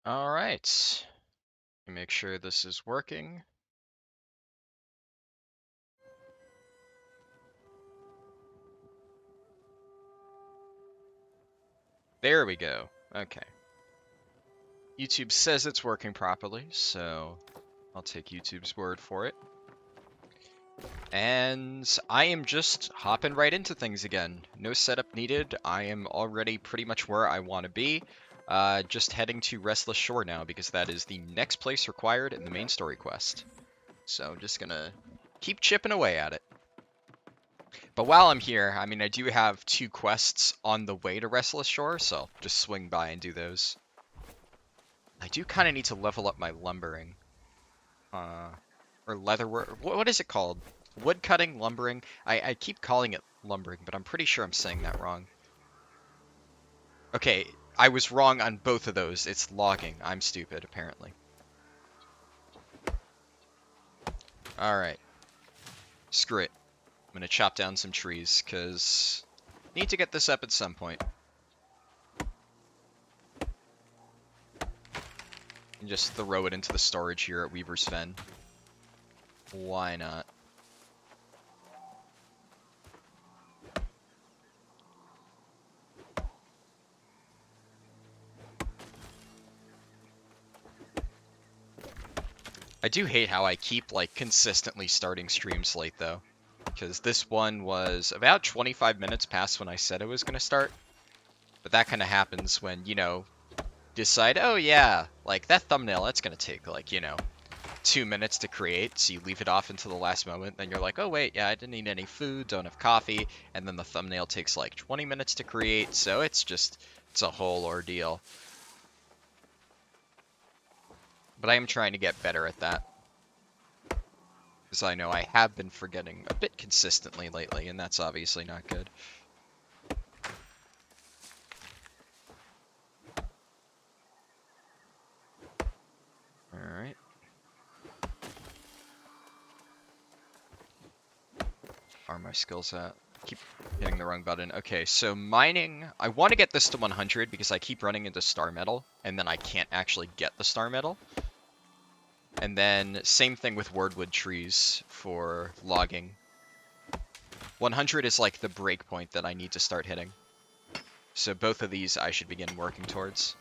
All right. Make sure this is working. There we go. Okay. YouTube says it's working properly, so I'll take YouTube's word for it. And I am just hopping right into things again. No setup needed. I am already pretty much where I want to be. Just heading to Restless Shore now because that is the next place required in the main story quest. So I'm just gonna keep chipping away at it. But while I'm here, I mean, I do have 2 quests on the way to Restless Shore, so I'll just swing by and do those. I do kind of need to level up my lumbering. Or leatherwork. What is it called? Wood cutting, lumbering? I keep calling it lumbering, but I'm pretty sure I'm saying that wrong. Okay, I was wrong on both of those. It's logging. I'm stupid, apparently. Alright. Screw it. I'm gonna chop down some trees, because I need to get this up at some point. And just throw it into the storage here at Weaver's Fen. Why not? I do hate how I keep, like, consistently starting streams late, though. Because this one was about 25 minutes past when I said I was going to start. But that kind of happens when, you know, decide, oh yeah, like, that thumbnail, that's going to take, like, you know, 2 minutes to create, so you leave it off until the last moment, then you're like, oh wait, yeah, I didn't eat any food, don't have coffee, and then the thumbnail takes, like, 20 minutes to create, so it's a whole ordeal. But I am trying to get better at that. Because I know I have been forgetting a bit consistently lately, and that's obviously not good. Alright. Are my skills at? Keep hitting the wrong button. Okay, so mining, I want to get this to 100 because I keep running into star metal, and then I can't actually get the star metal. And then same thing with wordwood trees for logging. 100 is like the break point that I need to start hitting. So both of these I should begin working towards.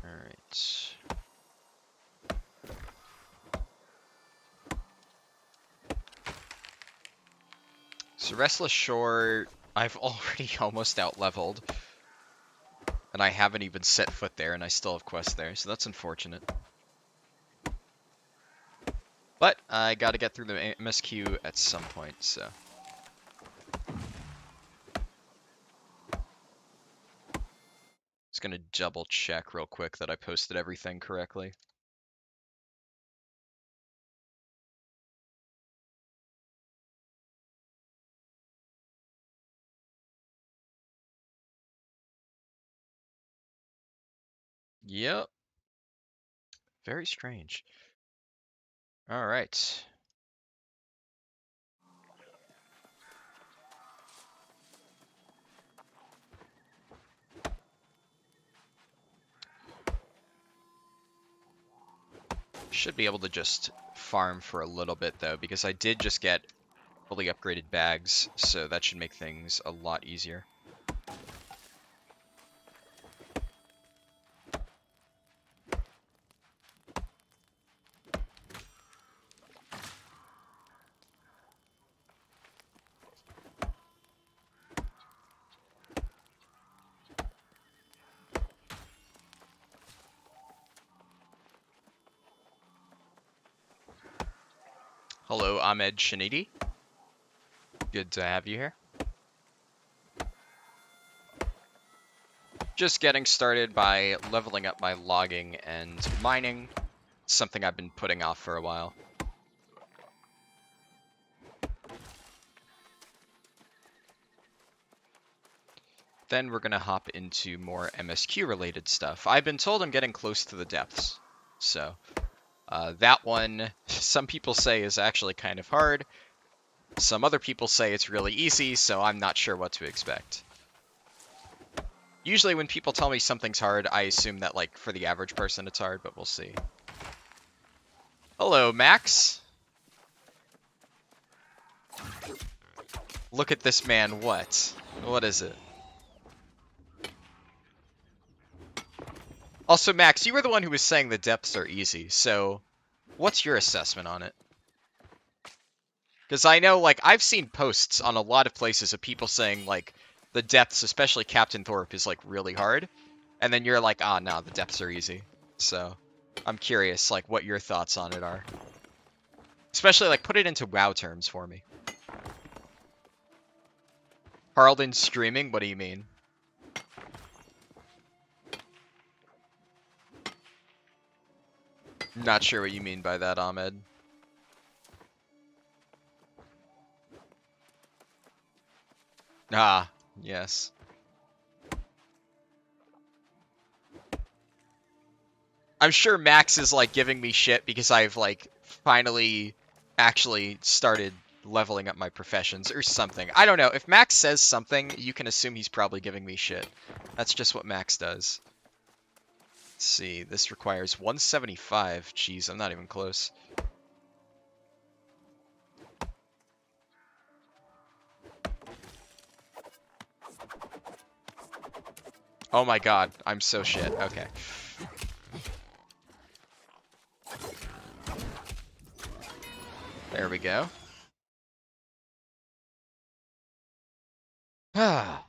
Alright. So Restless Shore, I've already almost out-leveled. And I haven't even set foot there, and I still have quests there, so that's unfortunate. But I gotta get through the MSQ at some point, so. Just gonna double check real quick that I posted everything correctly. Yep. Very strange. Alright. Should be able to just farm for a little bit, though, because I did just get fully upgraded bags, so that should make things a lot easier. Hello, Ahmed Shanidi. Good to have you here. Just getting started by leveling up my logging and mining, something I've been putting off for a while. Then we're gonna hop into more MSQ related stuff. I've been told I'm getting close to the depths. So that one, some people say is actually kind of hard. Some other people say it's really easy, so I'm not sure what to expect. Usually when people tell me something's hard, I assume that, like, for the average person it's hard, but we'll see. Hello, Max. Look at this man, what? What is it? Also, Max, you were the one who was saying the depths are easy, so what's your assessment on it? Because I know, like, I've seen posts on a lot of places of people saying, like, the depths, especially Captain Thorpe, is, like, really hard. And then you're like, ah, no, the depths are easy. So, I'm curious, like, what your thoughts on it are. Especially, like, put it into WoW terms for me. Harldan streaming? What do you mean? Not sure what you mean by that, Ahmed. Ah, yes. I'm sure Max is, like, giving me shit because I've, like, finally actually started leveling up my professions or something. I don't know. If Max says something, you can assume he's probably giving me shit. That's just what Max does. Let's see. This requires 175. Jeez, I'm not even close. Oh my god. I'm so shit. Okay. There we go. Ah.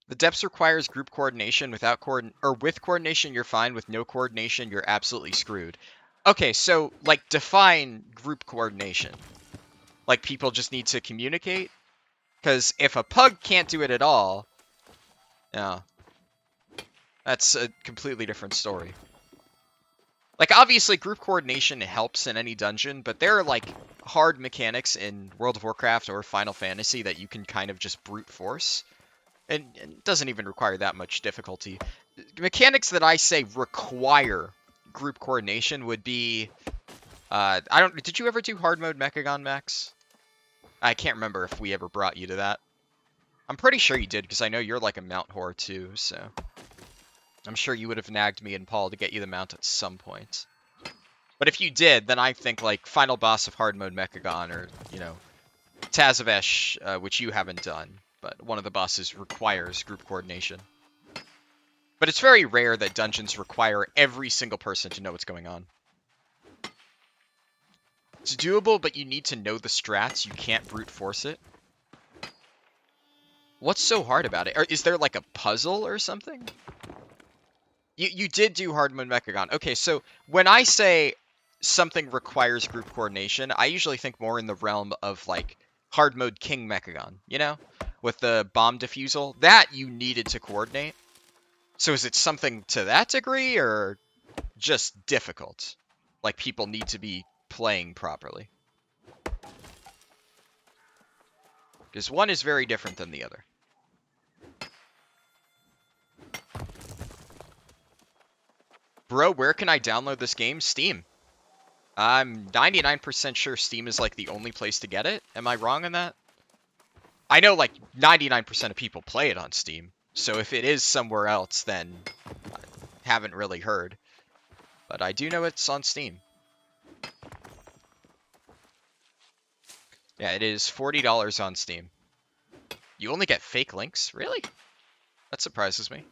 The depths requires group coordination. Without with coordination, you're fine. With no coordination, you're absolutely screwed. Okay, so, like, define group coordination. Like, people just need to communicate? Because if a pug can't do it at all, yeah, that's a completely different story. Like, obviously, group coordination helps in any dungeon, but there are, like, hard mechanics in World of Warcraft or Final Fantasy that you can kind of just brute force. And it doesn't even require that much difficulty. Mechanics that I say require group coordination would be... did you ever do hard mode Mechagon, Max? I can't remember if we ever brought you to that. I'm pretty sure you did, because I know you're like a mount whore too, so... I'm sure you would have nagged me and Paul to get you the mount at some point. But if you did, then I think, like, final boss of hard mode Mechagon, or, you know, Tazavesh, which you haven't done, but one of the bosses requires group coordination. But it's very rare that dungeons require every single person to know what's going on. It's doable, but you need to know the strats. You can't brute force it. What's so hard about it? Or is there, like, a puzzle or something? You did do hard mode Mechagon. Okay, so when I say something requires group coordination, I usually think more in the realm of, like, hard mode King Mechagon, you know? With the bomb defusal. That you needed to coordinate. So is it something to that degree, or just difficult? Like, people need to be playing properly? Because one is very different than the other. Bro, where can I download this game? Steam. I'm 99% sure Steam is, like, the only place to get it. Am I wrong on that? I know, like, 99% of people play it on Steam. So if it is somewhere else, then I haven't really heard. But I do know it's on Steam. Yeah, it is $40 on Steam. You only get fake links? Really? That surprises me.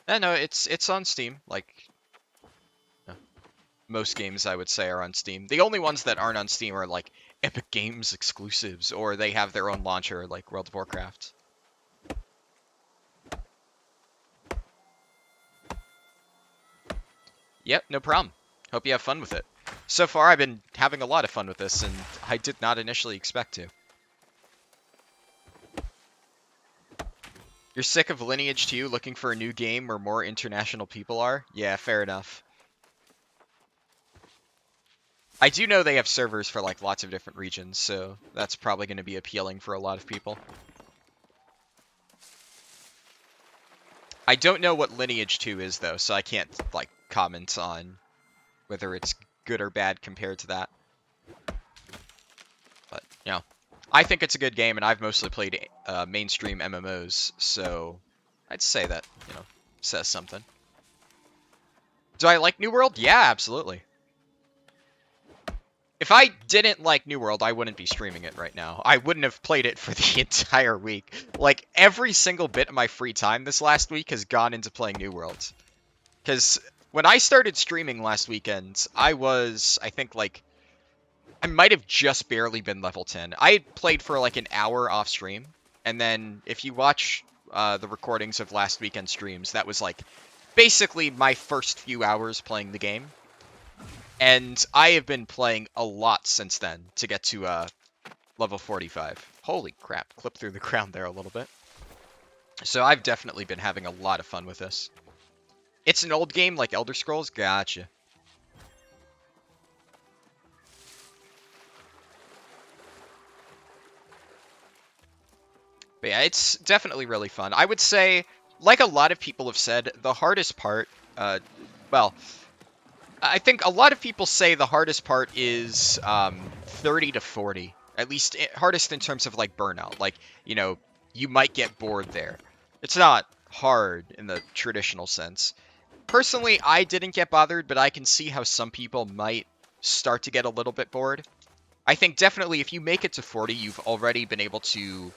No, it's on Steam. Like, most games, I would say, are on Steam. The only ones that aren't on Steam are, like, Epic Games exclusives, or they have their own launcher, like World of Warcraft. Yep, no problem. Hope you have fun with it. So far, I've been having a lot of fun with this, and I did not initially expect to. You're sick of Lineage 2, looking for a new game where more international people are? Yeah, fair enough. I do know they have servers for like lots of different regions, so that's probably going to be appealing for a lot of people. I don't know what Lineage 2 is though, so I can't like comment on whether it's good or bad compared to that. But, you know, I think it's a good game, and I've mostly played mainstream MMOs, so I'd say that, you know, says something. Do I like New World? Yeah, absolutely. If I didn't like New World, I wouldn't be streaming it right now. I wouldn't have played it for the entire week. Like, every single bit of my free time this last week has gone into playing New World. Because when I started streaming last weekend, I was, I think, like, I might have just barely been level 10. I had played for like an hour off stream, and then if you watch the recordings of last weekend's streams, that was like basically my first few hours playing the game. And I have been playing a lot since then to get to level 45. Holy crap, clip through the ground there a little bit. So I've definitely been having a lot of fun with this. It's an old game like Elder Scrolls? Gotcha. But yeah, it's definitely really fun. I would say, like a lot of people have said, the hardest part, well, I think a lot of people say the hardest part is 30 to 40. At least hardest in terms of like burnout. Like, you know, you might get bored there. It's not hard in the traditional sense. Personally, I didn't get bothered, but I can see how some people might start to get a little bit bored. I think definitely if you make it to 40, you've already been able to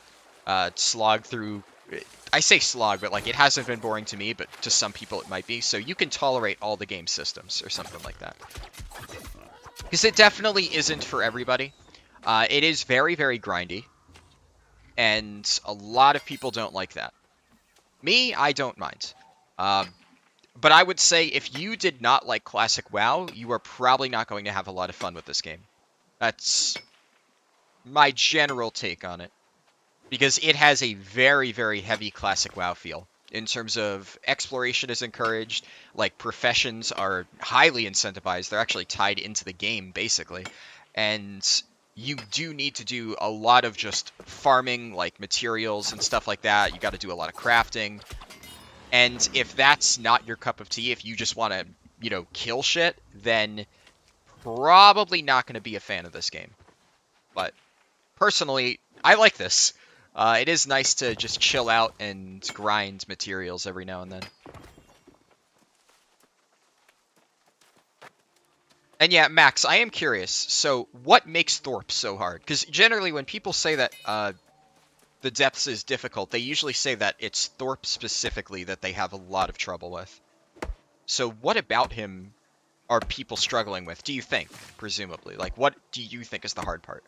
slog through. I say slog, but like it hasn't been boring to me, but to some people it might be. So you can tolerate all the game systems or something like that. Because it definitely isn't for everybody. It is very, very grindy. And a lot of people don't like that. Me, I don't mind. But I would say if you did not like Classic WoW, you are probably not going to have a lot of fun with this game. That's my general take on it. Because it has a very, very heavy Classic WoW feel. In terms of exploration is encouraged, like professions are highly incentivized. They're actually tied into the game, basically. And you do need to do a lot of just farming, like materials and stuff like that. You got to do a lot of crafting. And if that's not your cup of tea, if you just want to, you know, kill shit, then probably not going to be a fan of this game. But personally, I like this. It is nice to just chill out and grind materials every now and then. And yeah, Max, I am curious. So, what makes Thorpe so hard? Because generally, when people say that the depths is difficult, they usually say that it's Thorpe specifically that they have a lot of trouble with. So, what about him are people struggling with, do you think, presumably? Like, what do you think is the hard part?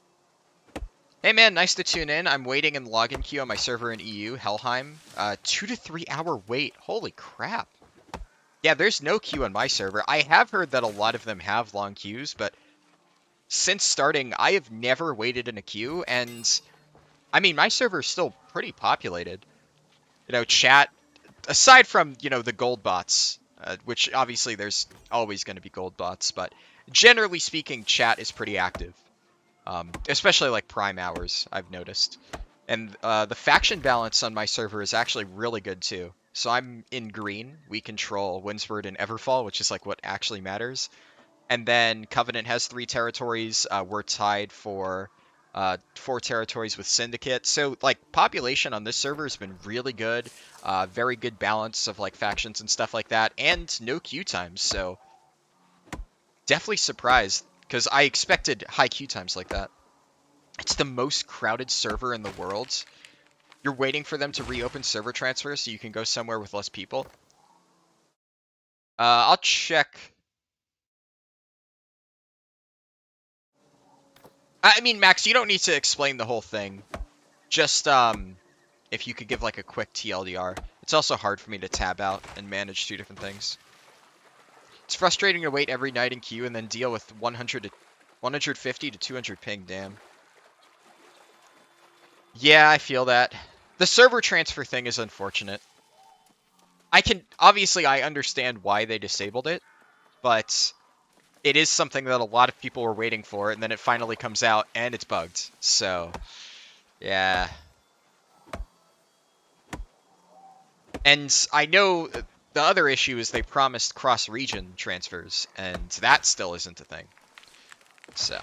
Hey man, nice to tune in. I'm waiting in the login queue on my server in EU, Helheim. 2 to 3 hour wait. Holy crap. Yeah, there's no queue on my server. I have heard that a lot of them have long queues, but since starting, I have never waited in a queue, and I mean, my server is still pretty populated. You know, chat, aside from, you know, the gold bots, which obviously there's always going to be gold bots, but generally speaking, chat is pretty active. Especially like prime hours, I've noticed. And the faction balance on my server is actually really good too. So I'm in green. We control Windsward and Everfall, which is like what actually matters. And then Covenant has 3 territories. We're tied for 4 territories with Syndicate. So like population on this server has been really good. Very good balance of like factions and stuff like that. And no queue times. So definitely surprised, because I expected high queue times like that. It's the most crowded server in the world. You're waiting for them to reopen server transfer so you can go somewhere with less people. I'll check. I mean, Max, you don't need to explain the whole thing. Just, if you could give like a quick TLDR. It's also hard for me to tab out and manage 2 different things. It's frustrating to wait every night in queue and then deal with 150 to 200 ping, damn. Yeah, I feel that. The server transfer thing is unfortunate. Obviously I understand why they disabled it, but it is something that a lot of people were waiting for, and then it finally comes out, and it's bugged. So, yeah. And I know the other issue is they promised cross-region transfers, and that still isn't a thing. So,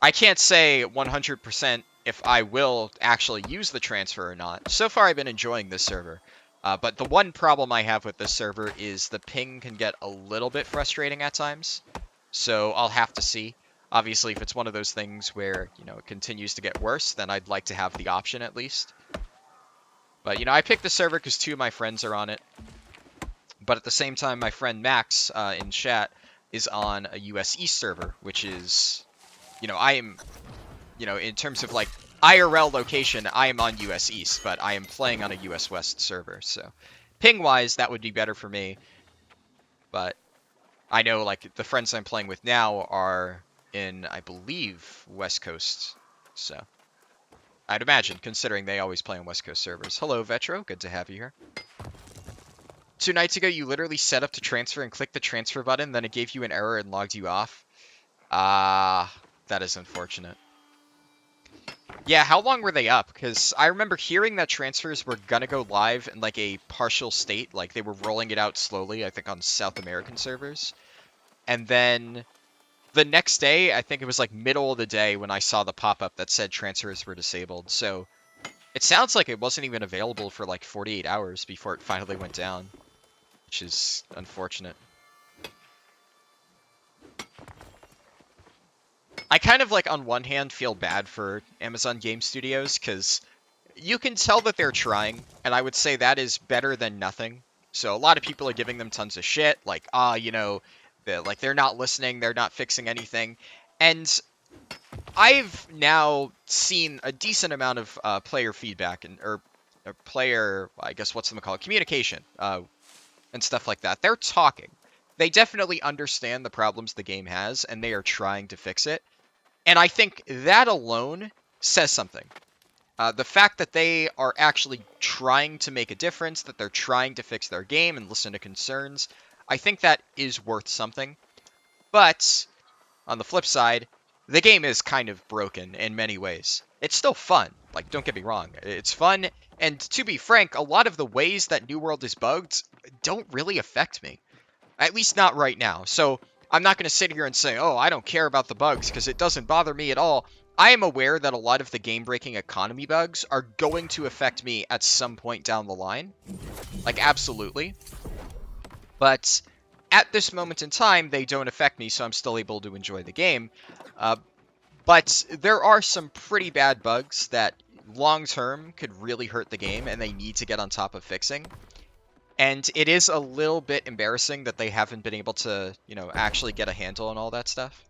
I can't say 100% if I will actually use the transfer or not. So far, I've been enjoying this server. But the one problem I have with this server is the ping can get a little bit frustrating at times. So I'll have to see. Obviously, if it's one of those things where, you know, it continues to get worse, then I'd like to have the option at least. But, you know, I picked the server because 2 of my friends are on it. But at the same time, my friend Max in chat is on a US East server, which is, you know, I am, you know, in terms of like IRL location, I am on US East, but I am playing on a US West server. So ping-wise, that would be better for me. But I know, like, the friends I'm playing with now are in, I believe, West Coast. So I'd imagine, considering they always play on West Coast servers. Hello, Vetro. Good to have you here. 2 nights ago, you literally set up to transfer and clicked the transfer button, then it gave you an error and logged you off. Ah, that is unfortunate. Yeah, how long were they up? Because I remember hearing that transfers were gonna go live in, like, a partial state. Like, they were rolling it out slowly, I think, on South American servers. And then the next day, I think it was, like, middle of the day when I saw the pop-up that said transfers were disabled. So it sounds like it wasn't even available for, like, 48 hours before it finally went down, which is unfortunate. I kind of, like, on one hand, feel bad for Amazon Game Studios, because you can tell that they're trying, and I would say that is better than nothing. So a lot of people are giving them tons of shit, like, you know, they're not listening, they're not fixing anything. And I've now seen a decent amount of player feedback, or player, I guess, what's them called, communication, and stuff like that. They're talking. They definitely understand the problems the game has, and they are trying to fix it. And I think that alone says something. The fact that they are actually trying to make a difference, that they're trying to fix their game and listen to concerns, I think that is worth something. But, on the flip side, the game is kind of broken in many ways. It's still fun, like, don't get me wrong. It's fun, and to be frank, a lot of the ways that New World is bugged don't really affect me. At least not right now. So, I'm not going to sit here and say, oh, I don't care about the bugs, because it doesn't bother me at all. I am aware that a lot of the game-breaking economy bugs are going to affect me at some point down the line. Like, absolutely. But at this moment in time, they don't affect me, so I'm still able to enjoy the game. But there are some pretty bad bugs that long-term could really hurt the game, and they need to get on top of fixing. And it is a little bit embarrassing that they haven't been able to, you know, actually get a handle on all that stuff.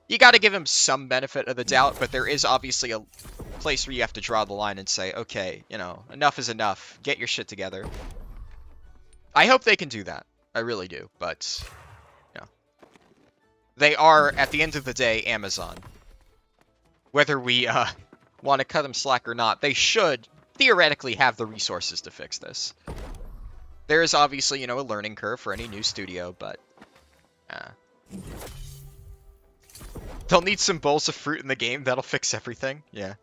You got to give them some benefit of the doubt, but there is obviously a place where you have to draw the line and say, okay, you know, enough is enough. Get your shit together. I hope they can do that. I really do, but, you know, they are, at the end of the day, Amazon. Whether we want to cut them slack or not, they should theoretically have the resources to fix this. There is obviously, you know, a learning curve for any new studio, but they'll need some bowls of fruit in the game. That'll fix everything. Yeah.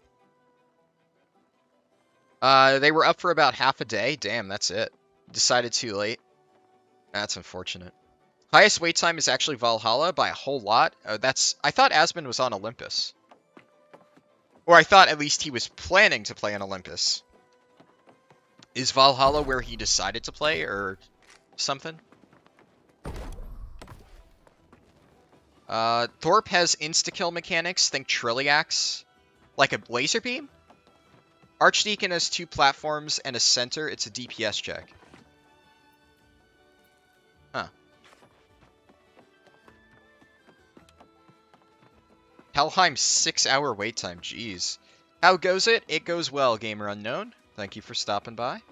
They were up for about half a day. Damn, that's it. Decided too late. That's unfortunate. Highest wait time is actually Valhalla by a whole lot. I thought Asmund was on Olympus. Or I thought at least he was planning to play on Olympus. Is Valhalla where he decided to play, or something? Thorpe has insta-kill mechanics. Think Trilliax. Like a laser beam? Archdeacon has 2 platforms and a center. It's a DPS check. Huh. Helheim 6-hour wait time. Jeez. How goes it? It goes well, Gamer Unknown. Thank you for stopping by.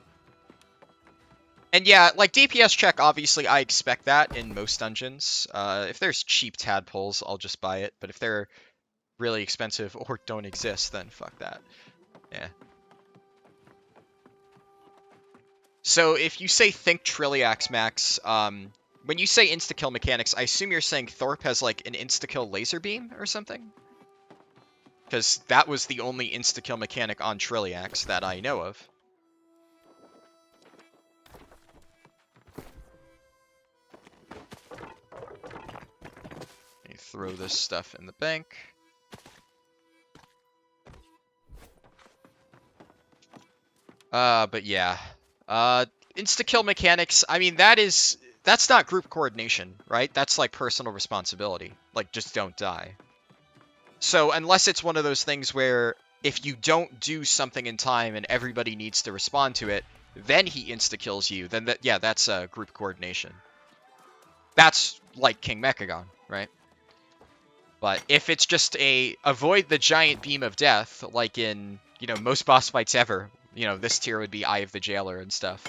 And yeah, like DPS check, obviously I expect that in most dungeons. If there's cheap tadpoles, I'll just buy it. But if they're really expensive or don't exist, then fuck that. Yeah. So if you say think Trilliax Max, when you say insta-kill mechanics, I assume you're saying Thorpe has like an insta-kill laser beam or something? Because that was the only insta-kill mechanic on Trilliax that I know of. Let me throw this stuff in the bank. But yeah. Insta-kill mechanics, I mean, that's not group coordination, right? That's like personal responsibility. Like, just don't die. So unless it's one of those things where if you don't do something in time and everybody needs to respond to it, then he insta-kills you, then that's group coordination. That's like King Mechagon, right? But if it's just avoid the giant beam of death, like in, most boss fights ever, this tier would be Eye of the Jailer and stuff,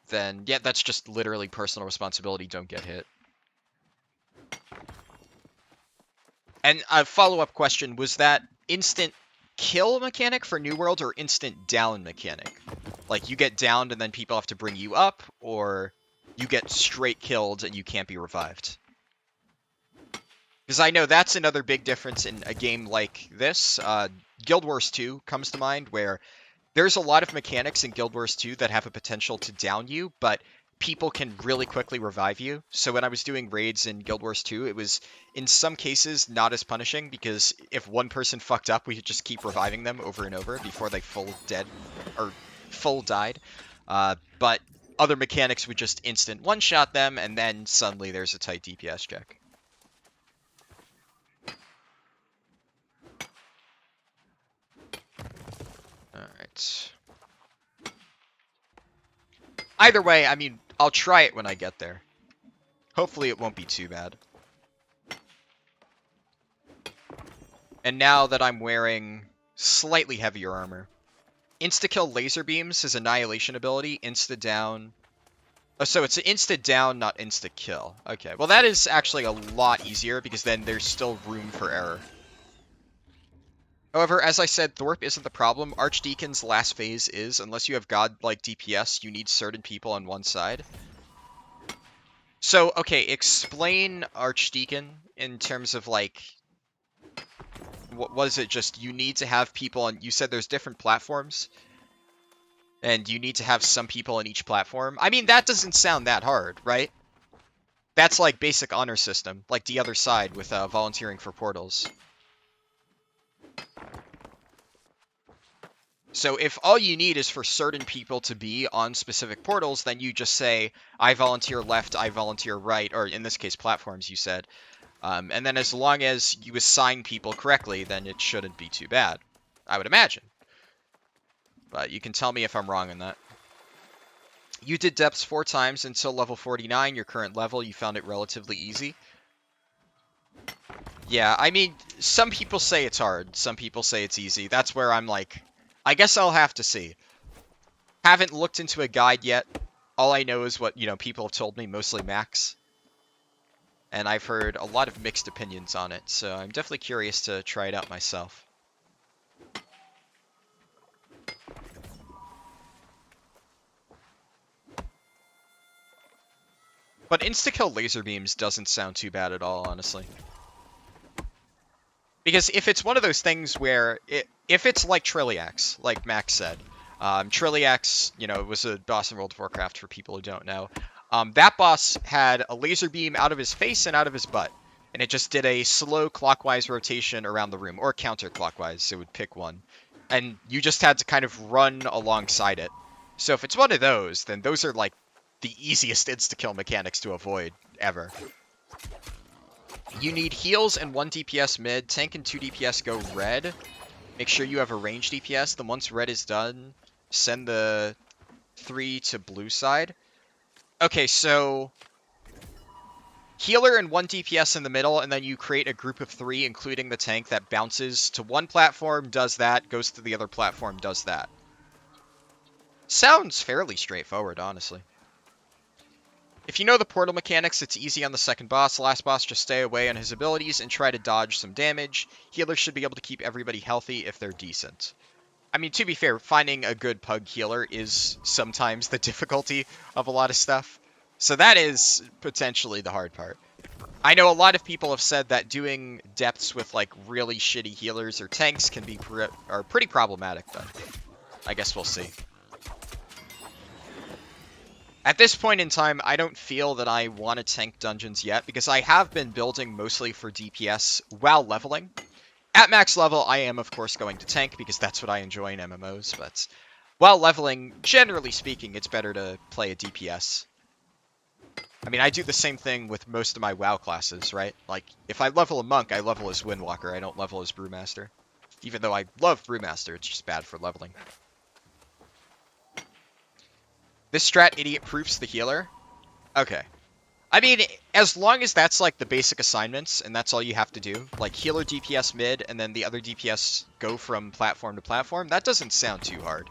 then, that's just literally personal responsibility, don't get hit. And a follow-up question, was that instant kill mechanic for New World or instant down mechanic? Like, you get downed and then people have to bring you up, or you get straight killed and you can't be revived? Because I know that's another big difference in a game like this. Guild Wars 2 comes to mind, where there's a lot of mechanics in Guild Wars 2 that have a potential to down you, but people can really quickly revive you. So when I was doing raids in Guild Wars 2, it was, in some cases, not as punishing, because if one person fucked up, we could just keep reviving them over and over before they full died. But other mechanics would just instant one-shot them, and then suddenly there's a tight DPS check. Alright. Either way, I mean, I'll try it when I get there. Hopefully it won't be too bad. And now that I'm wearing slightly heavier armor, insta-kill laser beams is annihilation ability, insta-down. Oh, so it's an insta-down, not insta-kill. Okay, well that is actually a lot easier, because then there's still room for error. However, as I said, Thorpe isn't the problem. Archdeacon's last phase is, unless you have god-like DPS, you need certain people on one side. So, okay, explain Archdeacon in terms of, like, what is it, just you need to have people on, you said there's different platforms, and you need to have some people on each platform. I mean, that doesn't sound that hard, right? That's like basic honor system, like the other side with volunteering for portals. So if all you need is for certain people to be on specific portals, then you just say, I volunteer left, I volunteer right, or in this case, platforms, you said. And then as long as you assign people correctly, then it shouldn't be too bad, I would imagine. But you can tell me if I'm wrong on that. You did depths 4 times until level 49, your current level, you found it relatively easy. Yeah, I mean, some people say it's hard, some people say it's easy. That's where I'm like, I guess I'll have to see. Haven't looked into a guide yet. All I know is what, people have told me, mostly max. And I've heard a lot of mixed opinions on it, so I'm definitely curious to try it out myself. But insta-kill laser beams doesn't sound too bad at all, honestly. Because if it's one of those things where, if it's like Trilliax, like Max said, Trilliax, was a boss in World of Warcraft for people who don't know. That boss had a laser beam out of his face and out of his butt. And it just did a slow clockwise rotation around the room, or counterclockwise, so it would pick one. And you just had to kind of run alongside it. So if it's one of those, then those are like the easiest insta-kill mechanics to avoid ever. You need heals and 1 DPS mid. Tank and 2 DPS go red. Make sure you have a range DPS. Then once red is done, send the 3 to blue side. Okay, so healer and 1 DPS in the middle, and then you create a group of 3, including the tank, that bounces to one platform, does that, goes to the other platform, does that. Sounds fairly straightforward, honestly. If you know the portal mechanics, it's easy on the second boss. Last boss, just stay away on his abilities and try to dodge some damage. Healers should be able to keep everybody healthy if they're decent. I mean, to be fair, finding a good pug healer is sometimes the difficulty of a lot of stuff. So that is potentially the hard part. I know a lot of people have said that doing depths with like really shitty healers or tanks can be are pretty problematic, but I guess we'll see. At this point in time, I don't feel that I want to tank dungeons yet because I have been building mostly for DPS while leveling. At max level, I am, of course, going to tank because that's what I enjoy in MMOs, but while leveling, generally speaking, it's better to play a DPS. I mean, I do the same thing with most of my WoW classes, right? Like, if I level a monk, I level as Windwalker, I don't level as Brewmaster. Even though I love Brewmaster, it's just bad for leveling. This strat idiot proofs the healer? Okay. I mean, as long as that's like the basic assignments, and that's all you have to do, like healer DPS mid, and then the other DPS go from platform to platform, that doesn't sound too hard.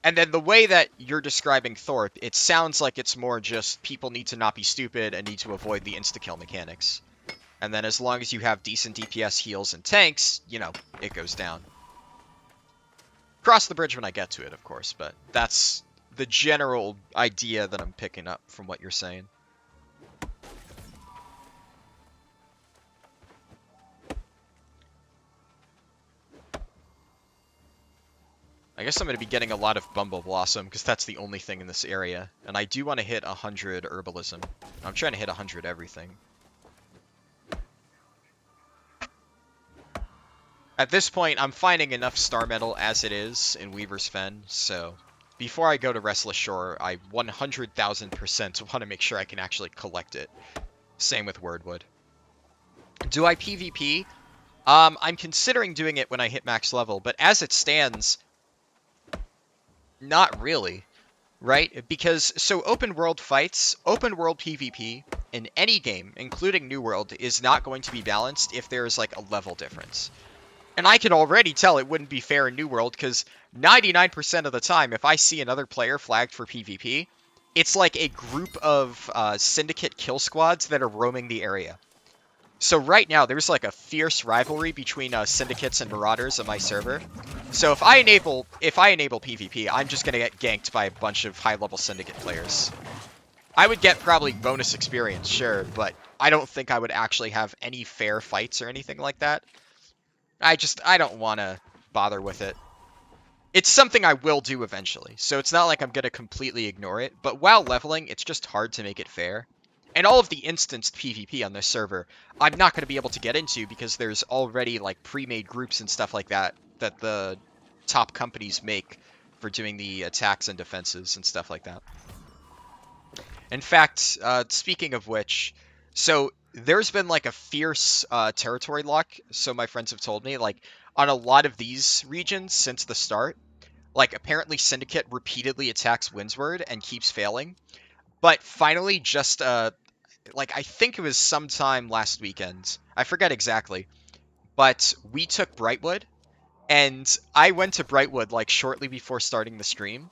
And then the way that you're describing Thorpe, it sounds like it's more just people need to not be stupid and need to avoid the insta-kill mechanics. And then as long as you have decent DPS heals and tanks, you know, it goes down. Cross the bridge when I get to it, of course, but that's the general idea that I'm picking up from what you're saying. I guess I'm going to be getting a lot of Bumble Blossom, because that's the only thing in this area. And I do want to hit 100 Herbalism. I'm trying to hit 100 everything. At this point, I'm finding enough Star Metal as it is in Weaver's Fen, so before I go to Restless Shore, I 100,000% want to make sure I can actually collect it. Same with Wordwood. Do I PvP? I'm considering doing it when I hit max level, but as it stands, not really, right? Because, so open world fights, open world PvP, in any game, including New World, is not going to be balanced if there's like a level difference. And I can already tell it wouldn't be fair in New World, because 99% of the time, if I see another player flagged for PvP, it's like a group of Syndicate kill squads that are roaming the area. So right now, there's like a fierce rivalry between Syndicates and Marauders on my server. So if I enable PvP, I'm just going to get ganked by a bunch of high-level Syndicate players. I would get probably bonus experience, sure, but I don't think I would actually have any fair fights or anything like that. I don't want to bother with it. It's something I will do eventually, so it's not like I'm going to completely ignore it, but while leveling, it's just hard to make it fair. And all of the instanced PvP on this server, I'm not going to be able to get into because there's already like pre-made groups and stuff like that that the top companies make for doing the attacks and defenses and stuff like that. In fact, speaking of which, so there's been like a fierce territory lock, so my friends have told me, like on a lot of these regions since the start, like apparently Syndicate repeatedly attacks Windsward and keeps failing, but finally just like I think it was sometime last weekend, I forget exactly, but we took Brightwood, and I went to Brightwood like shortly before starting the stream,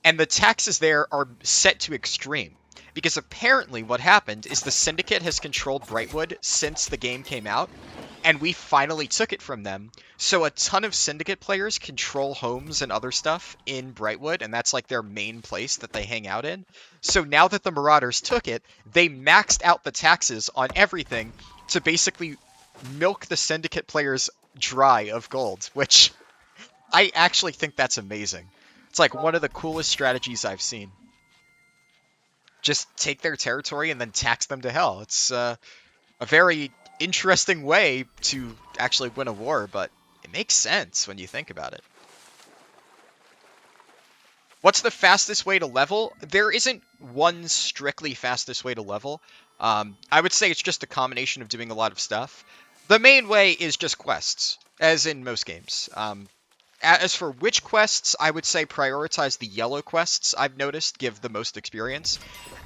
and the taxes there are set to extreme. Because apparently what happened is the Syndicate has controlled Brightwood since the game came out, and we finally took it from them. So a ton of Syndicate players control homes and other stuff in Brightwood, and that's like their main place that they hang out in. So now that the Marauders took it, they maxed out the taxes on everything to basically milk the Syndicate players dry of gold, which I actually think that's amazing. It's like one of the coolest strategies I've seen. Just take their territory and then tax them to hell. It's a very interesting way to actually win a war, but it makes sense when you think about it. What's the fastest way to level? There isn't one strictly fastest way to level. I would say it's just a combination of doing a lot of stuff. The main way is just quests, as in most games. As for which quests, I would say prioritize the yellow quests, I've noticed, give the most experience.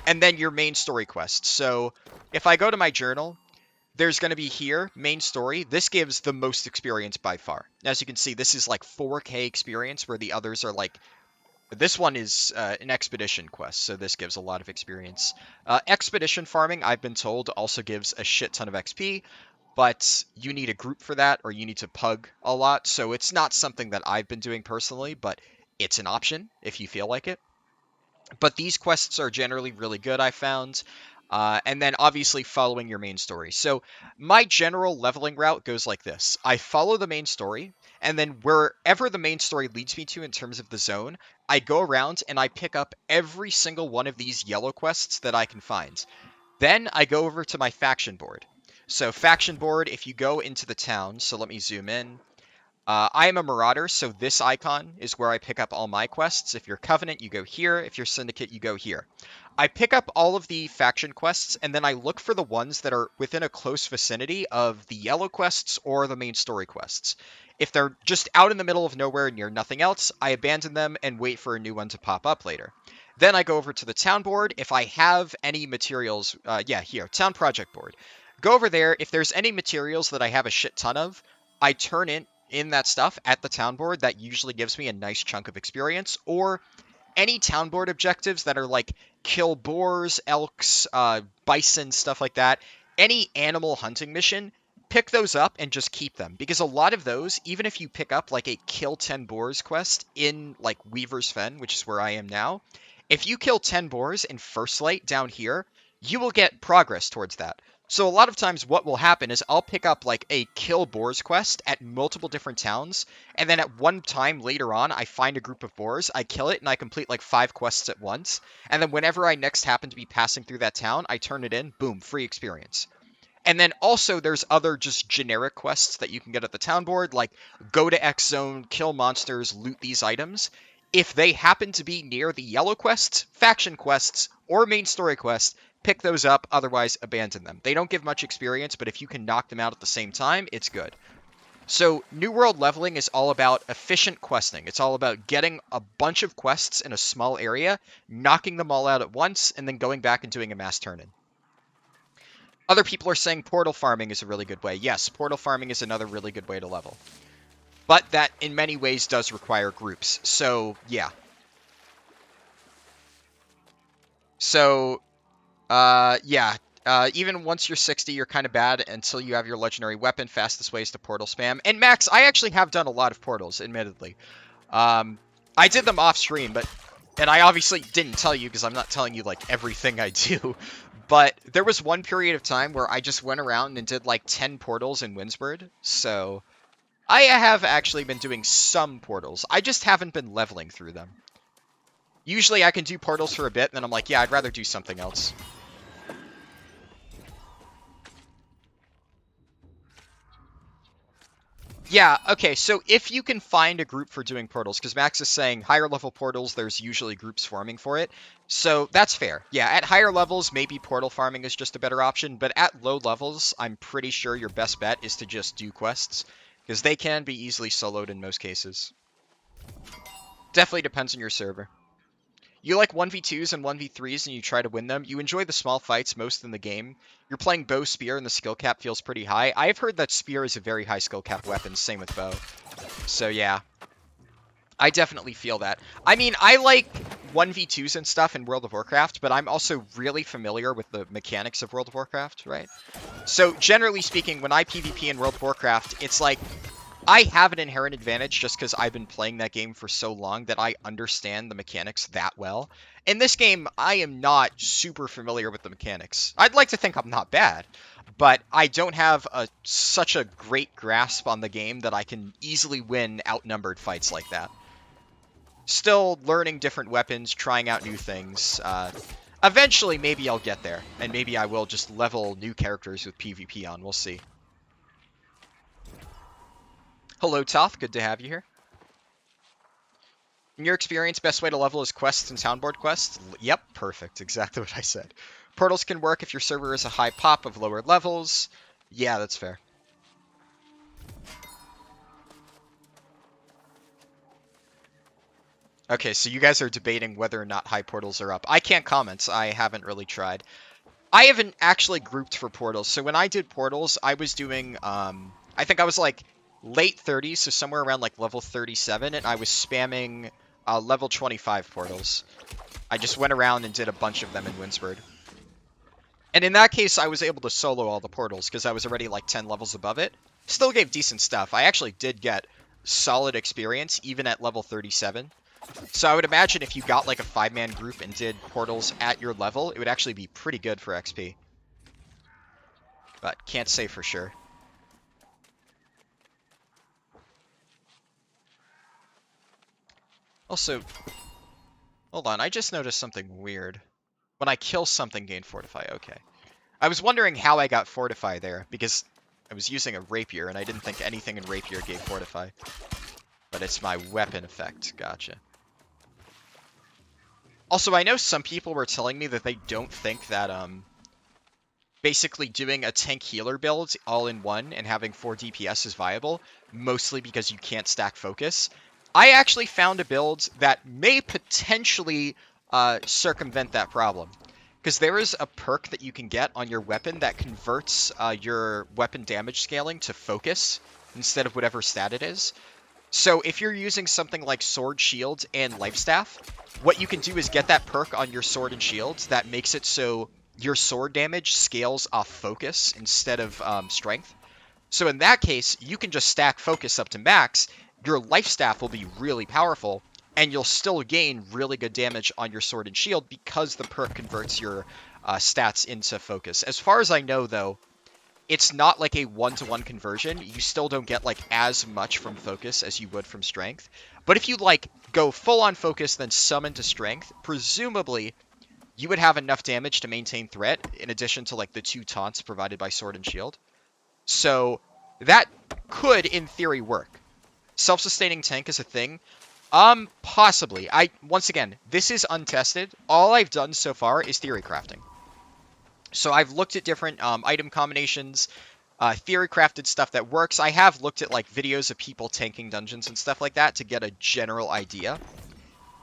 And then your main story quests. So if I go to my journal, there's going to be here, main story. This gives the most experience by far. As you can see, this is like 4K experience, where the others are like... This one is an expedition quest, so this gives a lot of experience. Expedition farming, I've been told, also gives a shit ton of XP. but you need a group for that, or you need to pug a lot, so it's not something that I've been doing personally, but it's an option if you feel like it. But these quests are generally really good, I found. And then obviously following your main story. So my general leveling route goes like this. I follow the main story, and then wherever the main story leads me to in terms of the zone, I go around and I pick up every single one of these yellow quests that I can find. Then I go over to my faction board. So faction board, if you go into the town, so let me zoom in. I am a Marauder, so this icon is where I pick up all my quests. If you're Covenant, you go here. If you're Syndicate, you go here. I pick up all of the faction quests, and then I look for the ones that are within a close vicinity of the yellow quests or the main story quests. If they're just out in the middle of nowhere near nothing else, I abandon them and wait for a new one to pop up later. Then I go over to the town board. If I have any materials, here, town project board. Go over there. If there's any materials that I have a shit ton of, I turn in that stuff at the town board. That usually gives me a nice chunk of experience. Or any town board objectives that are like kill boars, elks, bison, stuff like that. Any animal hunting mission, pick those up and just keep them. Because a lot of those, even if you pick up like a kill 10 boars quest in like Weaver's Fen, which is where I am now, if you kill 10 boars in First Light down here, you will get progress towards that. So a lot of times what will happen is I'll pick up like a kill boars quest at multiple different towns, and then at one time later on I find a group of boars, I kill it, and I complete like 5 quests at once, and then whenever I next happen to be passing through that town, I turn it in, boom, free experience. And then also there's other just generic quests that you can get at the town board, like go to X Zone, kill monsters, loot these items. If they happen to be near the yellow quests, faction quests, or main story quests, pick those up, otherwise abandon them. They don't give much experience, but if you can knock them out at the same time, it's good. So New World leveling is all about efficient questing. It's all about getting a bunch of quests in a small area, knocking them all out at once, and then going back and doing a mass turn-in. Other people are saying portal farming is a really good way. Yes, portal farming is another really good way to level. But that, in many ways, does require groups. So, yeah. So, even once you're 60, you're kind of bad until you have your legendary weapon. Fastest way is to portal spam. And Max, I actually have done a lot of portals, admittedly. I did them off stream, and I obviously didn't tell you because I'm not telling you, like, everything I do. But there was one period of time where I just went around and did, like, 10 portals in Winsbird. So I have actually been doing some portals. I just haven't been leveling through them. Usually I can do portals for a bit, and then I'm like, yeah, I'd rather do something else. Yeah, okay, so if you can find a group for doing portals, because Max is saying higher level portals, there's usually groups forming for it. So that's fair. Yeah, at higher levels, maybe portal farming is just a better option, but at low levels, I'm pretty sure your best bet is to just do quests, because they can be easily soloed in most cases. Definitely depends on your server. You like 1v2s and 1v3s and you try to win them. You enjoy the small fights most in the game. You're playing bow spear and the skill cap feels pretty high. I've heard that spear is a very high skill cap weapon, same with bow. So yeah, I definitely feel that. I mean, I like 1v2s and stuff in World of Warcraft, but I'm also really familiar with the mechanics of World of Warcraft, right? So generally speaking, when I PvP in World of Warcraft, it's like I have an inherent advantage just because I've been playing that game for so long that I understand the mechanics that well. In this game, I am not super familiar with the mechanics. I'd like to think I'm not bad, but I don't have such a great grasp on the game that I can easily win outnumbered fights like that. Still learning different weapons, trying out new things. Eventually, maybe I'll get there, and maybe I will just level new characters with PvP on. We'll see. Hello, Toth. Good to have you here. In your experience, best way to level is quests and soundboard quests? Yep, perfect. Exactly what I said. Portals can work if your server is a high pop of lower levels. Yeah, that's fair. Okay, so you guys are debating whether or not high portals are up. I can't comment. I haven't really tried. I haven't actually grouped for portals. So when I did portals, I was doing, I think I was like late 30s, so somewhere around like level 37, and I was spamming level 25 portals. I just went around and did a bunch of them in Winsbird. And in that case, I was able to solo all the portals because I was already like 10 levels above it. Still gave decent stuff. I actually did get solid experience even at level 37. So I would imagine if you got like a 5-man group and did portals at your level, it would actually be pretty good for XP. But can't say for sure. Also, hold on, I just noticed something weird. When I kill something, gain Fortify. Okay. I was wondering how I got Fortify there, because I was using a Rapier, and I didn't think anything in Rapier gave Fortify. But it's my weapon effect. Gotcha. Also, I know some people were telling me that they don't think that, basically doing a tank healer build all in one and having 4 DPS is viable, mostly because you can't stack focus. I actually found a build that may potentially circumvent that problem. Because there is a perk that you can get on your weapon that converts your weapon damage scaling to focus instead of whatever stat it is. So if you're using something like Sword, Shield, and Lifestaff, what you can do is get that perk on your Sword and Shields that makes it so your sword damage scales off focus instead of strength. So in that case, you can just stack focus up to max, your Lifestaff will be really powerful, and you'll still gain really good damage on your sword and shield because the perk converts your stats into focus. As far as I know, though, it's not like a one-to-one conversion. You still don't get like as much from focus as you would from strength. But if you like go full on focus, then summon to strength, presumably you would have enough damage to maintain threat in addition to like the 2 taunts provided by sword and shield. So that could, in theory, work. Self-sustaining tank is a thing. Possibly. Once again, this is untested. All I've done so far is theory crafting. So I've looked at different item combinations, theory crafted stuff that works. I have looked at like videos of people tanking dungeons and stuff like that to get a general idea.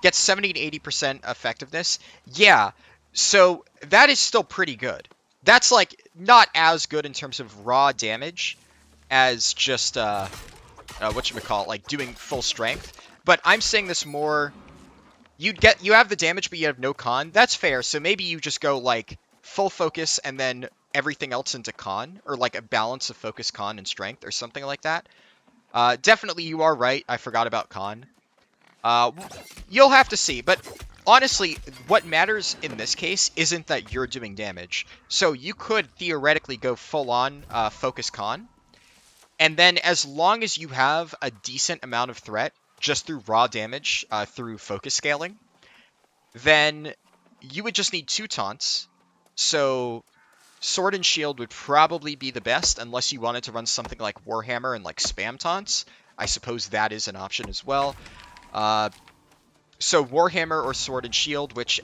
Gets 70 to 80% effectiveness. Yeah, so that is still pretty good. That's like not as good in terms of raw damage as just whatchamacallit, like doing full strength. But I'm saying this more, you have the damage but you have no con. That's fair. So maybe you just go like full focus and then everything else into con, or like a balance of focus, con, and strength, or something like that. Definitely you are right. I forgot about con. You'll have to see, but honestly, what matters in this case isn't that you're doing damage. So you could theoretically go full on focus con, and then as long as you have a decent amount of threat just through raw damage through focus scaling, then you would just need 2 taunts. So sword and shield would probably be the best unless you wanted to run something like Warhammer and like spam taunts. I suppose that is an option as well. So Warhammer or Sword and Shield, which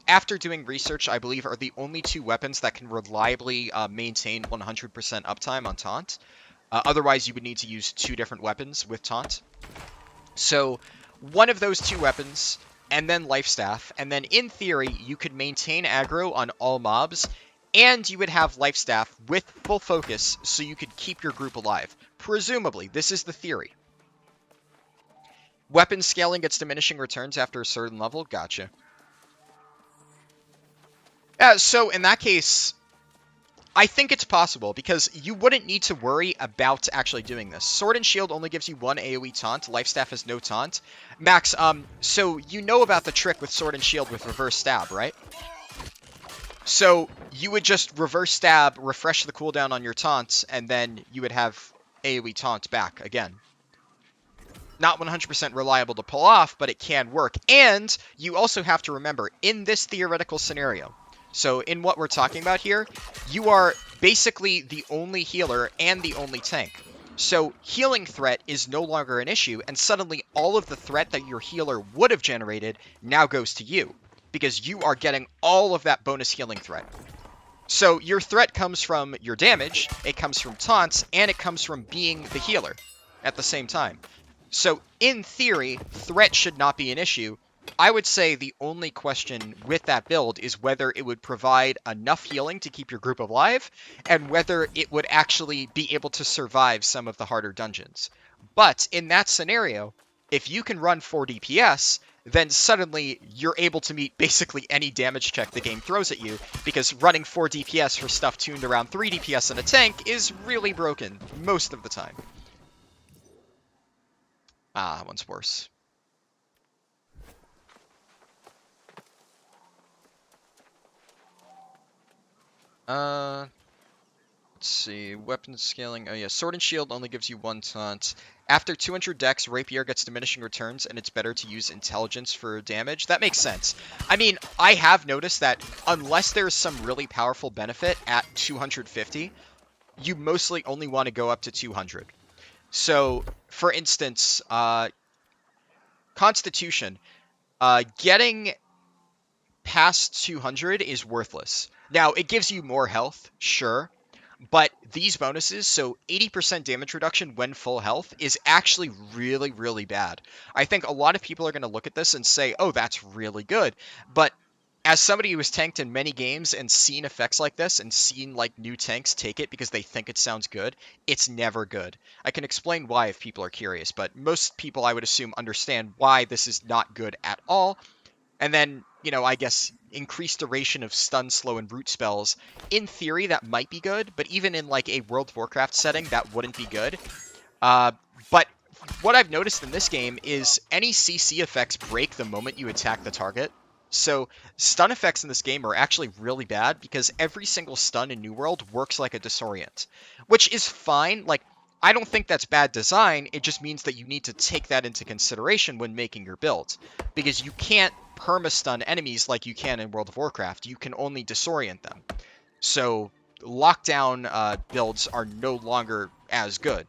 after doing research, I believe are the only 2 weapons that can reliably maintain 100% uptime on taunt. Otherwise, you would need to use 2 different weapons with taunt. So one of those 2 weapons, and then Lifestaff, and then in theory, you could maintain aggro on all mobs, and you would have Lifestaff with full focus, so you could keep your group alive. Presumably, this is the theory. Weapon scaling gets diminishing returns after a certain level. Gotcha. So in that case, I think it's possible, because you wouldn't need to worry about actually doing this. Sword and Shield only gives you 1 AoE taunt. Lifestaff has no taunt. Max, so you know about the trick with Sword and Shield with reverse stab, right? So you would just reverse stab, refresh the cooldown on your taunts, and then you would have AoE taunt back again. Not 100% reliable to pull off, but it can work. And you also have to remember, in this theoretical scenario, so in what we're talking about here, you are basically the only healer and the only tank. So healing threat is no longer an issue, and suddenly all of the threat that your healer would have generated now goes to you, because you are getting all of that bonus healing threat. So your threat comes from your damage, it comes from taunts, and it comes from being the healer at the same time. So, in theory, threat should not be an issue. I would say the only question with that build is whether it would provide enough healing to keep your group alive, and whether it would actually be able to survive some of the harder dungeons. But, in that scenario, if you can run 4 DPS, then suddenly you're able to meet basically any damage check the game throws at you, because running 4 DPS for stuff tuned around 3 DPS in a tank is really broken most of the time. Ah, that one's worse. Let's see, weapon scaling. Oh yeah, sword and shield only gives you 1 taunt. After 200 dex, rapier gets diminishing returns, and it's better to use intelligence for damage. That makes sense. I mean, I have noticed that unless there's some really powerful benefit at 250, you mostly only want to go up to 200. So, for instance, Constitution, getting past 200 is worthless. Now, it gives you more health, sure, but these bonuses, so 80% damage reduction when full health, is actually really, really bad. I think a lot of people are going to look at this and say, oh, that's really good. But as somebody who has tanked in many games and seen effects like this and seen like new tanks take it because they think it sounds good, it's never good. I can explain why if people are curious, but most people, I would assume, understand why this is not good at all. And then, you know, I guess increased duration of stun, slow, and root spells. In theory, that might be good, but even in like a World of Warcraft setting, that wouldn't be good. But what I've noticed in this game is any CC effects break the moment you attack the target. So stun effects in this game are actually really bad because every single stun in New World works like a disorient, which is fine. Like, I don't think that's bad design. It just means that you need to take that into consideration when making your build, because you can't perma-stun enemies like you can in World of Warcraft. You can only disorient them. So lockdown builds are no longer as good.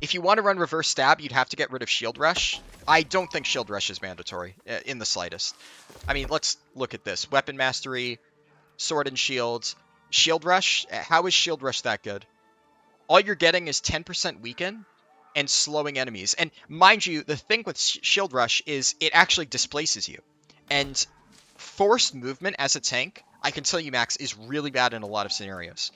If you want to run reverse stab, you'd have to get rid of shield rush. I don't think shield rush is mandatory in the slightest. I mean, let's look at this. Weapon mastery, sword and shields. Shield rush? How is shield rush that good? All you're getting is 10% weaken and slowing enemies. And mind you, the thing with shield rush is it actually displaces you. And forced movement as a tank, I can tell you, Max, is really bad in a lot of scenarios.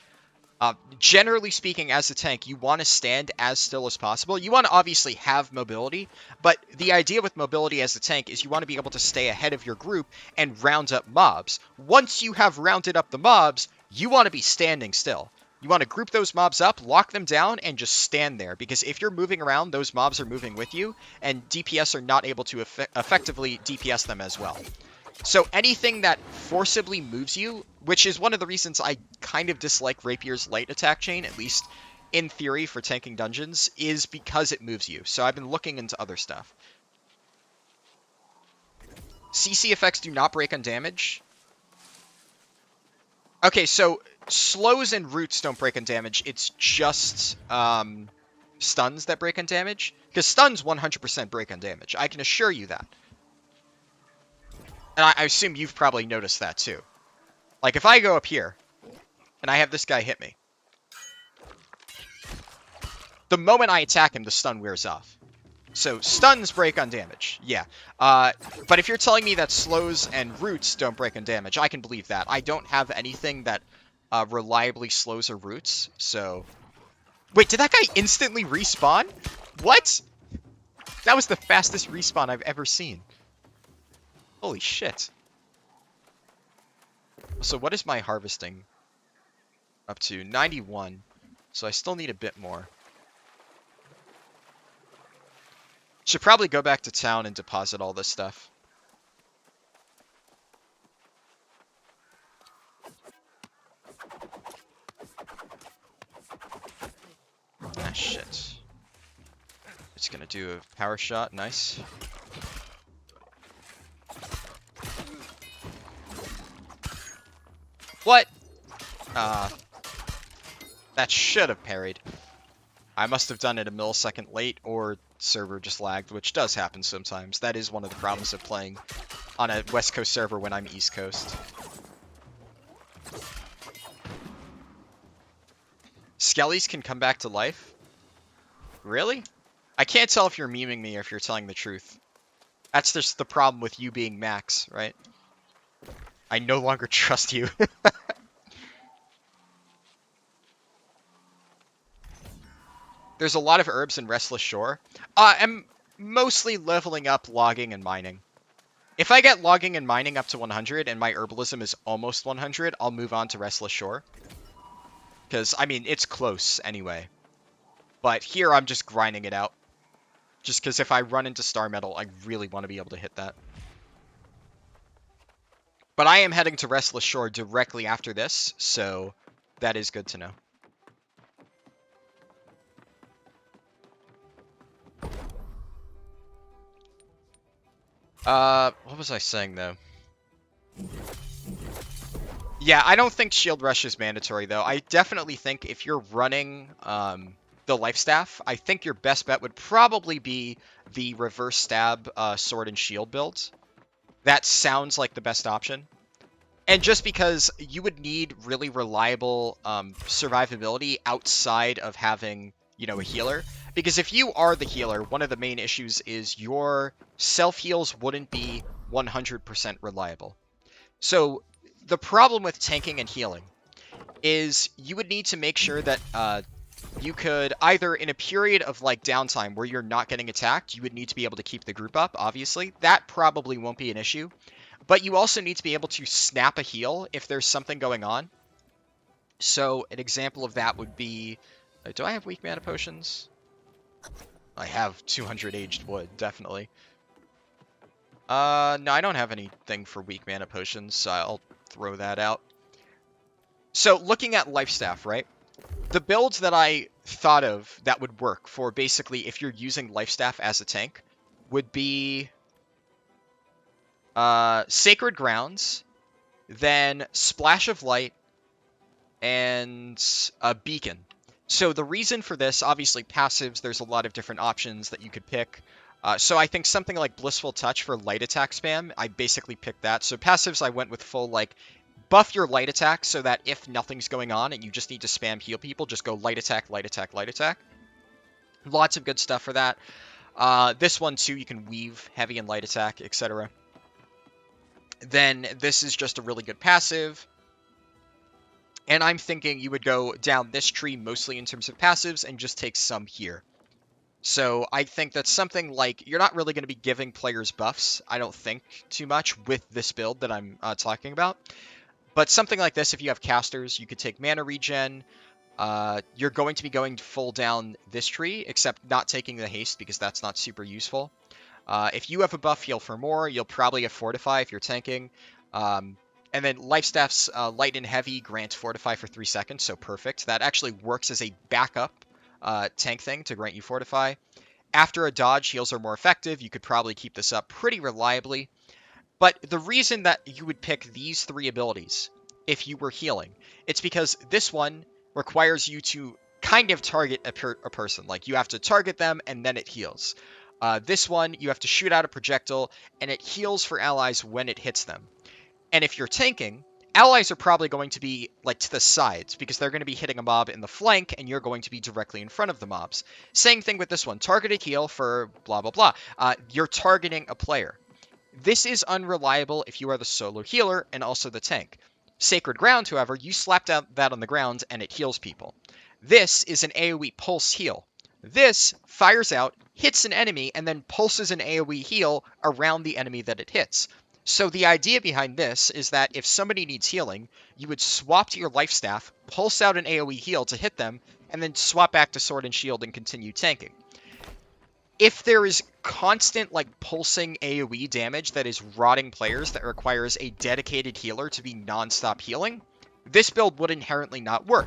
Generally speaking, as a tank, you want to stand as still as possible. You want to obviously have mobility, but the idea with mobility as a tank is you want to be able to stay ahead of your group and round up mobs. Once you have rounded up the mobs, you want to be standing still. You want to group those mobs up, lock them down, and just stand there. Because if you're moving around, those mobs are moving with you, and DPS are not able to effectively DPS them as well. So anything that forcibly moves you, which is one of the reasons I kind of dislike Rapier's light attack chain, at least in theory for tanking dungeons, is because it moves you. So I've been looking into other stuff. CC effects do not break on damage. Okay, so slows and roots don't break on damage. It's just stuns that break on damage. Because stuns 100% break on damage. I can assure you that. And I assume you've probably noticed that too. Like, if I go up here, and I have this guy hit me, the moment I attack him, the stun wears off. So, stuns break on damage, yeah. But if you're telling me that slows and roots don't break on damage, I can believe that. I don't have anything that reliably slows or roots, so... Wait, did that guy instantly respawn? What? That was the fastest respawn I've ever seen. Holy shit. So what is my harvesting up to? 91. So I still need a bit more. Should probably go back to town and deposit all this stuff. Ah, shit. It's gonna do a power shot. Nice. What? That should have parried. I must have done it a millisecond late, or server just lagged, which does happen sometimes. That is one of the problems of playing on a West Coast server when I'm East Coast. Skellies can come back to life? Really? I can't tell if you're memeing me or if you're telling the truth. That's just the problem with you being Max, right? I no longer trust you. There's a lot of herbs in Restless Shore. mostly leveling up logging and mining. If I get logging and mining up to 100 and my herbalism is almost 100, I'll move on to Restless Shore. Because, I mean, it's close anyway. But here I'm just grinding it out. Just because if I run into Star Metal, I really want to be able to hit that. But I am heading to Restless Shore directly after this, so that is good to know. What was I saying, though? Yeah, I don't think Shield Rush is mandatory, though. I definitely think if you're running the Life Staff, I think your best bet would probably be the Reverse Stab Sword and Shield builds. That sounds like the best option. And just because you would need really reliable survivability outside of having, you know, a healer. Because if you are the healer, one of the main issues is your self-heals wouldn't be 100% reliable. So the problem with tanking and healing is you would need to make sure that you could either in a period of like downtime where you're not getting attacked, you would need to be able to keep the group up, obviously. That probably won't be an issue. But you also need to be able to snap a heal if there's something going on. So an example of that would be... do I have weak mana potions? I have 200 aged wood, definitely. No, I don't have anything for weak mana potions, so I'll throw that out. So looking at Life Staff, right? The builds that I thought of that would work for basically if you're using Life Staff as a tank would be... Sacred Grounds, then Splash of Light, and a Beacon. So the reason for this, obviously passives, there's a lot of different options that you could pick. So I think something like Blissful Touch for light attack spam, I basically picked that. So passives, I went with full, like, buff your light attack so that if nothing's going on and you just need to spam heal people, just go light attack, light attack, light attack. Lots of good stuff for that. This one, too, you can weave heavy and light attack, etc. Then this is just a really good passive. And I'm thinking you would go down this tree mostly in terms of passives and just take some here. So I think that's something like, you're not really going to be giving players buffs, I don't think, too much with this build that I'm talking about. But something like this, if you have casters, you could take mana regen. You're going to be going full down this tree, except not taking the haste because that's not super useful. If you have a buff heal for more, you'll probably have Fortify if you're tanking. And then Life Staff's Light and Heavy grant Fortify for 3 seconds, so perfect. That actually works as a backup tank thing to grant you Fortify. After a dodge, heals are more effective. You could probably keep this up pretty reliably. But the reason that you would pick these 3 abilities if you were healing, it's because this one requires you to kind of target a person. Like, you have to target them and then it heals. This one, you have to shoot out a projectile, and it heals for allies when it hits them. And if you're tanking, allies are probably going to be, like, to the sides, because they're going to be hitting a mob in the flank, and you're going to be directly in front of the mobs. Same thing with this one. Targeted heal for blah, blah, blah. You're targeting a player. This is unreliable if you are the solo healer and also the tank. Sacred Ground, however, you slap down that on the ground, and it heals people. This is an AoE pulse heal. This fires out, hits an enemy, and then pulses an AoE heal around the enemy that it hits. So the idea behind this is that if somebody needs healing, you would swap to your Life Staff, pulse out an AoE heal to hit them, and then swap back to Sword and Shield and continue tanking. If there is constant, like, pulsing AoE damage that is rotting players that requires a dedicated healer to be non-stop healing, this build would inherently not work.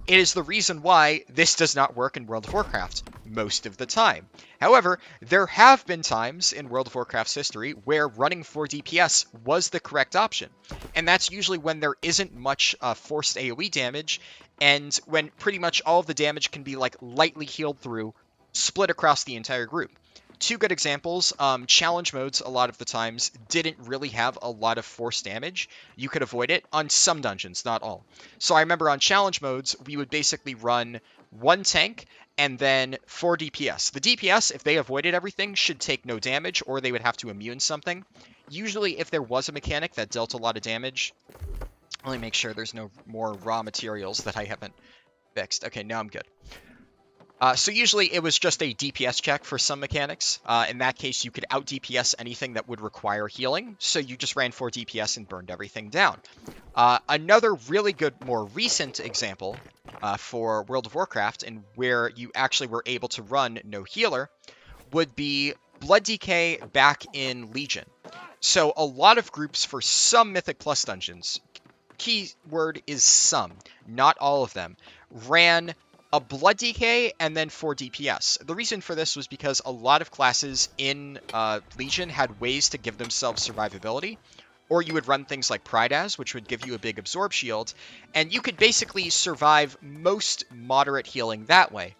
It is the reason why this does not work in World of Warcraft most of the time. However, there have been times in World of Warcraft's history where running for DPS was the correct option. And that's usually when there isn't much forced AoE damage, and when pretty much all of the damage can be, like, lightly healed through, split across the entire group. 2 good examples, challenge modes a lot of the times didn't really have a lot of force damage. You could avoid it on some dungeons, not all. So I remember on challenge modes, we would basically run 1 tank and then 4 DPS. The DPS, if they avoided everything, should take no damage, or they would have to immune something. Usually if there was a mechanic that dealt a lot of damage, let me make sure there's no more raw materials that I haven't fixed. Okay, now I'm good. So usually it was just a DPS check for some mechanics. In that case, you could out DPS anything that would require healing, so you just ran for DPS and burned everything down. Another really good, more recent example for World of Warcraft, and where you actually were able to run no healer, would be Blood DK back in Legion. So a lot of groups for some Mythic Plus dungeons, keyword is some, not all of them, ran a Blood DK and then 4 DPS. The reason for this was because a lot of classes in Legion had ways to give themselves survivability, or you would run things like Pride As, which would give you a big absorb shield, and you could basically survive most moderate healing that way.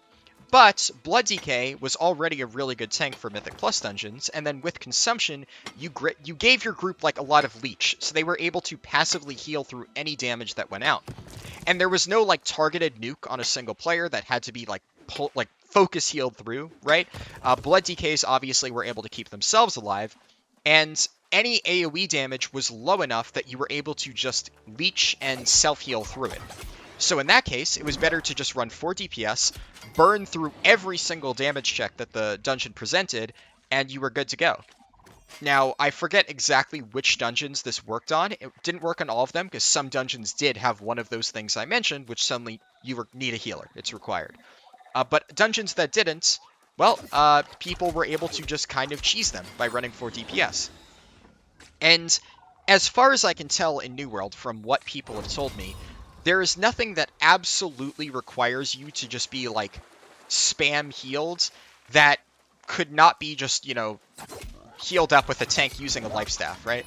But Blood DK was already a really good tank for Mythic Plus dungeons, and then with Consumption, you gave your group like a lot of leech, so they were able to passively heal through any damage that went out. And there was no like targeted nuke on a single player that had to be like focus healed through, right? Blood DKs obviously were able to keep themselves alive, and any AoE damage was low enough that you were able to just leech and self-heal through it. So in that case, it was better to just run 4 DPS, burn through every single damage check that the dungeon presented, and you were good to go. Now, I forget exactly which dungeons this worked on. It didn't work on all of them, because some dungeons did have one of those things I mentioned, which suddenly you need a healer. It's required. But dungeons that didn't, well, people were able to just kind of cheese them by running 4 DPS. And as far as I can tell in New World, from what people have told me, there is nothing that absolutely requires you to just be, like, spam healed that could not be just, you know, healed up with a tank using a life staff, right?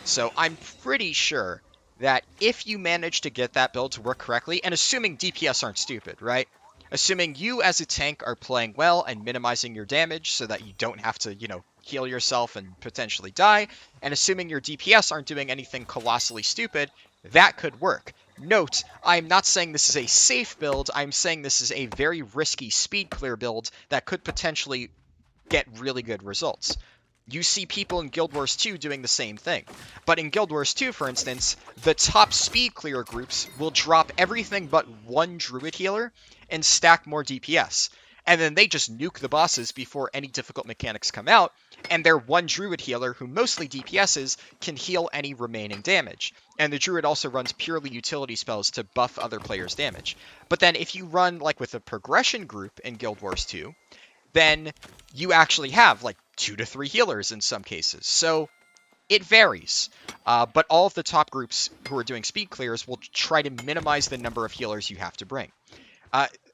So I'm pretty sure that if you manage to get that build to work correctly, and assuming DPS aren't stupid, right? Assuming you as a tank are playing well and minimizing your damage so that you don't have to, you know, heal yourself and potentially die, and assuming your DPS aren't doing anything colossally stupid, that could work. Note, I'm not saying this is a safe build, I'm saying this is a very risky speed clear build that could potentially get really good results. You see people in Guild Wars 2 doing the same thing. But in Guild Wars 2, for instance, the top speed clear groups will drop everything but one druid healer and stack more DPS. And then they just nuke the bosses before any difficult mechanics come out, and their one druid healer, who mostly DPSs, can heal any remaining damage. And the druid also runs purely utility spells to buff other players' damage. But then if you run like with a progression group in Guild Wars 2, then you actually have like 2 to 3 healers in some cases. So it varies. But all of the top groups who are doing speed clears will try to minimize the number of healers you have to bring.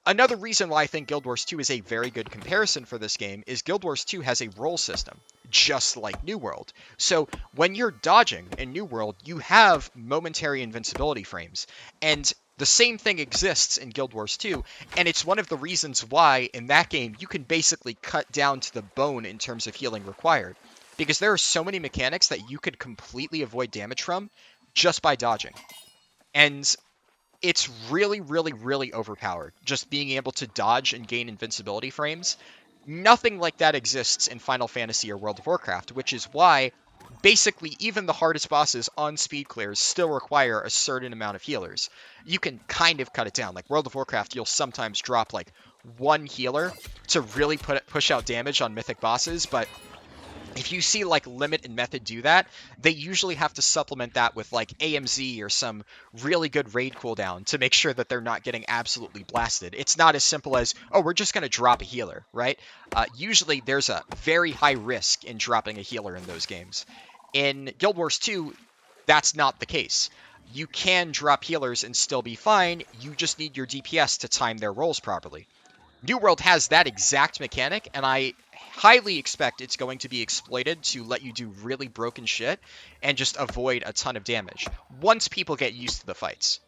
Another reason why I think Guild Wars 2 is a very good comparison for this game is Guild Wars 2 has a roll system, just like New World. So when you're dodging in New World, you have momentary invincibility frames. And the same thing exists in Guild Wars 2, and it's one of the reasons why, in that game, you can basically cut down to the bone in terms of healing required. Because there are so many mechanics that you could completely avoid damage from just by dodging. And it's really, really, really overpowered, just being able to dodge and gain invincibility frames. Nothing like that exists in Final Fantasy or World of Warcraft, which is why basically even the hardest bosses on speed clears still require a certain amount of healers. You can kind of cut it down. Like World of Warcraft, you'll sometimes drop like one healer to really push out damage on mythic bosses, but if you see like Limit and Method do that, they usually have to supplement that with like AMZ or some really good raid cooldown to make sure that they're not getting absolutely blasted. It's not as simple as, oh, we're just going to drop a healer, right? Usually there's a very high risk in dropping a healer in those games. In Guild Wars 2, that's not the case. You can drop healers and still be fine, you just need your DPS to time their rolls properly. New World has that exact mechanic, and I highly expect it's going to be exploited to let you do really broken shit and just avoid a ton of damage once people get used to the fights.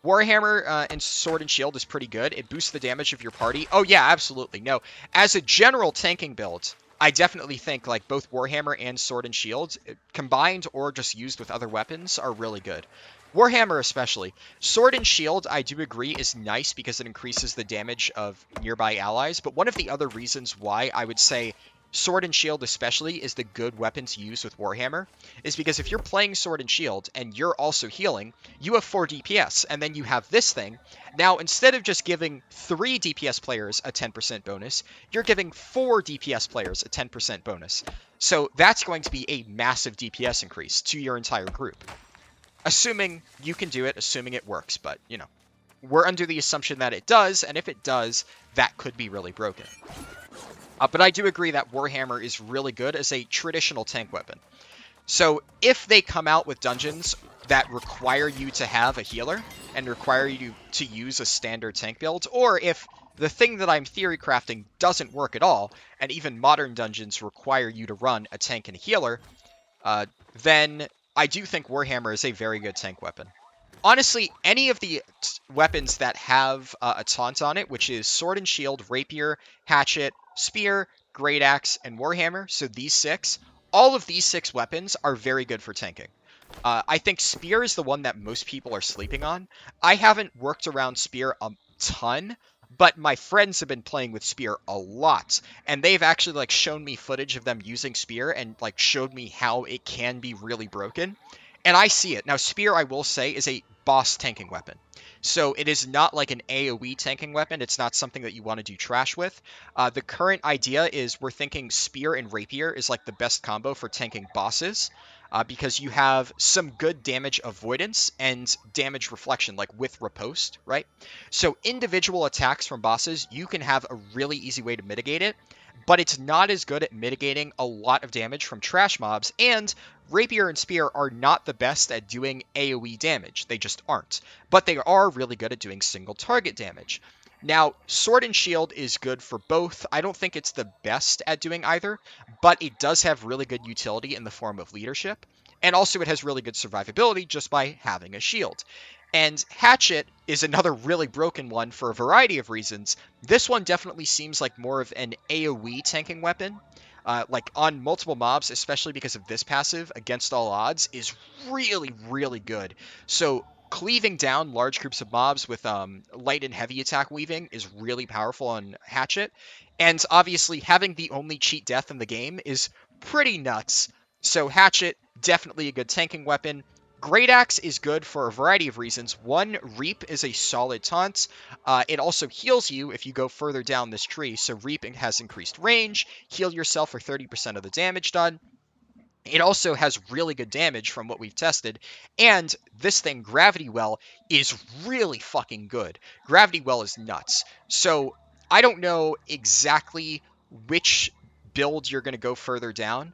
Warhammer and Sword and Shield is pretty good. It boosts the damage of your party. Oh yeah, absolutely. No, as a general tanking build, I definitely think like both Warhammer and Sword and Shield, combined or just used with other weapons, are really good. Warhammer especially. Sword and Shield, I do agree, is nice because it increases the damage of nearby allies, but one of the other reasons why I would say Sword and Shield especially is the good weapon to use with Warhammer, is because if you're playing Sword and Shield and you're also healing, you have 4 DPS, and then you have this thing. Now, instead of just giving 3 DPS players a 10% bonus, you're giving 4 DPS players a 10% bonus. So that's going to be a massive DPS increase to your entire group. Assuming you can do it, assuming it works, but, you know, we're under the assumption that it does, and if it does, that could be really broken. But I do agree that Warhammer is really good as a traditional tank weapon. So if they come out with dungeons that require you to have a healer and require you to use a standard tank build, or if the thing that I'm theory crafting doesn't work at all, and even modern dungeons require you to run a tank and a healer, then I do think Warhammer is a very good tank weapon. Honestly, any of the weapons that have a taunt on it, which is Sword and Shield, Rapier, Hatchet, Spear, Great Axe, and Warhammer, so these 6, all of these 6 weapons are very good for tanking. I think Spear is the one that most people are sleeping on. I haven't worked around Spear a ton, but my friends have been playing with Spear a lot, and they've actually like shown me footage of them using Spear and like showed me how it can be really broken. And I see it. Now, Spear, I will say, is a boss tanking weapon. So it is not like an AoE tanking weapon. It's not something that you want to do trash with. The current idea is we're thinking Spear and Rapier is like the best combo for tanking bosses. Because you have some good damage avoidance and damage reflection, like with riposte, right? So individual attacks from bosses, you can have a really easy way to mitigate it, but it's not as good at mitigating a lot of damage from trash mobs, and Rapier and Spear are not the best at doing AoE damage. They just aren't. But they are really good at doing single target damage. Now, Sword and Shield is good for both. I don't think it's the best at doing either, but it does have really good utility in the form of leadership. And also it has really good survivability just by having a shield. And Hatchet is another really broken one for a variety of reasons. This one definitely seems like more of an AoE tanking weapon. Like on multiple mobs, especially because of this passive, against all odds, is really, really good. So cleaving down large groups of mobs with light and heavy attack weaving is really powerful on Hatchet. And obviously having the only cheat death in the game is pretty nuts. So Hatchet, definitely a good tanking weapon. Great Axe is good for a variety of reasons. One, Reap is a solid taunt. It also heals you if you go further down this tree. So Reap has increased range. Heal yourself for 30% of the damage done. It also has really good damage from what we've tested. And this thing, Gravity Well, is really fucking good. Gravity Well is nuts. So I don't know exactly which build you're going to go further down.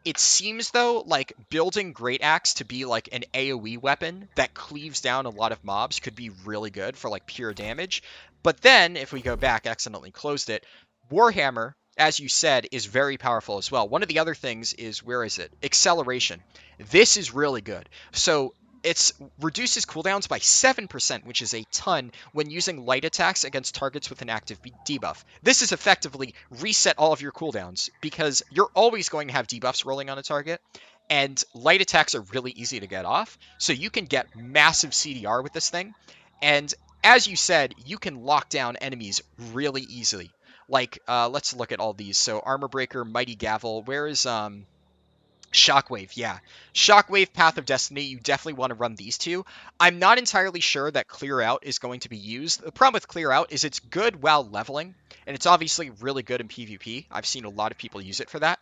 It seems, though, like building Great Axe to be like an AoE weapon that cleaves down a lot of mobs could be really good for like pure damage. But then, if we go back, accidentally closed it, Warhammer, as you said, is very powerful as well. One of the other things is, where is it? Acceleration. This is really good. So it reduces cooldowns by 7%, which is a ton, when using light attacks against targets with an active debuff. This is effectively reset all of your cooldowns, because you're always going to have debuffs rolling on a target, and light attacks are really easy to get off, so you can get massive CDR with this thing, and as you said, you can lock down enemies really easily. Like, let's look at all these. So Armor Breaker, Mighty Gavel, where is, Shockwave, yeah. Shockwave, Path of Destiny, you definitely want to run these two. I'm not entirely sure that Clear Out is going to be used. The problem with Clear Out is it's good while leveling, and it's obviously really good in PvP. I've seen a lot of people use it for that.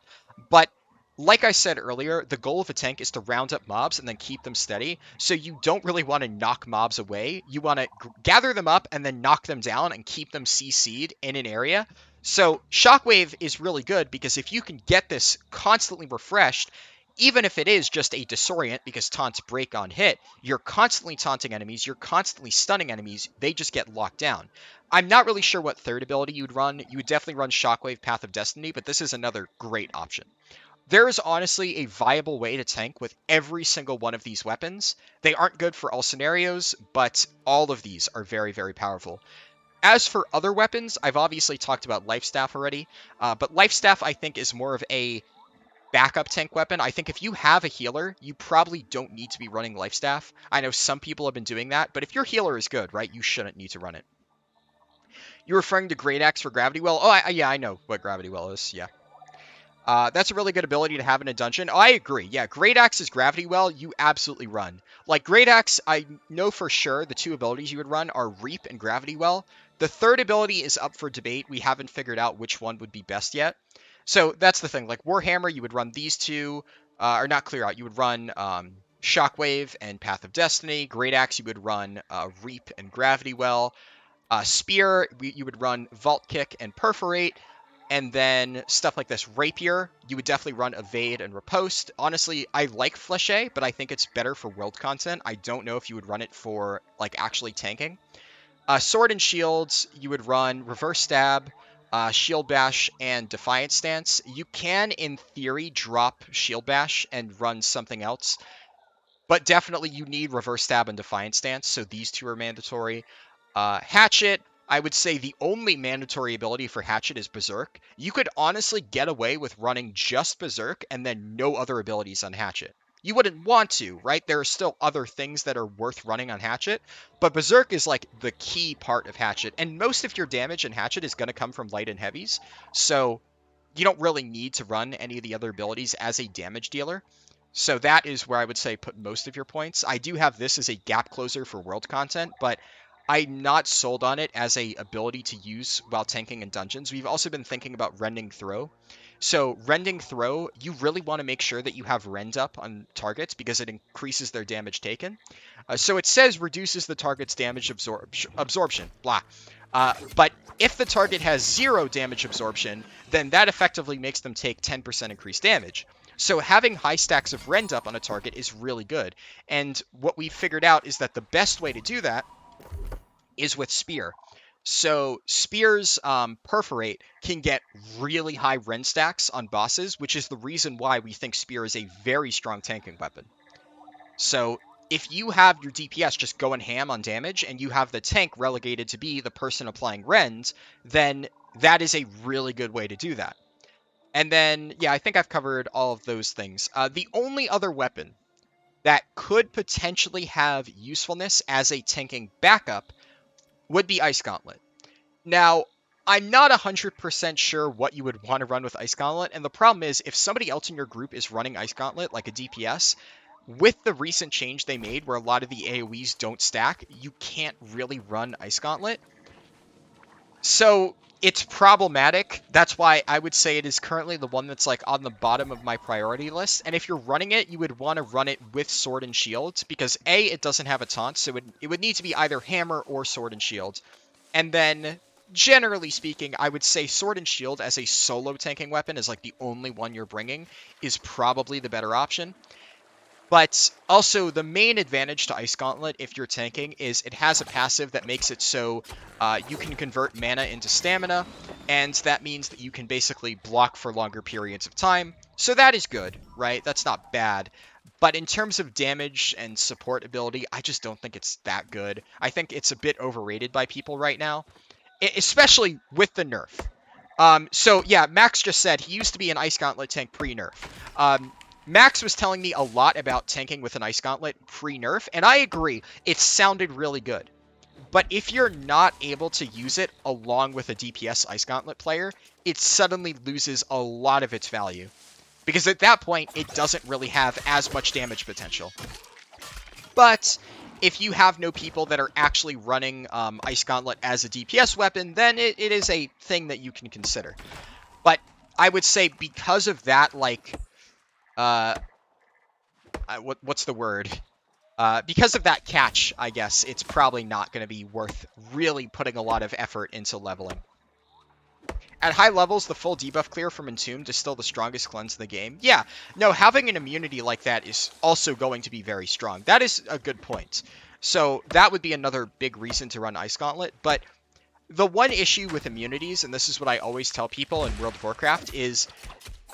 But like I said earlier, the goal of a tank is to round up mobs and then keep them steady. So you don't really want to knock mobs away. You want to gather them up and then knock them down and keep them CC'd in an area. So Shockwave is really good because if you can get this constantly refreshed, even if it is just a disorient because taunts break on hit, you're constantly taunting enemies, you're constantly stunning enemies, they just get locked down. I'm not really sure what third ability you'd run. You would definitely run Shockwave, Path of Destiny, but this is another great option. There is honestly a viable way to tank with every single one of these weapons. They aren't good for all scenarios, but all of these are very, very powerful. As for other weapons, I've obviously talked about Life Staff already, but Life Staff I think is more of a backup tank weapon. I think if you have a healer, you probably don't need to be running Life Staff. I know some people have been doing that, but if your healer is good, right, you shouldn't need to run it. You're referring to Great Axe for Gravity Well? Oh, yeah, I know what Gravity Well is, yeah. That's a really good ability to have in a dungeon. Oh, I agree. Yeah, Great Axe's Gravity Well, you absolutely run. Like, Great Axe, I know for sure the 2 abilities you would run are Reap and Gravity Well. The 3rd ability is up for debate. We haven't figured out which one would be best yet. So that's the thing. Like, Warhammer, you would run these 2, or not Clear Out. You would run Shockwave and Path of Destiny. Great Axe, you would run Reap and Gravity Well. Spear, you would run Vault Kick and Perforate. And then stuff like this. Rapier, you would definitely run Evade and Riposte. Honestly, I like Fléché, but I think it's better for world content. I don't know if you would run it for, like, actually tanking. Sword and Shields, you would run Reverse Stab, Shield Bash, and Defiant Stance. You can, in theory, drop Shield Bash and run something else. But definitely you need Reverse Stab and Defiant Stance, so these 2 are mandatory. Hatchet, I would say the only mandatory ability for Hatchet is Berserk. You could honestly get away with running just Berserk and then no other abilities on Hatchet. You wouldn't want to, right? There are still other things that are worth running on Hatchet, but Berserk is like the key part of Hatchet, and most of your damage in Hatchet is going to come from light and heavies, so you don't really need to run any of the other abilities as a damage dealer. So that is where I would say put most of your points. I do have this as a gap closer for world content, but I'm not sold on it as a ability to use while tanking in dungeons. We've also been thinking about Rending Throw. So Rending Throw, you really want to make sure that you have Rend up on targets because it increases their damage taken. So it says reduces the target's damage absorption, blah. But if the target has 0 damage absorption, then that effectively makes them take 10% increased damage. So having high stacks of Rend up on a target is really good. And what we figured out is that the best way to do that is with Spear. So Spear's Perforate can get really high Rend stacks on bosses, which is the reason why we think Spear is a very strong tanking weapon. So if you have your DPS just going ham on damage and you have the tank relegated to be the person applying Rend, then that is a really good way to do that. And then, yeah, I think I've covered all of those things. The only other weapon that could potentially have usefulness as a tanking backup would be Ice Gauntlet. Now, I'm not 100% sure what you would want to run with Ice Gauntlet, and the problem is, if somebody else in your group is running Ice Gauntlet, like a DPS, with the recent change they made where a lot of the AoEs don't stack, you can't really run Ice Gauntlet. So it's problematic. That's why I would say it is currently the one that's like on the bottom of my priority list. And if you're running it, you would want to run it with Sword and Shield because A, it doesn't have a taunt, so it would need to be either Hammer or Sword and Shield. And then, generally speaking, I would say Sword and Shield as a solo tanking weapon, as like the only one you're bringing, is probably the better option. But also, the main advantage to Ice Gauntlet, if you're tanking, is it has a passive that makes it so you can convert mana into stamina, and that means that you can basically block for longer periods of time. So that is good, right? That's not bad. But in terms of damage and support ability, I just don't think it's that good. I think it's a bit overrated by people right now, especially with the nerf. So yeah, Max just said he used to be an Ice Gauntlet tank pre-nerf. Max was telling me a lot about tanking with an Ice Gauntlet pre-nerf, and I agree, it sounded really good. But if you're not able to use it along with a DPS Ice Gauntlet player, it suddenly loses a lot of its value. Because at that point, it doesn't really have as much damage potential. But if you have no people that are actually running Ice Gauntlet as a DPS weapon, then it is a thing that you can consider. But I would say because of that, like... what's the word? Because of that catch, I guess, it's probably not going to be worth really putting a lot of effort into leveling. At high levels, the full debuff clear from Entombed is still the strongest cleanse in the game. Yeah, no, having an immunity like that is also going to be very strong. That is a good point. So that would be another big reason to run Ice Gauntlet, but the one issue with immunities, and this is what I always tell people in World of Warcraft, is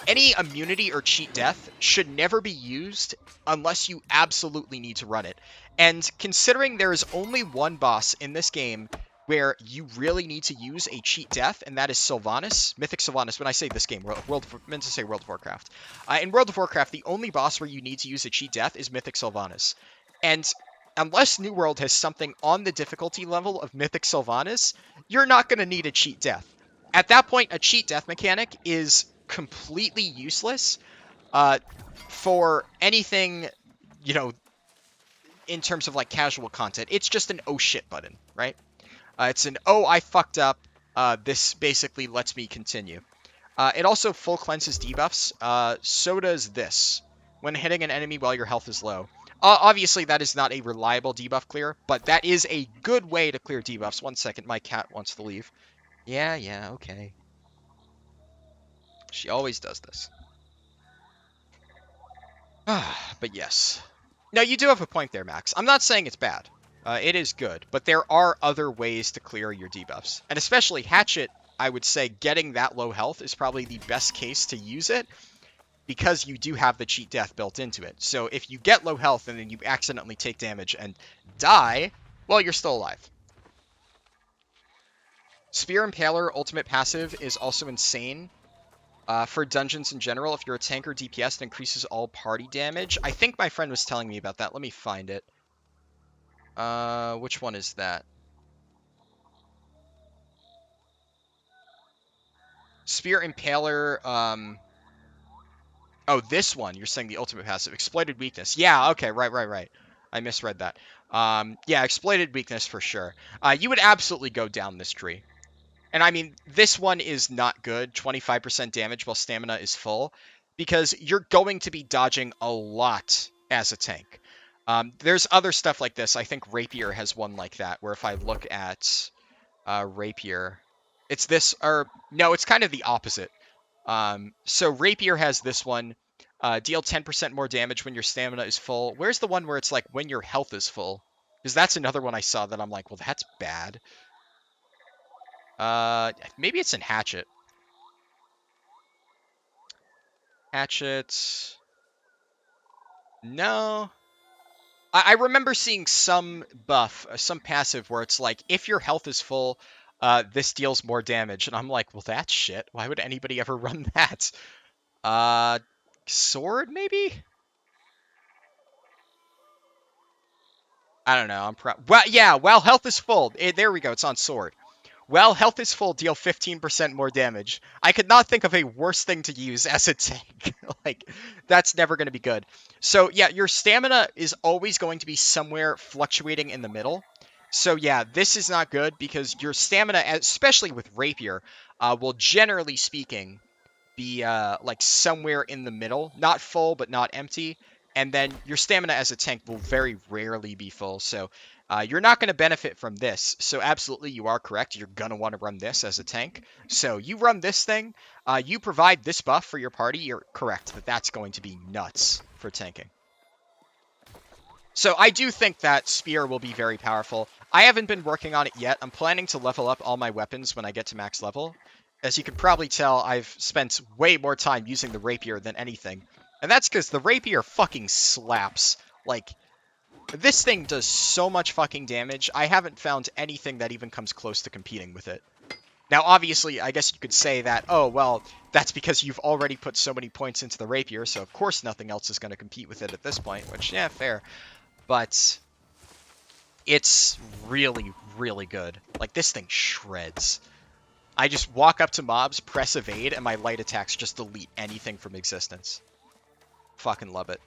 any immunity or cheat death should never be used unless you absolutely need to run it. And considering there is only one boss in this game where you really need to use a cheat death, and that is Sylvanas, Mythic Sylvanas. When I say this game, meant to say World of Warcraft. In World of Warcraft, the only boss where you need to use a cheat death is Mythic Sylvanas. And unless New World has something on the difficulty level of Mythic Sylvanas, you're not going to need a cheat death. At that point, a cheat death mechanic is completely useless for anything, you know, in terms of like casual content. It's just an oh shit button, right? It's an oh I fucked up. This basically lets me continue. It also full cleanses debuffs. So does this. When hitting an enemy while your health is low. Obviously, that is not a reliable debuff clear, but that is a good way to clear debuffs. 1 second, my cat wants to leave. Yeah, okay. She always does this. But yes. Now, you do have a point there, Max. I'm not saying it's bad. It is good, but there are other ways to clear your debuffs. And especially Hatchet, I would say getting that low health is probably the best case to use it, because you do have the cheat death built into it. So if you get low health and then you accidentally take damage and die, well, you're still alive. Spear Impaler ultimate passive is also insane. For dungeons in general, if you're a tank or DPS, it increases all party damage. I think my friend was telling me about that. Let me find it. Which one is that? Spear Impaler, oh, this one. You're saying the ultimate passive. Exploited weakness. Yeah, okay, right. I misread that. Yeah, exploited weakness for sure. You would absolutely go down this tree. And I mean, this one is not good, 25% damage while stamina is full, because you're going to be dodging a lot as a tank. There's other stuff like this. I think Rapier has one like that, where if I look at Rapier, it's this, or no, it's kind of the opposite. So Rapier has this one, deal 10% more damage when your stamina is full. Where's the one where it's like when your health is full? Because that's another one I saw that I'm like, well, that's bad. Maybe it's in Hatchet. Hatchet. No. I remember seeing some buff, some passive where it's like, if your health is full, this deals more damage. And I'm like, well, that's shit. Why would anybody ever run that? Sword, maybe? I don't know. Well, yeah, while health is full. There we go. It's on sword. While health is full, deal 15% more damage. I could not think of a worse thing to use as a tank. Like, that's never going to be good. So, yeah, your stamina is always going to be somewhere fluctuating in the middle. So, yeah, this is not good because your stamina, especially with Rapier, will generally speaking be like somewhere in the middle. Not full, but not empty. And then your stamina as a tank will very rarely be full. So you're not going to benefit from this. So absolutely, you are correct. You're going to want to run this as a tank. So you run this thing. You provide this buff for your party. You're correct that that's going to be nuts for tanking. So I do think that Spear will be very powerful. I haven't been working on it yet. I'm planning to level up all my weapons when I get to max level. As you can probably tell, I've spent way more time using the Rapier than anything. And that's because the Rapier fucking slaps. Like, this thing does so much fucking damage. I haven't found anything that even comes close to competing with it. Now, obviously, I guess you could say that, oh, well, that's because you've already put so many points into the Rapier, so of course nothing else is going to compete with it at this point, which, yeah, fair. But it's really, really good. Like, this thing shreds. I just walk up to mobs, press evade, and my light attacks just delete anything from existence. Fucking love it.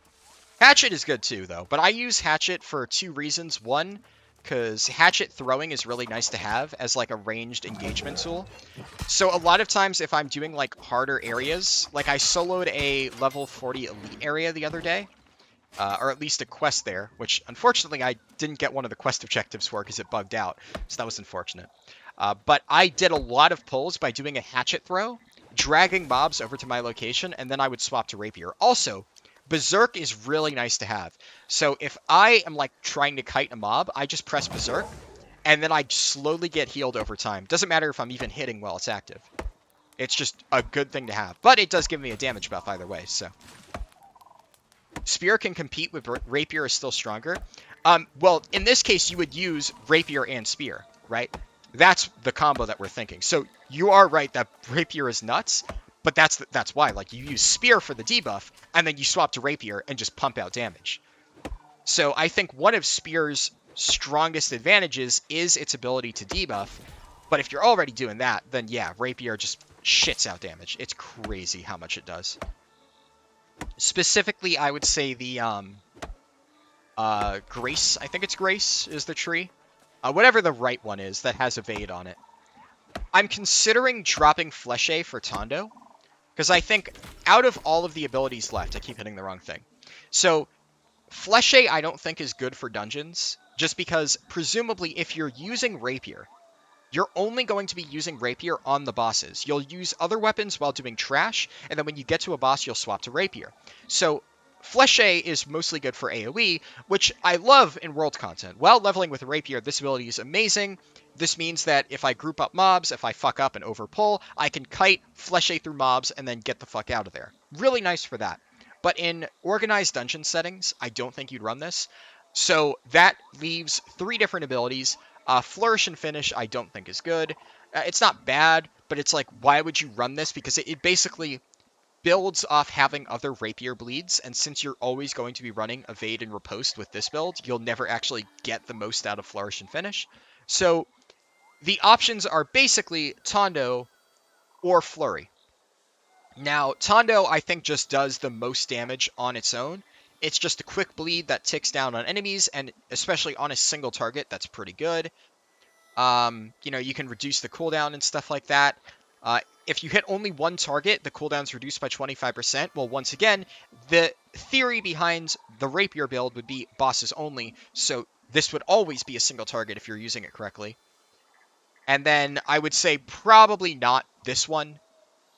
Hatchet is good too, though. But I use Hatchet for 2 reasons. One, because Hatchet throwing is really nice to have as like a ranged engagement tool. So a lot of times if I'm doing like harder areas, like I soloed a level 40 elite area the other day, or at least a quest there, which unfortunately I didn't get one of the quest objectives for because it bugged out. So that was unfortunate. But I did a lot of pulls by doing a Hatchet throw, dragging mobs over to my location, and then I would swap to Rapier. Also, Berserk is really nice to have. So if I am like trying to kite a mob, I just press Berserk, and then I slowly get healed over time. Doesn't matter if I'm even hitting while it's active. It's just a good thing to have. But it does give me a damage buff either way, so. Spear can compete with Rapier is still stronger. Well, in this case, you would use Rapier and Spear, right? That's the combo that we're thinking. So you are right that Rapier is nuts, but that's why. Like, you use Spear for the debuff, and then you swap to Rapier and just pump out damage. So I think one of Spear's strongest advantages is its ability to debuff, but if you're already doing that, then yeah, Rapier just shits out damage. It's crazy how much it does. Specifically, I would say the Grace, I think it's Grace, is the tree. Whatever the right one is that has evade on it. I'm considering dropping Fleshe for Tondo, because I think out of all of the abilities left, I keep hitting the wrong thing. So Fleshe I don't think is good for dungeons, just because presumably if you're using Rapier, you're only going to be using Rapier on the bosses. You'll use other weapons while doing trash, and then when you get to a boss, you'll swap to Rapier. So Fleshe is mostly good for AoE, which I love in world content. While leveling with Rapier, this ability is amazing. This means that if I group up mobs, if I fuck up and overpull, I can kite Fleshe through mobs and then get the fuck out of there. Really nice for that. But in organized dungeon settings, I don't think you'd run this. So that leaves 3 different abilities. Flourish and Finish I don't think is good. It's not bad, but it's like, why would you run this? Because it basically builds off having other Rapier bleeds, and since you're always going to be running Evade and Riposte with this build, you'll never actually get the most out of Flourish and Finish. So the options are basically Tondo or Flurry. Now, Tondo, I think, just does the most damage on its own. It's just a quick bleed that ticks down on enemies, and especially on a single target, that's pretty good. You know, you can reduce the cooldown and stuff like that. If you hit only one target, the cooldown's reduced by 25%. Well, once again, the theory behind the Rapier build would be bosses only, so this would always be a single target if you're using it correctly. And then I would say probably not this one.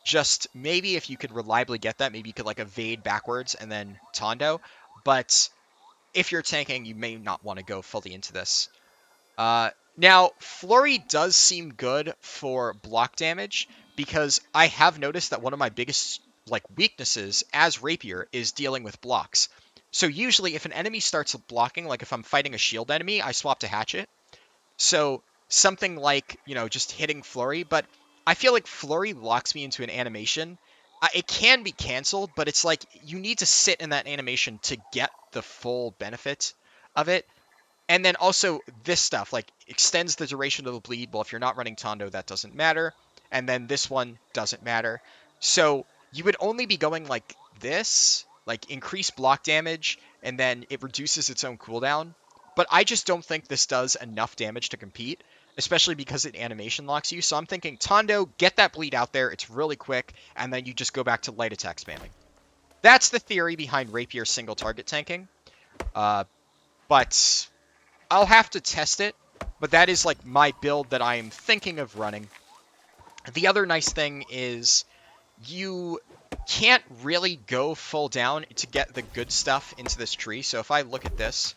Just maybe if you could reliably get that, maybe you could like evade backwards and then Tondo. But if you're tanking, you may not want to go fully into this. Now, Flurry does seem good for block damage, because I have noticed that one of my biggest weaknesses as Rapier is dealing with blocks. So usually if an enemy starts blocking, like if I'm fighting a shield enemy, I swap to Hatchet. So something like, you know, just hitting Flurry, but I feel like Flurry locks me into an animation. It can be canceled, but it's like you need to sit in that animation to get the full benefit of it. And then also this stuff, like, extends the duration of the bleed. Well, if you're not running Tondo, that doesn't matter. And then this one doesn't matter. So you would only be going like this, like increase block damage, and then it reduces its own cooldown. But I just don't think this does enough damage to compete, especially because it animation locks you. So I'm thinking Tondo, get that bleed out there. It's really quick, and then you just go back to light attack spamming. That's the theory behind Rapier single target tanking. But I'll have to test it, but that is like my build that I am thinking of running. The other nice thing is you can't really go full down to get the good stuff into this tree. So if I look at this,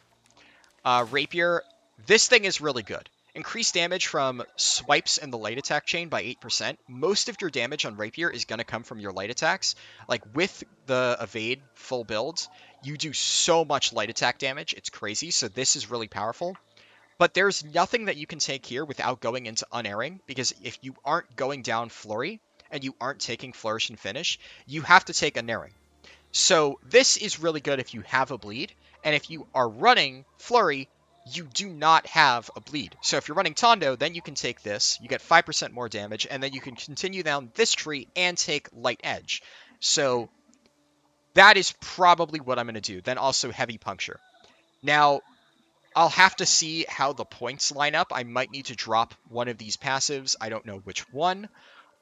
Rapier, this thing is really good. Increased damage from swipes in the light attack chain by 8%. Most of your damage on Rapier is going to come from your light attacks. Like with the evade full build, you do so much light attack damage. It's crazy. So this is really powerful. But there's nothing that you can take here without going into unerring, because if you aren't going down Flurry and you aren't taking Flourish and Finish, you have to take unerring. So this is really good if you have a bleed, and if you are running Flurry, you do not have a bleed. So if you're running Tondo, then you can take this, you get 5% more damage, and then you can continue down this tree and take Light Edge. So that is probably what I'm going to do. Then also Heavy Puncture. Now, I'll have to see how the points line up. I might need to drop one of these passives. I don't know which one,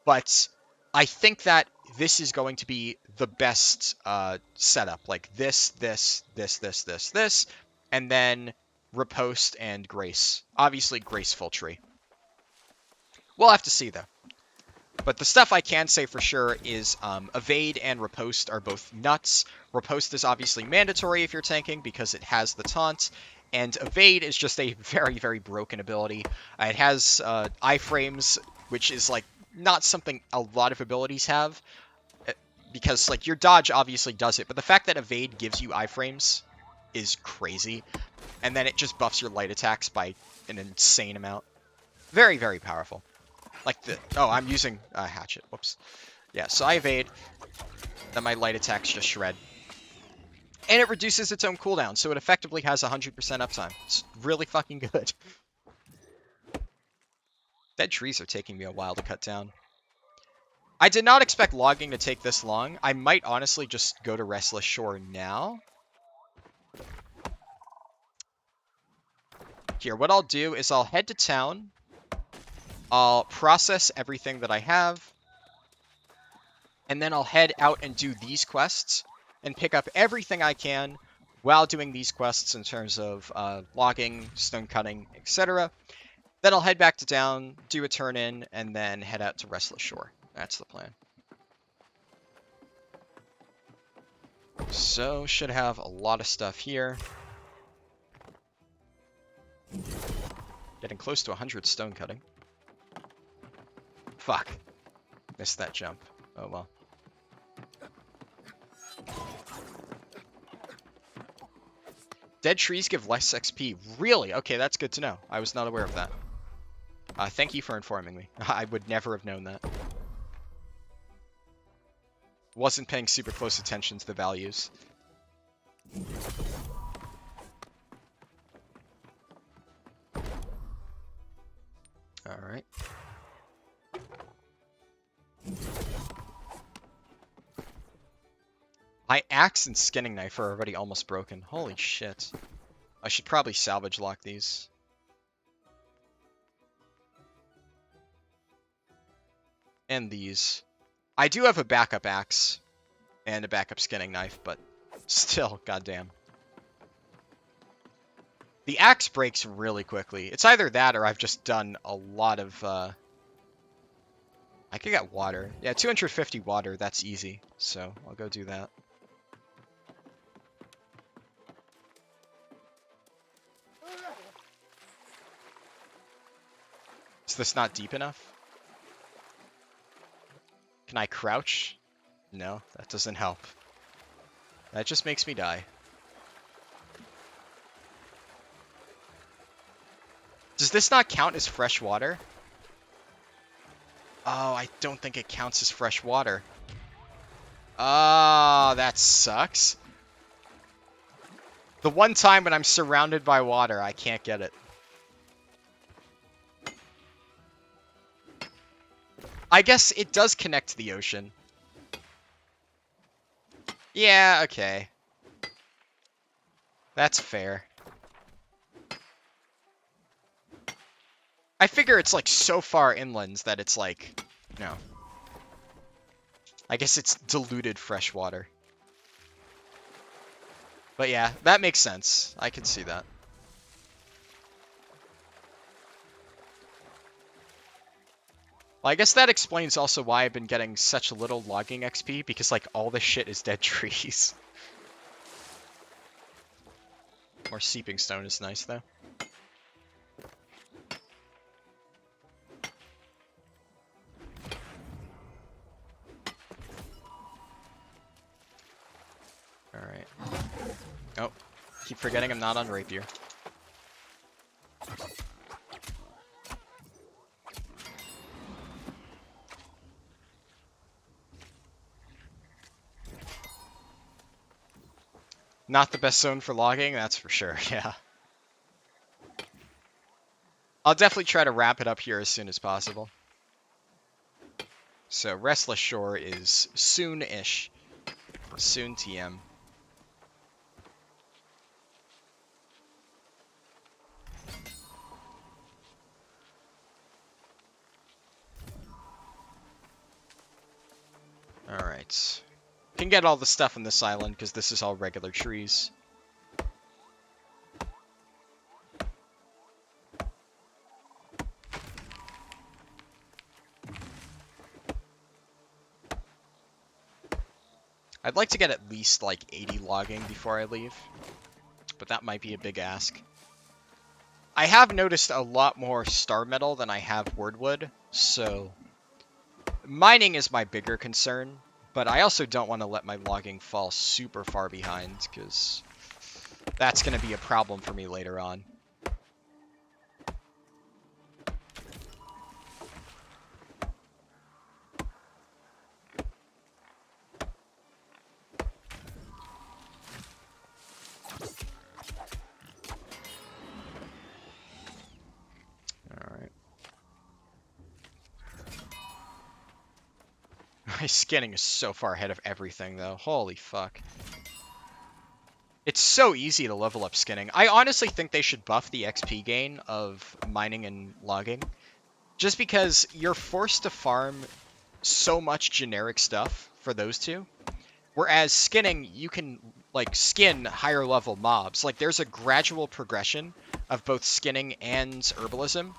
but I think that this is going to be the best setup. Like this, and then Riposte and Grace. Obviously, Grace full tree. We'll have to see, though. But the stuff I can say for sure is Evade and Riposte are both nuts. Riposte is obviously mandatory if you're tanking because it has the taunt. And Evade is just a very, very broken ability. It has iframes, which is like not something a lot of abilities have. Because like your dodge obviously does it, but the fact that Evade gives you iframes is crazy. And then it just buffs your light attacks by an insane amount. Very, very powerful. Like the... Oh, I'm using a Hatchet. Whoops. Yeah, so I evade. Then my light attacks just shred. And it reduces its own cooldown, so it effectively has 100% uptime. It's really fucking good. Dead trees are taking me a while to cut down. I did not expect logging to take this long. I might honestly just go to Restless Shore now. Here, what I'll do is I'll head to town. I'll process everything that I have. And then I'll head out and do these quests and pick up everything I can while doing these quests in terms of logging, stone cutting, etc. Then I'll head back to town, do a turn-in, and then head out to Restless Shore. That's the plan. So, should have a lot of stuff here. Getting close to 100 stone cutting. Fuck. Missed that jump. Oh well. Dead trees give less XP. Really? Okay, that's good to know. I was not aware of that. Thank you for informing me. I would never have known that. Wasn't paying super close attention to the values. Alright. My axe and skinning knife are already almost broken. Holy shit. I should probably salvage lock these. And these. I do have a backup axe and a backup skinning knife, but still, goddamn. The axe breaks really quickly. It's either that or I've just done a lot of... I could get water. Yeah, 250 water, that's easy. So, I'll go do that. Is this not deep enough? Can I crouch? No, that doesn't help. That just makes me die. Does this not count as fresh water? Oh, I don't think it counts as fresh water. Oh, that sucks. The one time when I'm surrounded by water, I can't get it. I guess it does connect to the ocean. Yeah, okay. That's fair. I figure it's like so far inland that it's like, no. I guess it's diluted fresh water. But yeah, that makes sense. I can see that. Well, I guess that explains also why I've been getting such little logging XP, because like all this shit is dead trees. More seeping stone is nice though. Alright. Oh, keep forgetting I'm not on rapier. Not the best zone for logging, that's for sure, yeah. I'll definitely try to wrap it up here as soon as possible. So, Restless Shore is soon-ish. Soon TM. Alright. Can get all the stuff on this island because this is all regular trees. I'd like to get at least like 80 logging before I leave, but that might be a big ask. I have noticed a lot more star metal than I have wordwood, so mining is my bigger concern. But I also don't want to let my logging fall super far behind, because that's going to be a problem for me later on. My skinning is so far ahead of everything, though. Holy fuck. It's so easy to level up skinning. I honestly think they should buff the XP gain of mining and logging. Just because you're forced to farm so much generic stuff for those two. Whereas skinning, you can, like, skin higher level mobs. Like, there's a gradual progression of both skinning and herbalism.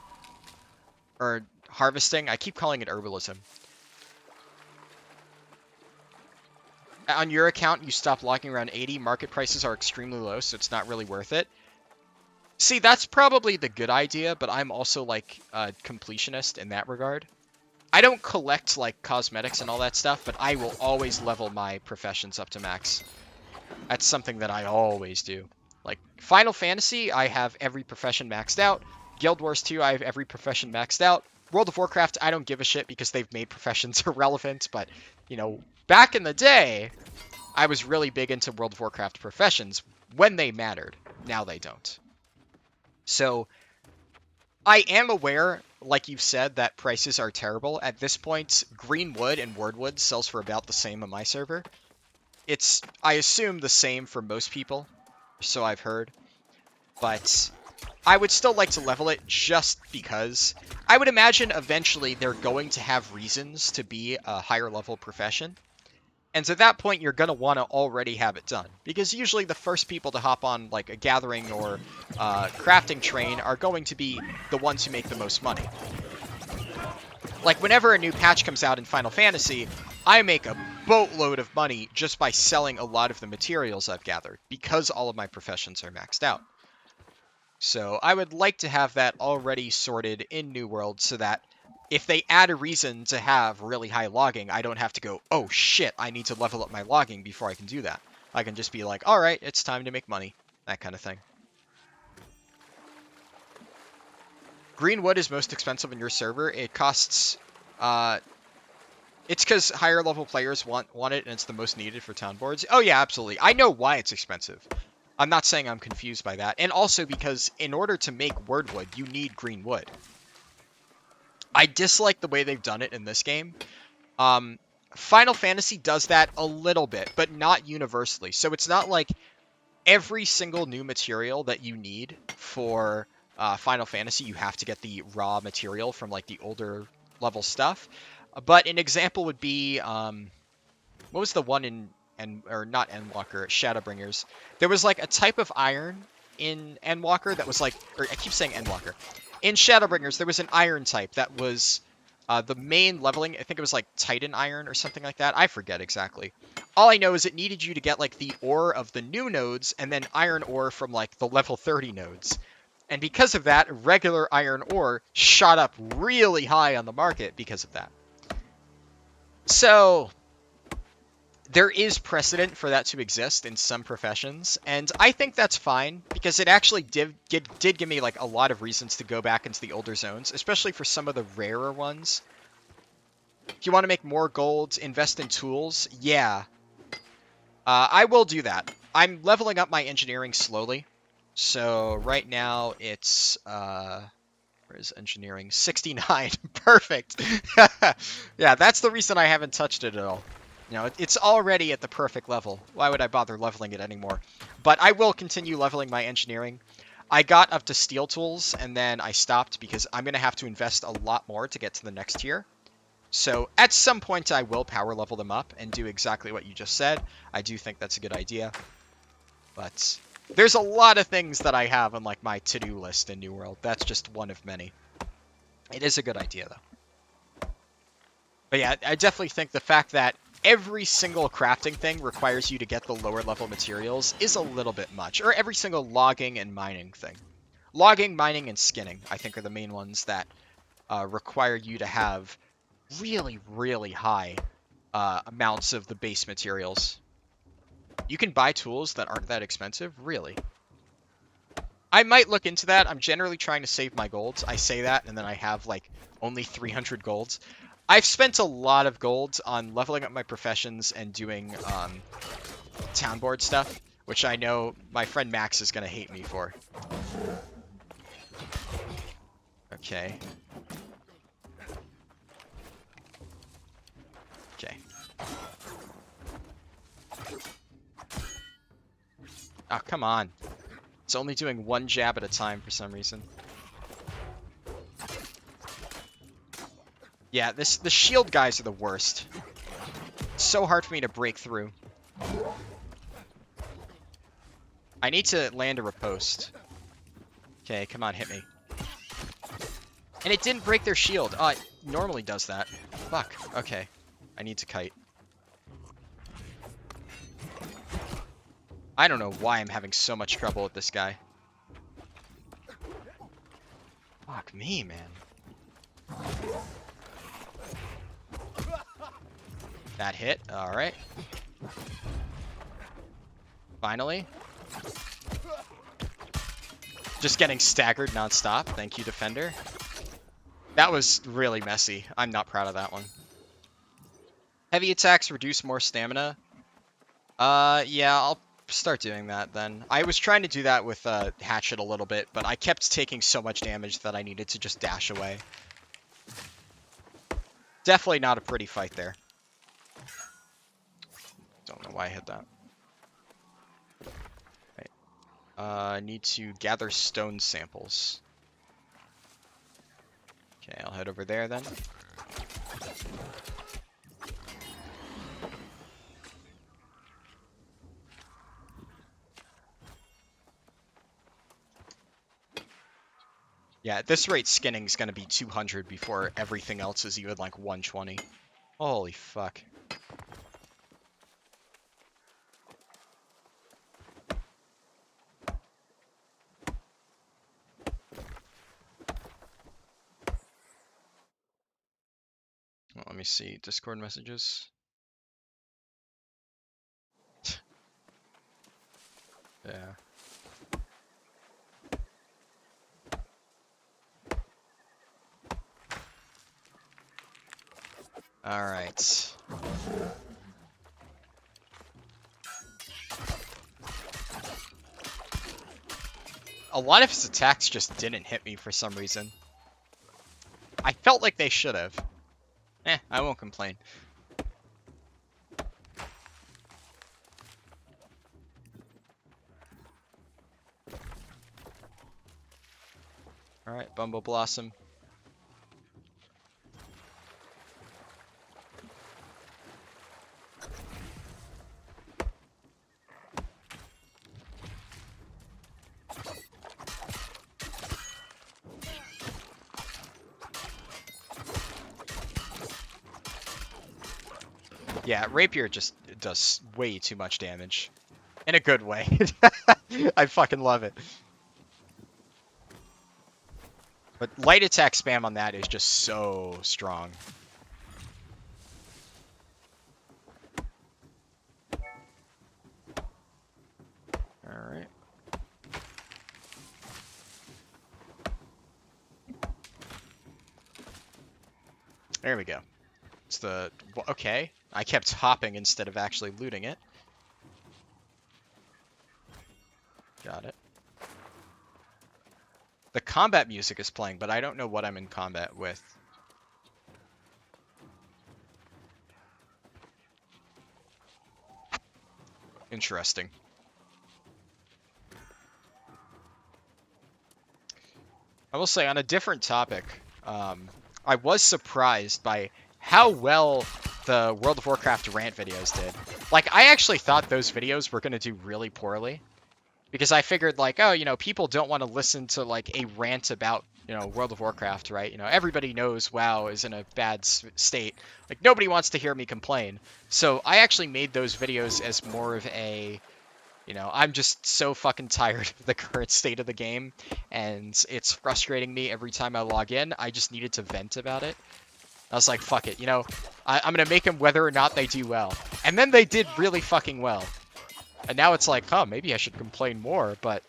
Or harvesting. I keep calling it herbalism. On your account, you stop logging around 80. Market prices are extremely low, so it's not really worth it. See, that's probably the good idea, but I'm also, like, a completionist in that regard. I don't collect, like, cosmetics and all that stuff, but I will always level my professions up to max. That's something that I always do. Like, Final Fantasy, I have every profession maxed out. Guild Wars 2, I have every profession maxed out. World of Warcraft, I don't give a shit because they've made professions irrelevant, but, you know, back in the day, I was really big into World of Warcraft professions when they mattered. Now they don't. So, I am aware, like you've said, that prices are terrible. At this point, green wood and wordwood sells for about the same on my server. It's, I assume, the same for most people, so I've heard. But I would still like to level it just because. I would imagine eventually they're going to have reasons to be a higher level profession. And so at that point, you're going to want to already have it done. Because usually the first people to hop on like a gathering or crafting train are going to be the ones who make the most money. Like whenever a new patch comes out in Final Fantasy, I make a boatload of money just by selling a lot of the materials I've gathered. Because all of my professions are maxed out. So I would like to have that already sorted in New World so that if they add a reason to have really high logging, I don't have to go, oh shit, I need to level up my logging before I can do that. I can just be like, alright, it's time to make money. That kind of thing. Green wood is most expensive in your server. It costs... it's because higher level players want it and it's the most needed for town boards. Oh yeah, absolutely. I know why it's expensive. I'm not saying I'm confused by that. And also because in order to make wordwood, you need green wood. I dislike the way they've done it in this game. Final Fantasy does that a little bit, but not universally. So it's not like every single new material that you need for Final Fantasy, you have to get the raw material from like the older level stuff. But an example would be, what was the one in, or not Endwalker, Shadowbringers. There was like a type of iron in Endwalker that was like, or I keep saying Endwalker. In Shadowbringers, there was an iron type that was the main leveling. I think it was like Titan iron or something like that. I forget exactly. All I know is it needed you to get like the ore of the new nodes and then iron ore from like the level 30 nodes. And because of that, regular iron ore shot up really high on the market because of that. So there is precedent for that to exist in some professions, and I think that's fine, because it actually did give me like a lot of reasons to go back into the older zones, especially for some of the rarer ones. If you want to make more gold, invest in tools, yeah. I will do that. I'm leveling up my engineering slowly, so right now it's, where is engineering? 69, perfect. Yeah, that's the reason I haven't touched it at all. You know, it's already at the perfect level. Why would I bother leveling it anymore? But I will continue leveling my engineering. I got up to steel tools, and then I stopped because I'm going to have to invest a lot more to get to the next tier. So at some point, I will power level them up and do exactly what you just said. I do think that's a good idea. But there's a lot of things that I have on like my to-do list in New World. That's just one of many. It is a good idea, though. But yeah, I definitely think the fact that every single crafting thing requires you to get the lower level materials is a little bit much. Or every single logging and mining thing. Logging, mining, and skinning, I think, are the main ones that require you to have really, really high amounts of the base materials. You can buy tools that aren't that expensive? Really? I might look into that. I'm generally trying to save my golds. I say that, and then I have, like, only 300 golds. I've spent a lot of gold on leveling up my professions and doing town board stuff, which I know my friend Max is going to hate me for. Okay. Okay. Oh, come on. It's only doing one jab at a time for some reason. Yeah, the shield guys are the worst. It's so hard for me to break through. I need to land a riposte. Okay, come on, hit me. And it didn't break their shield. Oh, it normally does that. Fuck. Okay. I need to kite. I don't know why I'm having so much trouble with this guy. Fuck me, man. That hit. Alright. Finally. Just getting staggered nonstop. Thank you, defender. That was really messy. I'm not proud of that one. Heavy attacks reduce more stamina. Yeah, I'll start doing that then. I was trying to do that with Hatchet a little bit, but I kept taking so much damage that I needed to just dash away. Definitely not a pretty fight there. Don't know why I hit that. Right. I need to gather stone samples. Okay, I'll head over there then. Yeah, at this rate, skinning's gonna be 200 before everything else is even like 120. Holy fuck. Well, let me see. Discord messages. Yeah. Alright. A lot of his attacks just didn't hit me for some reason. I felt like they should have. I won't complain. Alright, Bumble Blossom. Yeah, Rapier just does way too much damage. In a good way. I fucking love it. But light attack spam on that is just so strong. Alright. There we go. It's the... Okay. I kept hopping instead of actually looting it. Got it. The combat music is playing, but I don't know what I'm in combat with. Interesting. I will say, on a different topic, I was surprised by how well the World of Warcraft rant videos did. Like, I actually thought those videos were going to do really poorly. Because I figured, like, oh, you know, people don't want to listen to, like, a rant about, you know, World of Warcraft, right? You know, everybody knows WoW is in a bad state. Like, nobody wants to hear me complain. So I actually made those videos as more of a, you know, I'm just so fucking tired of the current state of the game. And it's frustrating me every time I log in. I just needed to vent about it. I was like, fuck it, you know, I'm going to make them whether or not they do well. And then they did really fucking well. And now it's like, oh, maybe I should complain more, but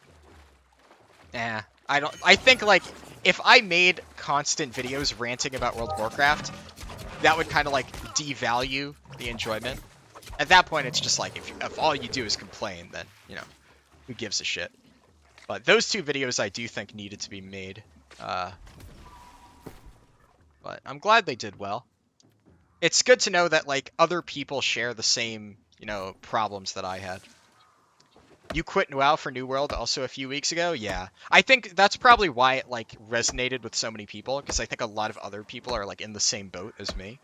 I think, like, if I made constant videos ranting about World of Warcraft, that would kind of, like, devalue the enjoyment. At that point, it's just like, if all you do is complain, then, you know, who gives a shit? But those two videos I do think needed to be made. But I'm glad they did well. It's good to know that, like, other people share the same, you know, problems that I had. You quit WoW for New World also a few weeks ago? Yeah. I think that's probably why it, like, resonated with so many people, because I think a lot of other people are, like, in the same boat as me.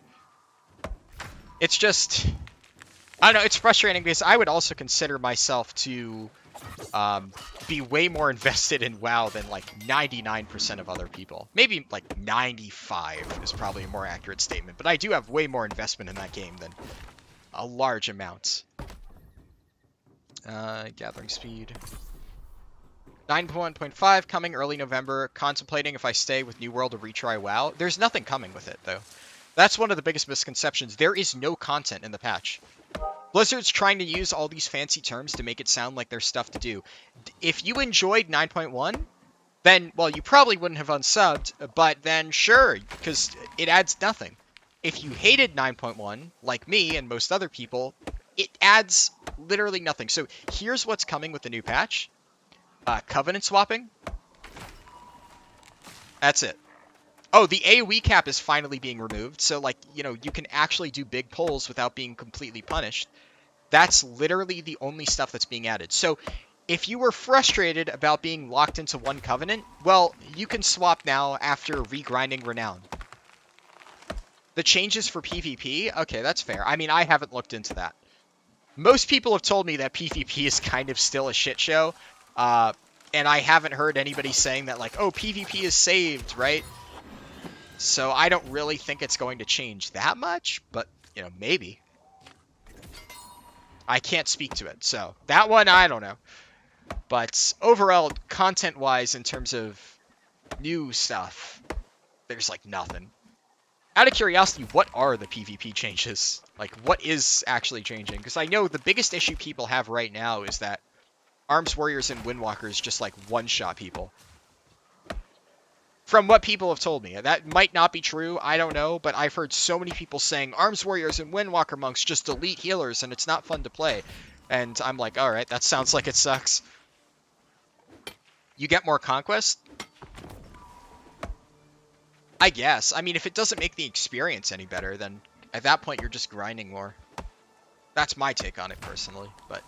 It's just... I don't know, it's frustrating because I would also consider myself to be way more invested in WoW than, like, 99% of other people. Maybe, like, 95 is probably a more accurate statement, but I do have way more investment in that game than a large amount. Gathering speed. 9.1.5 coming early November. Contemplating if I stay with New World or retry WoW. There's nothing coming with it, though. That's one of the biggest misconceptions. There is no content in the patch. Blizzard's trying to use all these fancy terms to make it sound like there's stuff to do. If you enjoyed 9.1, then, well, you probably wouldn't have unsubbed, but then sure, because it adds nothing. If you hated 9.1, like me and most other people, it adds literally nothing. So here's what's coming with the new patch. Covenant swapping. That's it. Oh, the AoE cap is finally being removed, so, like, you know, you can actually do big pulls without being completely punished. That's literally the only stuff that's being added. So, if you were frustrated about being locked into one Covenant, well, you can swap now after regrinding Renown. The changes for PvP? Okay, that's fair. I mean, I haven't looked into that. Most people have told me that PvP is kind of still a shit show, and I haven't heard anybody saying that, like, oh, PvP is saved, right? So I don't really think it's going to change that much, but, you know, maybe. I can't speak to it, so that one, I don't know. But overall, content-wise, in terms of new stuff, there's, like, nothing. Out of curiosity, what are the PvP changes? Like, what is actually changing? Because I know the biggest issue people have right now is that Arms Warriors and Windwalkers just, like, one-shot people. From what people have told me. That might not be true, I don't know, but I've heard so many people saying Arms Warriors and Windwalker Monks just delete healers and it's not fun to play. And I'm like, alright, that sounds like it sucks. You get more conquest? I guess. I mean, if it doesn't make the experience any better, then at that point you're just grinding more. That's my take on it personally, but...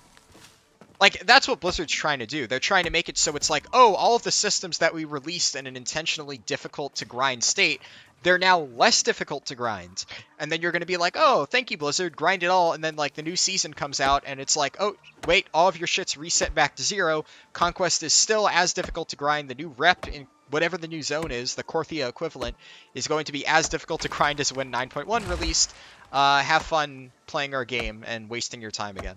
Like, that's what Blizzard's trying to do. They're trying to make it so it's like, oh, all of the systems that we released in an intentionally difficult to grind state, they're now less difficult to grind. And then you're going to be like, oh, thank you, Blizzard, grind it all. And then, like, the new season comes out, and it's like, oh, wait, all of your shit's reset back to 0. Conquest is still as difficult to grind. The new rep in whatever the new zone is, the Korthia equivalent, is going to be as difficult to grind as when 9.1 released. Have fun playing our game and wasting your time again.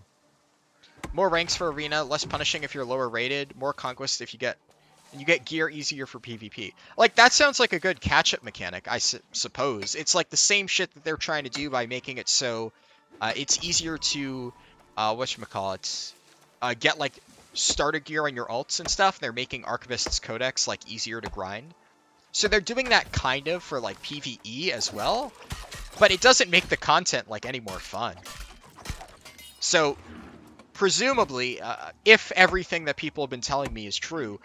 More ranks for Arena, less punishing if you're lower rated, more conquest if you get gear easier for PvP. Like, that sounds like a good catch-up mechanic, I suppose. It's like the same shit that they're trying to do by making it so it's easier to, whatchamacallit, get, like, starter gear on your alts and stuff. They're making Archivist's Codex, like, easier to grind. So they're doing that kind of for, like, PvE as well, but it doesn't make the content, like, any more fun. So... presumably, if everything that people have been telling me is true,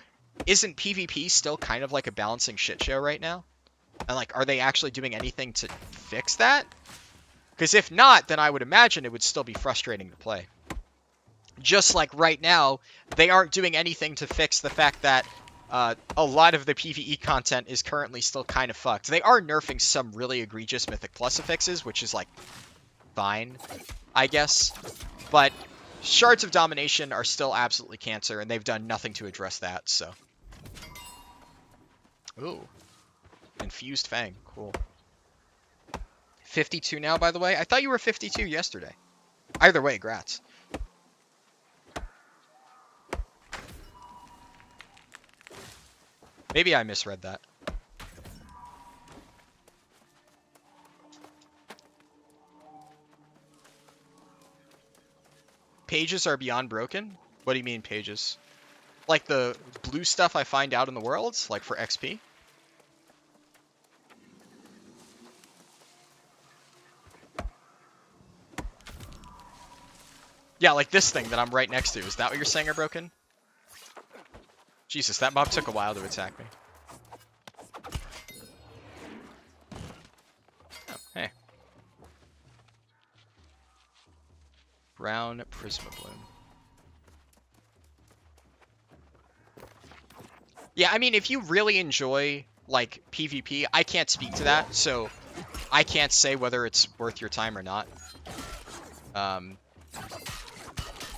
isn't PvP still kind of like a balancing shit show right now? And, like, are they actually doing anything to fix that? Because if not, then I would imagine it would still be frustrating to play. Just like right now, they aren't doing anything to fix the fact that a lot of the PvE content is currently still kind of fucked. They are nerfing some really egregious Mythic Plus affixes, which is, like, fine, I guess. But... Shards of Domination are still absolutely cancer, and they've done nothing to address that, so. Ooh. Infused Fang. Cool. 52 now, by the way? I thought you were 52 yesterday. Either way, grats. Maybe I misread that. Pages are beyond broken? What do you mean, pages? Like the blue stuff I find out in the world? Like for XP? Yeah, like this thing that I'm right next to. Is that what you're saying are broken? Jesus, that mob took a while to attack me. Oh, hey. Brown Prisma Bloom. Yeah, I mean, if you really enjoy, like, PvP, I can't speak to that, so I can't say whether it's worth your time or not.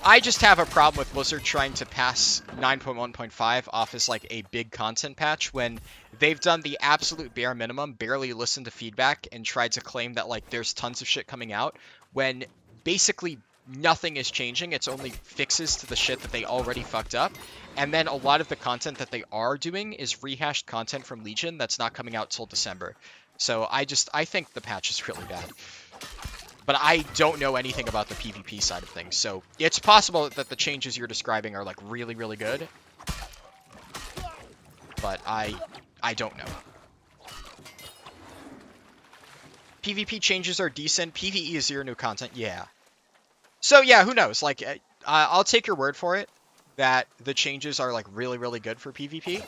I just have a problem with Blizzard trying to pass 9.1.5 off as, like, a big content patch when they've done the absolute bare minimum, barely listened to feedback, and tried to claim that, like, there's tons of shit coming out, when basically nothing is changing. It's only fixes to the shit that they already fucked up. And then a lot of the content that they are doing is rehashed content from Legion that's not coming out till December. So I think the patch is really bad. But I don't know anything about the PvP side of things, so it's possible that the changes you're describing are, like, really, really good. But I don't know. PvP changes are decent. PvE is 0 new content, yeah. So yeah, who knows? Like, I'll take your word for it that the changes are, like, really, really good for PvP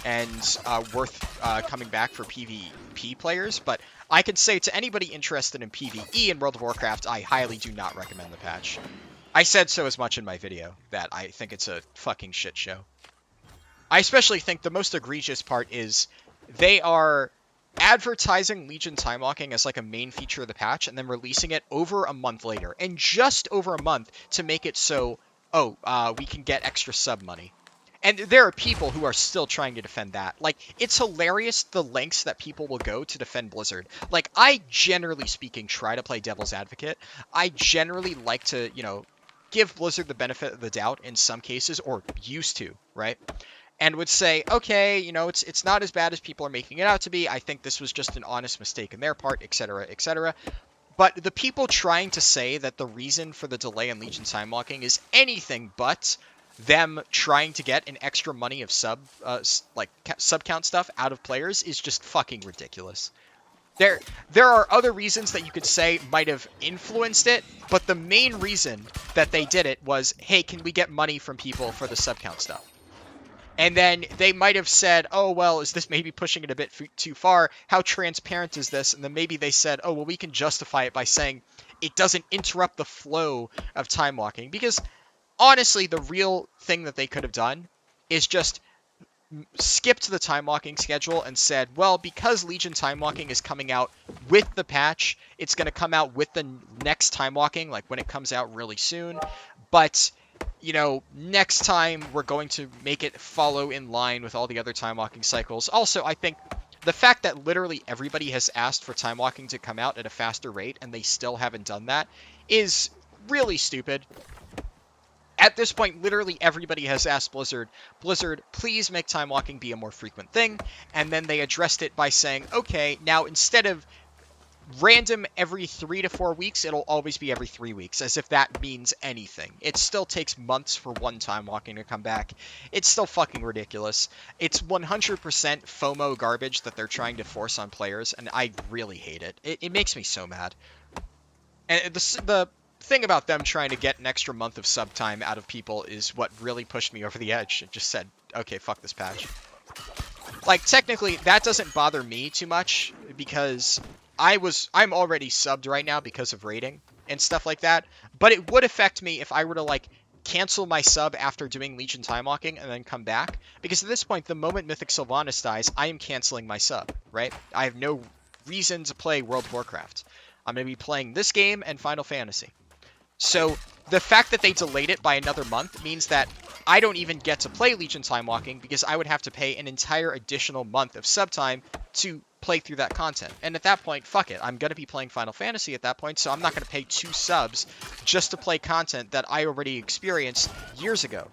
and worth coming back for PvP players, but I could say to anybody interested in PvE in World of Warcraft, I highly do not recommend the patch. I said so as much in my video, that I think it's a fucking shit show. I especially think the most egregious part is they are advertising Legion time locking as, like, a main feature of the patch and then releasing it over a month later, and just over a month to make it so, we can get extra sub money. And there are people who are still trying to defend that. Like, it's hilarious the lengths that people will go to defend Blizzard. Like, I, generally speaking, try to play devil's advocate. I generally like to, you know, give Blizzard the benefit of the doubt in some cases, or used to, right? And would say, okay, you know, it's not as bad as people are making it out to be. I think this was just an honest mistake on their part, etc., etc. But the people trying to say that the reason for the delay in Legion time locking is anything but them trying to get an extra money of sub count stuff out of players is just fucking ridiculous. There are other reasons that you could say might have influenced it, but the main reason that they did it was, hey, can we get money from people for the sub count stuff? And then they might have said, oh, well, is this maybe pushing it a bit too far? How transparent is this? And then maybe they said, oh, well, we can justify it by saying it doesn't interrupt the flow of time locking. Because honestly, the real thing that they could have done is just skipped the time locking schedule and said, well, because Legion time locking is coming out with the patch, it's going to come out with the next time locking, like when it comes out really soon. But, you know, next time we're going to make it follow in line with all the other time locking cycles. Also, I think the fact that literally everybody has asked for time locking to come out at a faster rate and they still haven't done that is really stupid. At this point, literally everybody has asked Blizzard, please make time locking be a more frequent thing. And then they addressed it by saying, okay, now instead of random every 3 to 4 weeks, it'll always be every 3 weeks, as if that means anything. It still takes months for one time locking to come back. It's still fucking ridiculous. It's 100% FOMO garbage that they're trying to force on players, and I really hate it. It makes me so mad. And the thing about them trying to get an extra month of sub time out of people is what really pushed me over the edge and just said, okay, fuck this patch. Like, technically, that doesn't bother me too much because I'm already subbed right now because of rating and stuff like that, but it would affect me if I were to, like, cancel my sub after doing Legion time locking and then come back, because at this point, the moment Mythic Sylvanas dies, I am canceling my sub, right? I have no reason to play World of Warcraft. I'm going to be playing this game and Final Fantasy. So the fact that they delayed it by another month means that I don't even get to play Legion time locking because I would have to pay an entire additional month of sub time to play through that content. And at that point, fuck it. I'm going to be playing Final Fantasy at that point, so I'm not going to pay 2 subs just to play content that I already experienced years ago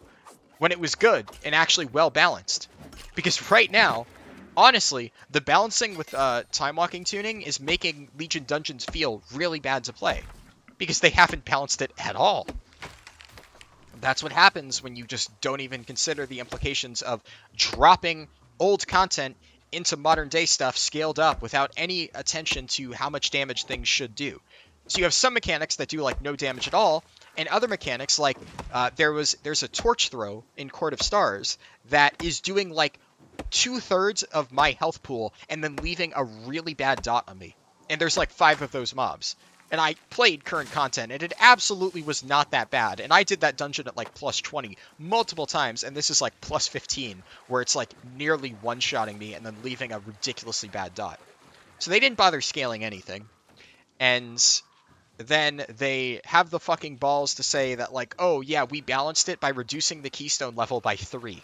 when it was good and actually well balanced. Because right now, honestly, the balancing with time locking tuning is making Legion dungeons feel really bad to play because they haven't balanced it at all. That's what happens when you just don't even consider the implications of dropping old content into modern day stuff scaled up without any attention to how much damage things should do. So you have some mechanics that do like no damage at all, and other mechanics like there's a torch throw in Court of Stars that is doing like 2/3 of my health pool and then leaving a really bad dot on me. And there's like 5 of those mobs. And I played current content, and it absolutely was not that bad. And I did that dungeon at like plus 20 multiple times, and this is like plus 15, where it's like nearly one-shotting me and then leaving a ridiculously bad dot. So they didn't bother scaling anything. And then they have the fucking balls to say that like, oh yeah, we balanced it by reducing the keystone level by 3.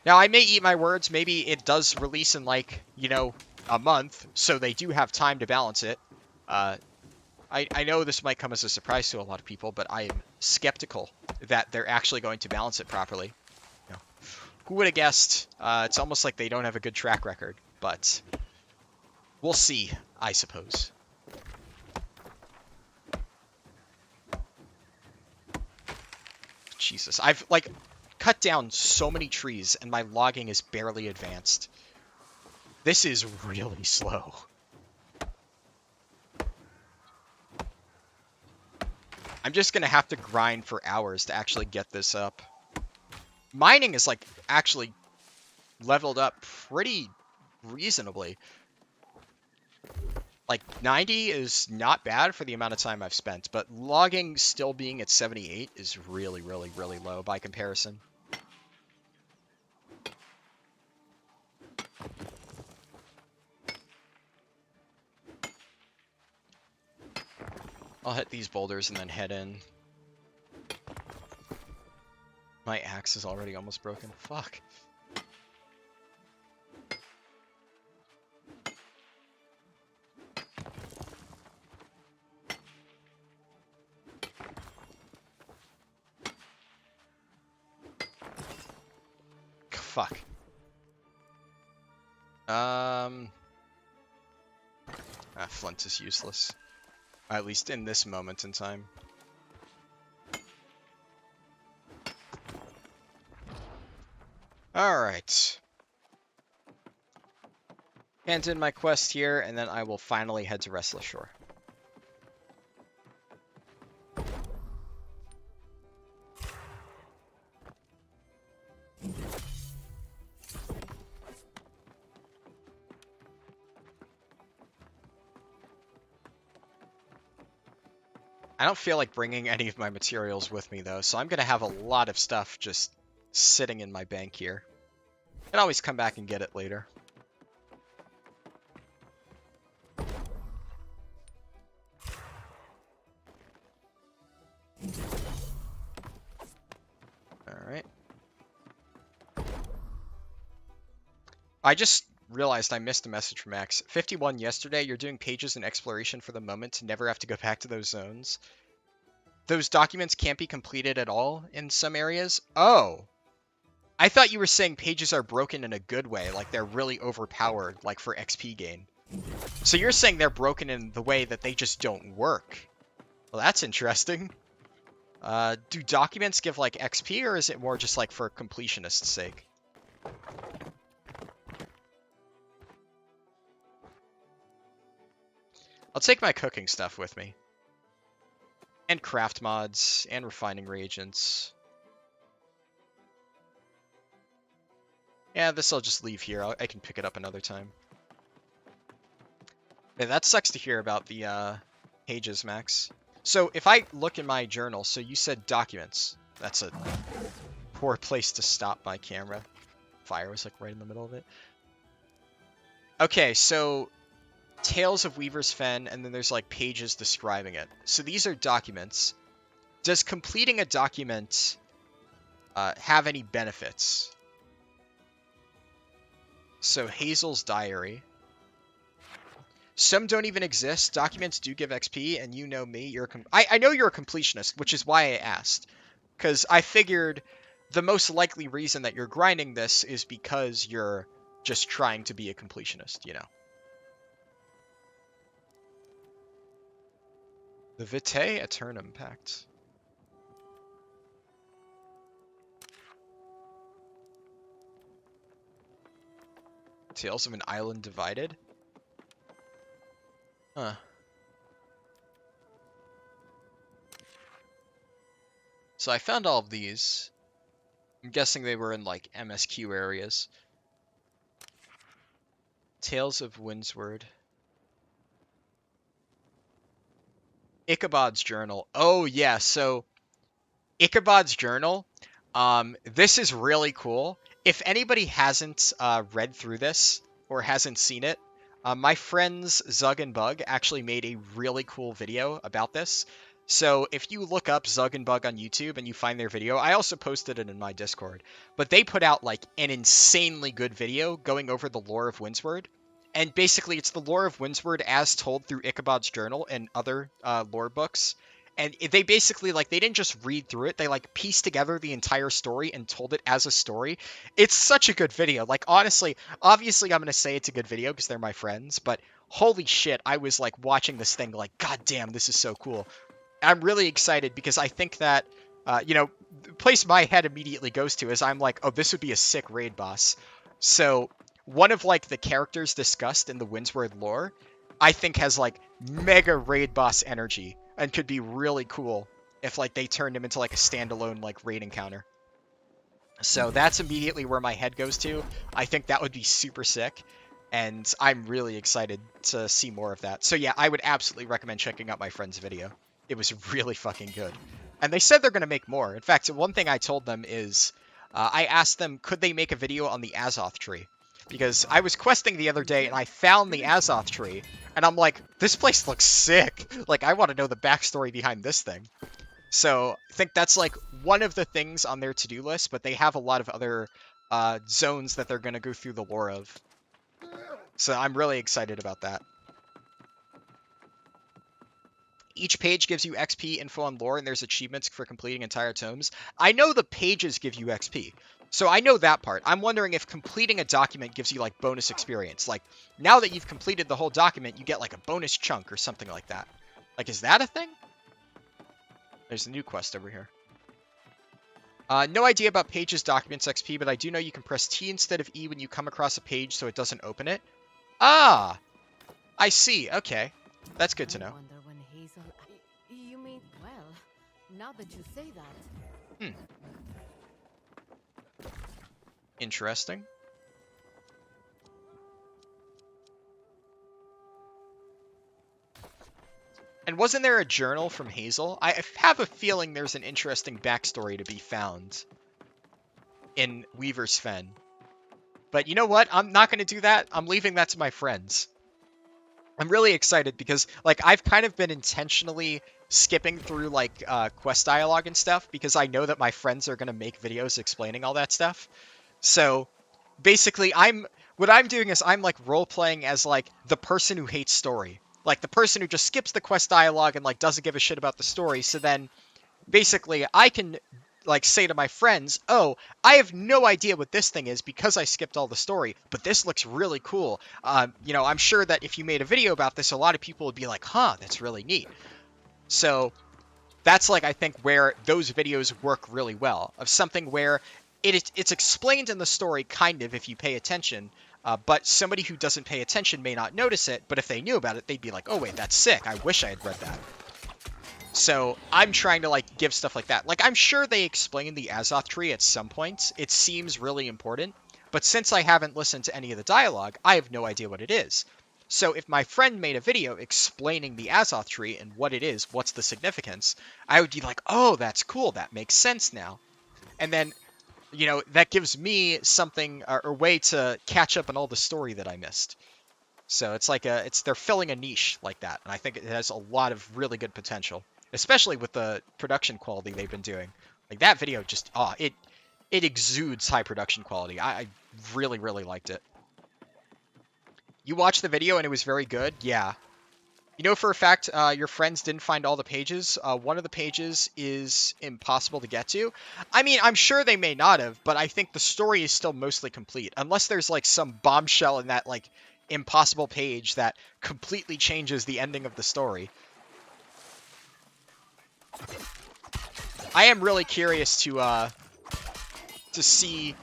Now, I may eat my words. Maybe it does release in like, you know, a month, so they do have time to balance it. I know this might come as a surprise to a lot of people, but I am skeptical that they're actually going to balance it properly. You know, who would have guessed? It's almost like they don't have a good track record, but we'll see, I suppose. Jesus, I've like cut down so many trees and my logging is barely advanced. This is really slow. I'm just gonna have to grind for hours to actually get this up. Mining is like actually leveled up pretty reasonably. Like 90 is not bad for the amount of time I've spent, but logging still being at 78 is really, really, really low by comparison. I'll hit these boulders and then head in. My axe is already almost broken. Fuck. Fuck. Flint is useless. At least in this moment in time. Alright. Hand in my quest here, and then I will finally head to Restless Shore. I don't feel like bringing any of my materials with me, though, so I'm going to have a lot of stuff just sitting in my bank here. I can always come back and get it later. Alright. I just realized I missed a message from Max. 51 yesterday, you're doing pages and exploration for the moment to never have to go back to those zones. Those documents can't be completed at all in some areas? Oh. I thought you were saying pages are broken in a good way, like they're really overpowered, like for XP gain. So you're saying they're broken in the way that they just don't work. Well, that's interesting. Do documents give like XP, or is it more just like for completionist's sake? I'll take my cooking stuff with me. And craft mods, and refining reagents. Yeah, this I'll just leave here. I can pick it up another time. Yeah, that sucks to hear about the pages, Max. So if I look in my journal, so you said documents. That's a poor place to stop my camera. Fire was like right in the middle of it. Okay, so Tales of Weaver's Fen, and then there's like pages describing it. So these are documents. Does completing a document have any benefits? So Hazel's Diary. Some don't even exist. Documents do give XP, and you know me. I know you're a completionist, which is why I asked. Because I figured the most likely reason that you're grinding this is because you're just trying to be a completionist, you know. The Vitae Aeternum Pact. Tales of an Island Divided? Huh. So I found all of these. I'm guessing they were in like MSQ areas. Tales of Windsward. Ichabod's Journal. Oh yeah, so Ichabod's Journal. This is really cool. If anybody hasn't read through this or hasn't seen it, my friends Zug and Bug actually made a really cool video about this. So if you look up Zug and Bug on YouTube and you find their video, I also posted it in my Discord. But they put out like an insanely good video going over the lore of Windsward. And basically, it's the lore of Windsward as told through Ichabod's Journal and other lore books. And they basically, like, they didn't just read through it. They, like, pieced together the entire story and told it as a story. It's such a good video. Like, honestly, obviously I'm going to say it's a good video because they're my friends. But holy shit, I was, like, watching this thing like, god damn, this is so cool. I'm really excited because I think that, the place my head immediately goes to is I'm like, oh, this would be a sick raid boss. So one of, like, the characters discussed in the Windsward lore, I think has, like, mega raid boss energy. And could be really cool if, like, they turned him into, like, a standalone, like, raid encounter. So that's immediately where my head goes to. I think that would be super sick. And I'm really excited to see more of that. So yeah, I would absolutely recommend checking out my friend's video. It was really fucking good. And they said they're going to make more. In fact, one thing I told them is, I asked them, could they make a video on the Azoth tree? Because I was questing the other day and I found the Azoth tree. And I'm like, this place looks sick. Like, I want to know the backstory behind this thing. So I think that's like one of the things on their to-do list, but they have a lot of other zones that they're going to go through the lore of. So I'm really excited about that. Each page gives you XP info on lore, and there's achievements for completing entire tomes. I know the pages give you XP. So I know that part. I'm wondering if completing a document gives you, like, bonus experience. Like, now that you've completed the whole document, you get, like, a bonus chunk or something like that. Like, is that a thing? There's a new quest over here. No idea about pages, documents, XP, but I do know you can press T instead of E when you come across a page so it doesn't open it. Ah! I see. Okay. That's good to know. You mean, well, now that you say that. Interesting. And wasn't there a journal from Hazel? I have a feeling there's an interesting backstory to be found in Weaver's Fen. But you know what? I'm not going to do that. I'm leaving that to my friends. I'm really excited because, like, I've kind of been intentionally skipping through, like, quest dialogue and stuff because I know that my friends are going to make videos explaining all that stuff. So, basically, what I'm doing is I'm, like, role-playing as, like, the person who hates story. Like, the person who just skips the quest dialogue and, like, doesn't give a shit about the story. So then, basically, I can, like, say to my friends, oh, I have no idea what this thing is because I skipped all the story, but this looks really cool. I'm sure that if you made a video about this, a lot of people would be like, huh, that's really neat. So that's, like, I think where those videos work really well, of something where it's explained in the story, kind of, if you pay attention, but somebody who doesn't pay attention may not notice it, but if they knew about it, they'd be like, oh, wait, that's sick. I wish I had read that. So I'm trying to, like, give stuff like that. Like, I'm sure they explain the Azoth tree at some point. It seems really important. But since I haven't listened to any of the dialogue, I have no idea what it is. So if my friend made a video explaining the Azoth tree and what it is, what's the significance, I would be like, oh, that's cool. That makes sense now. And then, that gives me something or a way to catch up on all the story that I missed. So it's like they're filling a niche like that. And I think it has a lot of really good potential. Especially with the production quality they've been doing. Like, that video just, it exudes high production quality. I really, really liked it. You watched the video and it was very good? Yeah. You know for a fact your friends didn't find all the pages. One of the pages is impossible to get to. I mean, I'm sure they may not have, but I think the story is still mostly complete. Unless there's, like, some bombshell in that, like, impossible page that completely changes the ending of the story. I am really curious to see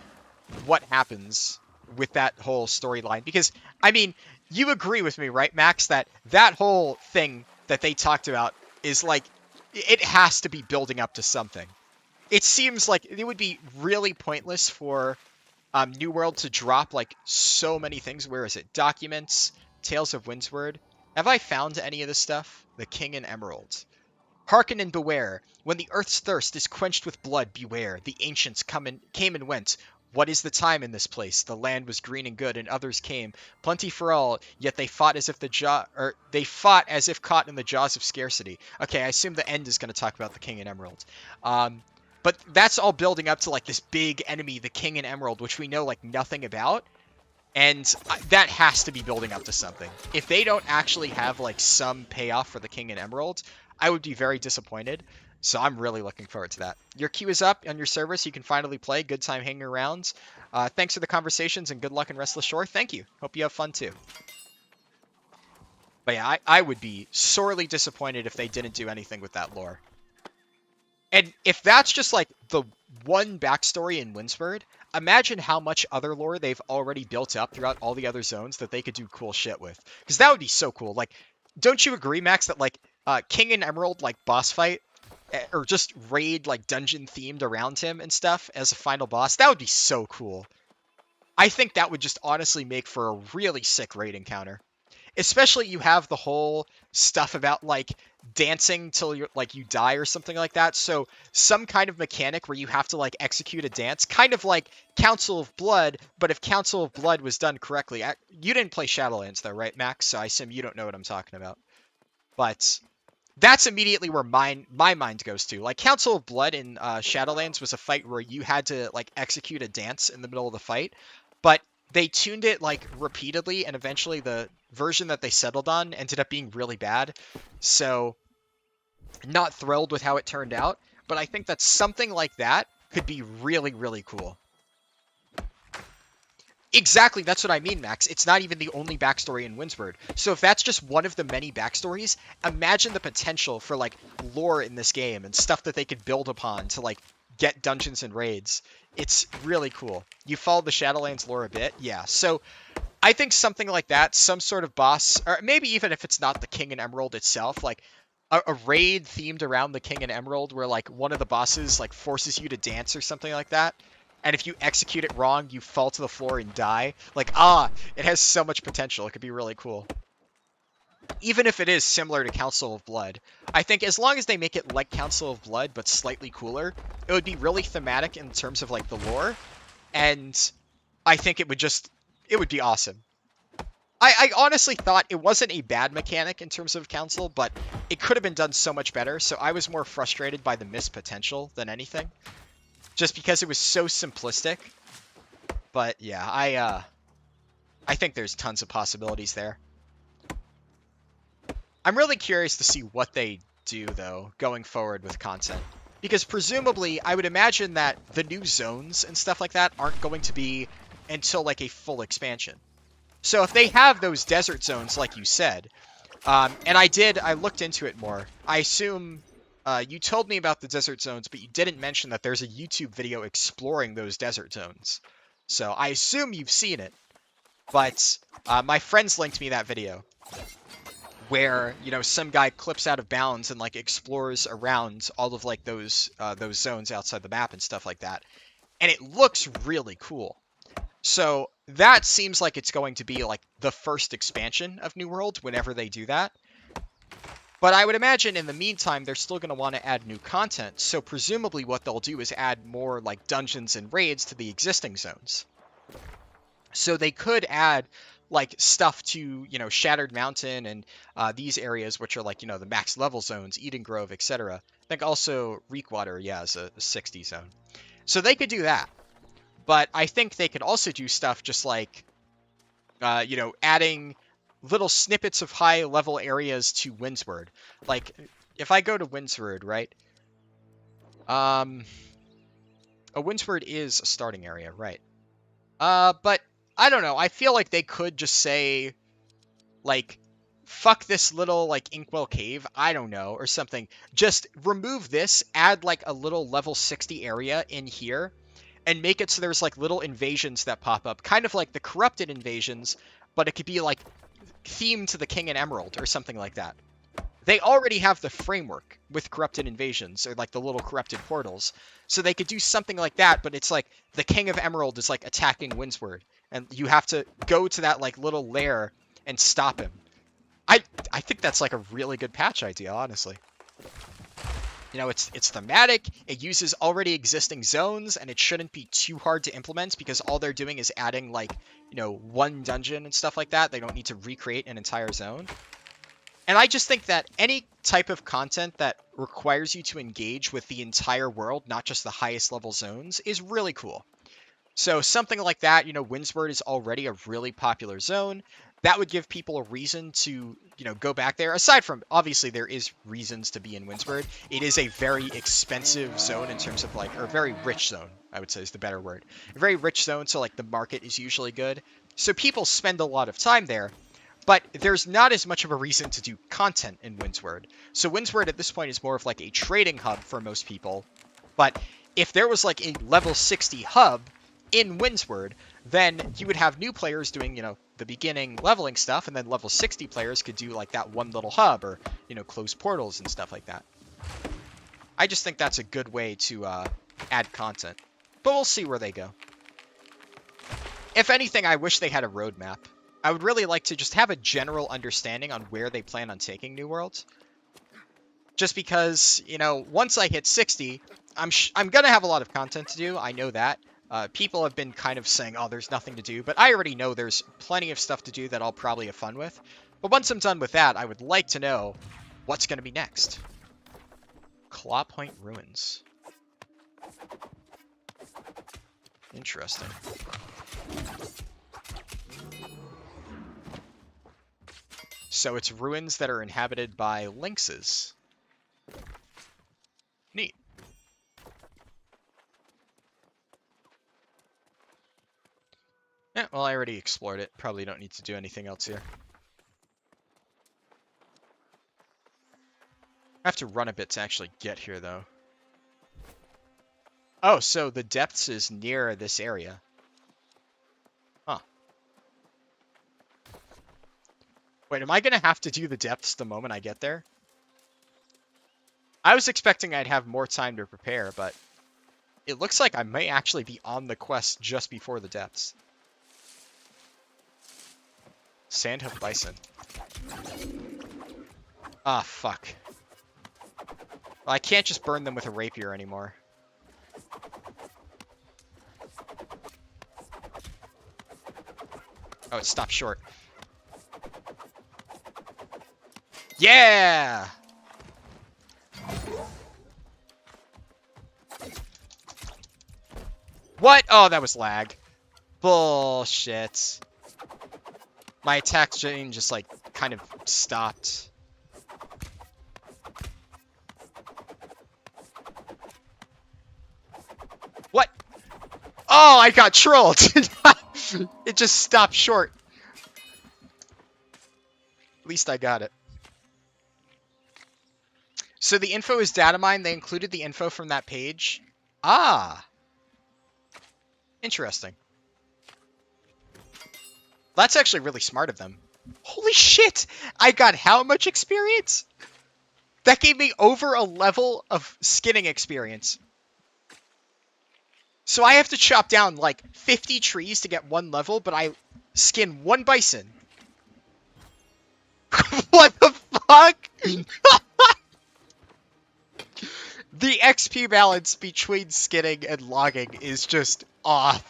what happens with that whole storyline. Because, I mean, you agree with me, right, Max, that whole thing that they talked about is, like, it has to be building up to something. It seems like it would be really pointless for New World to drop, like, so many things. Where is it? Documents, Tales of Windsward. Have I found any of this stuff? The King and Emerald. Hearken and beware. When the earth's thirst is quenched with blood, beware. The ancients came and went. What is the time in this place? The land was green and good, and others came, plenty for all. Yet they fought as if they fought as if caught in the jaws of scarcity. Okay, I assume the end is going to talk about the King and Emerald. But that's all building up to like this big enemy, the King and Emerald, which we know like nothing about. And that has to be building up to something. If they don't actually have like some payoff for the King and Emerald, I would be very disappointed. So I'm really looking forward to that. Your queue is up on your server, so you can finally play. Good time hanging around. Thanks for the conversations and good luck in Restless Shore. Thank you. Hope you have fun too. But yeah, I would be sorely disappointed if they didn't do anything with that lore. And if that's just like the one backstory in Windsward, imagine how much other lore they've already built up throughout all the other zones that they could do cool shit with. Because that would be so cool. Like, don't you agree, Max, that like King and Emerald like boss fight or just raid like dungeon themed around him and stuff as a final boss? That would be so cool. I think that would just honestly make for a really sick raid encounter. Especially you have the whole stuff about like dancing till you're like you die or something like that. So some kind of mechanic where you have to like execute a dance, kind of like Council of Blood, but if Council of Blood was done correctly. You didn't play Shadowlands though, right, Max? So I assume you don't know what I'm talking about. But that's immediately where my mind goes to. Like Council of Blood in Shadowlands was a fight where you had to like execute a dance in the middle of the fight, but they tuned it like repeatedly, and eventually the version that they settled on ended up being really bad. So not thrilled with how it turned out, but I think that something like that could be really, really cool. Exactly, that's what I mean, Max. It's not even the only backstory in Windsward. So if that's just one of the many backstories, imagine the potential for like lore in this game and stuff that they could build upon to like get dungeons and raids. It's really cool. You follow the Shadowlands lore a bit? Yeah. So I think something like that, some sort of boss, or maybe even if it's not the King and Emerald itself, like a raid themed around the King and Emerald where like one of the bosses like forces you to dance or something like that. And if you execute it wrong, you fall to the floor and die. Like, it has so much potential. It could be really cool. Even if it is similar to Council of Blood. I think as long as they make it like Council of Blood, but slightly cooler, it would be really thematic in terms of like the lore. And I think it would be awesome. I honestly thought it wasn't a bad mechanic in terms of Council, but it could have been done so much better. So I was more frustrated by the missed potential than anything. Just because it was so simplistic. But yeah, I think there's tons of possibilities there. I'm really curious to see what they do, though, going forward with content. Because presumably, I would imagine that the new zones and stuff like that aren't going to be until, like, a full expansion. So if they have those desert zones, like you said, and I looked into it more. I assume you told me about the desert zones, but you didn't mention that there's a YouTube video exploring those desert zones. So I assume you've seen it. But my friends linked me that video where, you know, some guy clips out of bounds and like explores around all of like those zones outside the map and stuff like that. And it looks really cool. So that seems like it's going to be like the first expansion of New World whenever they do that. But I would imagine in the meantime, they're still going to want to add new content. So presumably what they'll do is add more like dungeons and raids to the existing zones. So they could add like stuff to, you know, Shattered Mountain and these areas, which are like, you know, the max level zones, Eden Grove, etc. I think also Reekwater, yeah, is a 60 zone. So they could do that. But I think they could also do stuff just like, you know, adding little snippets of high level areas to Windsward. Like if I go to Windsward, right? A Windsward is a starting area, right? But I don't know. I feel like they could just say, like, fuck this little, like, Inkwell Cave. I don't know, or something. Just remove this, add, like, a little level 60 area in here, and make it so there's, like, little invasions that pop up. Kind of like the Corrupted invasions, but it could be, like, themed to the King and Emerald, or something like that. They already have the framework with Corrupted invasions, or, like, the little Corrupted portals. So they could do something like that, but it's like the King of Emerald is, like, attacking Windsward. And you have to go to that, like, little lair and stop him. I think that's, like, a really good patch idea, honestly. You know, it's thematic, it uses already existing zones, and it shouldn't be too hard to implement because all they're doing is adding, like, you know, one dungeon and stuff like that. They don't need to recreate an entire zone. And I just think that any type of content that requires you to engage with the entire world, not just the highest level zones, is really cool. So something like that, you know, Windsward is already a really popular zone. That would give people a reason to, you know, go back there. Aside from, obviously, there is reasons to be in Windsward. It is a very expensive zone in terms of, like, or very rich zone, I would say is the better word. A very rich zone, so, like, the market is usually good. So people spend a lot of time there. But there's not as much of a reason to do content in Windsward. So Windsward at this point is more of like a trading hub for most people. But if there was like a level 60 hub in Windsward, then you would have new players doing, you know, the beginning leveling stuff, and then level 60 players could do like that one little hub or, you know, close portals and stuff like that. I just think that's a good way to add content. But we'll see where they go. If anything, I wish they had a roadmap. I would really like to just have a general understanding on where they plan on taking New Worlds. Just because, you know, once I hit 60, I'm going to have a lot of content to do. I know that. People have been kind of saying, oh, there's nothing to do. But I already know there's plenty of stuff to do that I'll probably have fun with. But once I'm done with that, I would like to know what's going to be next. Claw Point Ruins. Interesting. So it's ruins that are inhabited by lynxes. Neat. Yeah, well, I already explored it. Probably don't need to do anything else here. I have to run a bit to actually get here, though. Oh, so the depths is near this area. Huh. Wait, am I going to have to do the depths the moment I get there? I was expecting I'd have more time to prepare, but it looks like I may actually be on the quest just before the depths. Sandhoof Bison. Ah, fuck. Well, I can't just burn them with a rapier anymore. Oh, it stopped short. Yeah! What? Oh, that was lag. Bullshit. My attack chain just, like, kind of stopped. What? Oh, I got trolled! It just stopped short. At least I got it. So the info is data mined. They included the info from that page. Ah. Interesting. That's actually really smart of them. Holy shit! I got how much experience? That gave me over a level of skinning experience. So I have to chop down like 50 trees to get one level, but I skin one bison. What the fuck? The XP balance between skinning and logging is just off.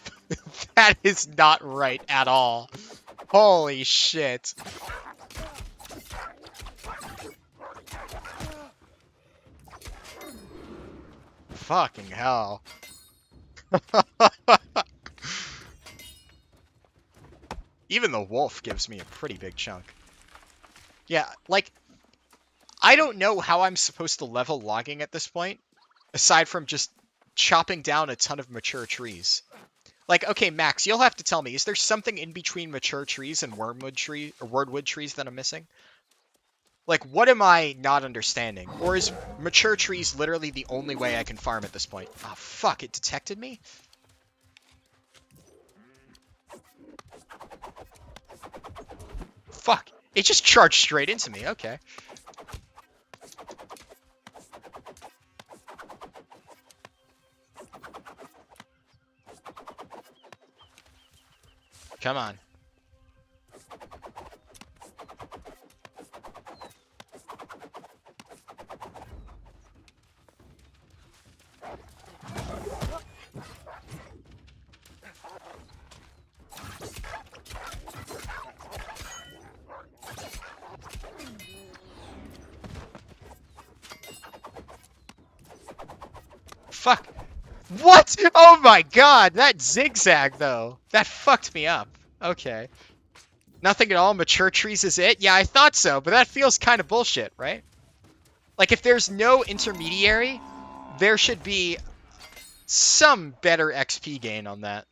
That is not right at all. Holy shit. Fucking hell. Even the wolf gives me a pretty big chunk. Yeah, like, I don't know how I'm supposed to level logging at this point, aside from just chopping down a ton of mature trees. Like, okay, Max, you'll have to tell me, is there something in between mature trees and wormwood tree or wordwood trees that I'm missing? Like, what am I not understanding? Or is mature trees literally the only way I can farm at this point? Oh, fuck, it detected me? Fuck, it just charged straight into me, okay. Come on. fuck? What? Oh my god, that zigzag though. That fucked me up. Okay. Nothing at all, mature trees is it? Yeah, I thought so, but that feels kind of bullshit, right? Like, if there's no intermediary, there should be some better XP gain on that.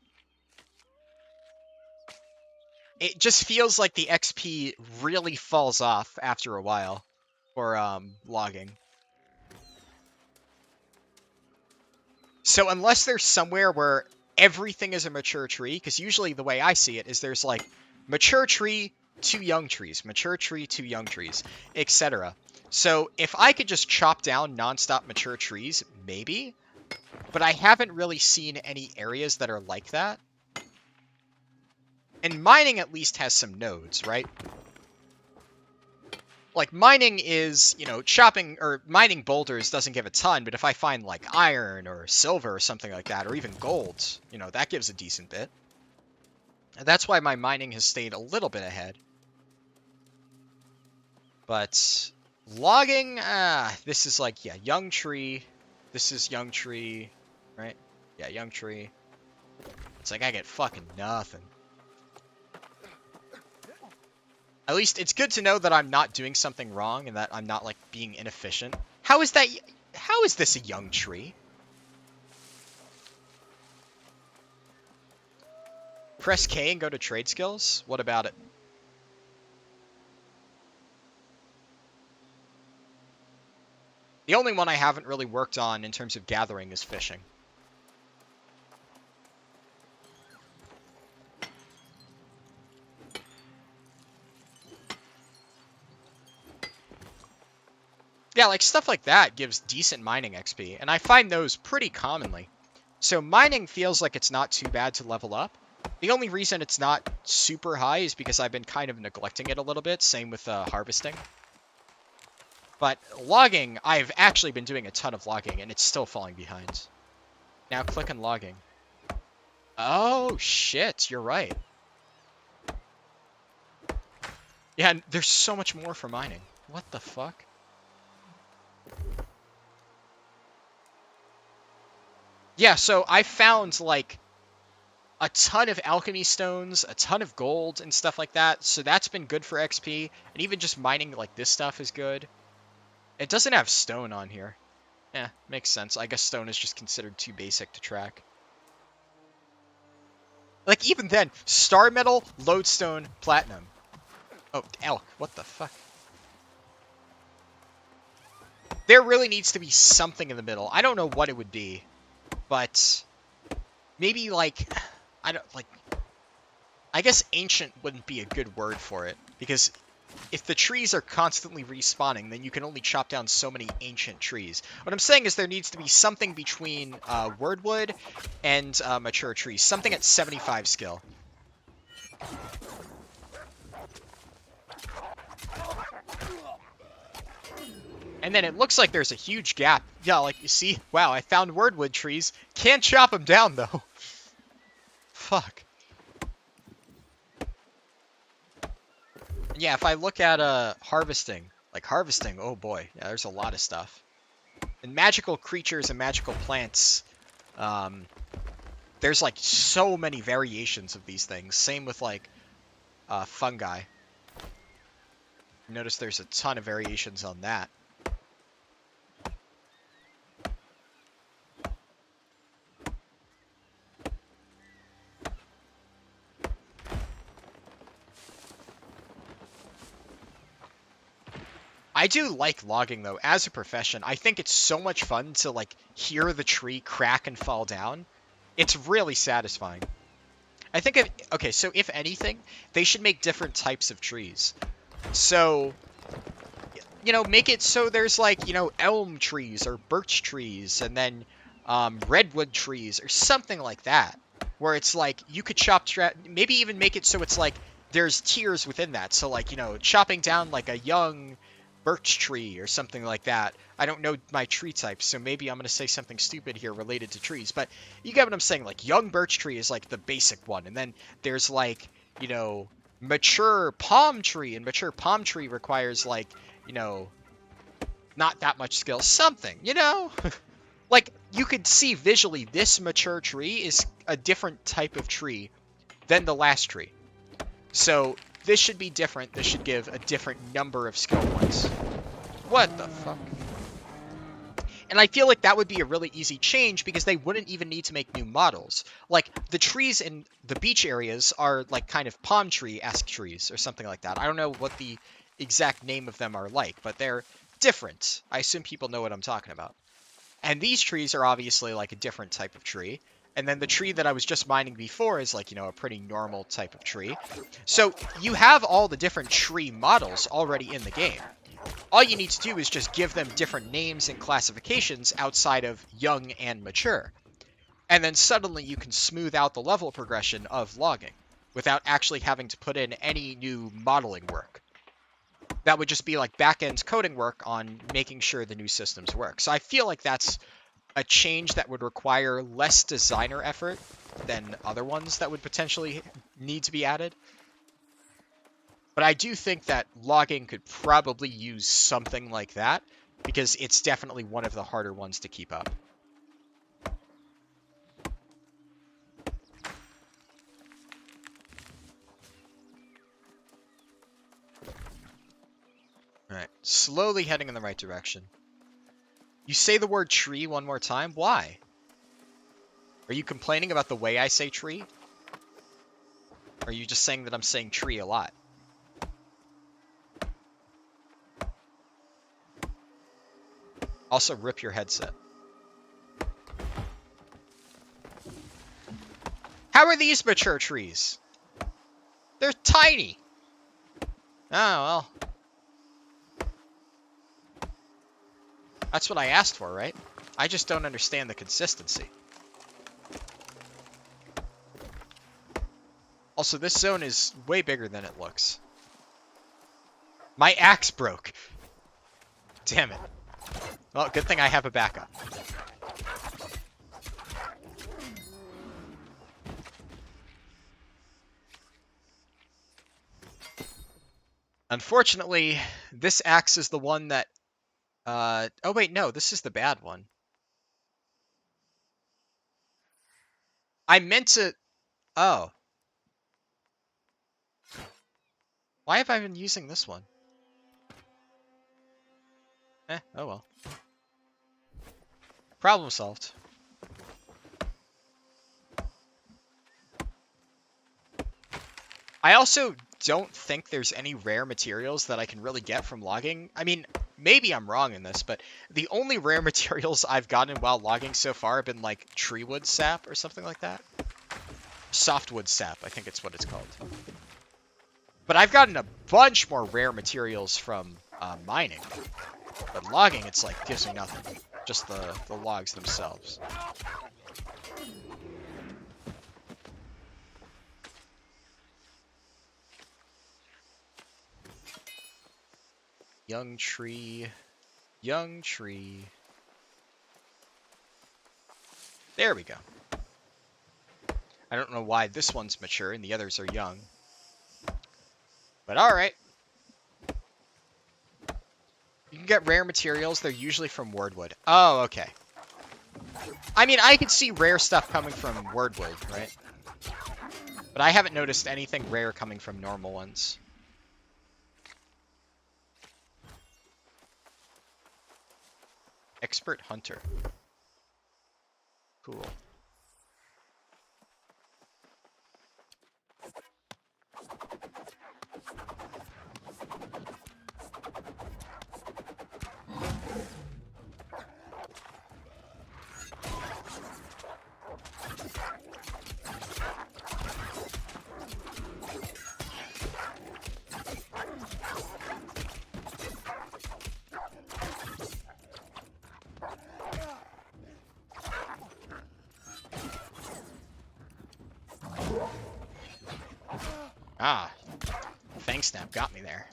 It just feels like the XP really falls off after a while for logging. So unless there's somewhere where everything is a mature tree, because usually the way I see it is there's like mature tree, 2 young trees, mature tree, 2 young trees, etc. So if I could just chop down nonstop mature trees, maybe, but I haven't really seen any areas that are like that. And mining at least has some nodes, right? Like, mining is, you know, chopping or mining boulders doesn't give a ton, but if I find, like, iron or silver or something like that, or even gold, you know, that gives a decent bit. And that's why my mining has stayed a little bit ahead. But logging, this is like, yeah, young tree. This is young tree, right? Yeah, young tree. It's like I get fucking nothing. At least it's good to know that I'm not doing something wrong and that I'm not, like, being inefficient. How is that? How is this a young tree? Press K and go to trade skills? What about it? The only one I haven't really worked on in terms of gathering is fishing. Yeah, like, stuff like that gives decent mining XP, and I find those pretty commonly. So mining feels like it's not too bad to level up. The only reason it's not super high is because I've been kind of neglecting it a little bit, same with harvesting. But logging, I've actually been doing a ton of logging, and it's still falling behind. Now click on logging. Oh, shit, you're right. Yeah, there's so much more for mining. What the fuck? Yeah, so I found, like, a ton of alchemy stones, a ton of gold and stuff like that, so that's been good for XP, and even just mining, like, this stuff is good. It doesn't have stone on here. Yeah, makes sense. I guess stone is just considered too basic to track. Like, even then, star metal, lodestone, platinum. Oh, elk, what the fuck? There really needs to be something in the middle. I don't know what it would be. But maybe, like, I guess ancient wouldn't be a good word for it, because if the trees are constantly respawning, then you can only chop down so many ancient trees. What I'm saying is there needs to be something between wordwood and mature trees, something at 75 skill. And then it looks like there's a huge gap. Yeah, like, you see? Wow, I found wordwood trees. Can't chop them down, though. Fuck. Yeah, if I look at harvesting, oh boy, yeah, there's a lot of stuff. And magical creatures and magical plants, there's, like, so many variations of these things. Same with, like, fungi. Notice there's a ton of variations on that. I do like logging, though, as a profession. I think it's so much fun to, like, hear the tree crack and fall down. It's really satisfying. I think, okay, so if anything, they should make different types of trees. So, you know, make it so there's, like, you know, elm trees or birch trees, and then redwood trees or something like that. Where it's, like, you could chop, maybe even make it so it's, like, there's tiers within that. So, like, you know, chopping down, like, a young birch tree or something like that. I don't know my tree types, so maybe I'm going to say something stupid here related to trees, but you get what I'm saying. Like, young birch tree is, like, the basic one, and then there's, like, you know, mature palm tree, and mature palm tree requires, like, you know, not that much skill. Something, you know? Like, you could see visually this mature tree is a different type of tree than the last tree. So this should be different. This should give a different number of skill points. What the fuck? And I feel like that would be a really easy change because they wouldn't even need to make new models. Like, the trees in the beach areas are like kind of palm tree-esque trees or something like that. I don't know what the exact name of them are like, but they're different. I assume people know what I'm talking about. And these trees are obviously like a different type of tree. And then the tree that I was just mining before is like, you know, a pretty normal type of tree. So you have all the different tree models already in the game. All you need to do is just give them different names and classifications outside of young and mature. And then suddenly you can smooth out the level progression of logging without actually having to put in any new modeling work. That would just be like back-end coding work on making sure the new systems work. So I feel like that's a change that would require less designer effort than other ones that would potentially need to be added. But I do think that logging could probably use something like that, because it's definitely one of the harder ones to keep up. Alright, slowly heading in the right direction. You say the word tree one more time? Why? Are you complaining about the way I say tree? Or are you just saying that I'm saying tree a lot? Also, rip your headset. How are these mature trees? They're tiny! Oh, well. That's what I asked for, right? I just don't understand the consistency. Also, this zone is way bigger than it looks. My axe broke. Damn it. Well, good thing I have a backup. Unfortunately, this axe is the one that... oh wait, no, this is the bad one. I meant to... Oh. Why have I been using this one? Oh well. Problem solved. I also don't think there's any rare materials that I can really get from logging. I mean, maybe I'm wrong in this, but the only rare materials I've gotten while logging so far have been like treewood sap or something like that. Softwood sap, I think it's what it's called. But I've gotten a bunch more rare materials from mining. But logging, it's like, gives me nothing. Just the logs themselves. Young tree. Young tree. There we go. I don't know why this one's mature and the others are young. But alright. You can get rare materials. They're usually from Wordwood. Oh, okay. I mean, I could see rare stuff coming from Wordwood, right? But I haven't noticed anything rare coming from normal ones. Expert Hunter. Cool. Ah, Fang Snap got me there.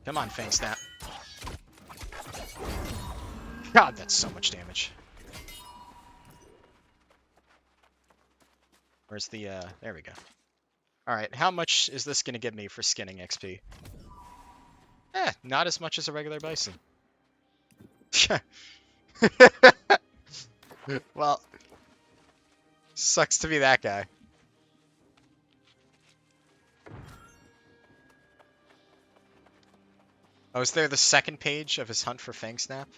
Come on, Fang Snap. God, that's so much damage. Where's the, there we go. Alright, how much is this going to give me for skinning XP? Not as much as a regular bison. Well, sucks to be that guy. Oh, is there the second page of his hunt for Fang Snap?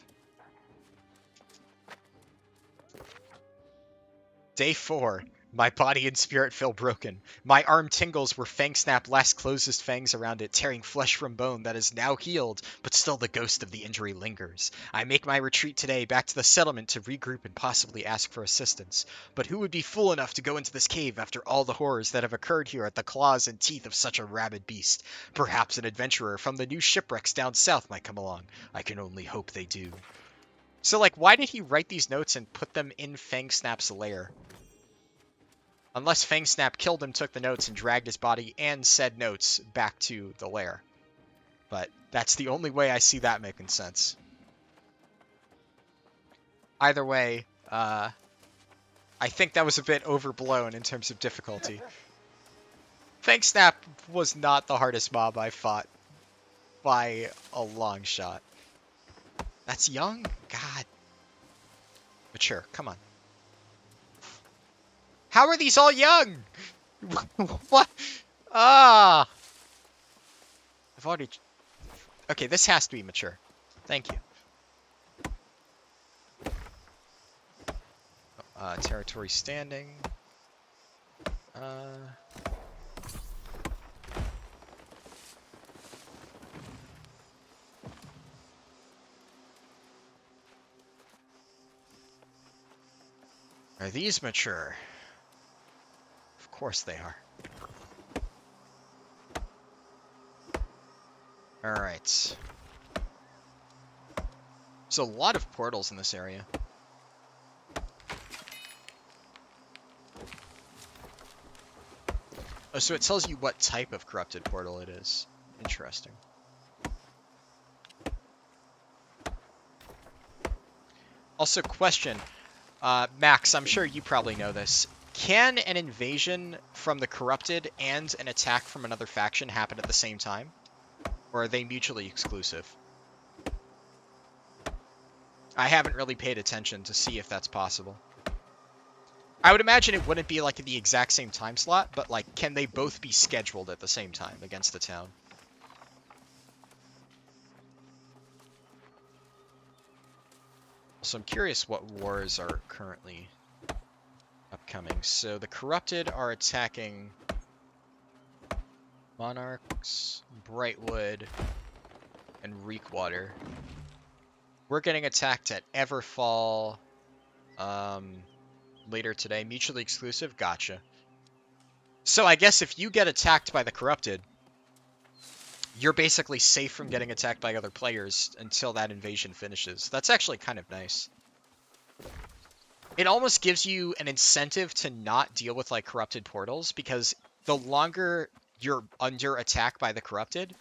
Day 4. My body and spirit feel broken. My arm tingles where Fang Snap last closed his fangs around it, tearing flesh from bone that is now healed, but still the ghost of the injury lingers. I make my retreat today back to the settlement to regroup and possibly ask for assistance. But who would be fool enough to go into this cave after all the horrors that have occurred here at the claws and teeth of such a rabid beast? Perhaps an adventurer from the new shipwrecks down south might come along. I can only hope they do. So, like, why did he write these notes and put them in Fang Snap's lair? Unless Fang Snap killed him, took the notes, and dragged his body and said notes back to the lair. But that's the only way I see that making sense. Either way, I think that was a bit overblown in terms of difficulty. Fang Snap was not the hardest mob I fought by a long shot. That's young? God. Mature, come on. How are these all young? What? Ah! I've already... Okay, this has to be mature. Thank you. Territory standing. Are these mature? Of course they are. Alright. There's a lot of portals in this area. Oh, so it tells you what type of corrupted portal it is. Interesting. Also, question. Max, I'm sure you probably know this. Can an invasion from the corrupted and an attack from another faction happen at the same time? Or are they mutually exclusive? I haven't really paid attention to see if that's possible. I would imagine it wouldn't be like the exact same time slot, but like, can they both be scheduled at the same time against the town? So I'm curious what wars are currently upcoming. So the corrupted are attacking Monarchs, Brightwood, and Reekwater. We're getting attacked at Everfall later today. Mutually exclusive? Gotcha. So I guess if you get attacked by the corrupted, you're basically safe from getting attacked by other players until that invasion finishes. That's actually kind of nice. It almost gives you an incentive to not deal with like corrupted portals, because the longer you're under attack by the corrupted,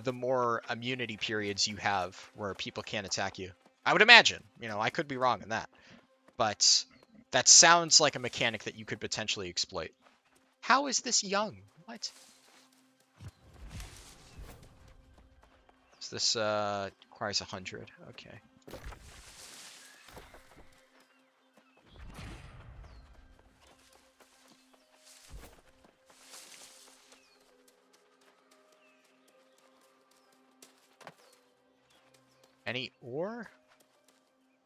the more immunity periods you have where people can't attack you. I would imagine. You know, I could be wrong in that. But that sounds like a mechanic that you could potentially exploit. How is this young? What? So this requires 100. Okay. Any ore?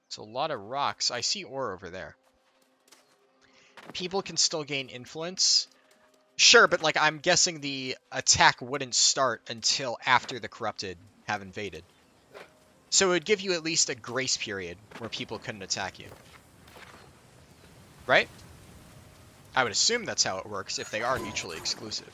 It's a lot of rocks. I see ore over there. People can still gain influence. Sure, but like I'm guessing the attack wouldn't start until after the corrupted have invaded. So it would give you at least a grace period where people couldn't attack you. Right? I would assume that's how it works if they are mutually exclusive.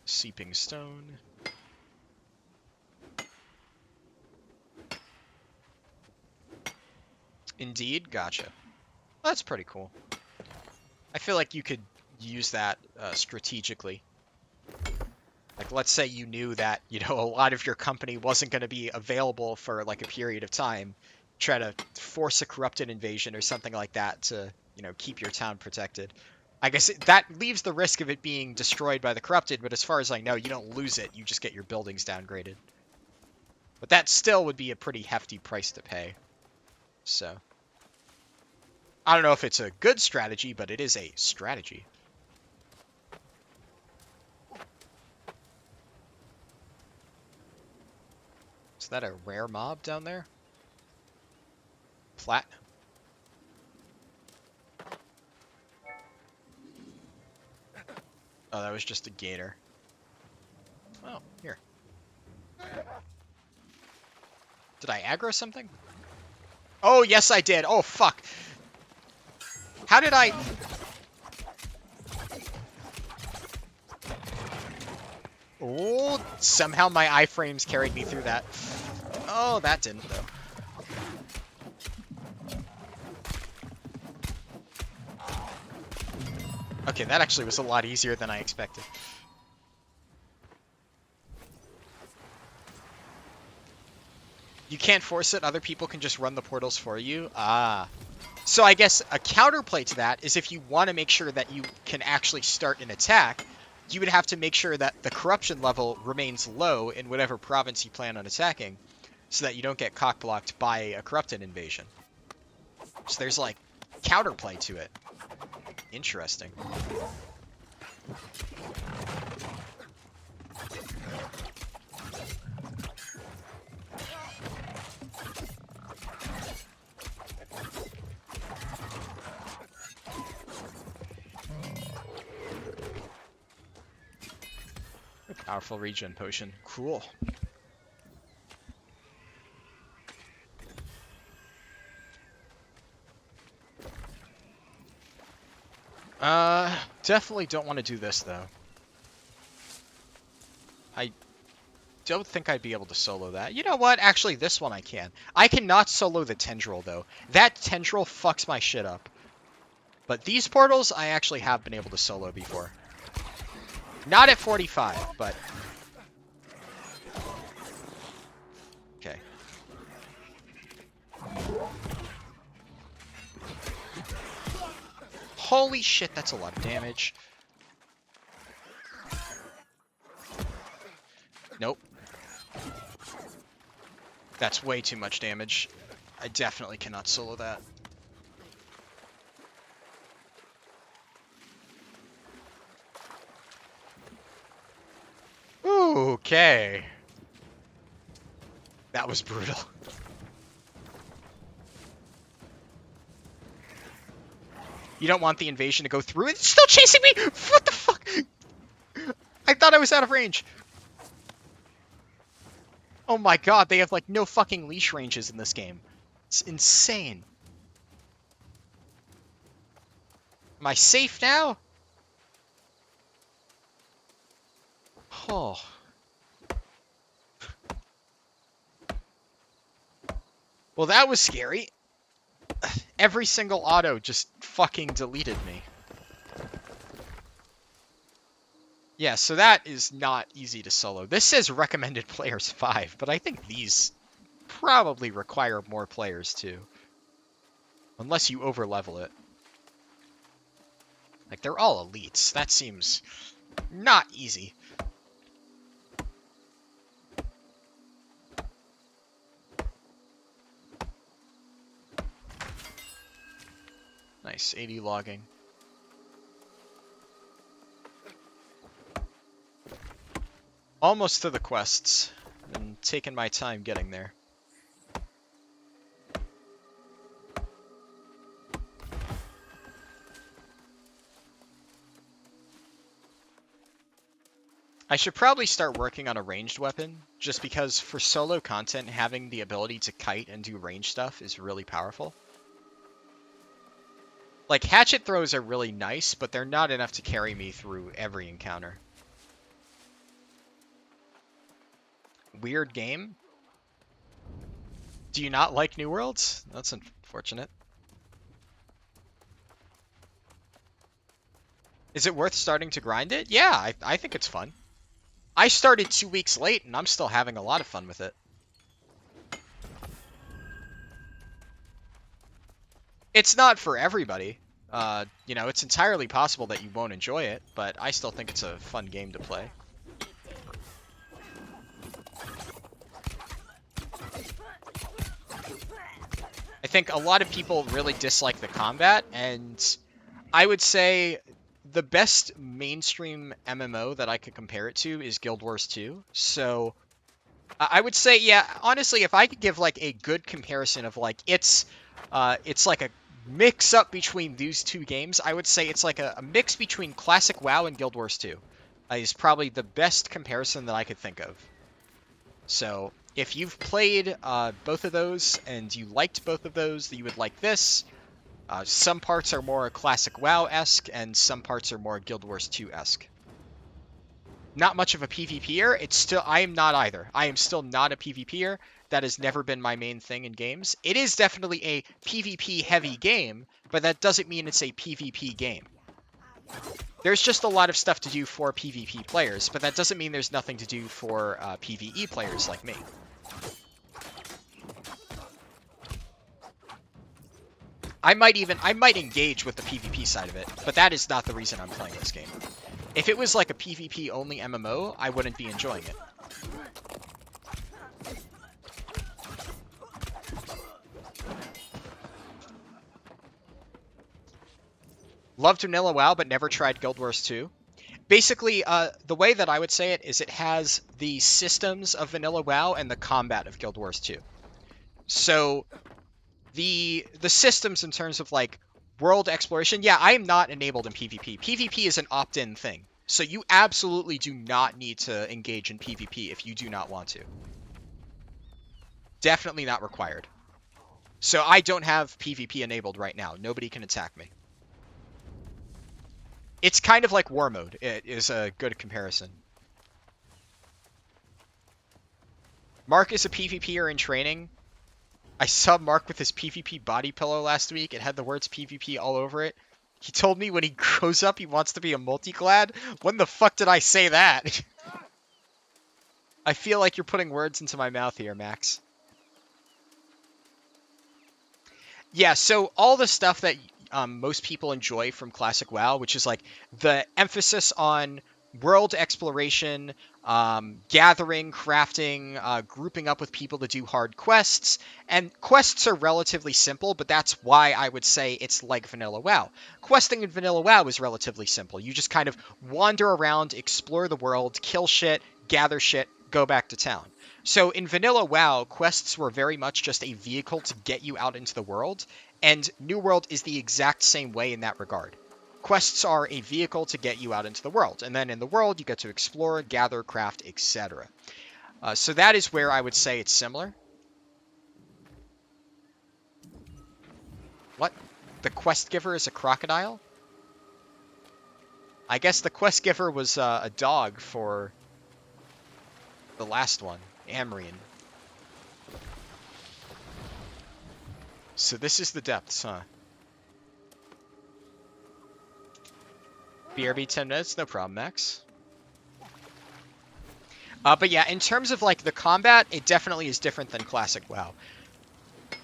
Seeping stone. Indeed, gotcha. That's pretty cool. I feel like you could use that strategically. Like, let's say you knew that, you know, a lot of your company wasn't going to be available for like a period of time. Try to force a corrupted invasion or something like that to, you know, keep your town protected. I guess that leaves the risk of it being destroyed by the corrupted, but as far as I know, you don't lose it. You just get your buildings downgraded. But that still would be a pretty hefty price to pay. So, I don't know if it's a good strategy, but it is a strategy. Is that a rare mob down there? Platinum. Oh, that was just a gator. Oh, here. Did I aggro something? Oh, yes, I did. Oh, fuck. How did I... Oh, somehow my iframes carried me through that. Oh, that didn't, though. Okay, that actually was a lot easier than I expected. You can't force it, other people can just run the portals for you? Ah. So I guess a counterplay to that is if you want to make sure that you can actually start an attack, you would have to make sure that the corruption level remains low in whatever province you plan on attacking, so that you don't get cockblocked by a corrupted invasion. So there's like counterplay to it. Interesting. Powerful regen potion. Cool. Definitely don't want to do this, though. I don't think I'd be able to solo that. You know what? Actually, this one I can. I cannot solo the tendril, though. That tendril fucks my shit up. But these portals, I actually have been able to solo before. Not at 45, but... Okay. Holy shit, that's a lot of damage. Nope. That's way too much damage. I definitely cannot solo that. Ooh, okay. That was brutal. You don't want the invasion to go through. It's still chasing me! What the fuck? I thought I was out of range. Oh my god, they have like no fucking leash ranges in this game. It's insane. Am I safe now? Oh. Well, that was scary. Every single auto just fucking deleted me. Yeah, so that is not easy to solo. This says recommended players 5, but I think these probably require more players too. Unless you overlevel it. Like, they're all elites. That seems not easy. Nice, 80 logging. Almost to the quests, and taking my time getting there. I should probably start working on a ranged weapon, just because for solo content, having the ability to kite and do range stuff is really powerful. Like, hatchet throws are really nice, but they're not enough to carry me through every encounter. Weird game? Do you not like New Worlds? That's unfortunate. Is it worth starting to grind it? Yeah, I think it's fun. I started 2 weeks late, and I'm still having a lot of fun with it. It's not for everybody. You know, it's entirely possible that you won't enjoy it, but I still think it's a fun game to play. I think a lot of people really dislike the combat, and I would say the best mainstream MMO that I could compare it to is Guild Wars 2. So I would say, yeah, honestly, if I could give like a good comparison of like it's like a mix up between these two games, I would say it's like a mix between classic WoW and Guild Wars 2. Is probably the best comparison that I could think of. So if you've played both of those and you liked both of those, you would like this. Some parts are more classic WoW-esque, and some parts are more Guild Wars 2-esque. Not much of a PvPer. I am not either. I am still not a PvPer. That has never been my main thing in games. It is definitely a PvP-heavy game, but that doesn't mean it's a PvP game. There's just a lot of stuff to do for PvP players, but that doesn't mean there's nothing to do for PvE players like me. I might engage with the PvP side of it, but that is not the reason I'm playing this game. If it was like a PvP only MMO, I wouldn't be enjoying it. Loved Vanilla WoW, but never tried Guild Wars 2. Basically, the way that I would say it is it has the systems of Vanilla WoW and the combat of Guild Wars 2. So the systems in terms of like world exploration, yeah, I am not enabled in PvP. PvP is an opt-in thing. So you absolutely do not need to engage in PvP if you do not want to. Definitely not required. So I don't have PvP enabled right now. Nobody can attack me. It's kind of like war mode. It is a good comparison. Mark is a PvPer in training. I saw Mark with his PvP body pillow last week. It had the words PvP all over it. He told me when he grows up he wants to be a multi-clad. When the fuck did I say that? I feel like you're putting words into my mouth here, Max. Yeah, so all the stuff that most people enjoy from classic WoW, which is like the emphasis on world exploration, gathering, crafting, grouping up with people to do hard quests. And quests are relatively simple, but that's why I would say it's like Vanilla WoW. Questing in Vanilla WoW is relatively simple. You just kind of wander around, explore the world, kill shit, gather shit, go back to town. So in Vanilla WoW, quests were very much just a vehicle to get you out into the world, and New World is the exact same way in that regard. Quests are a vehicle to get you out into the world, and then in the world you get to explore, gather, craft, etc. So that is where I would say it's similar. What? The quest giver is a crocodile? I guess the quest giver was a dog for the last one, Amrian. So this is the depths, huh? BRB 10 minutes, no problem, Max. But yeah, in terms of like the combat, it definitely is different than classic WoW.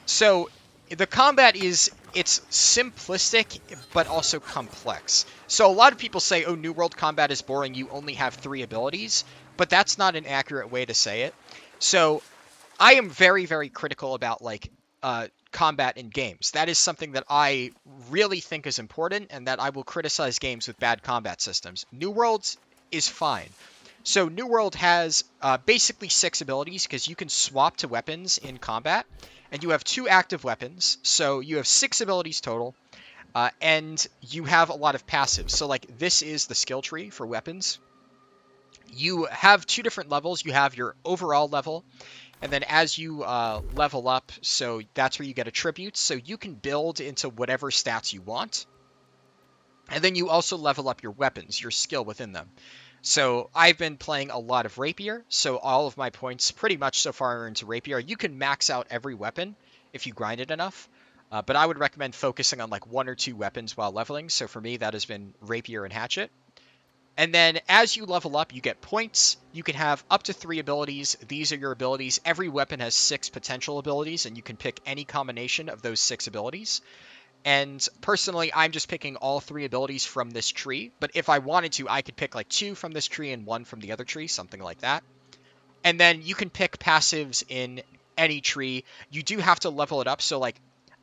So the combat it's simplistic, but also complex. So a lot of people say, oh, New World combat is boring, you only have 3 abilities, but that's not an accurate way to say it. So I am very, very critical about like combat in games. That is something that I really think is important, and that I will criticize games with bad combat systems. New World is fine. So New World has basically 6 abilities, because you can swap to weapons in combat, and you have 2 active weapons, so you have 6 abilities total, and you have a lot of passives. So like this is the skill tree for weapons. You have 2 different levels. You have your overall level, and then as you level up, so that's where you get attributes, so you can build into whatever stats you want. And then you also level up your weapons, your skill within them. So I've been playing a lot of Rapier, so all of my points pretty much so far are into Rapier. You can max out every weapon if you grind it enough, but I would recommend focusing on like 1 or 2 weapons while leveling. So for me, that has been Rapier and Hatchet. And then as you level up, you get points. You can have up to 3 abilities. These are your abilities. Every weapon has 6 potential abilities, and you can pick any combination of those 6 abilities. And personally, I'm just picking all 3 abilities from this tree. But if I wanted to, I could pick like 2 from this tree and 1 from the other tree, something like that. And then you can pick passives in any tree. You do have to level it up. So like,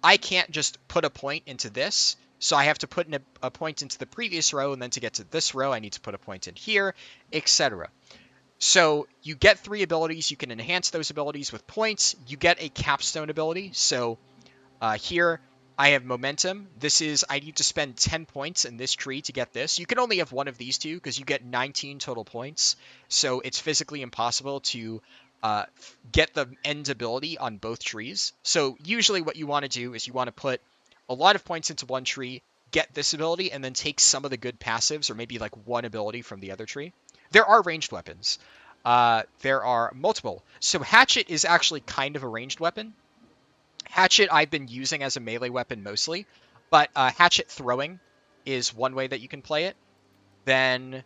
I can't just put a point into this. So I have to put in a point into the previous row, and then to get to this row, I need to put a point in here, etc. So you get 3 abilities. You can enhance those abilities with points. You get a capstone ability. So here I have momentum. This is, I need to spend 10 points in this tree to get this. You can only have one of these two because you get 19 total points. So it's physically impossible to get the end ability on both trees. So usually what you want to do is you want to put a lot of points into one tree, get this ability, and then take some of the good passives, or maybe like one ability from the other tree. There are ranged weapons. There are multiple. So Hatchet is actually kind of a ranged weapon. Hatchet I've been using as a melee weapon mostly, but Hatchet throwing is one way that you can play it. Then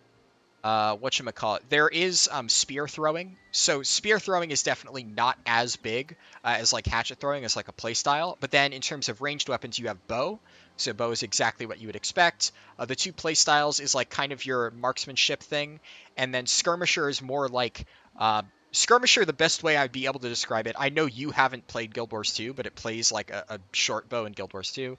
whatchamacallit, there is spear throwing. So spear throwing is definitely not as big as like hatchet throwing as like a playstyle. But then in terms of ranged weapons, you have bow. So bow is exactly what you would expect. The 2 playstyles is like kind of your marksmanship thing. And then skirmisher is more like... Skirmisher, the best way I'd be able to describe it, I know you haven't played Guild Wars 2, but it plays like a short bow in Guild Wars 2.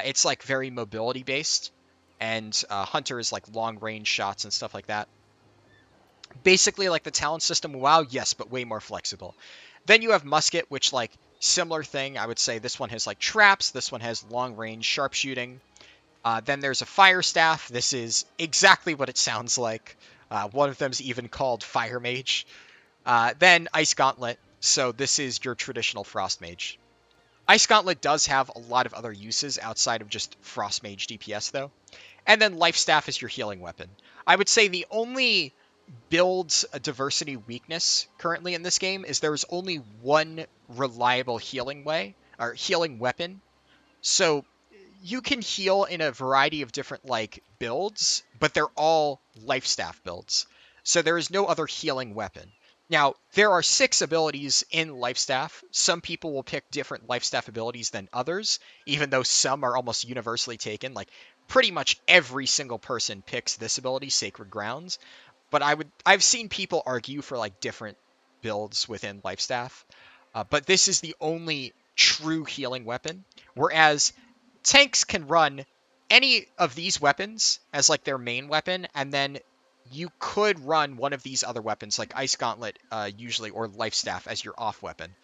It's like very mobility based. And Hunter is like long-range shots and stuff like that. Basically like the talent system, WoW, yes, but way more flexible. Then you have Musket, which like similar thing. I would say this one has like traps. This one has long-range sharpshooting. Then there's a Fire Staff. This is exactly what it sounds like. One of them's even called Fire Mage. Then Ice Gauntlet. So this is your traditional Frost Mage. Ice Gauntlet does have a lot of other uses outside of just Frost Mage DPS though. And then Life Staff is your healing weapon. I would say the only builds a diversity weakness currently in this game is there's only one reliable healing way, or healing weapon. So you can heal in a variety of different like builds, but they're all Life Staff builds. So there is no other healing weapon. Now, there are 6 abilities in Life Staff. Some people will pick different Life Staff abilities than others, even though some are almost universally taken. Like, pretty much every single person picks this ability, Sacred Grounds. But I've seen people argue for, like, different builds within Life Staff. But this is the only true healing weapon. Whereas tanks can run any of these weapons as, like, their main weapon, and then you could run one of these other weapons, like Ice Gauntlet, usually, or Life Staff as your off weapon.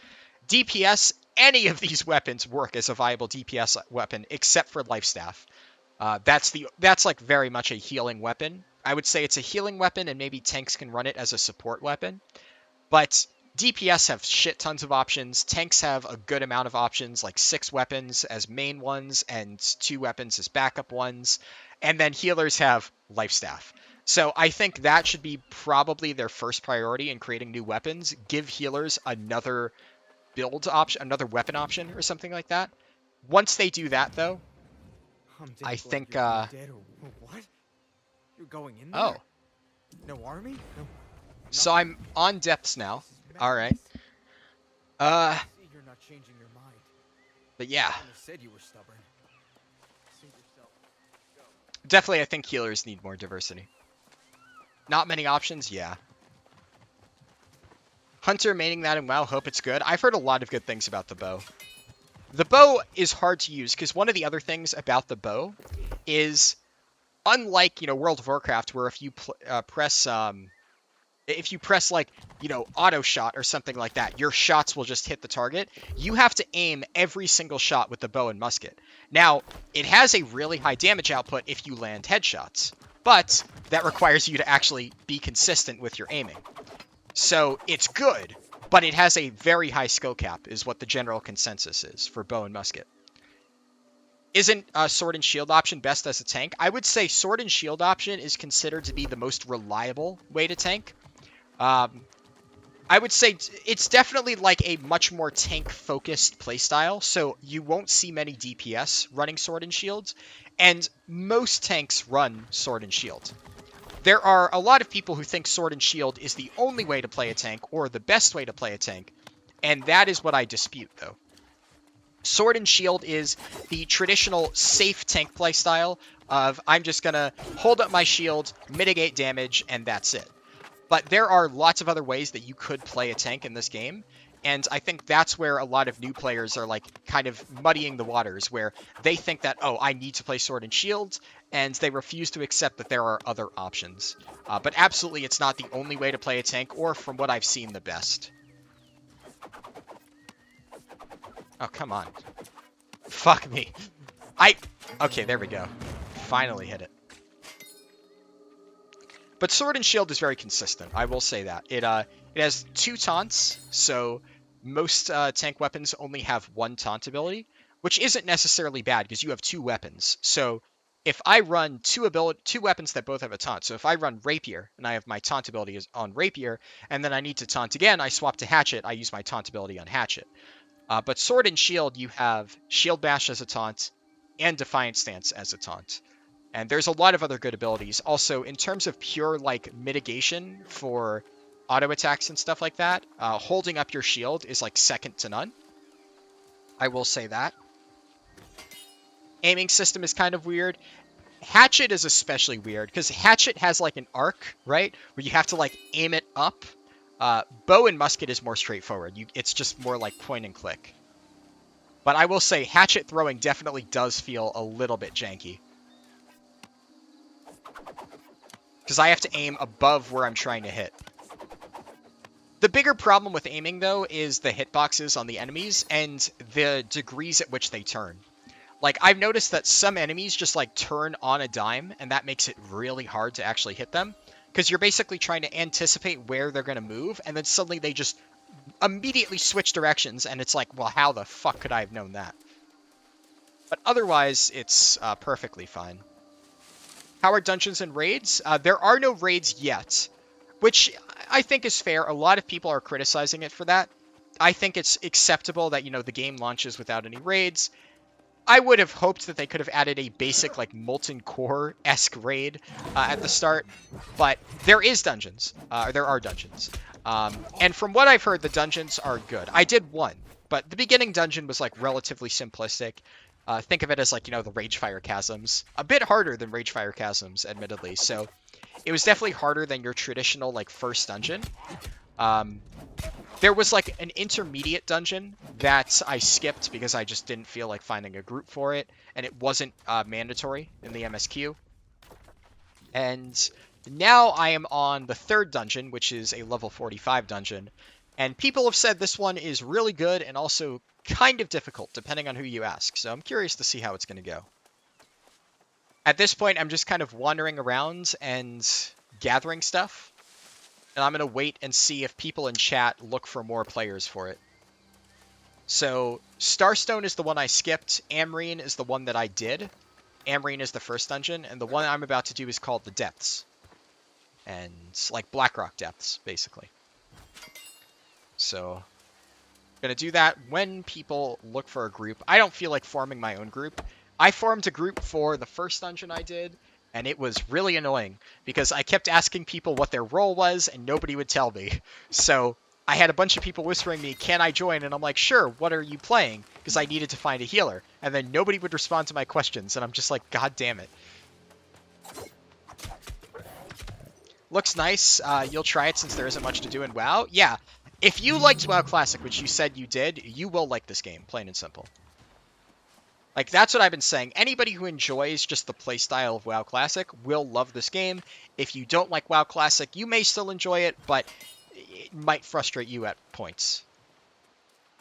DPS, any of these weapons work as a viable DPS weapon, except for Life Staff. That's like very much a healing weapon. I would say it's a healing weapon, and maybe tanks can run it as a support weapon. But DPS have shit tons of options. Tanks have a good amount of options, like 6 weapons as main ones, and 2 weapons as backup ones. And then healers have Life Staff. So I think that should be probably their first priority in creating new weapons. Give healers another build option, another weapon option, or something like that. Once they do that, though, I think. What? You're going in there? Oh. No army? No. So I'm on depths now. All right. You're not changing your mind. But yeah. You said you were stubborn. Save yourself. Go. Definitely, I think healers need more diversity. Not many options, yeah. Hunter maining that in WoW, hope it's good. I've heard a lot of good things about the bow. The bow is hard to use, because one of the other things about the bow is, unlike, World of Warcraft, where if you press like, auto shot or something like that, your shots will just hit the target. You have to aim every single shot with the bow and musket. Now, it has a really high damage output if you land headshots, but that requires you to actually be consistent with your aiming. So it's good, but it has a very high skill cap, is what the general consensus is for bow and musket. Isn't a sword and shield option best as a tank? I would say sword and shield option is considered to be the most reliable way to tank. I would say it's definitely like a much more tank-focused playstyle, so you won't see many DPS running sword and shields, and most tanks run sword and shield. there are a lot of people who think Sword and Shield is the only way to play a tank or the best way to play a tank, and that is what I dispute, though. Sword and Shield is the traditional safe tank playstyle of I'm just going to hold up my shield, mitigate damage, and that's it. But there are lots of other ways that you could play a tank in this game, and I think that's where a lot of new players are like kind of muddying the waters, where they think that, oh, I need to play Sword and Shield, and they refuse to accept that there are other options. But absolutely, it's not the only way to play a tank, or from what I've seen, the best. Oh, come on. Fuck me. Okay, there we go. Finally hit it. But Sword and Shield is very consistent, I will say that. It has 2 taunts, so most tank weapons only have 1 taunt ability, which isn't necessarily bad because you have 2 weapons. So if I run 2 weapons that both have a taunt, so if I run Rapier and I have my taunt ability is on Rapier, and then I need to taunt again, I swap to Hatchet, I use my taunt ability on Hatchet. But Sword and Shield, you have Shield Bash as a taunt and Defiant Stance as a taunt. And there's a lot of other good abilities. Also, in terms of pure like mitigation for auto attacks and stuff like that, holding up your shield is like second to none. I will say that. Aiming system is kind of weird. Hatchet is especially weird because Hatchet has like an arc, right? Where you have to like aim it up. Bow and musket is more straightforward. It's just more like point and click. But I will say hatchet throwing definitely does feel a little bit janky. Because I have to aim above where I'm trying to hit. The bigger problem with aiming, though, is the hitboxes on the enemies and the degrees at which they turn. Like, I've noticed that some enemies just, like, turn on a dime, and that makes it really hard to actually hit them. Because you're basically trying to anticipate where they're going to move, and then suddenly they just immediately switch directions, and it's like, well, how the fuck could I have known that? But otherwise, it's perfectly fine. How are dungeons and raids? There are no raids yet, which I think is fair. A lot of people are criticizing it for that. I think it's acceptable that, you know, the game launches without any raids. I would have hoped that they could have added a basic, like, Molten Core-esque raid at the start, but there is dungeons. There are dungeons. And from what I've heard, the dungeons are good. I did one, but the beginning dungeon was, like, relatively simplistic. Think of it as, like, you know, the Ragefire Chasms. A bit harder than Ragefire Chasms, admittedly. So it was definitely harder than your traditional, like, first dungeon. There was, like, an intermediate dungeon that I skipped because I just didn't feel like finding a group for it, and it wasn't mandatory in the MSQ. And now I am on the 3rd dungeon, which is a level 45 dungeon, and people have said this one is really good and also kind of difficult, depending on who you ask, so I'm curious to see how it's going to go. At this point, I'm just kind of wandering around and gathering stuff. And I'm going to wait and see if people in chat look for more players for it. So, Starstone is the one I skipped. Amrine is the one that I did. Amrine is the first dungeon. And the one I'm about to do is called the Depths. And, like, Blackrock Depths, basically. So, I'm going to do that when people look for a group. I don't feel like forming my own group. I formed a group for the first dungeon I did. And it was really annoying because I kept asking people what their role was and nobody would tell me. So I had a bunch of people whispering me, can I join? And I'm like, sure, what are you playing? Because I needed to find a healer. And then nobody would respond to my questions. And I'm just like, God damn it. Looks nice. You'll try it since there isn't much to do in WoW. Yeah. If you liked WoW Classic, which you said you did, you will like this game, plain and simple. Like, that's what I've been saying. Anybody who enjoys just the playstyle of WoW Classic will love this game. If you don't like WoW Classic, you may still enjoy it, but it might frustrate you at points.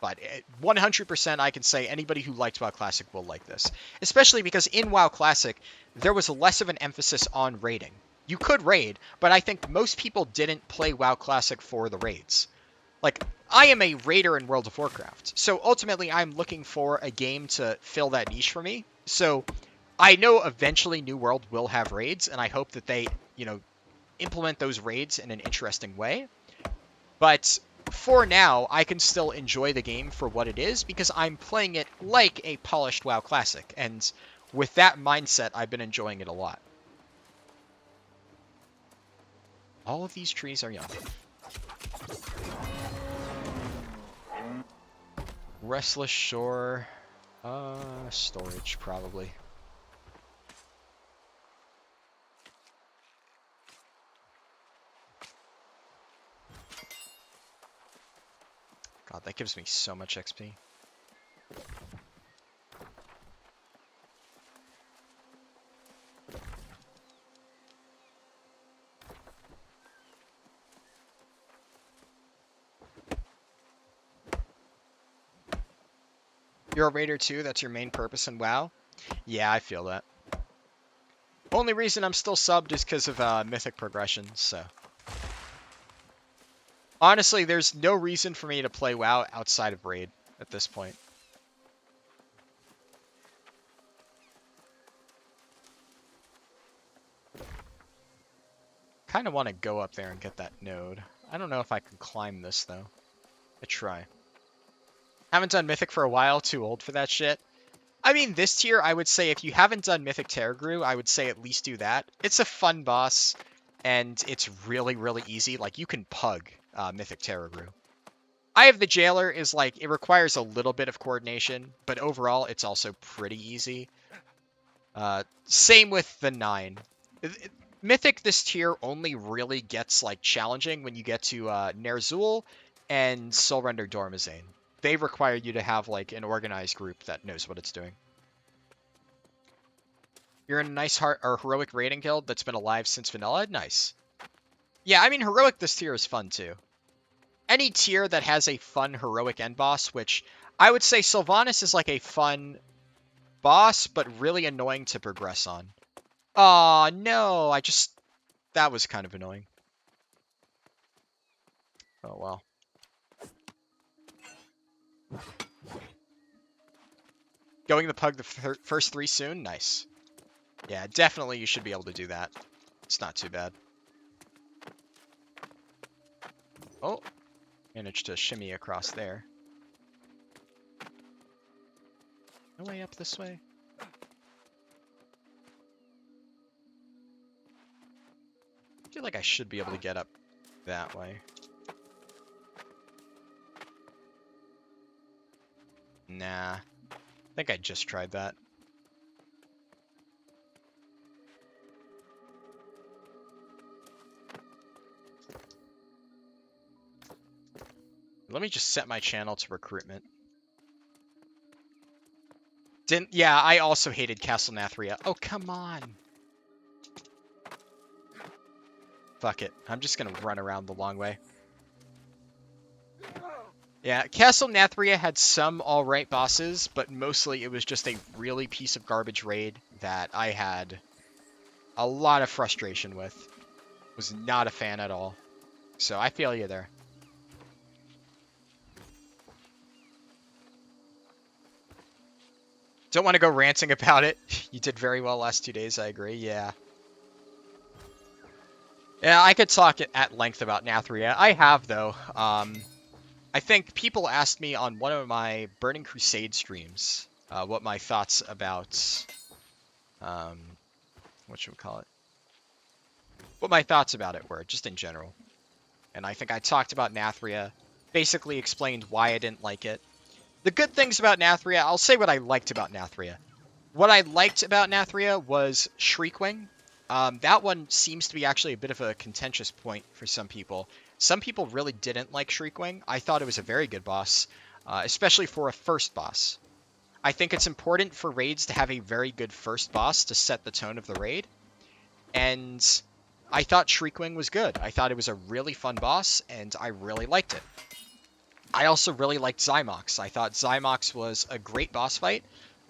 But 100% I can say anybody who liked WoW Classic will like this. Especially because in WoW Classic, there was less of an emphasis on raiding. You could raid, but I think most people didn't play WoW Classic for the raids. Like, I am a raider in World of Warcraft, so ultimately I'm looking for a game to fill that niche for me. So I know eventually New World will have raids, and I hope that they, you know, implement those raids in an interesting way. But for now, I can still enjoy the game for what it is, because I'm playing it like a polished WoW Classic, and with that mindset, I've been enjoying it a lot. All of these trees are young. Restless Shore. Storage, probably. God, that gives me so much XP. You're a raider too? That's your main purpose in WoW? Yeah, I feel that. Only reason I'm still subbed is because of mythic progression, so. Honestly, there's no reason for me to play WoW outside of raid at this point. Kind of want to go up there and get that node. I don't know if I can climb this, though. I try. Haven't done Mythic for a while, too old for that shit. I mean, this tier, I would say if you haven't done Mythic Terragru, I would say at least do that. It's a fun boss, and it's really, really easy. Like, you can pug Mythic Terragru. Eye of the Jailer is like, it requires a little bit of coordination, but overall, it's also pretty easy. Same with the 9. Mythic this tier only really gets like challenging when you get to Ner'zhul and Soulrender Dormazane. They require you to have like an organized group that knows what it's doing. You're in a nice heroic raiding guild that's been alive since vanilla? Nice. Yeah, I mean heroic this tier is fun too. Any tier that has a fun heroic end boss, which I would say Sylvanas is like a fun boss, but really annoying to progress on. Aw, no, that was kind of annoying. Oh, well. Going to pug the first 3 soon? Nice. Yeah, definitely you should be able to do that. It's not too bad. Oh, managed to shimmy across there. No way up this way? I feel like I should be able to get up that way. Nah. I think I just tried that. Let me just set my channel to recruitment. Yeah, I also hated Castle Nathria. Oh, come on. Fuck it. I'm just gonna run around the long way. Yeah, Castle Nathria had some alright bosses, but mostly it was just a really piece of garbage raid that I had a lot of frustration with. Was not a fan at all. So I feel you there. Don't want to go ranting about it. You did very well last 2 days, I agree. Yeah. Yeah, I could talk at length about Nathria. I have, though. I think people asked me on one of my Burning Crusade streams what my thoughts about... what should we call it? What my thoughts about it were, just in general. And I think I talked about Nathria, basically explained why I didn't like it. The good things about Nathria, I'll say what I liked about Nathria. What I liked about Nathria was Shriekwing. That one seems to be actually a bit of a contentious point for some people. Some people really didn't like Shriekwing. I thought it was a very good boss, especially for a first boss. I think it's important for raids to have a very good first boss to set the tone of the raid. And I thought Shriekwing was good. I thought it was a really fun boss, and I really liked it. I also really liked Zymox. I thought Zymox was a great boss fight.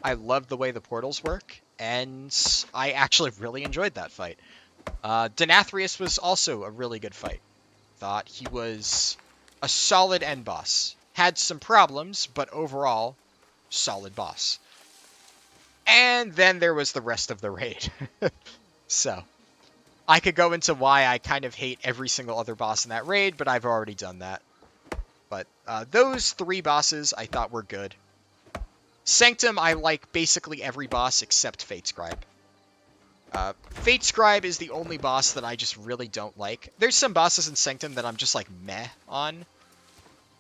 I loved the way the portals work, and I actually really enjoyed that fight. Denathrius was also a really good fight. Thought he was a solid end boss. Had some problems, but overall, solid boss. And then there was the rest of the raid. So, I could go into why I kind of hate every single other boss in that raid, but I've already done that. But those 3 bosses I thought were good. Sanctum, I like basically every boss except Fate Scribe. Fate Scribe is the only boss that I just really don't like. There's some bosses in Sanctum that I'm just like meh on.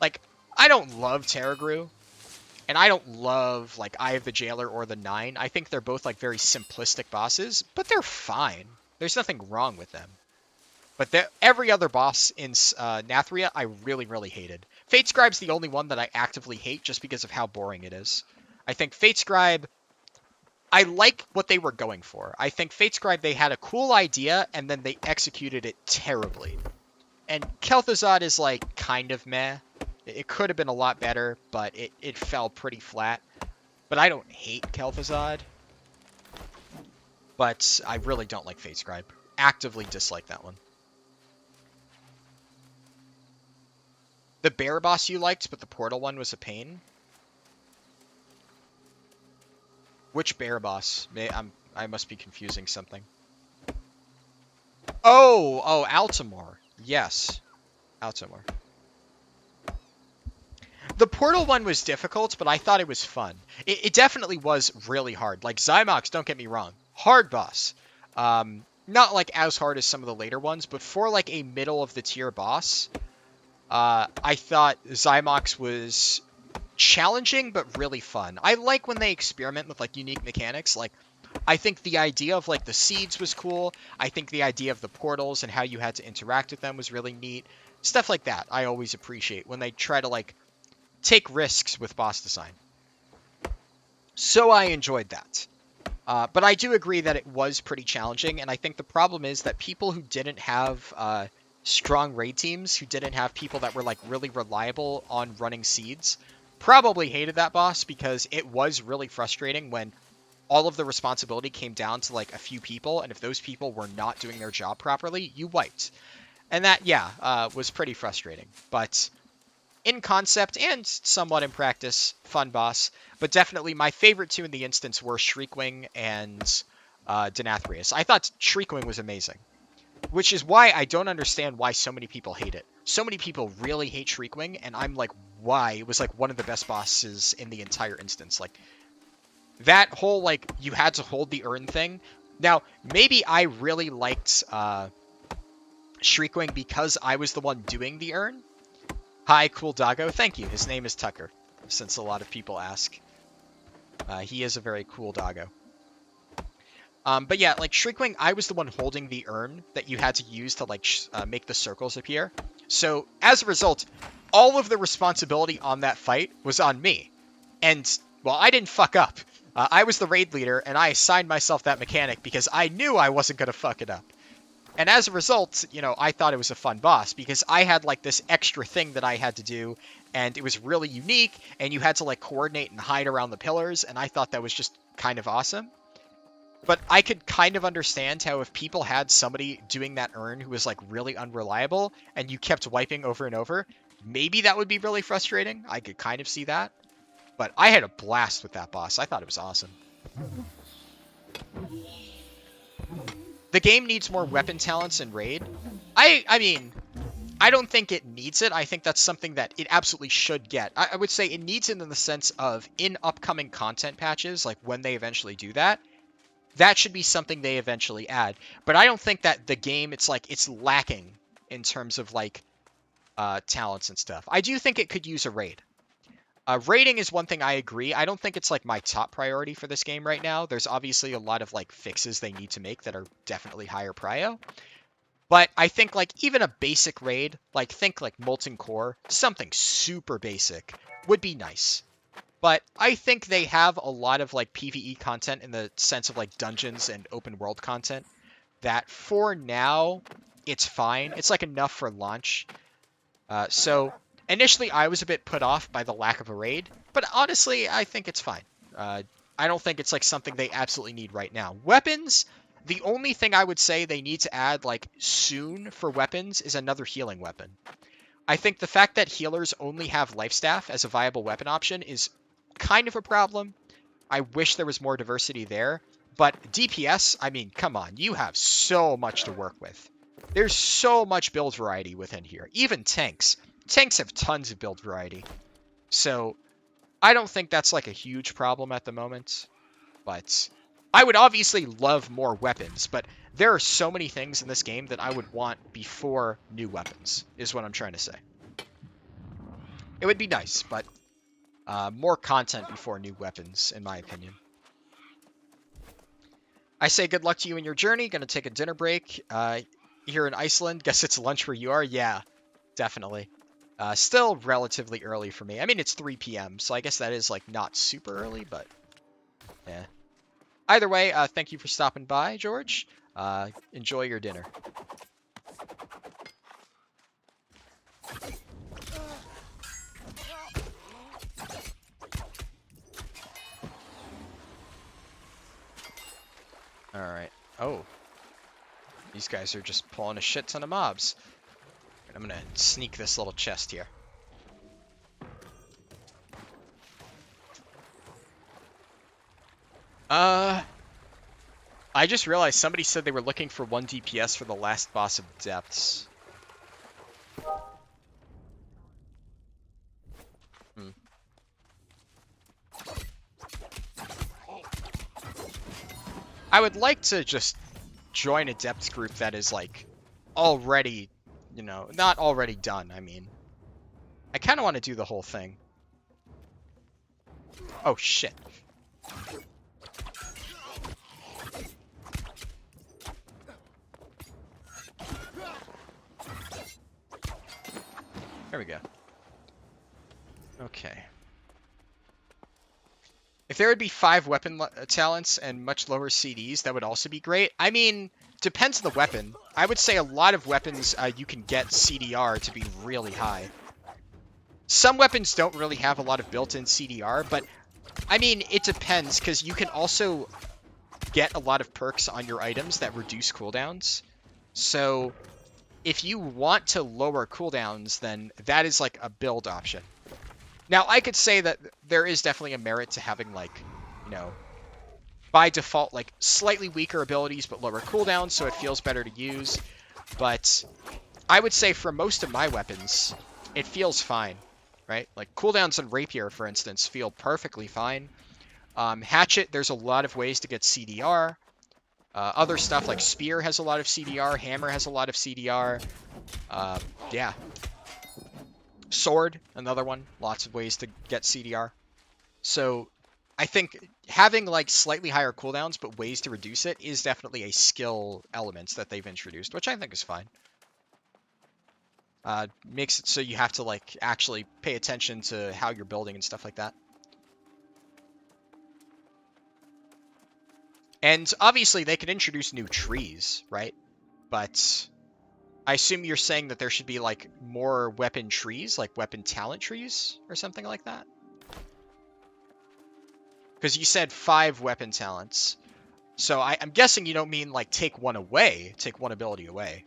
Like, I don't love Terragru, and I don't love like Eye of the Jailer or the Nine. I think they're both like very simplistic bosses, but they're fine. There's nothing wrong with them. But every other boss in Nathria, I really, really hated. Fate Scribe's the only one that I actively hate just because of how boring it is. I think Fate Scribe, I like what they were going for. I think Fate Scribe, they had a cool idea, and then they executed it terribly. And Kel'Thuzad is, like, kind of meh. It could have been a lot better, but it fell pretty flat. But I don't hate Kel'Thuzad. But I really don't like Fate Scribe. Actively dislike that one. The bear boss you liked, but the portal one was a pain? Which bear boss? I must be confusing something. Oh, Altamore. Yes. Altamore. The portal one was difficult, but I thought it was fun. It definitely was really hard. Like, Zymox, don't get me wrong. Hard boss. Not, like, as hard as some of the later ones, but for, like, a middle-of-the-tier boss, I thought Zymox was challenging, but really fun. I like when they experiment with, like, unique mechanics. Like, I think the idea of, like, the seeds was cool. I think the idea of the portals and how you had to interact with them was really neat. Stuff like that I always appreciate when they try to, like, take risks with boss design. So I enjoyed that. But I do agree that it was pretty challenging, and I think the problem is that people who didn't have strong raid teams, who didn't have people that were like really reliable on running seeds, probably hated that boss because it was really frustrating when all of the responsibility came down to like a few people, and if those people were not doing their job properly, you wiped. And that, yeah, was pretty frustrating. But in concept and somewhat in practice, fun boss. But definitely my favorite two in the instance were Shriekwing and Denathrius. I thought Shriekwing was amazing. Which is why I don't understand why so many people hate it. So many people really hate Shriekwing, and I'm like, why? It was like one of the best bosses in the entire instance. Like, that whole, like, you had to hold the urn thing. Now, maybe I really liked Shriekwing because I was the one doing the urn. Hi, cool doggo. Thank you. His name is Tucker, since a lot of people ask. He is a very cool doggo. But yeah, like, Shriekwing, I was the one holding the urn that you had to use to, like, make the circles appear. So, as a result, all of the responsibility on that fight was on me. And, well, I didn't fuck up. I was the raid leader, and I assigned myself that mechanic because I knew I wasn't going to fuck it up. And as a result, you know, I thought it was a fun boss because I had, like, this extra thing that I had to do, and it was really unique, and you had to, like, coordinate and hide around the pillars, and I thought that was just kind of awesome. But I could kind of understand how if people had somebody doing that urn who was, like, really unreliable, and you kept wiping over and over, maybe that would be really frustrating. I could kind of see that. But I had a blast with that boss. I thought it was awesome. The game needs more weapon talents in Raid. I mean, I don't think it needs it. I think that's something that it absolutely should get. I would say it needs it in the sense of in upcoming content patches, like when they eventually do that, that should be something they eventually add. But I don't think that the game, it's like, it's lacking in terms of, like, talents and stuff. I do think it could use a raid. Raiding is one thing I agree. I don't think it's, like, my top priority for this game right now. There's obviously a lot of, like, fixes they need to make that are definitely higher prio. But I think, like, even a basic raid, like, think, like, Molten Core, something super basic, would be nice. But I think they have a lot of, like, PvE content in the sense of, like, dungeons and open world content that for now, it's fine. It's, like, enough for launch. So initially I was a bit put off by the lack of a raid, but honestly, I think it's fine. I don't think it's, like, something they absolutely need right now. Weapons, the only thing I would say they need to add, like, soon for weapons is another healing weapon. I think the fact that healers only have Life Staff as a viable weapon option is kind of a problem. I wish there was more diversity there. But DPS, I mean, come on, you have so much to work with. There's so much build variety within here. Even tanks. Tanks have tons of build variety. So I don't think that's, like, a huge problem at the moment. But I would obviously love more weapons, but there are so many things in this game that I would want before new weapons, is what I'm trying to say. It would be nice, but more content before new weapons, in my opinion. I say good luck to you in your journey. Gonna take a dinner break here in Iceland. Guess it's lunch where you are? Yeah, definitely. Still relatively early for me. I mean, it's 3 p.m., so I guess that is, like, not super early, but yeah. Either way, thank you for stopping by, George. Enjoy your dinner. Alright. Oh. These guys are just pulling a shit ton of mobs. I'm gonna sneak this little chest here. I just realized somebody said they were looking for 1 DPS for the last boss of Depths. I would like to just join a Depths group that is, like, already, you know, not already done, I mean. I kind of want to do the whole thing. Oh, shit. There we go. Okay. If there would be 5 weapon talents and much lower CDs, that would also be great. I mean, depends on the weapon. I would say a lot of weapons you can get CDR to be really high. Some weapons don't really have a lot of built-in CDR, but I mean, it depends, because you can also get a lot of perks on your items that reduce cooldowns. So if you want to lower cooldowns, then that is like a build option. Now, I could say that there is definitely a merit to having, like, you know, by default, like, slightly weaker abilities but lower cooldowns, so it feels better to use. But I would say for most of my weapons, it feels fine, right? Like, cooldowns on Rapier, for instance, feel perfectly fine. Hatchet, there's a lot of ways to get CDR. Other stuff like Spear has a lot of CDR, Hammer has a lot of CDR. Yeah. Sword, another one. Lots of ways to get CDR. So I think having like slightly higher cooldowns but ways to reduce it is definitely a skill element that they've introduced, which I think is fine. Makes it so you have to like actually pay attention to how you're building and stuff like that. And obviously they could introduce new trees, right? But I assume you're saying that there should be, like, more weapon trees, like weapon talent trees or something like that? Because you said 5 weapon talents. So I'm guessing you don't mean, like, take one away, take one ability away.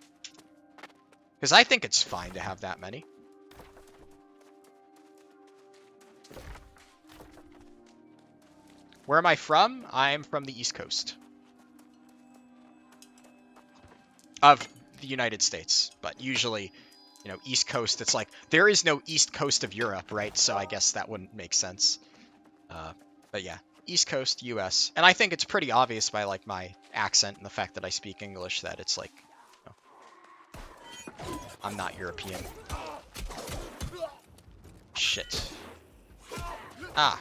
Because I think it's fine to have that many. Where am I from? I'm from the East Coast. Of the United States, but usually, you know, East Coast, it's like, there is no East Coast of Europe, right? So I guess that wouldn't make sense. But yeah, East Coast, US. And I think it's pretty obvious by, like, my accent and the fact that I speak English that it's like, you know, I'm not European. Shit. Ah.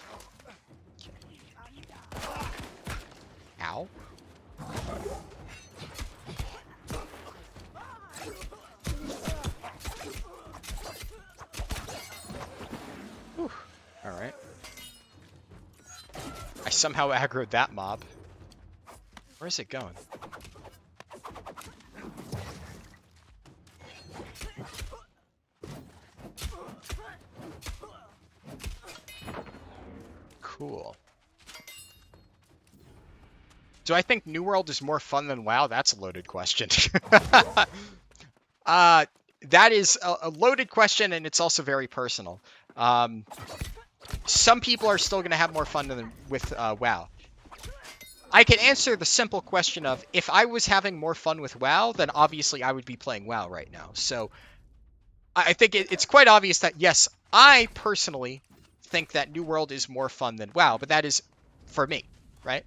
Ow. Alright. I somehow aggroed that mob. Where's it going? Cool. Do I think New World is more fun than WoW? That's a loaded question. That is a loaded question, and it's also very personal. Some people are still going to have more fun with WoW. I can answer the simple question of, if I was having more fun with WoW, then obviously I would be playing WoW right now. So I think it's quite obvious that, yes, I personally think that New World is more fun than WoW, but that is for me, right?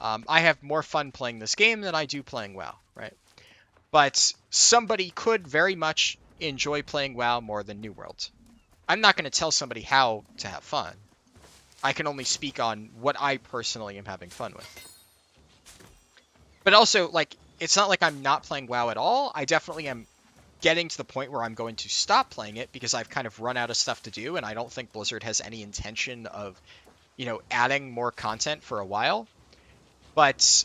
I have more fun playing this game than I do playing WoW, right? But somebody could very much enjoy playing WoW more than New World. I'm not going to tell somebody how to have fun. I can only speak on what I personally am having fun with. But also, like, it's not like I'm not playing WoW at all. I definitely am getting to the point where I'm going to stop playing it because I've kind of run out of stuff to do, and I don't think Blizzard has any intention of, adding more content for a while. But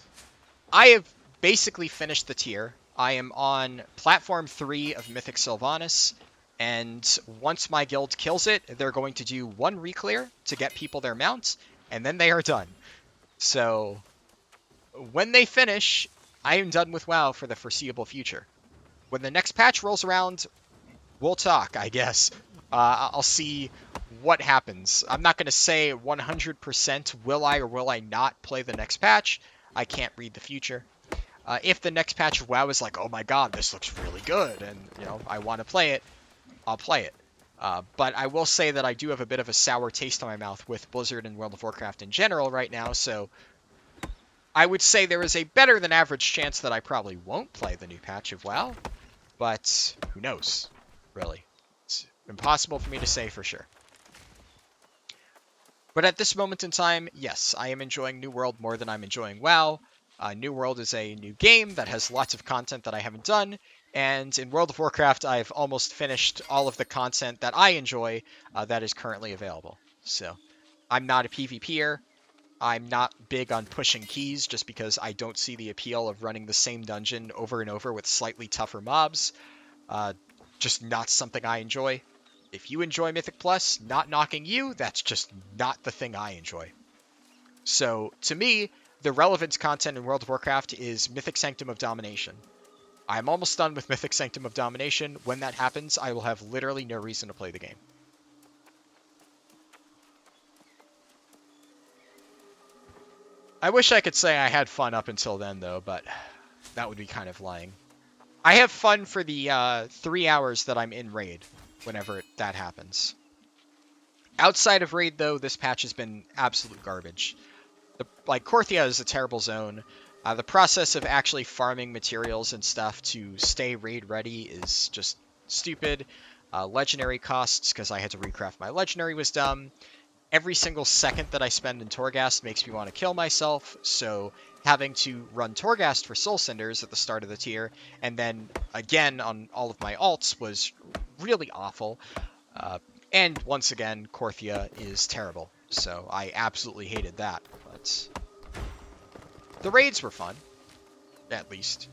I have basically finished the tier. I am on platform 3 of Mythic Sylvanas, and once my guild kills it, they're going to do one reclear to get people their mounts, and then they are done. So when they finish, I am done with WoW for the foreseeable future. When the next patch rolls around, we'll talk, I guess. I'll see what happens. I'm not going to say 100% will I or will I not play the next patch. I can't read the future. If the next patch of WoW is like, oh my god, this looks really good, and I want to play it, I'll play it. But I will say that I do have a bit of a sour taste in my mouth with Blizzard and World of Warcraft in general right now, so I would say there is a better than average chance that I probably won't play the new patch of WoW, but who knows, really. It's impossible for me to say for sure. But at this moment in time, yes, I am enjoying New World more than I'm enjoying WoW. New World is a new game that has lots of content that I haven't done, and in World of Warcraft, I've almost finished all of the content that I enjoy that is currently available. So, I'm not a PvPer. I'm not big on pushing keys just because I don't see the appeal of running the same dungeon over and over with slightly tougher mobs. Just not something I enjoy. If you enjoy Mythic Plus, not knocking you, that's just not the thing I enjoy. So, to me, the relevant content in World of Warcraft is Mythic Sanctum of Domination. I'm almost done with Mythic Sanctum of Domination. When that happens, I will have literally no reason to play the game. I wish I could say I had fun up until then, though, but that would be kind of lying. I have fun for the 3 hours that I'm in Raid, whenever that happens. Outside of Raid, though, this patch has been absolute garbage. Korthia is a terrible zone. The process of actually farming materials and stuff to stay raid ready is just stupid. Legendary costs, because I had to recraft my legendary, was dumb. Every single second that I spend in Torghast makes me want to kill myself, so having to run Torghast for Soul Cinders at the start of the tier, and then again on all of my alts was really awful. And once again, Korthia is terrible, so I absolutely hated that. But the raids were fun, at least.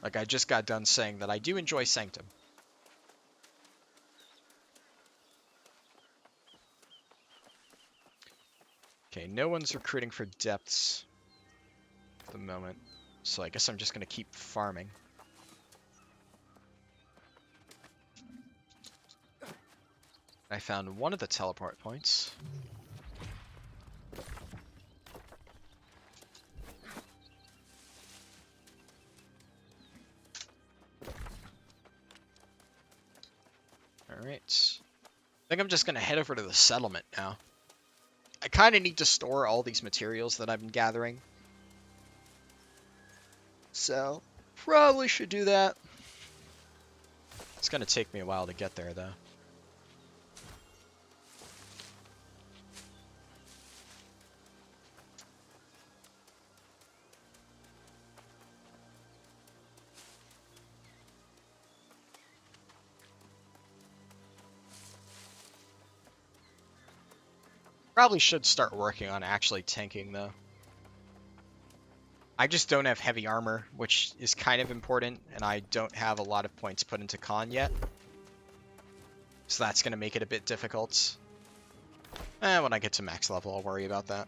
Like, I just got done saying that I do enjoy Sanctum. Okay, no one's recruiting for depths at the moment, so I guess I'm just going to keep farming. I found one of the teleport points. Alright. I think I'm just going to head over to the settlement now. I kind of need to store all these materials that I've been gathering. So, probably should do that. It's going to take me a while to get there, though. Probably should start working on actually tanking, though. I just don't have heavy armor, which is kind of important, and I don't have a lot of points put into con yet. So that's going to make it a bit difficult. When I get to max level, I'll worry about that.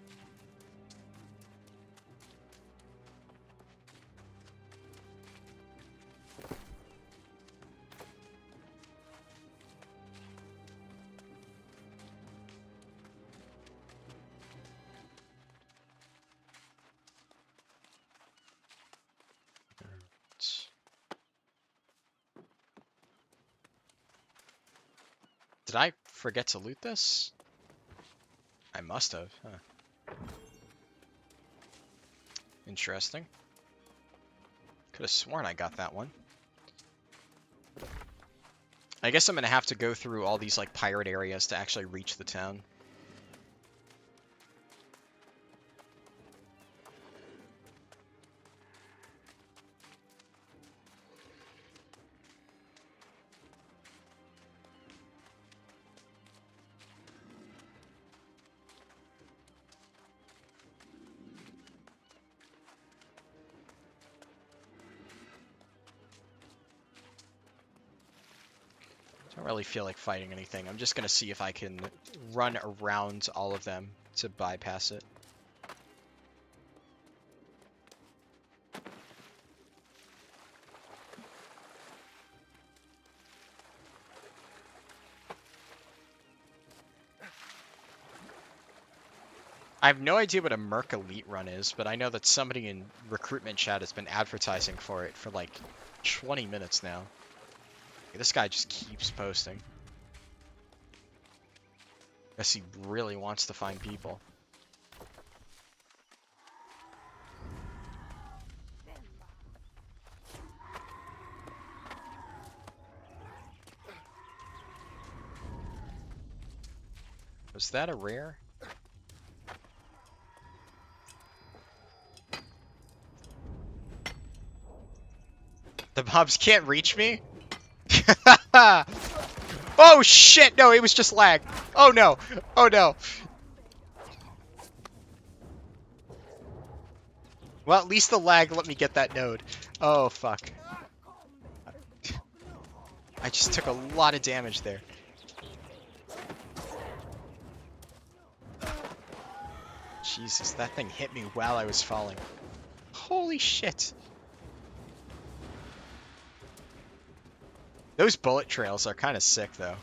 Did I forget to loot this? I must have, huh? Interesting. Could have sworn I got that one. I guess I'm gonna have to go through all these like pirate areas to actually reach the town. Don't really feel like fighting anything. I'm just gonna see if I can run around all of them to bypass it. I have no idea what a Merc Elite run is, but I know that somebody in recruitment chat has been advertising for it for like 20 minutes now. This guy just keeps posting. Guess he really wants to find people. Was that a rare? The mobs can't reach me? Oh shit! No, it was just lag. Oh no! Oh no! Well, at least the lag let me get that node. Oh fuck. I just took a lot of damage there. Jesus, that thing hit me while I was falling. Holy shit. Those bullet trails are kind of sick, though.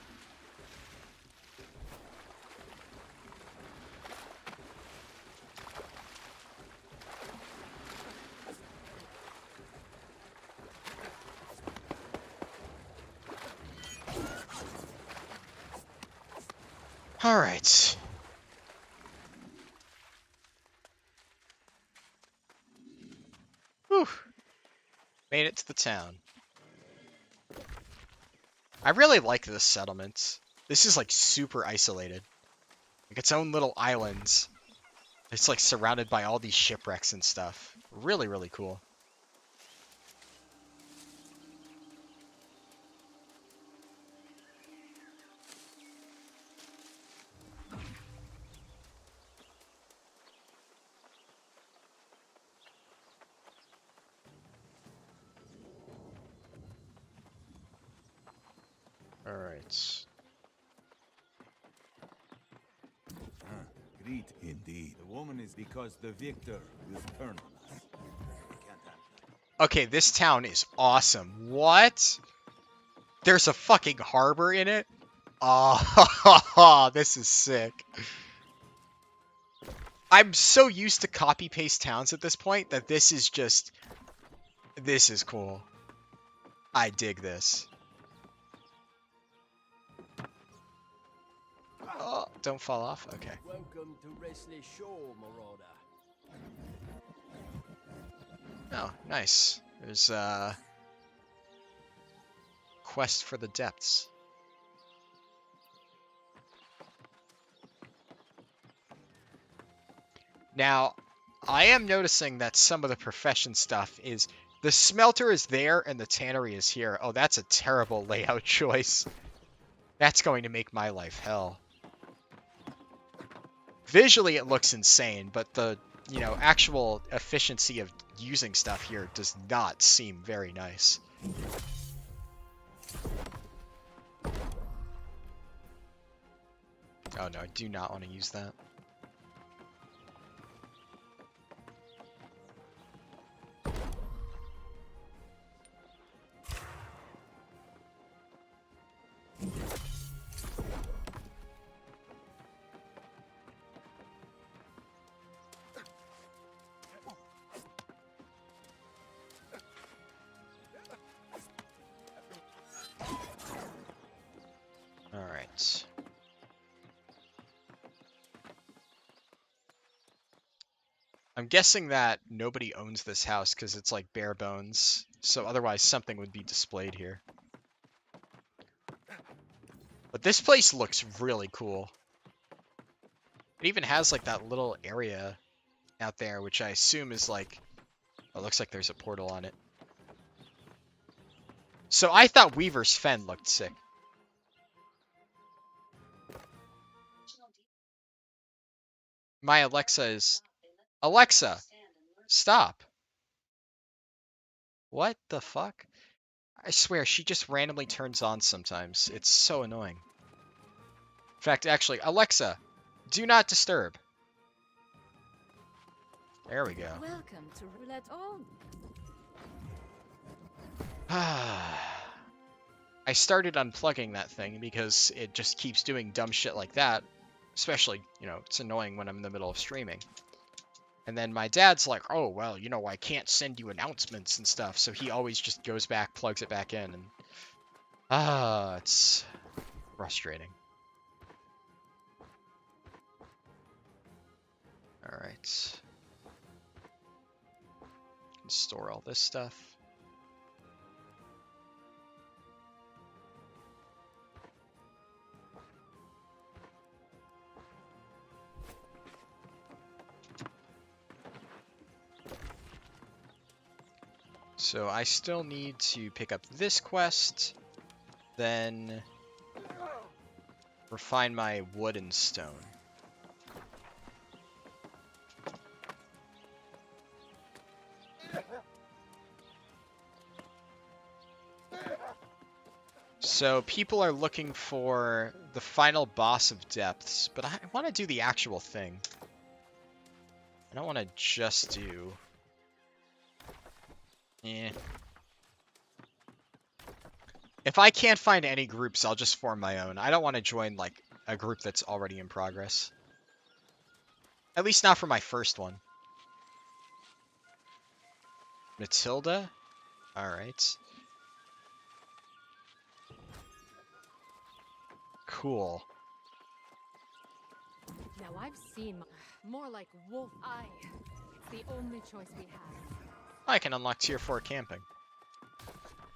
All right. Whew. Made it to the town. I really like this settlement. This is like super isolated. Like its own little islands. It's like surrounded by all these shipwrecks and stuff. Really, really cool. Alright. Great indeed. The woman is because the victor will turn on us. We can't have that. Okay, this town is awesome. What? There's a fucking harbor in it? Oh, this is sick. I'm so used to copy-paste towns at this point that this is just... This is cool. I dig this. Oh, don't fall off? Okay. Welcome to Restless Shore, Marauder. Oh, nice. There's a quest for the depths. Now, I am noticing that some of the profession stuff is... The smelter is there and the tannery is here. Oh, that's a terrible layout choice. That's going to make my life hell. Visually, it looks insane, but the, you know, actual efficiency of using stuff here does not seem very nice. Oh no, I do not want to use that. Alright. I'm guessing that nobody owns this house because it's like bare bones. So otherwise something would be displayed here. But this place looks really cool. It even has like that little area out there, which I assume is like, oh, it looks like there's a portal on it. So I thought Weaver's Fen looked sick. My Alexa is, Alexa, stop. What the fuck? I swear, she just randomly turns on sometimes. It's so annoying. In fact, actually, Alexa, do not disturb. There we go. Welcome to Roulette. Oh, I started unplugging that thing because it just keeps doing dumb shit like that. Especially, you know, it's annoying when I'm in the middle of streaming. And then my dad's like, oh, well, you know, I can't send you announcements and stuff. So he always just goes back, plugs it back in. And it's frustrating. All right. Store all this stuff. So I still need to pick up this quest, then refine my wood and stone. So people are looking for the final boss of depths, but I want to do the actual thing. I don't want to just do... If I can't find any groups, I'll just form my own. I don't want to join, like, a group that's already in progress. At least not for my first one. Matilda? Alright. Cool. now I've seen more like wolf eye. It's the only choice we have. I can unlock tier 4 camping.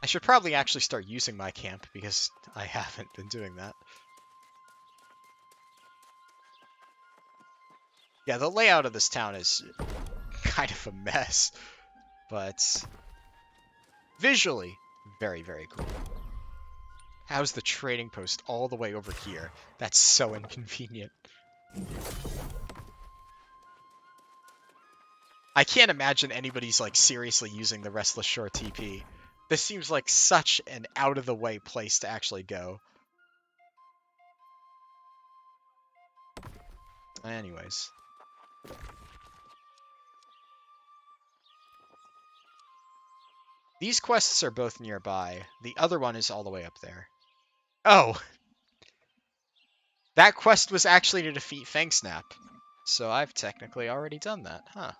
I should probably actually start using my camp because I haven't been doing that. Yeah, the layout of this town is kind of a mess, but visually, very, very cool. How's the trading post all the way over here? That's so inconvenient. I can't imagine anybody's like seriously using the Restless Shore TP. This seems like such an out-of-the-way place to actually go. Anyways. These quests are both nearby. The other one is all the way up there. Oh! That quest was actually to defeat Fangsnap. So I've technically already done that, huh?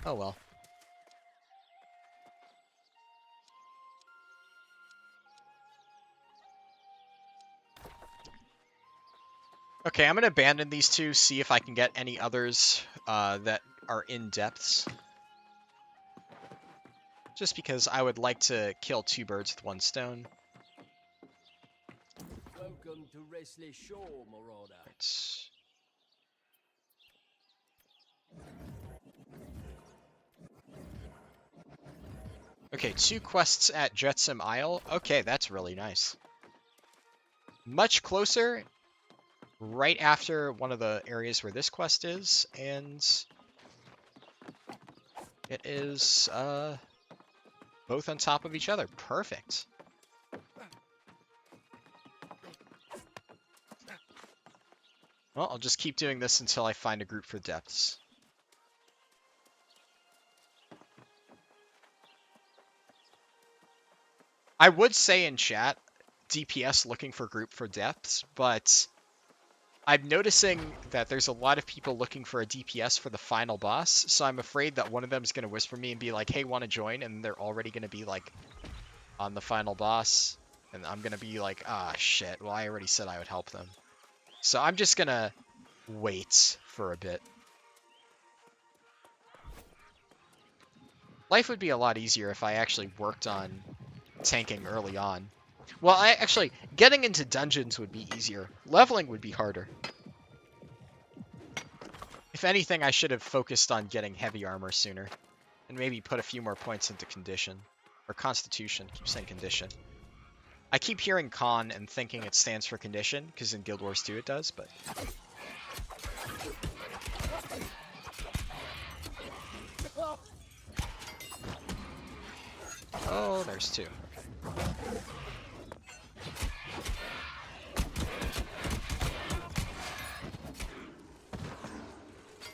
Oh well. Okay, I'm going to abandon these two, see if I can get any others that are in depths. Just because I would like to kill two birds with one stone. Welcome to Restless Shore, Marauder. Okay, 2 quests at Jetsam Isle. Okay, that's really nice. Much closer, right after one of the areas where this quest is, and it is both on top of each other. Perfect. Well, I'll just keep doing this until I find a group for depths. I would say in chat, DPS looking for group for depths, but I'm noticing that there's a lot of people looking for a DPS for the final boss, so I'm afraid that one of them is going to whisper me and be like, hey, want to join? And they're already going to be like on the final boss, and I'm going to be like, ah, shit, well, I already said I would help them. So I'm just going to wait for a bit. Life would be a lot easier if I actually worked on tanking early on. Well, getting into dungeons would be easier. Leveling would be harder. If anything, I should have focused on getting heavy armor sooner. And maybe put a few more points into condition. Or constitution. Keep saying condition. I keep hearing con and thinking it stands for condition, because in Guild Wars 2 it does, but... Oh, there's two.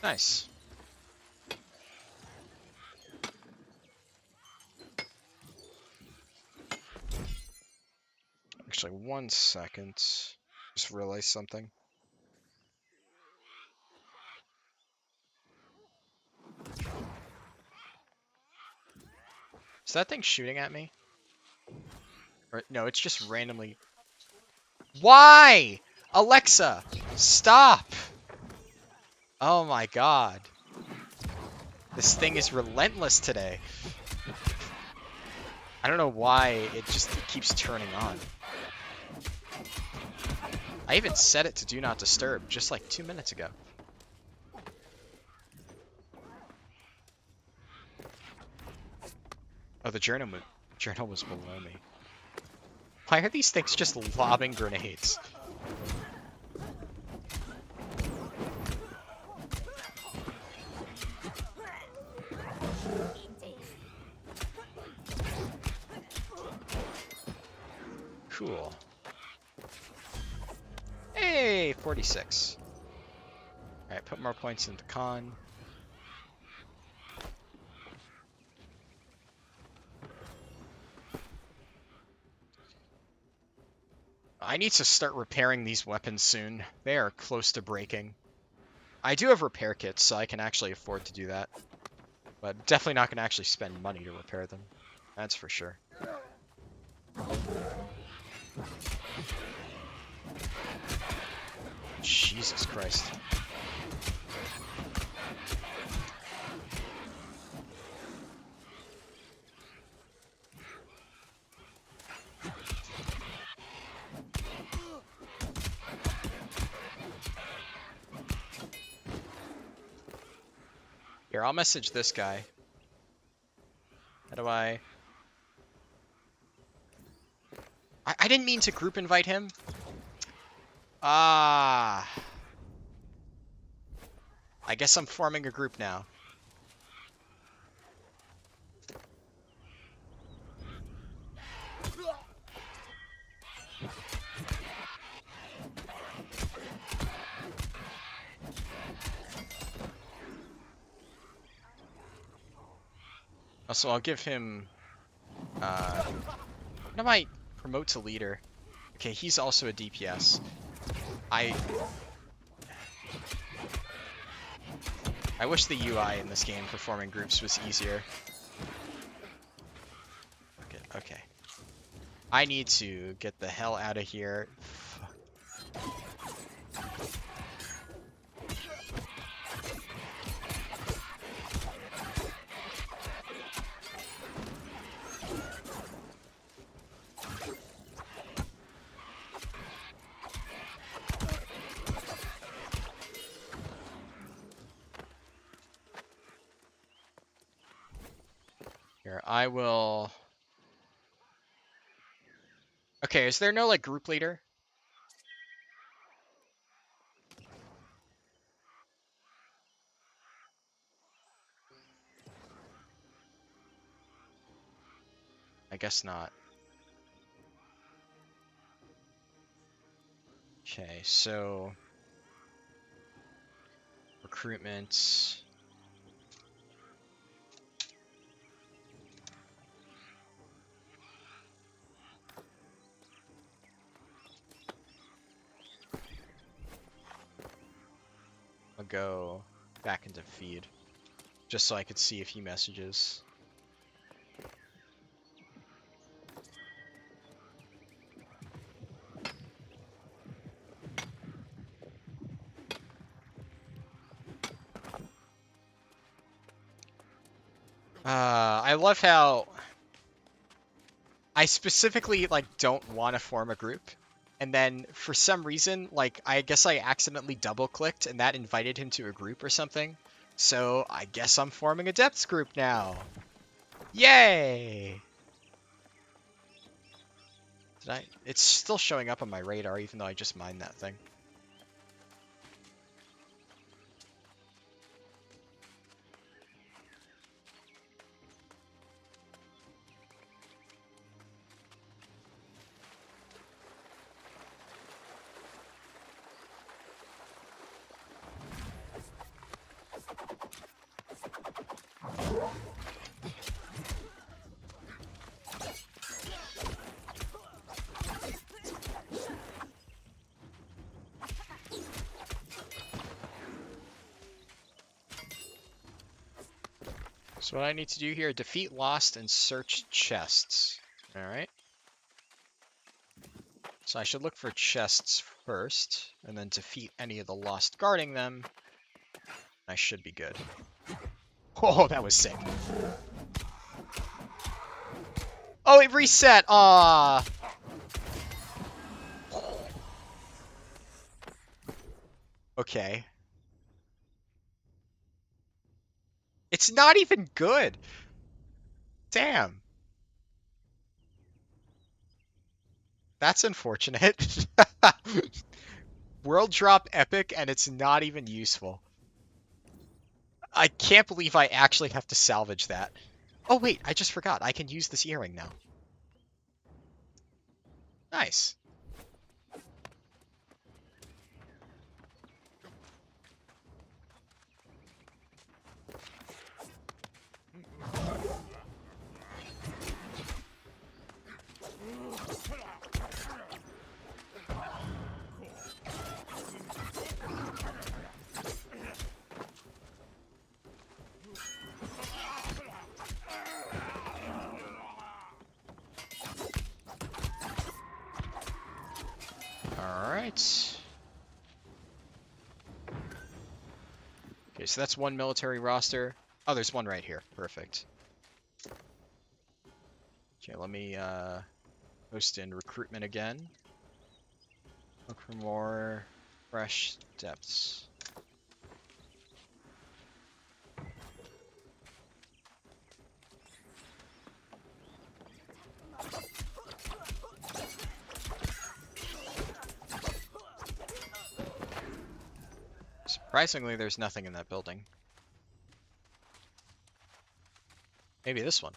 Nice. Actually, 1 second. Just realized something. Is that thing shooting at me? Or, no, it's just randomly... Why? Alexa, stop! Oh my god. This thing is relentless today. I don't know why it just keeps turning on. I even set it to do not disturb just like 2 minutes ago. Oh, the journal was below me. Why are these things just lobbing grenades? Cool. Hey, 46. Alright, put more points into con. I need to start repairing these weapons soon. They are close to breaking. I do have repair kits, so I can actually afford to do that. But definitely not going to actually spend money to repair them. That's for sure. Jesus Christ. Here, I'll message this guy. How do I didn't mean to group invite him. Ah. I guess I'm forming a group now. Also, I'll give him... what am I... Promote to leader. Okay, he's also a DPS. I wish the UI in this game for forming groups was easier. Okay. I need to get the hell out of here. Here, I will... Okay, is there no, like, group leader? I guess not. Okay, so... Recruitment... I'll go back into feed, just so I could see if he messages. I love how I specifically like don't want to form a group, and then for some reason, like I guess I accidentally double clicked and that invited him to a group or something. So I guess I'm forming a depths group now. Yay! Did I? It's still showing up on my radar even though I just mined that thing. So what I need to do here, defeat lost and search chests. Alright. So I should look for chests first, and then defeat any of the lost guarding them. I should be good. Oh, that was sick. Oh, it reset! Ah. Okay. It's not even good! Damn. That's unfortunate. World drop epic and it's not even useful. I can't believe I actually have to salvage that. Oh wait, I just forgot. I can use this earring now. Nice. Alright. Okay, so that's one military roster. Oh, there's one right here. Perfect. Okay, let me post in recruitment again. Look for more fresh depths. Surprisingly, there's nothing in that building. Maybe this one.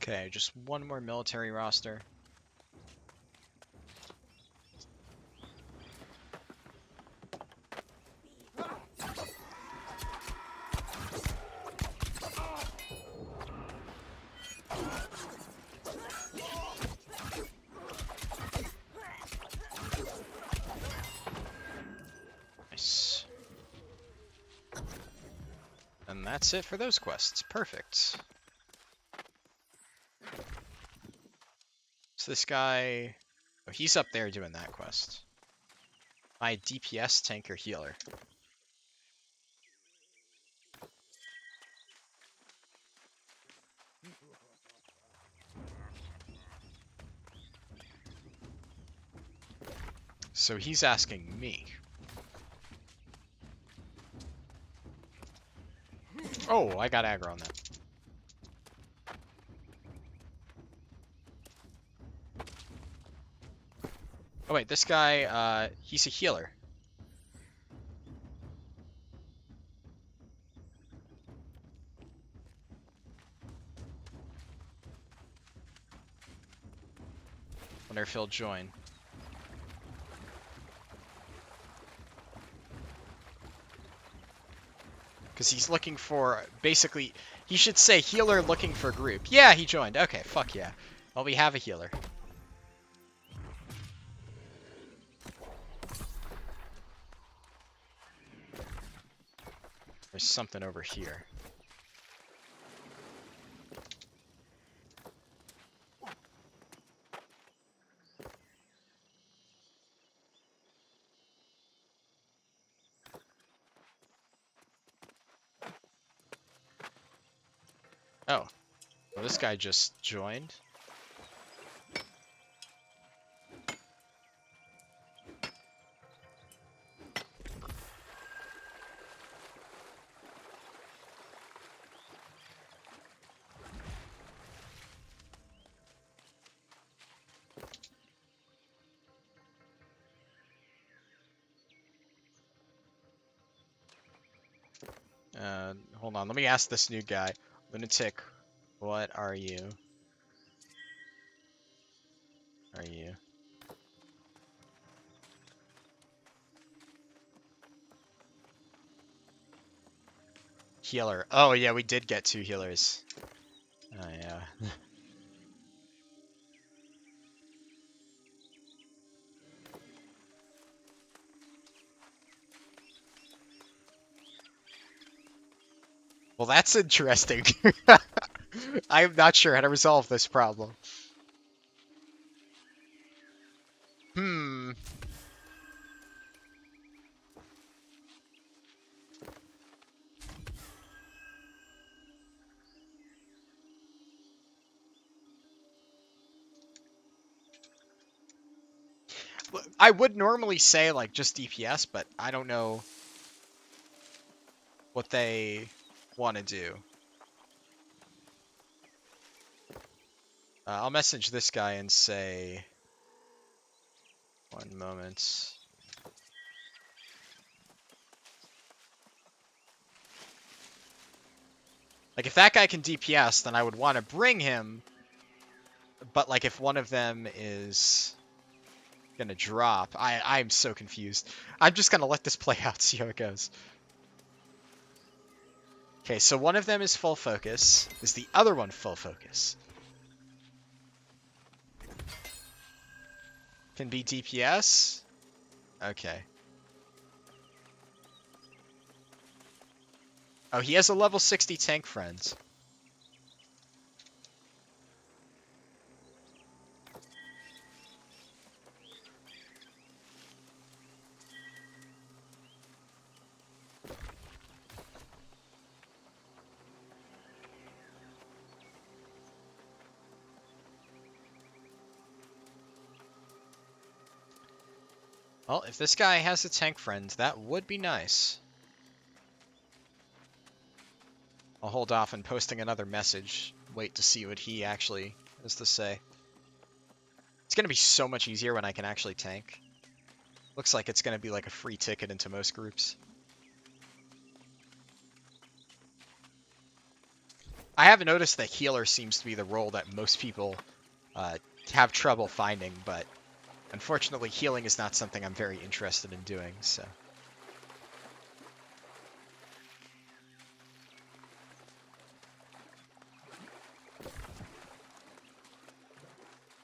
Okay, just one more military roster. Nice. And that's it for those quests. Perfect. So this guy... Oh, he's up there doing that quest. My DPS tank or healer. So he's asking me. Oh, I got aggro on that. Oh wait, this guy, he's a healer. Wonder if he'll join. Because he's looking for, basically, he should say healer looking for group. Yeah, he joined. Okay, fuck yeah. Well, we have a healer. There's something over here. Oh. Well, this guy just joined. Hold on, let me ask this new guy. Lunatic, what are you? Are you? Healer. Oh yeah, we did get 2 healers. Oh yeah. Well, that's interesting. I'm not sure how to resolve this problem. Hmm. I would normally say, like, just DPS, but I don't know what they want to do. I'll message this guy and say... One moment. Like, if that guy can DPS, then I would want to bring him. But, like, if one of them is gonna drop... I'm so confused. I'm just gonna let this play out, see how it goes. Okay, so one of them is full focus. Is the other one full focus? Can be DPS? Okay. Oh, he has a level 60 tank friend. Well, if this guy has a tank friend, that would be nice. I'll hold off on posting another message. Wait to see what he actually has to say. It's going to be so much easier when I can actually tank. Looks like it's going to be like a free ticket into most groups. I have noticed that healer seems to be the role that most people have trouble finding, but unfortunately healing is not something I'm very interested in doing, so...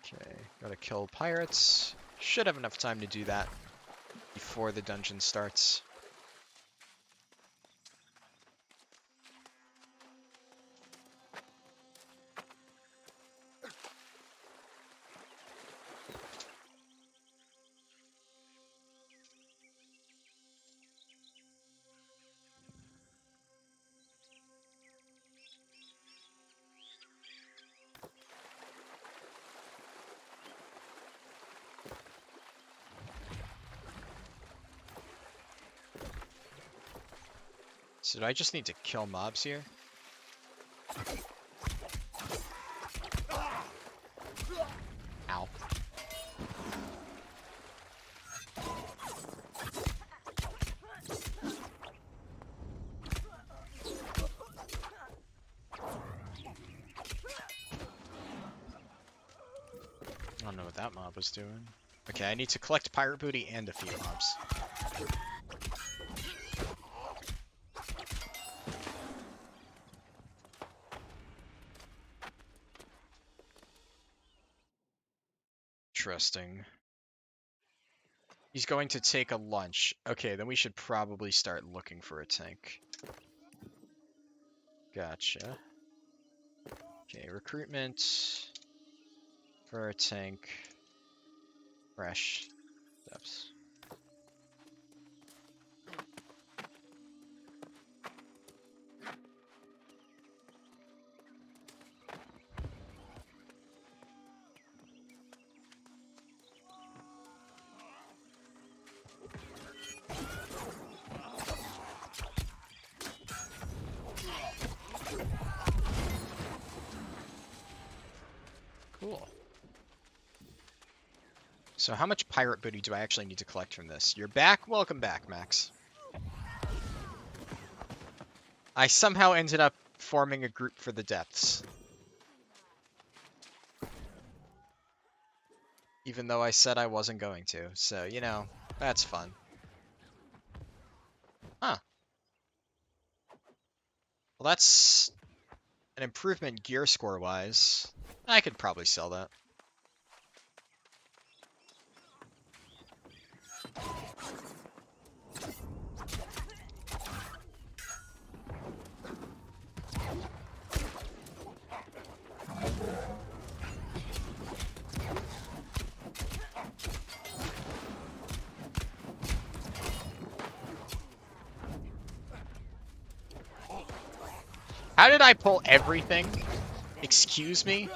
Okay, gotta kill pirates. Should have enough time to do that before the dungeon starts. So do I just need to kill mobs here? Ow. I don't know what that mob was doing. Okay, I need to collect pirate booty and defeat mobs. Interesting. He's going to take a lunch. Okay, then we should probably start looking for a tank. Gotcha. Okay, recruitment for a tank. Fresh steps. Cool. So how much pirate booty do I actually need to collect from this? You're back? Welcome back, Max. I somehow ended up forming a group for the depths. Even though I said I wasn't going to. So, you know, that's fun. Huh. Well, that's an improvement gear score-wise. I could probably sell that. How did I pull everything? Excuse me?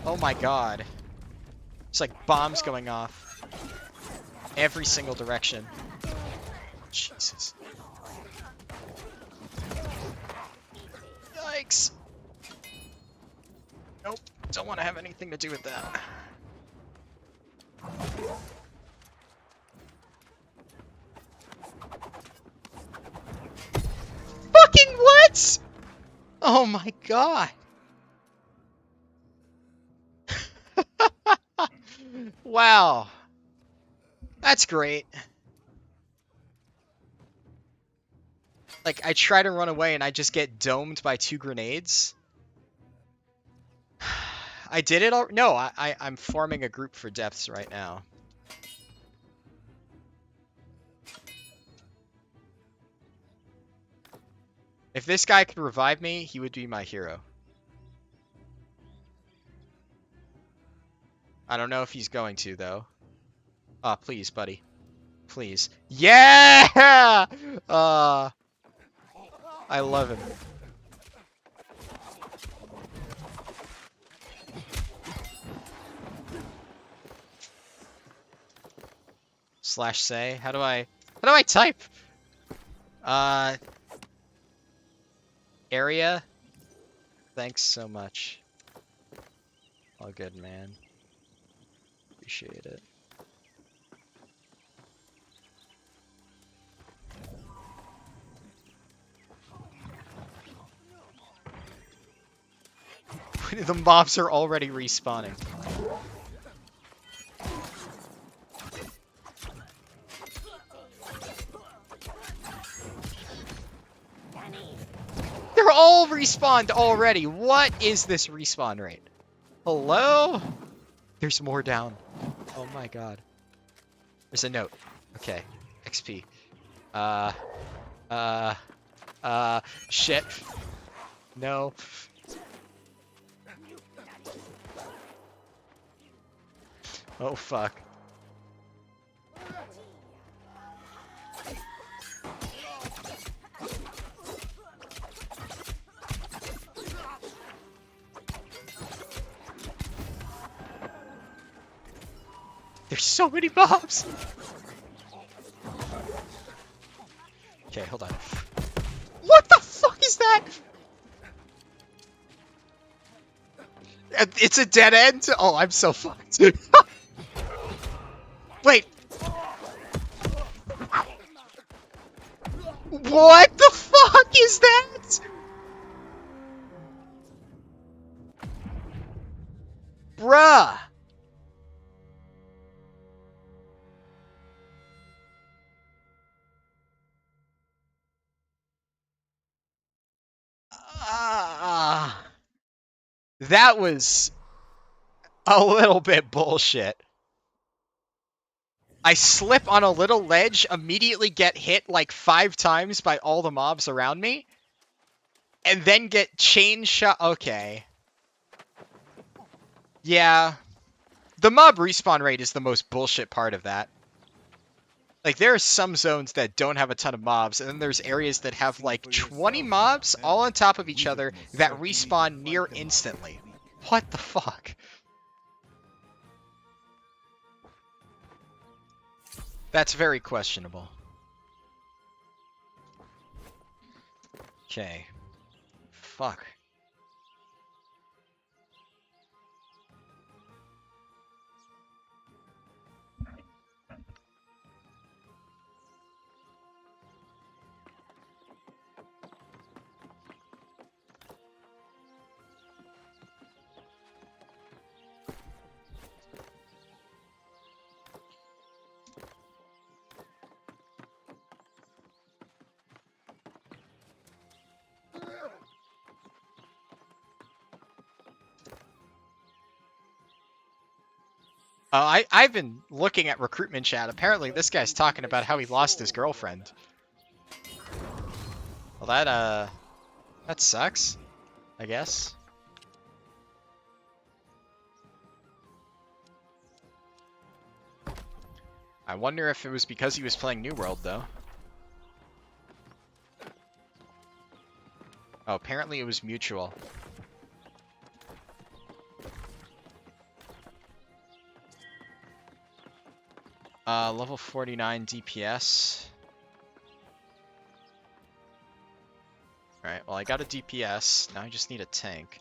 Oh my god. It's like bombs going off. Every single direction. Jesus. Yikes. Nope. Don't want to have anything to do with that. Fucking what? Oh my god. Wow. That's great. Like, I try to run away and I just get domed by 2 grenades. I did it all. No, I'm forming a group for depths right now. If this guy could revive me, he would be my hero. I don't know if he's going to, though. Ah, please, buddy. Please. Yeah! I love him. Slash say. How do I type? Area. Thanks so much. All good, man. Appreciate it. The mobs are already respawning. They're all respawned already. What is this respawn rate? Hello? There's more down. Oh my god. There's a note. Okay. XP. Shit. No. Oh fuck. There's so many mobs! Okay, hold on. What the fuck is that? It's a dead end? Oh, I'm so fucked. Wait. What the fuck is that? Bruh. That was a little bit bullshit. I slip on a little ledge, immediately get hit like 5 times by all the mobs around me, and then get chain shot. Okay. Yeah. The mob respawn rate is the most bullshit part of that. Like, there are some zones that don't have a ton of mobs, and then there's areas that have like 20 mobs all on top of each other that respawn near instantly. What the fuck? That's very questionable. Okay. Fuck. I've been looking at recruitment chat. Apparently this guy's talking about how he lost his girlfriend. Well, that sucks, I guess. I wonder if it was because he was playing New World, though. Oh, apparently it was mutual. Level 49 DPS. Alright, well I got a DPS. Now I just need a tank.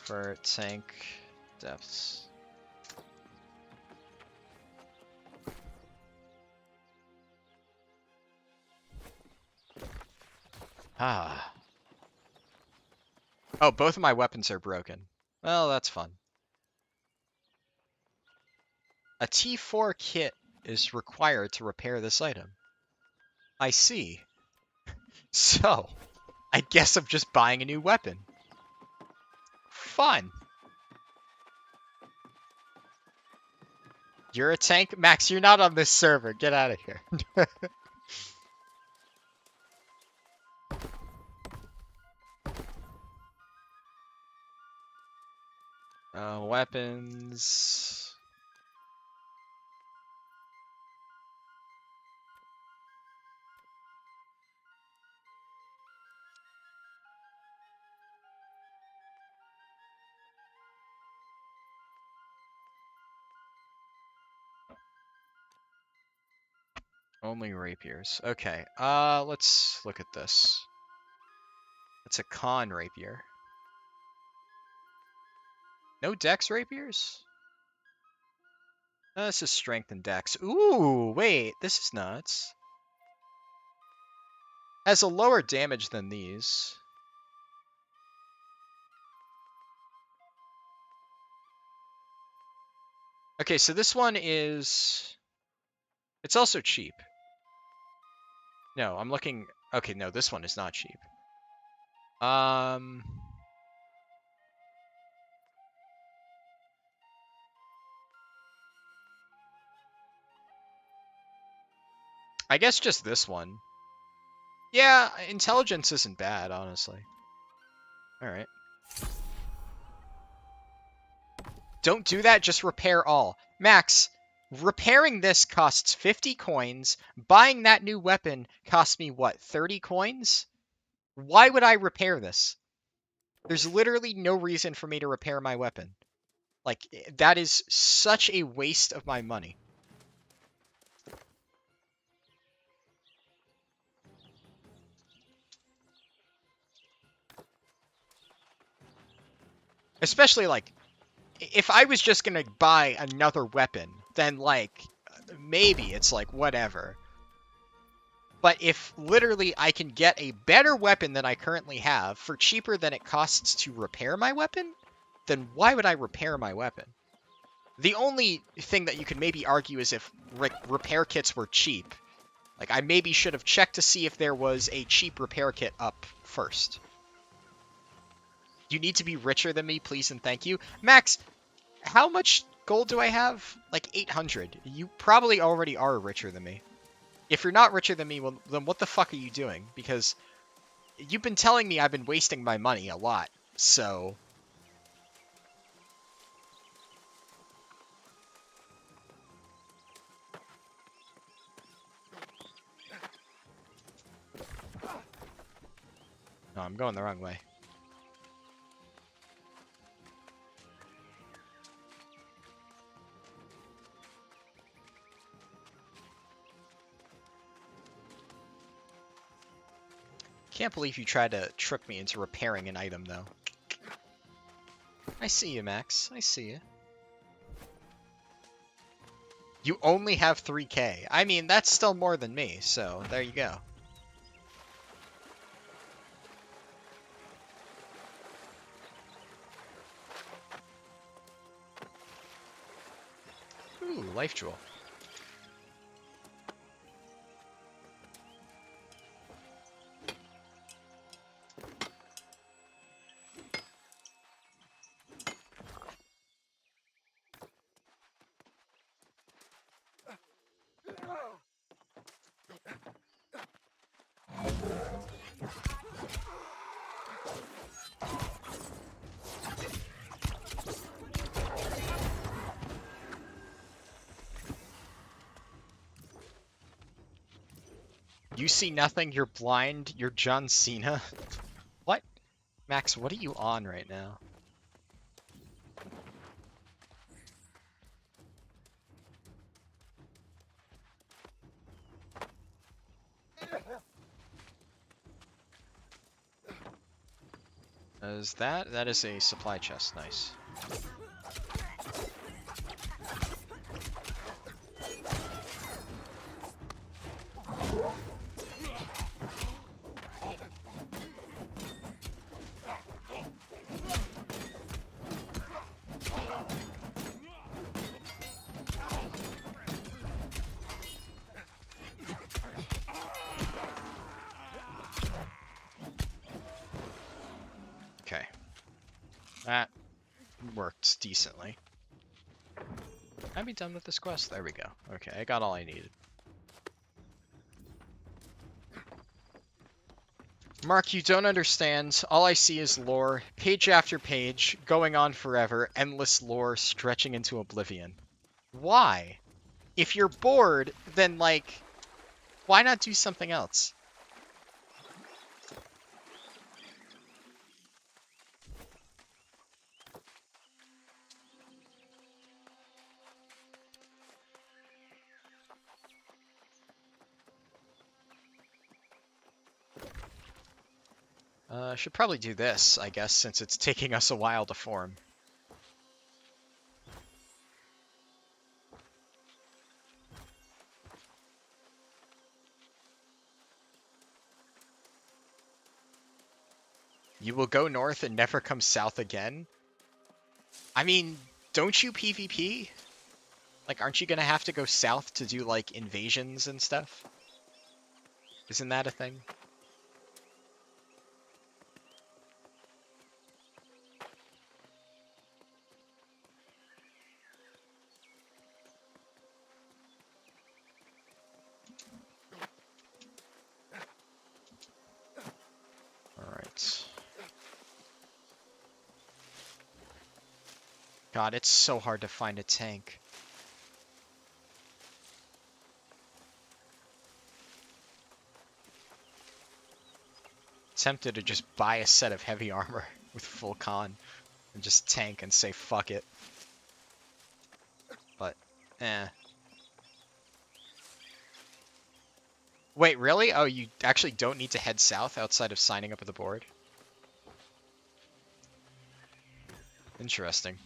For tank depths. Ah. Oh, both of my weapons are broken. Well, that's fun. A T4 kit is required to repair this item. I see. So, I guess I'm just buying a new weapon. Fun. You're a tank? Max, you're not on this server. Get out of here. Weapons. Only rapiers. Okay, let's look at this. It's a con rapier. No dex rapiers? This is strength and dex. Ooh, wait, this is nuts. Has a lower damage than these. Okay, so this one is... It's also cheap. No, I'm looking... Okay, no, this one is not cheap. I guess just this one. Yeah, intelligence isn't bad, honestly. Alright. Don't do that, just repair all. Max, repairing this costs 50 coins. Buying that new weapon costs me, what, 30 coins? Why would I repair this? There's literally no reason for me to repair my weapon. Like, that is such a waste of my money. Especially, like, if I was just gonna buy another weapon, then, like, maybe it's like, whatever. But if literally I can get a better weapon than I currently have for cheaper than it costs to repair my weapon, then why would I repair my weapon? The only thing that you could maybe argue is if repair kits were cheap. Like, I maybe should have checked to see if there was a cheap repair kit up first. You need to be richer than me, please and thank you. Max, how much gold do I have? Like 800. You probably already are richer than me. If you're not richer than me, well, then what the fuck are you doing? Because you've been telling me I've been wasting my money a lot, so... No, I'm going the wrong way. Can't believe you tried to trick me into repairing an item, though. I see you, Max. I see you. You only have 3k. I mean, that's still more than me, so there you go. Ooh, life jewel. You see nothing, you're blind, you're John Cena. What? Max, what are you on right now? Is that? That is a supply chest, nice. Okay. That worked decently. Can I be done with this quest? There we go. Okay, I got all I needed. Mark, you don't understand. All I see is lore, page after page, going on forever, endless lore stretching into oblivion. Why? If you're bored, then, like, why not do something else? Should probably do this, I guess, since it's taking us a while to form. You will go north and never come south again? I mean, don't you PvP? Like, aren't you gonna have to go south to do, like, invasions and stuff? Isn't that a thing? Alright. God, it's so hard to find a tank. Tempted to just buy a set of heavy armor with full con and just tank and say fuck it. But, eh. Wait, really? Oh, you actually don't need to head south outside of signing up with the board? Interesting.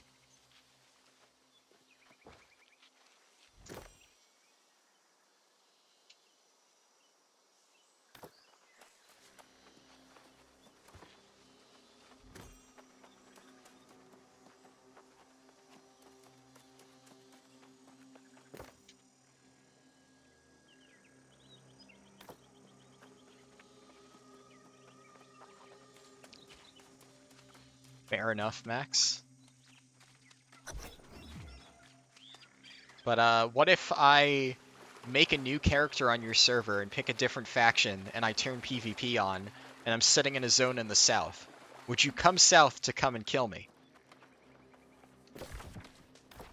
Fair enough, Max. But what if I make a new character on your server and pick a different faction and I turn PvP on and I'm sitting in a zone in the south? Would you come south to come and kill me?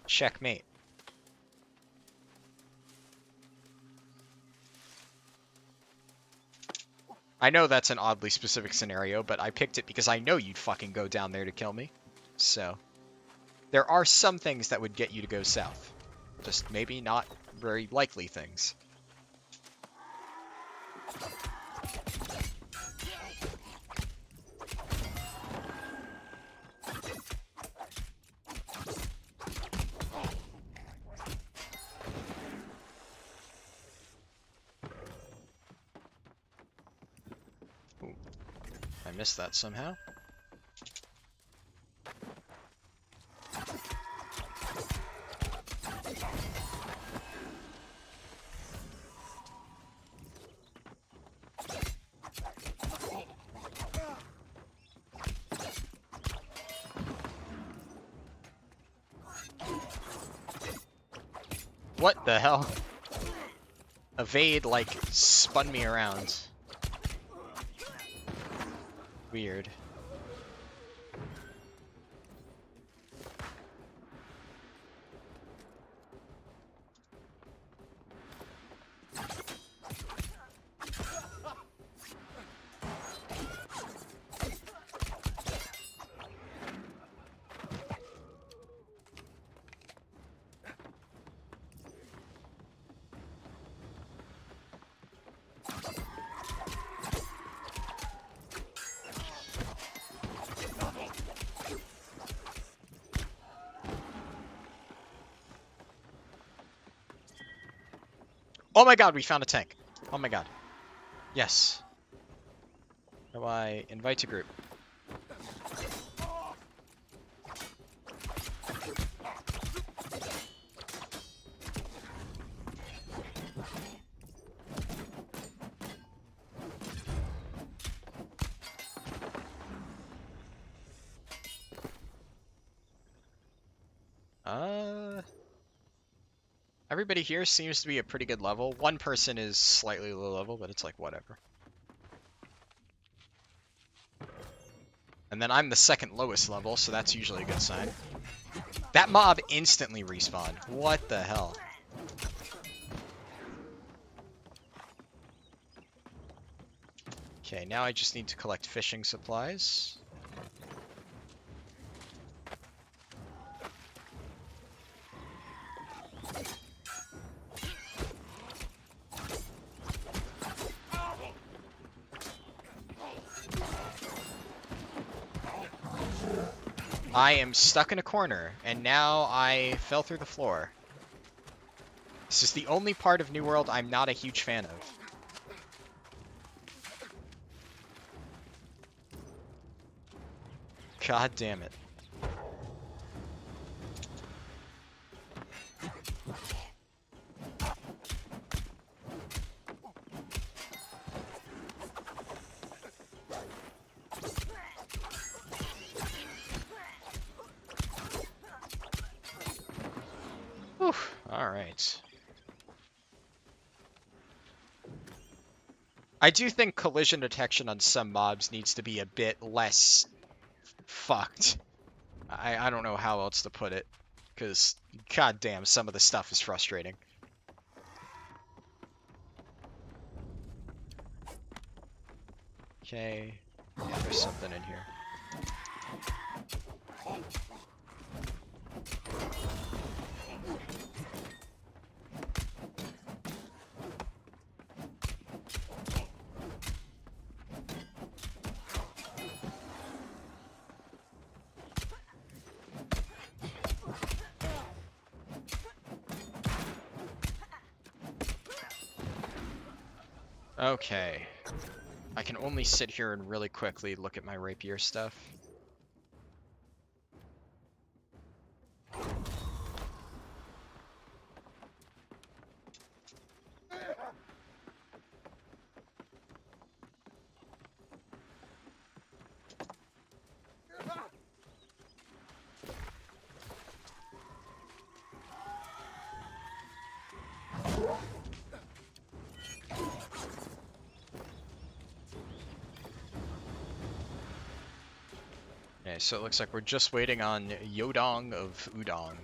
Checkmate. I know that's an oddly specific scenario, but I picked it because I know you'd fucking go down there to kill me. So, there are some things that would get you to go south. Just maybe not very likely things. Ooh, I missed that somehow. What the hell? Evade, like, spun me around. Weird. Oh my god, we found a tank. Oh my god. Yes. How do I invite to group? Everybody here seems to be a pretty good level. One person is slightly low level, but it's like whatever. And then I'm the second lowest level, so that's usually a good sign. That mob instantly respawned. What the hell? Okay, now I just need to collect fishing supplies. I am stuck in a corner, and now I fell through the floor. This is the only part of New World I'm not a huge fan of. God damn it. Whew, alright. I do think collision detection on some mobs needs to be a bit less fucked. I don't know how else to put it, because goddamn, some of the stuff is frustrating. Okay, yeah, there's something in here. Okay. I can only sit here and really quickly look at my rapier stuff. Okay, so it looks like we're just waiting on Yodong of Udong.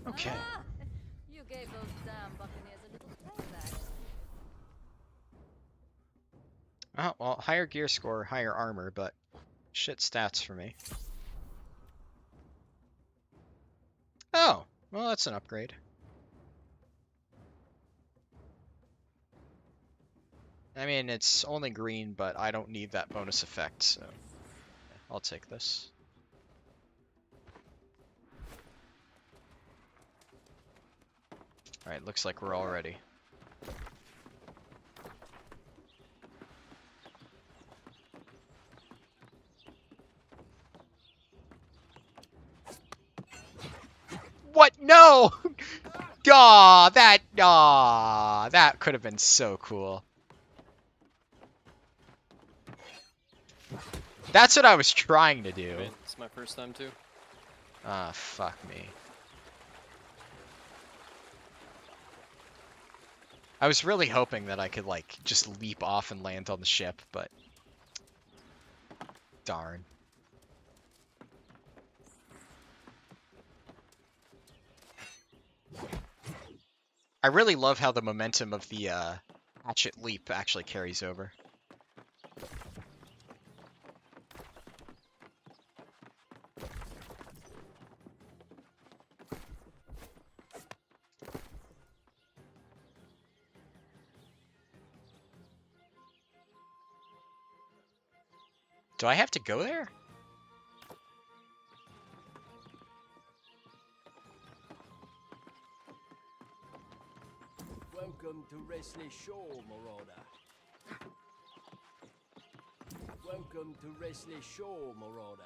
Okay. Ah, you gave those damn buccaneers a little payback. Oh, well, higher gear score, higher armor, but shit stats for me. Oh, well, that's an upgrade. I mean, it's only green, but I don't need that bonus effect, so yeah, I'll take this. Alright, looks like we're all ready. What? No! That could have been so cool. That's what I was trying to do. Wait, it's my first time too. Ah, fuck me. I was really hoping that I could, like, just leap off and land on the ship, but... Darn. I really love how the momentum of the, hatchet leap actually carries over. Do I have to go there? Welcome to Wesley Shore, Marauder. Welcome to Wesley Shore, Marauder.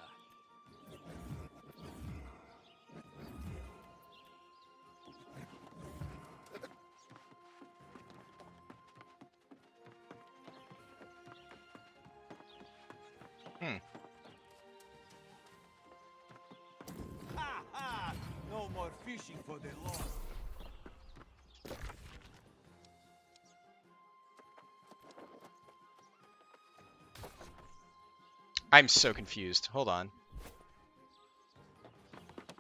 Ha ha! No more fishing for the lost. I'm so confused. Hold on.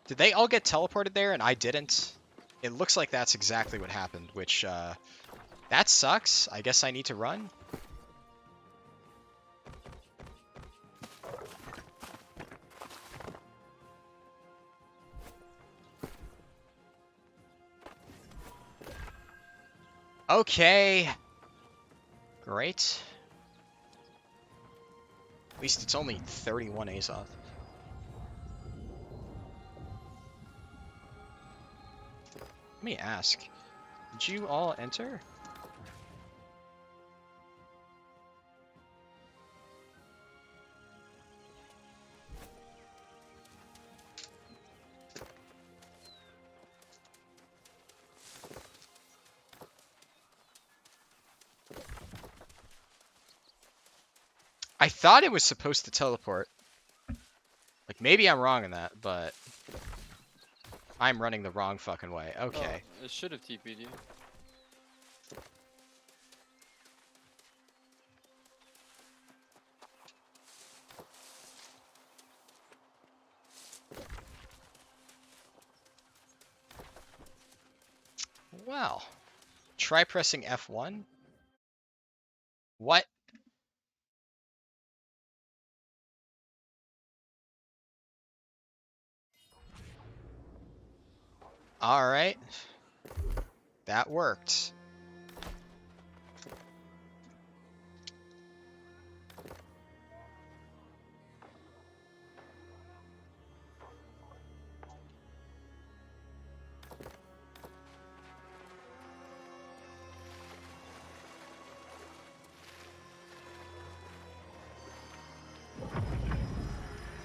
Did they all get teleported there and I didn't? It looks like that's exactly what happened, which, that sucks. I guess I need to run. Okay. Great. At least it's only 31 Azoth. Let me ask. Did you all enter? I thought it was supposed to teleport. Like, maybe I'm wrong in that, but I'm running the wrong fucking way. Okay. Oh, it should have TP'd you. Well, try pressing F1. What? All right. That worked.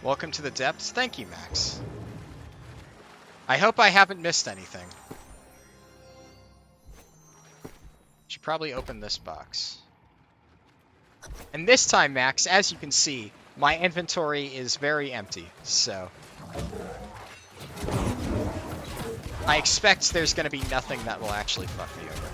Welcome to the depths. Thank you, Max. I hope I haven't missed anything. Should probably open this box. And this time, Max, as you can see, my inventory is very empty, so... I expect there's going to be nothing that will actually fuck me over.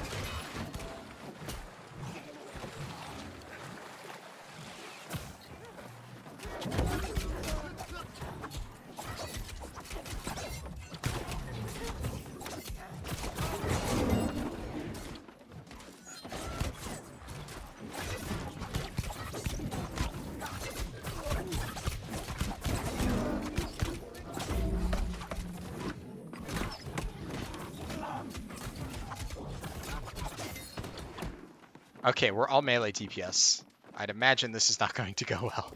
Okay, we're all melee DPS. I'd imagine this is not going to go well.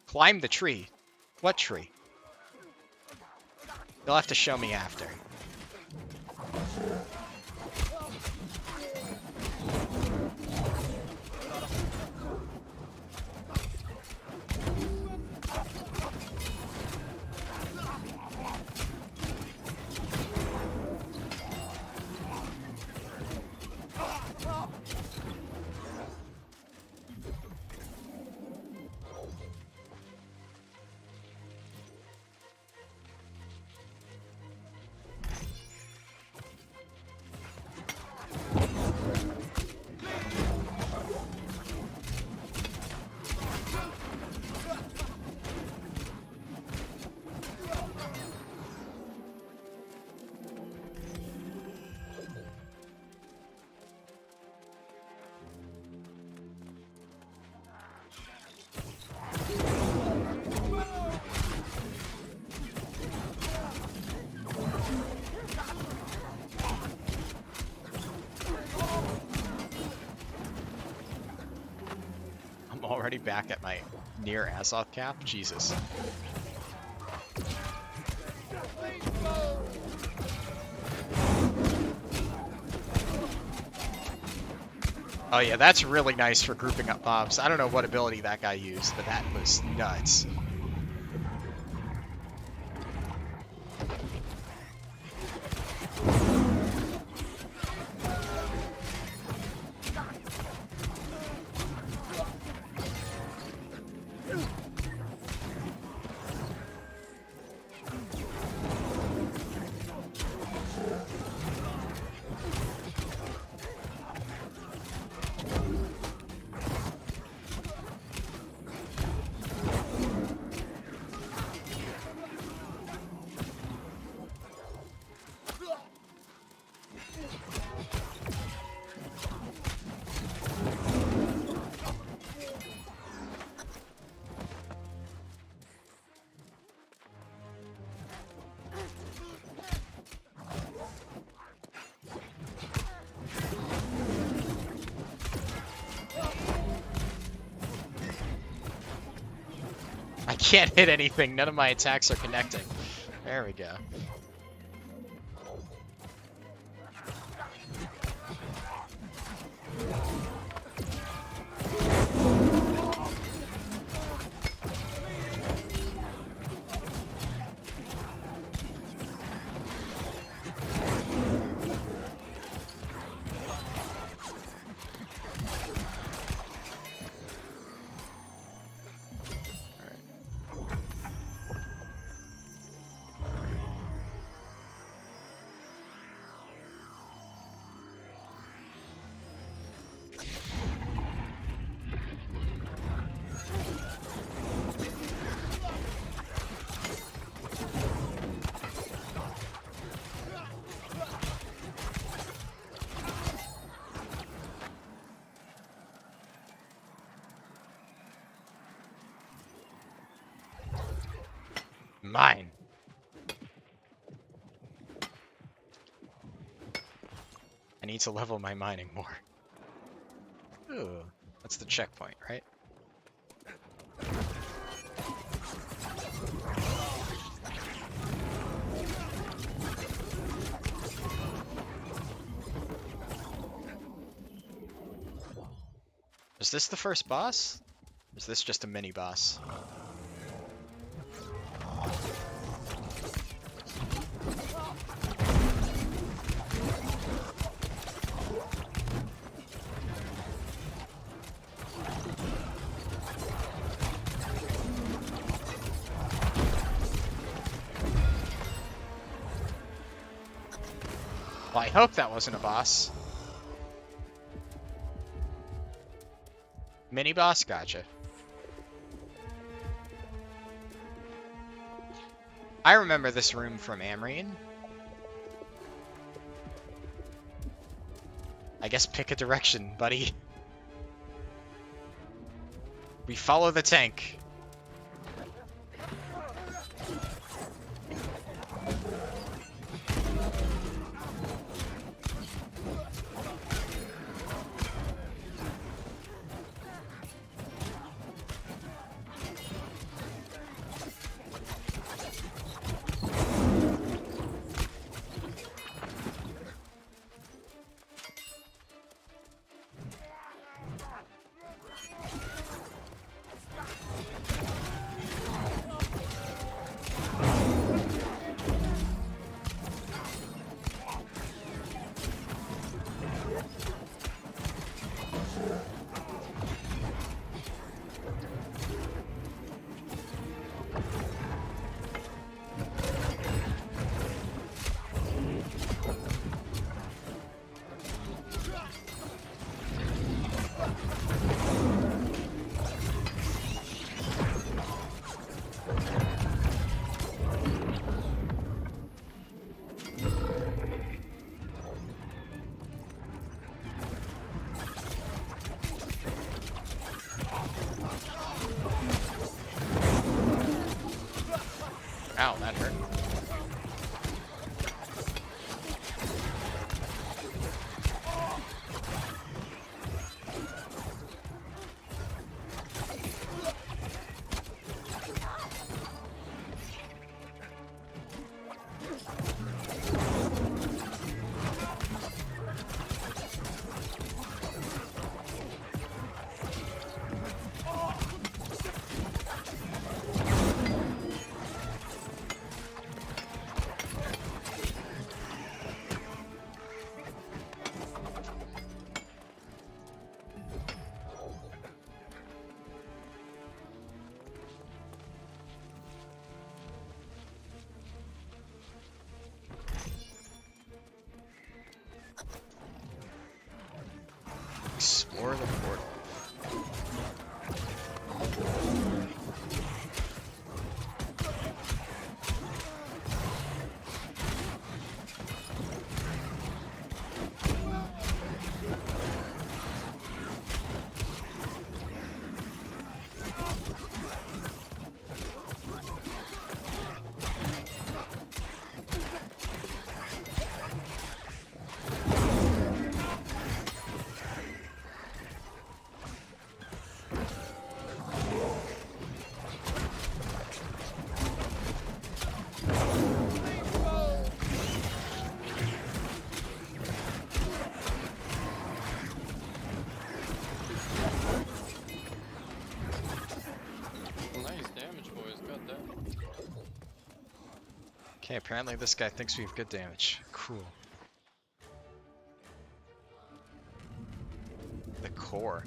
Climb the tree. What tree? You'll have to show me after. Already back at my near Azoth cap? Jesus. Oh yeah, that's really nice for grouping up mobs. I don't know what ability that guy used, but that was nuts. I can't hit anything. None of my attacks are connecting. There we go. Mine. I need to level my mining more. Ooh, that's the checkpoint, right? Is this the first boss? Is this just a mini boss? Well, I hope that wasn't a boss. Mini boss? Gotcha. I remember this room from Amrine. I guess pick a direction, buddy. We follow the tank. Ow, that hurt. Explore the portal. Okay, apparently this guy thinks we have good damage. Cool. The core.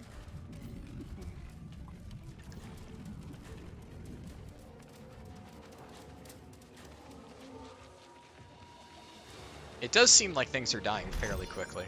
It does seem like things are dying fairly quickly.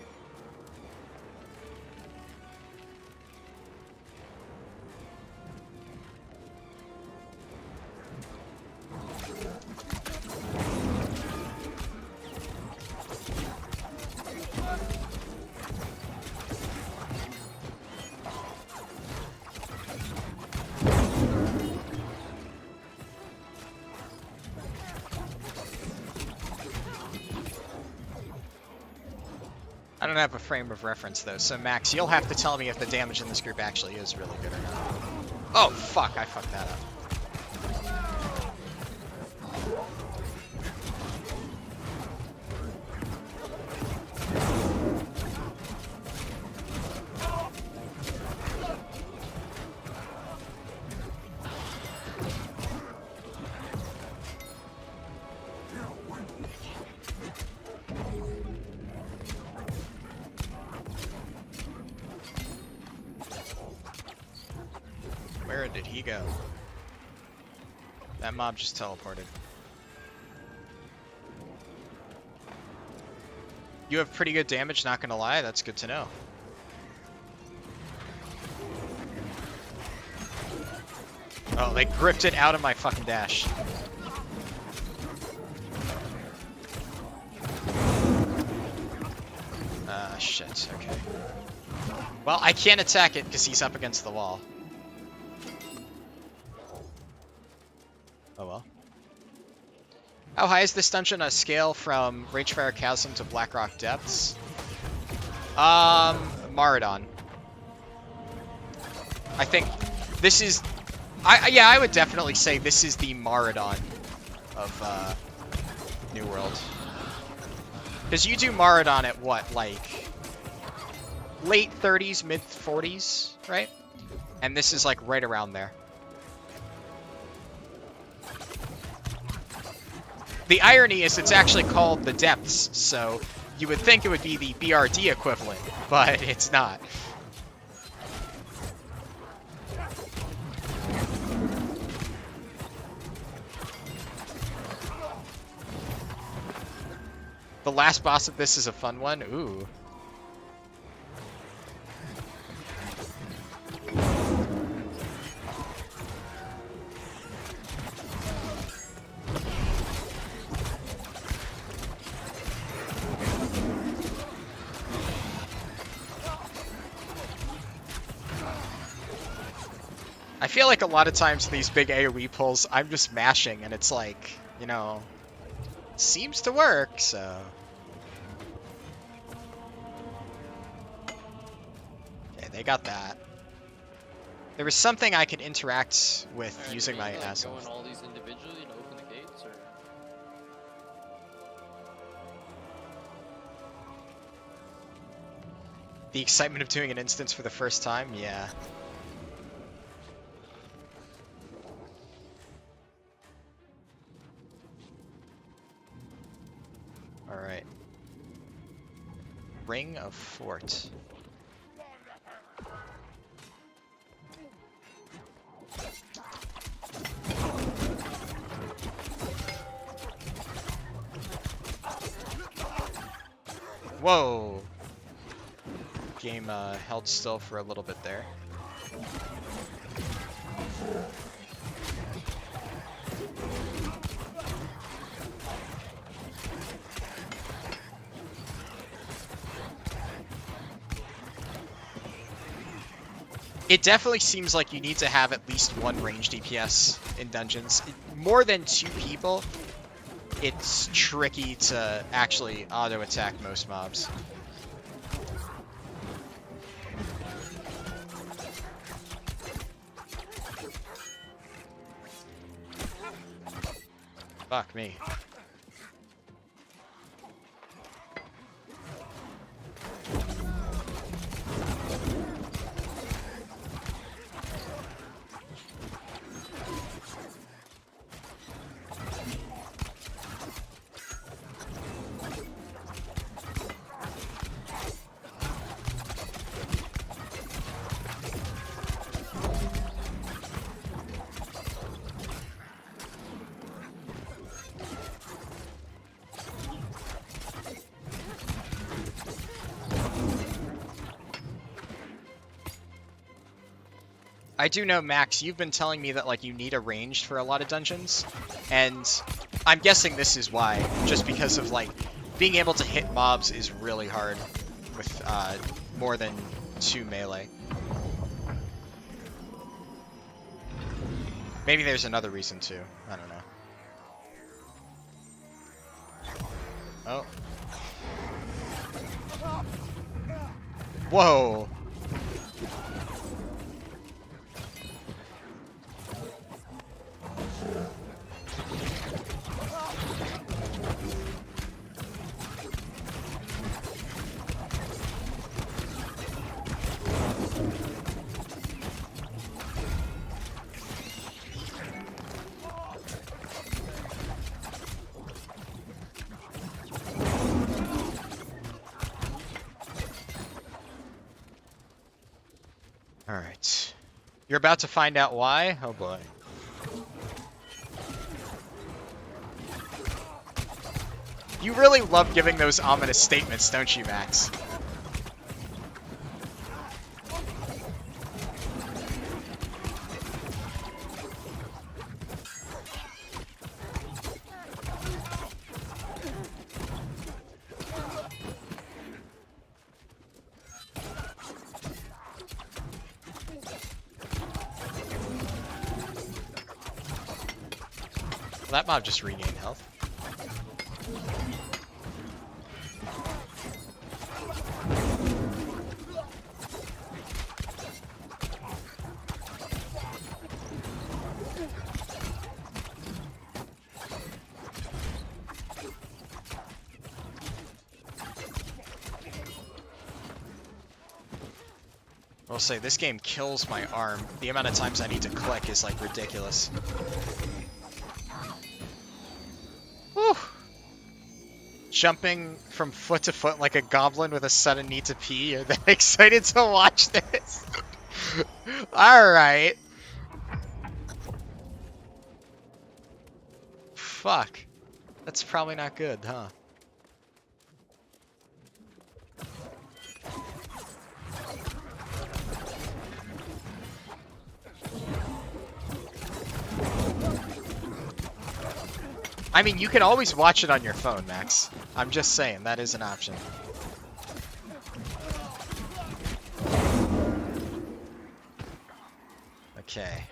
I don't have a frame of reference though, so Max, you'll have to tell me if the damage in this group actually is really good or not. Oh fuck, I fucked that up. Where did he go? That mob just teleported. You have pretty good damage, not gonna lie. That's good to know. Oh, they gripped it out of my fucking dash. Ah, shit. Okay. Well, I can't attack it because he's up against the wall. Oh well. How high is this dungeon on a scale from Ragefire Chasm to Blackrock Depths? Maradon. I think this is... yeah, I would definitely say this is the Maradon of New World. Because you do Maradon at what, like... late 30s, mid 40s, right? And this is like right around there. The irony is it's actually called the Depths, so you would think it would be the BRD equivalent, but it's not. The last boss of this is a fun one. Ooh. I feel like a lot of times these big AoE pulls, I'm just mashing, and it's like, you know, seems to work, so... Okay, they got that. There was something I could interact with Alright, using do we my need to, like, ass go off. in all these individually to open the gates, or? The excitement of doing an instance for the first time? Yeah. Alright. Ring of Fort. Whoa! Game held still for a little bit there. It definitely seems like you need to have at least one ranged DPS in dungeons. More than 2 people, it's tricky to actually auto-attack most mobs. Fuck me. I do know, Max, you've been telling me that like you need a ranged for a lot of dungeons, and I'm guessing this is why, just because of like being able to hit mobs is really hard with more than 2 melee. Maybe there's another reason too. I don't know. Oh. Whoa. You're about to find out why? Oh boy. You really love giving those ominous statements, don't you, Max? Well, that mob just regained health. I'll say, this game kills my arm. The amount of times I need to click is, like, ridiculous. Whew. Jumping from foot to foot like a goblin with a sudden need to pee. You're that excited to watch this? Alright. Fuck. That's probably not good, huh? I mean, you can always watch it on your phone, Max. I'm just saying, that is an option. Okay.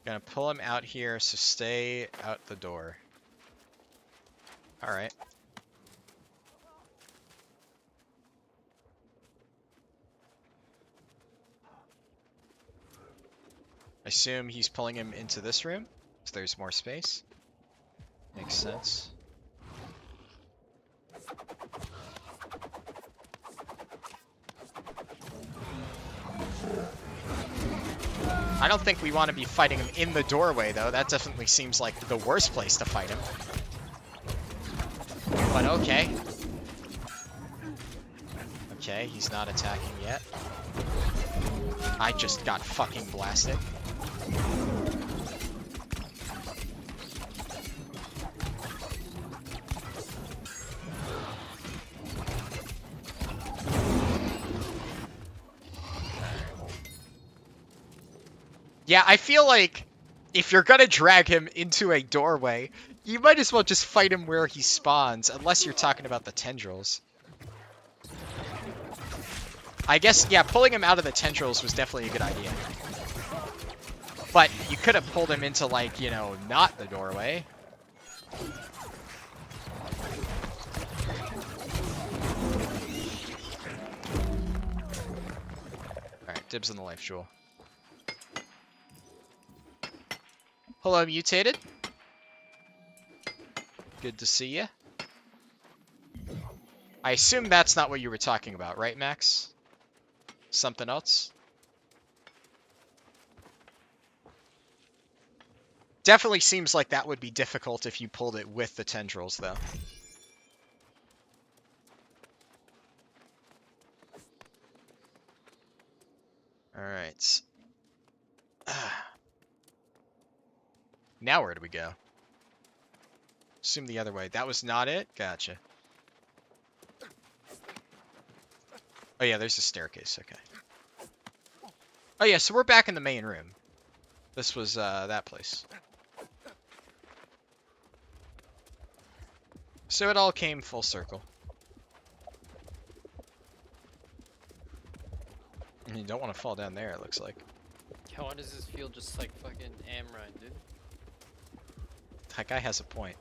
Gonna pull him out here, so stay out the door. Alright. I assume he's pulling him into this room, so there's more space. Makes sense. I don't think we want to be fighting him in the doorway, though. That definitely seems like the worst place to fight him. But okay. Okay, he's not attacking yet. I just got fucking blasted. Yeah, I feel like if you're gonna drag him into a doorway, you might as well just fight him where he spawns, unless you're talking about the tendrils. I guess, yeah, pulling him out of the tendrils was definitely a good idea. But you could have pulled him into, like, you know, not the doorway. Alright, dibs on the life jewel. Hello, Mutated. Good to see you. I assume that's not what you were talking about, right, Max? Something else? Definitely seems like that would be difficult if you pulled it with the tendrils, though. Alright. Now where do we go? Assume the other way. That was not it? Gotcha. Oh yeah, there's a staircase. Okay. Oh yeah, so we're back in the main room. This was that place. So it all came full circle. And you don't want to fall down there, it looks like. Yeah, why does this feel just like fucking Amrine, dude? That guy has a point.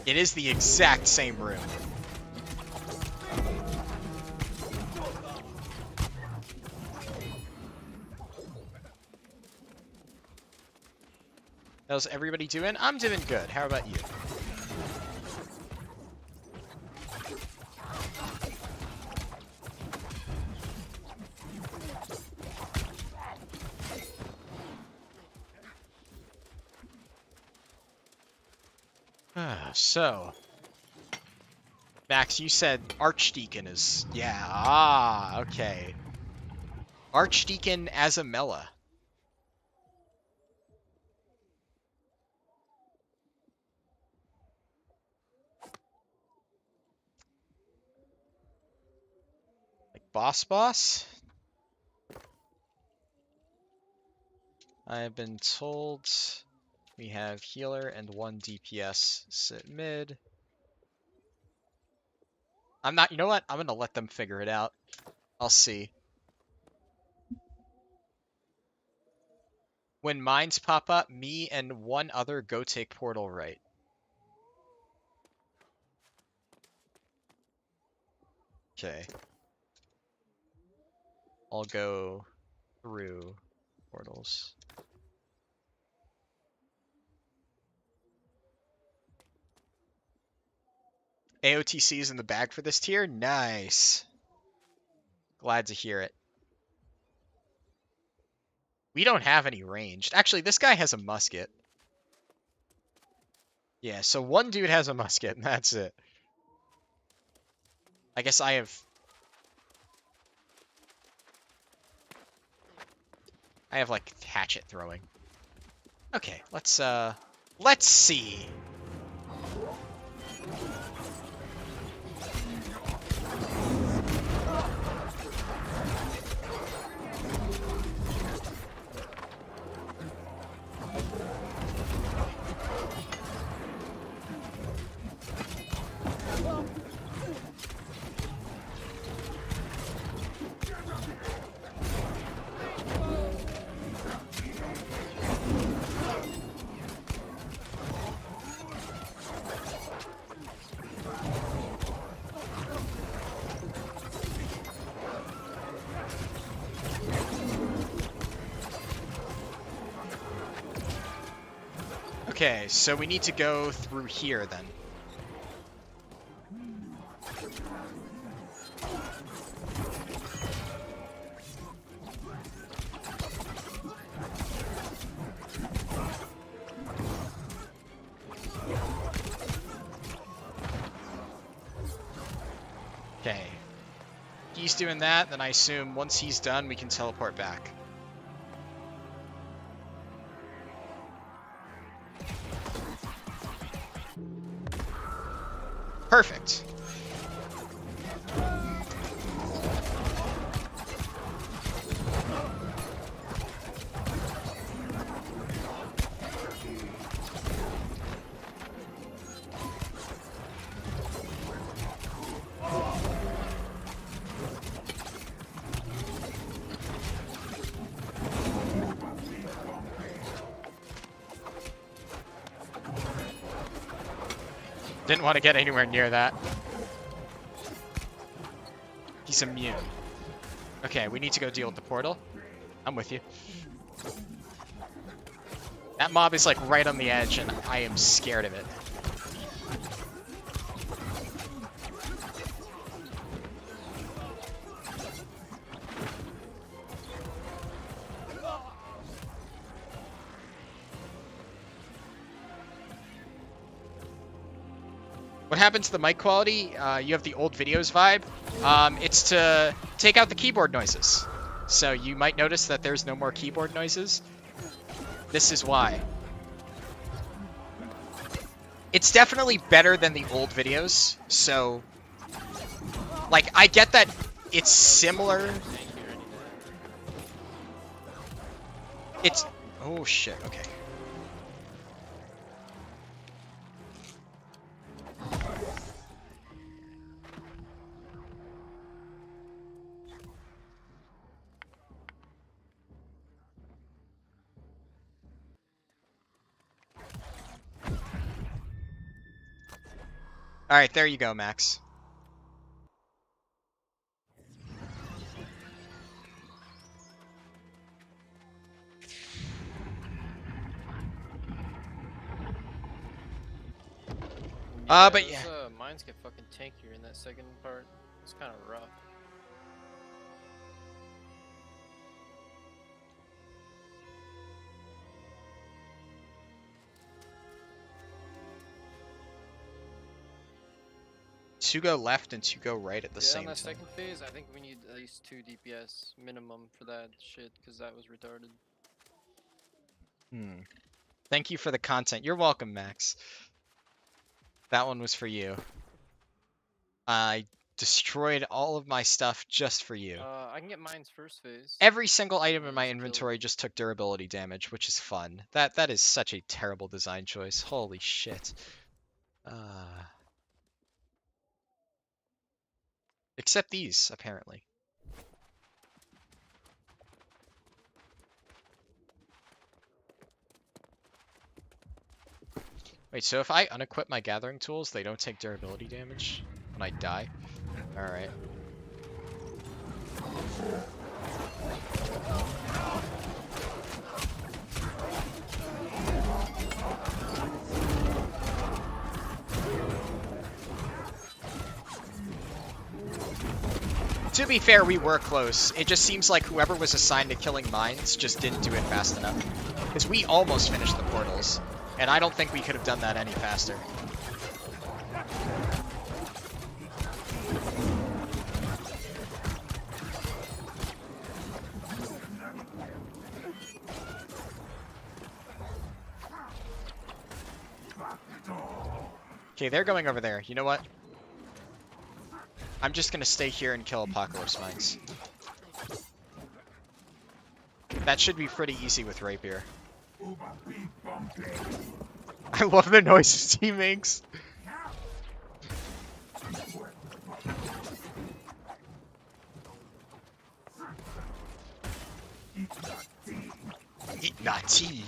It is the exact same room. How's everybody doing? I'm doing good. How about you? So, Max, you said Archdeacon is... Yeah, okay. Archdeacon Azamela. Like boss? I have been told we have healer and 1 DPS sit mid. I'm not... You know what? I'm gonna let them figure it out. I'll see. When mines pop up, me and 1 other go take portal right. Okay. I'll go through portals. AOTC is in the bag for this tier? Nice. Glad to hear it. We don't have any ranged. Actually, this guy has a musket. Yeah, so 1 dude has a musket, and that's it. I guess I have like hatchet throwing. Okay, let's see. Okay, so we need to go through here then. Okay. He's doing that, then I assume once he's done, we can teleport back. Perfect. Didn't want to get anywhere near that. He's immune. Okay, we need to go deal with the portal. I'm with you. That mob is like right on the edge and I am scared of it. What happened to the mic quality? You have the old videos vibe. It's to take out the keyboard noises. So you might notice that there's no more keyboard noises. This is why. It's definitely better than the old videos. So, like, I get that it's similar. It's... Oh, shit. Okay. Alright, there you go, Max. But yeah. Those, mines get fucking tankier in that second part. It's kind of rough. 2 go left and 2 go right at the Yeah, same on that time. second phase, I think we need at least 2 DPS minimum for that shit, because that was retarded. Thank you for the content. You're welcome, Max. That one was for you. I destroyed all of my stuff just for you. I can get mine's first phase. Every single item in my Just kill inventory just took durability damage, which is fun. That is such a terrible design choice. Holy shit. Except these, apparently. Wait, so if I unequip my gathering tools, they don't take durability damage when I die? Alright. To be fair, we were close. It just seems like whoever was assigned to killing mines just didn't do it fast enough. Because we almost finished the portals, and I don't think we could have done that any faster. Okay, they're going over there. You know what? I'm just gonna stay here and kill Apocalypse Mines. That should be pretty easy with Rapier. I love the noises he makes. Eat Nati.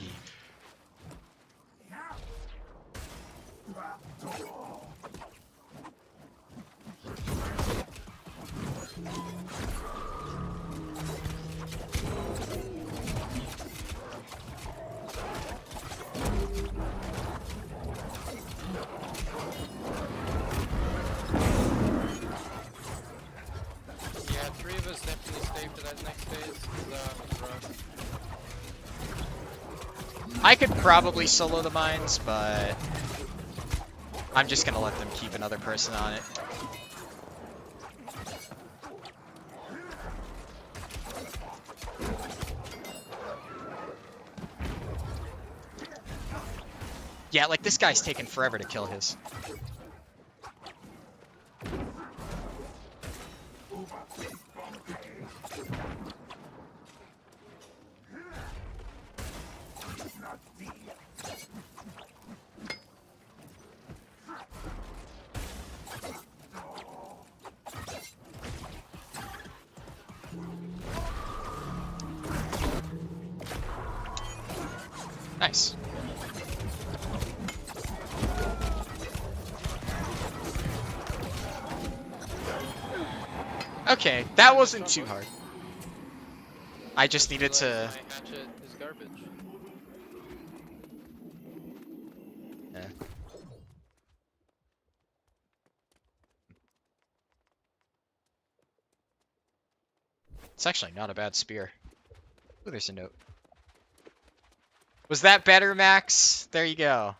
Yeah, 3 of us definitely stay for that next phase, 'cause that was rough. I could probably solo the mines, but I'm just gonna let them keep another person on it. Yeah, like this guy's taking forever to kill his. Nice. Okay, that wasn't too hard. I just needed to... My hatchet is garbage. Yeah. It's actually not a bad spear. Ooh, there's a note. Was that better, Max? There you go.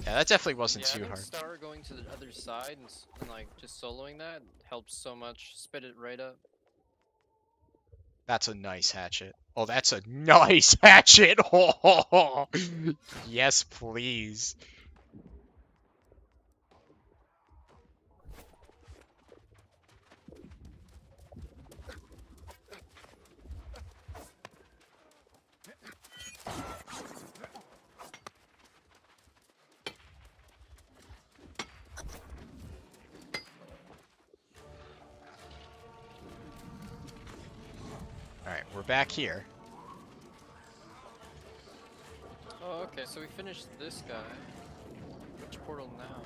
Yeah, that definitely wasn't Yeah, I too think hard. Star going to the other side and like just soloing that helps so much. Spit it right up. That's a nice hatchet. Oh, that's a nice hatchet! Oh, yes, please. Alright, we're back here. Oh, okay, so we finished this guy. Which portal now?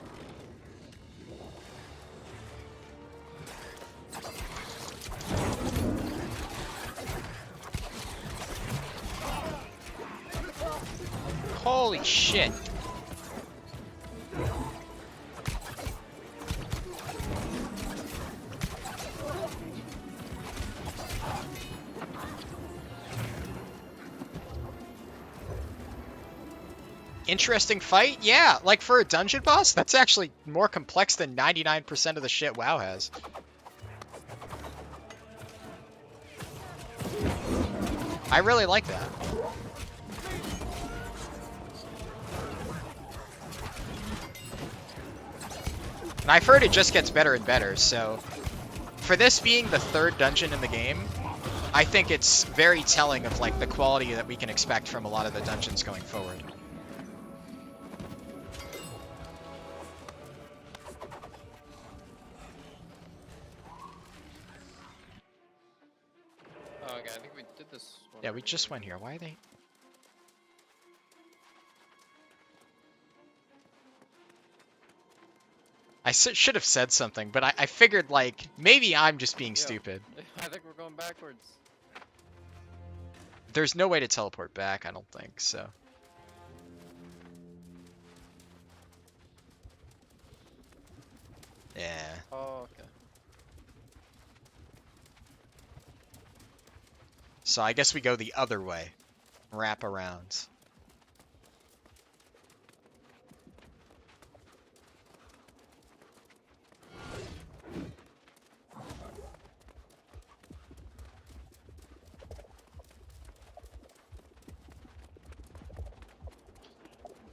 Holy shit! interesting fight? Yeah, like for a dungeon boss, that's actually more complex than 99% of the shit WoW has. I really like that. And I've heard it just gets better and better, so for this being the third dungeon in the game, I think it's very telling of like the quality that we can expect from a lot of the dungeons going forward. Oh, okay, I think we did this one. Yeah, we just went here. Why are they... I should have said something, but I figured, like, maybe I'm just being stupid. I think we're going backwards. There's no way to teleport back, I don't think, so... Yeah. Oh, okay. So I guess we go the other way. Wrap around.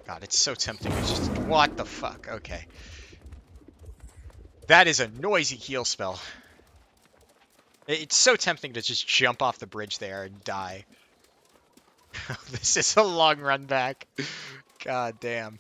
God, it's so tempting to just... What the fuck? Okay. That is a noisy heal spell. It's so tempting to just jump off the bridge there and die. This is a long run back. God damn.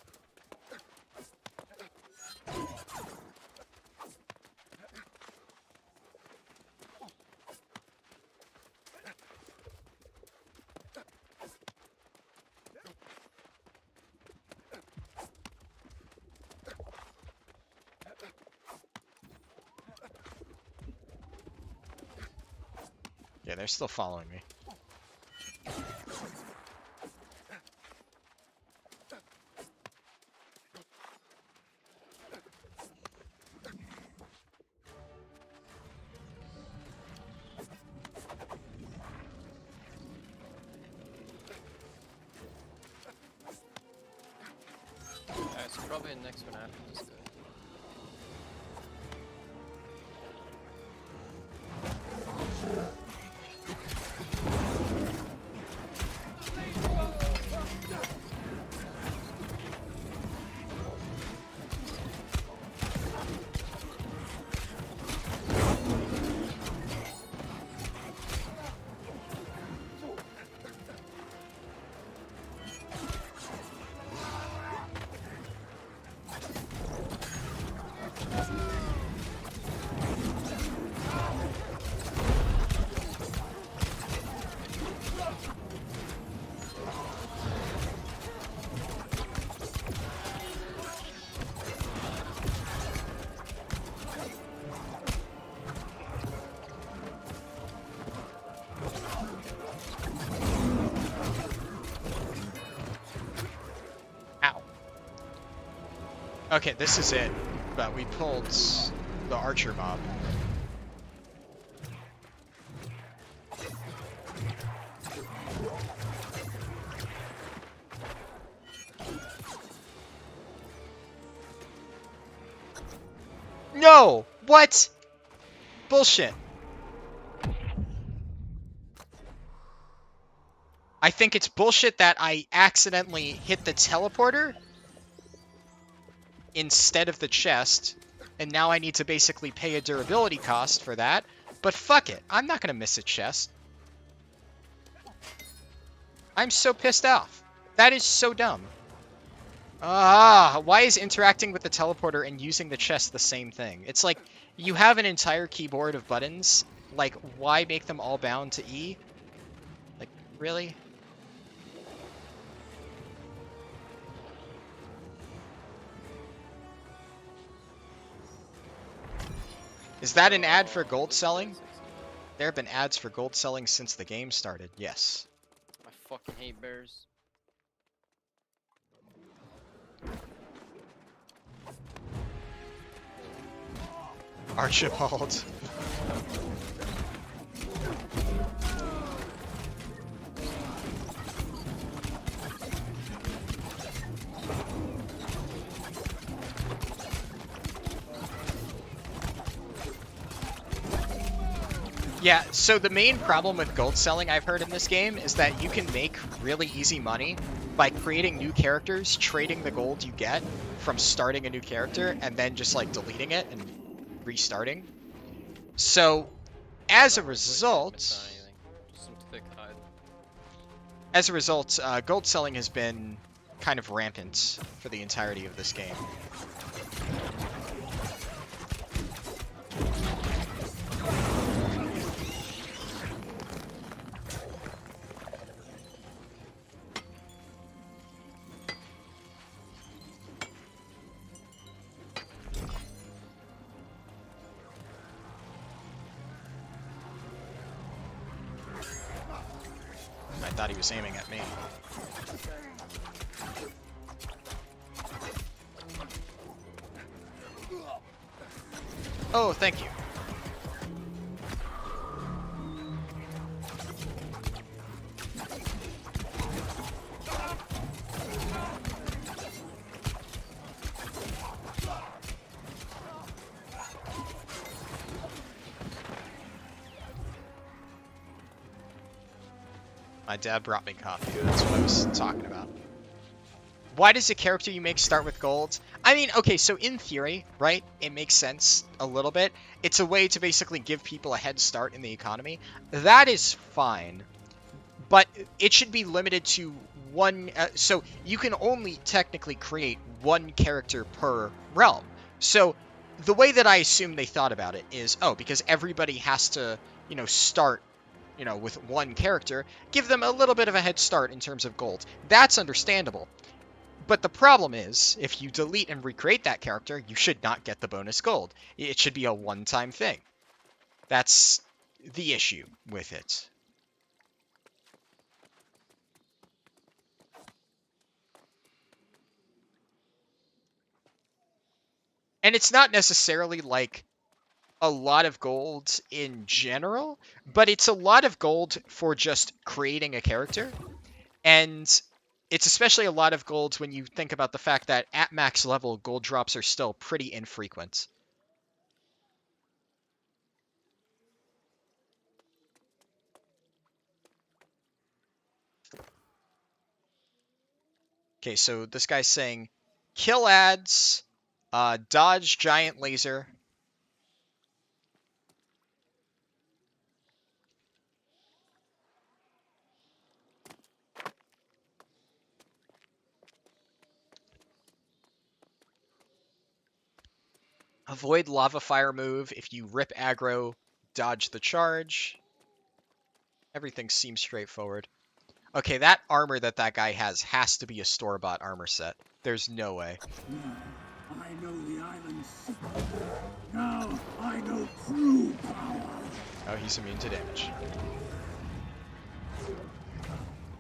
Yeah, they're still following me. Alright, so probably the next one after this guy. Okay, this is it. But we pulled the archer mob. No! What? Bullshit. I think it's bullshit that I accidentally hit the teleporter instead of the chest, and now I need to basically pay a durability cost for that. But fuck it, I'm not gonna miss a chest. I'm so pissed off. That is so dumb. Why is interacting with the teleporter and using the chest the same thing? It's like, you have an entire keyboard of buttons, like, why make them all bound to E? Like, really? Is that an ad for gold selling? There have been ads for gold selling since the game started, yes. I fucking hate bears. Archibald. Yeah, so the main problem with gold selling I've heard in this game is that you can make really easy money by creating new characters, trading the gold you get from starting a new character, and then just like deleting it and restarting. So, as a result, Just some thick hide. gold selling has been kind of rampant for the entirety of this game. I thought he was aiming at me. Oh, thank you. My dad brought me coffee. That's what I was talking about. Why does a character you make start with gold? I mean, okay, so in theory, right, it makes sense a little bit. It's a way to basically give people a head start in the economy. That is fine. But it should be limited to one... so you can only technically create one character per realm. So the way that I assume they thought about it is, oh, because everybody has to, you know, start, you know, with one character, give them a little bit of a head start in terms of gold. That's understandable. But the problem is, if you delete and recreate that character, you should not get the bonus gold. It should be a one-time thing. That's the issue with it. And it's not necessarily like a lot of gold in general, but it's a lot of gold for just creating a character. And it's especially a lot of gold when you think about the fact that at max level, gold drops are still pretty infrequent. Okay, so this guy's saying, kill ads, dodge giant laser. Avoid lava fire move. If you rip aggro, dodge the charge. Everything seems straightforward. Okay, that armor that guy has to be a store-bought armor set. There's no way. Now I know the island's secret. Now I know true power. Oh, he's immune to damage.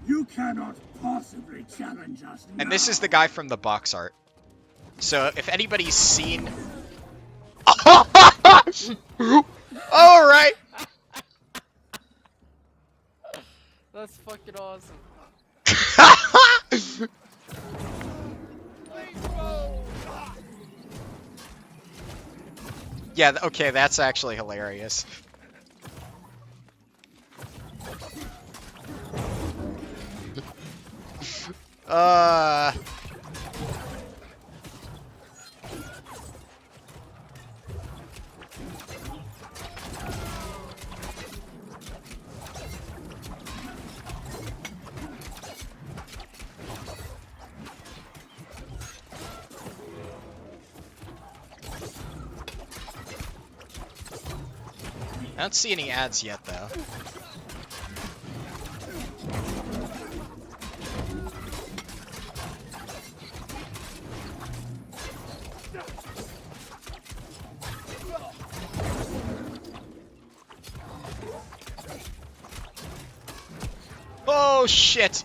You cannot possibly challenge us now. And this is the guy from the box art. So if anybody's seen... Alright! That's fucking awesome. Yeah, okay, that's actually hilarious. I don't see any ads yet, though. Oh, shit!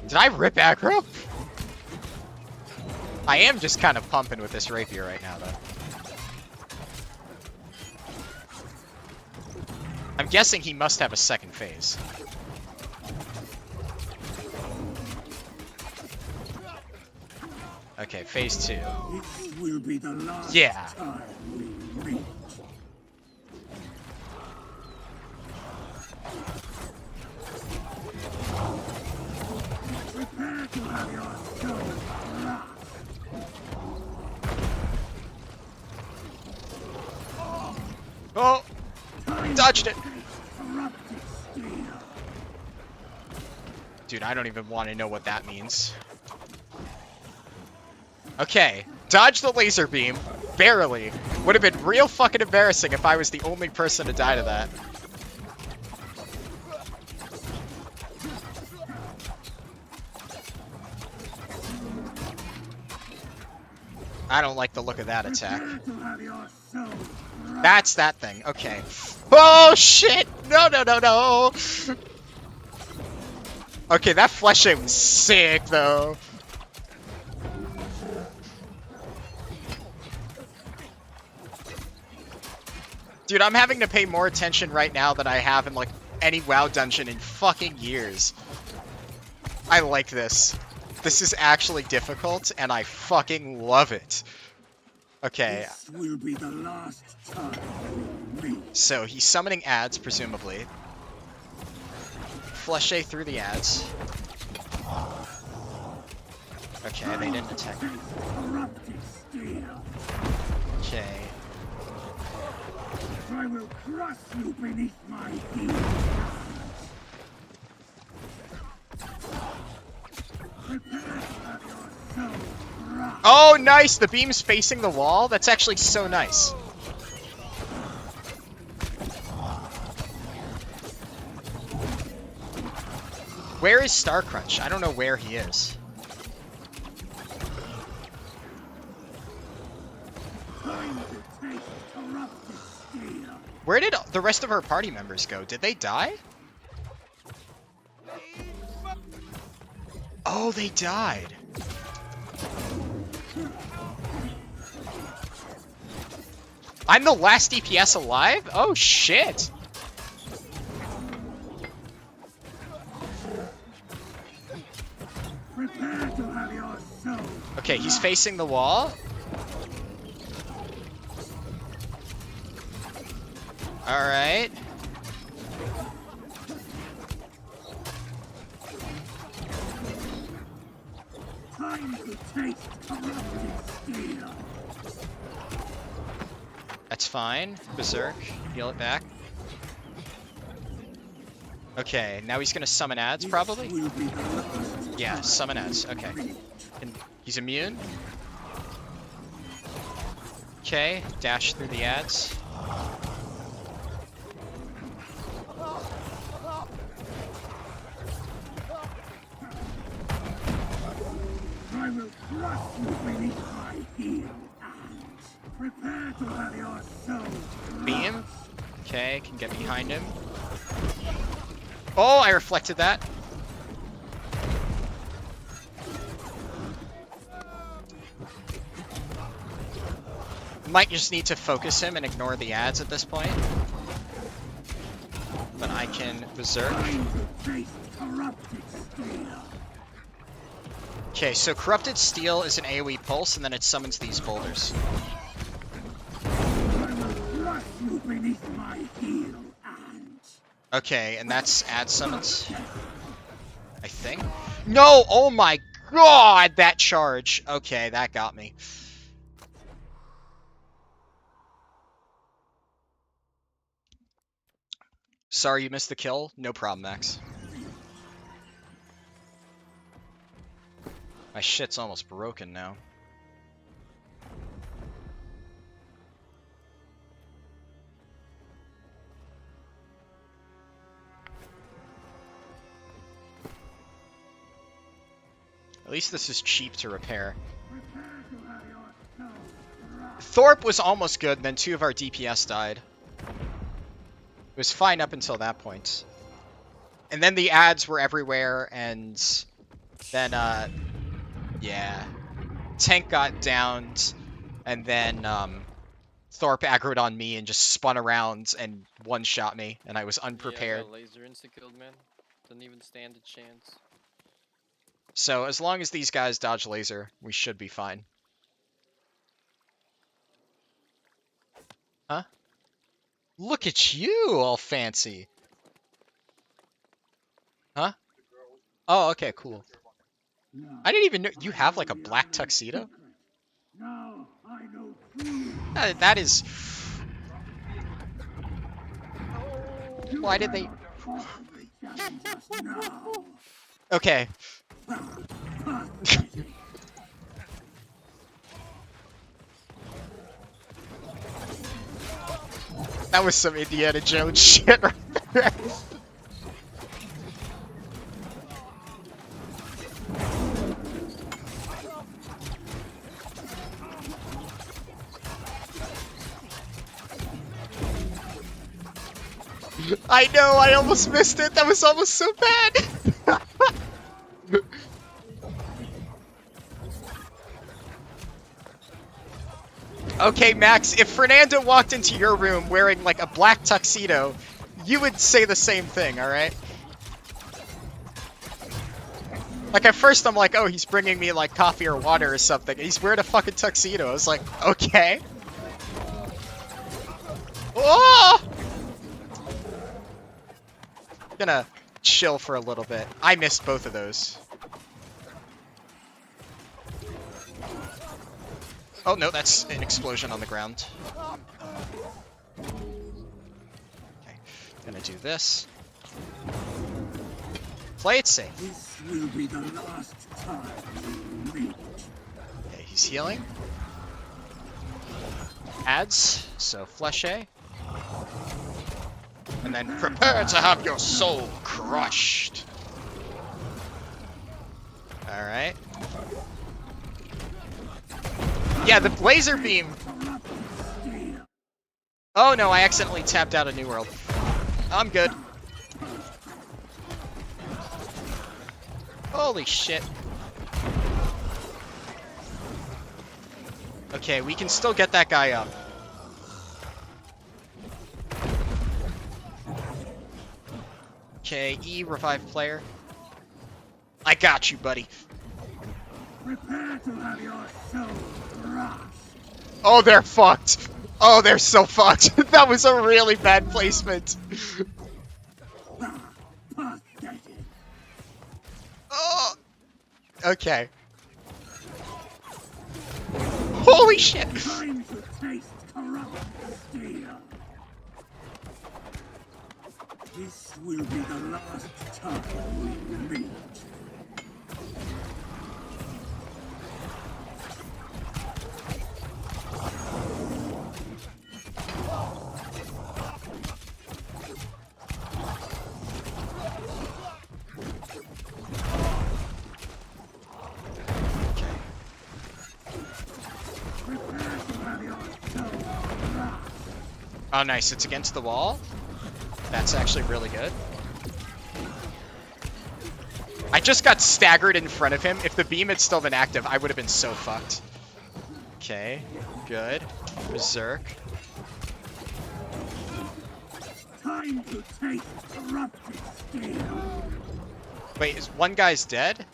Did I rip aggro? I am just kind of pumping with this rapier right now, though. I'm guessing he must have a second phase. Okay, phase 2. It will be the last Yeah. time we meet. to have your soul crushed. Oh! Dodged it! Corrupted steel. Dude, I don't even want to know what that means. Okay, dodge the laser beam. Barely. Would have been real fucking embarrassing if I was the only person to die to that. I don't like the look of that attack. Prepare to have your soul crushed. That's that thing. Okay. Oh, shit! No, no, no, no! Okay, that fleshlight was sick, though. Dude, I'm having to pay more attention right now than I have in, like, any WoW dungeon in fucking years. I like this. This is actually difficult, and I fucking love it. Okay, This will be the last time we meet. so he's summoning ads, presumably. Flush A through the ads. Okay, they didn't attack me. Corrupted steel. Okay. I will crush you beneath my heel. Prepare to have your soul crushed. Oh, nice! The beam's facing the wall? That's actually so nice. Where is Starcrunch? I don't know where he is. Time to taste corrupted steel. Where did the rest of our party members go? Did they die? Oh, they died. I'm the last DPS alive? Oh, shit. Prepare to have your soul. Okay, he's facing the wall. Alright. Time to taste corrupted steel. That's fine. Berserk. Heal it back. Okay, now he's gonna summon ads, probably? This will be the last Yeah, time summon ads. we Okay. meet. And he's immune. Okay, dash through the ads. I will crush you beneath my heel. And prepare to have your soul crushed. Beam. Okay, can get behind him. Oh, I reflected that. Might just need to focus him and ignore the ads at this point. But I can berserk. Time to taste corrupted steel. Okay, so Corrupted Steel is an AoE pulse, and then it summons these boulders. I will crush you beneath my heel. And Okay, and that's ad summons. I think. No! Oh my god! That charge! Okay, that got me. Sorry you missed the kill. No problem, Max. My shit's almost broken now. At least this is cheap to repair. prepare to have your soul crushed. Thorpe was almost good, then 2 of our DPS died. It was fine up until that point. And then the ads were everywhere, and then, yeah. Tank got downed, and then, Thorpe aggroed on me and just spun around and one-shot me, and I was unprepared. Yeah, laser insta-killed, man. Didn't even stand a chance. So as long as these guys dodge laser, we should be fine. Huh? Look at you, all fancy. Huh? Oh, okay, cool. I didn't even know you have like a black tuxedo. Now I know truly. That is. Why did they? Possibly challenge us now. Okay. Pathetic. That was some Indiana Jones shit right there. I know, I almost missed it. That was almost so bad. Okay, Max, if Fernando walked into your room wearing like a black tuxedo, you would say the same thing, alright? Like at first I'm like, oh, he's bringing me like coffee or water or something. He's wearing a fucking tuxedo. I was like, okay. Oh! Gonna chill for a little bit. I missed both of those. Oh no, that's an explosion on the ground. Okay, gonna do this. Play it safe. This will be the last time we meet. Okay, he's healing. Adds, so flesh A. And then prepare to have your soul crushed. Alright. Yeah, the laser beam. Oh no, I accidentally tapped out a New World. I'm good. Holy shit. Okay, we can still get that guy up. Okay, E, revive player. I got you, buddy. Prepare to have your soul crushed. Oh, they're fucked. Oh, they're so fucked. That was a really bad placement. Pathetic. Oh. Okay. Holy shit. Time to taste corrupt steel. This will be the last time we meet. Oh, nice. It's against the wall. That's actually really good. I just got staggered in front of him. If the beam had still been active, I would have been so fucked. Okay, good. Berserk. Time to taste corrupted steel. Wait, is one guy's dead?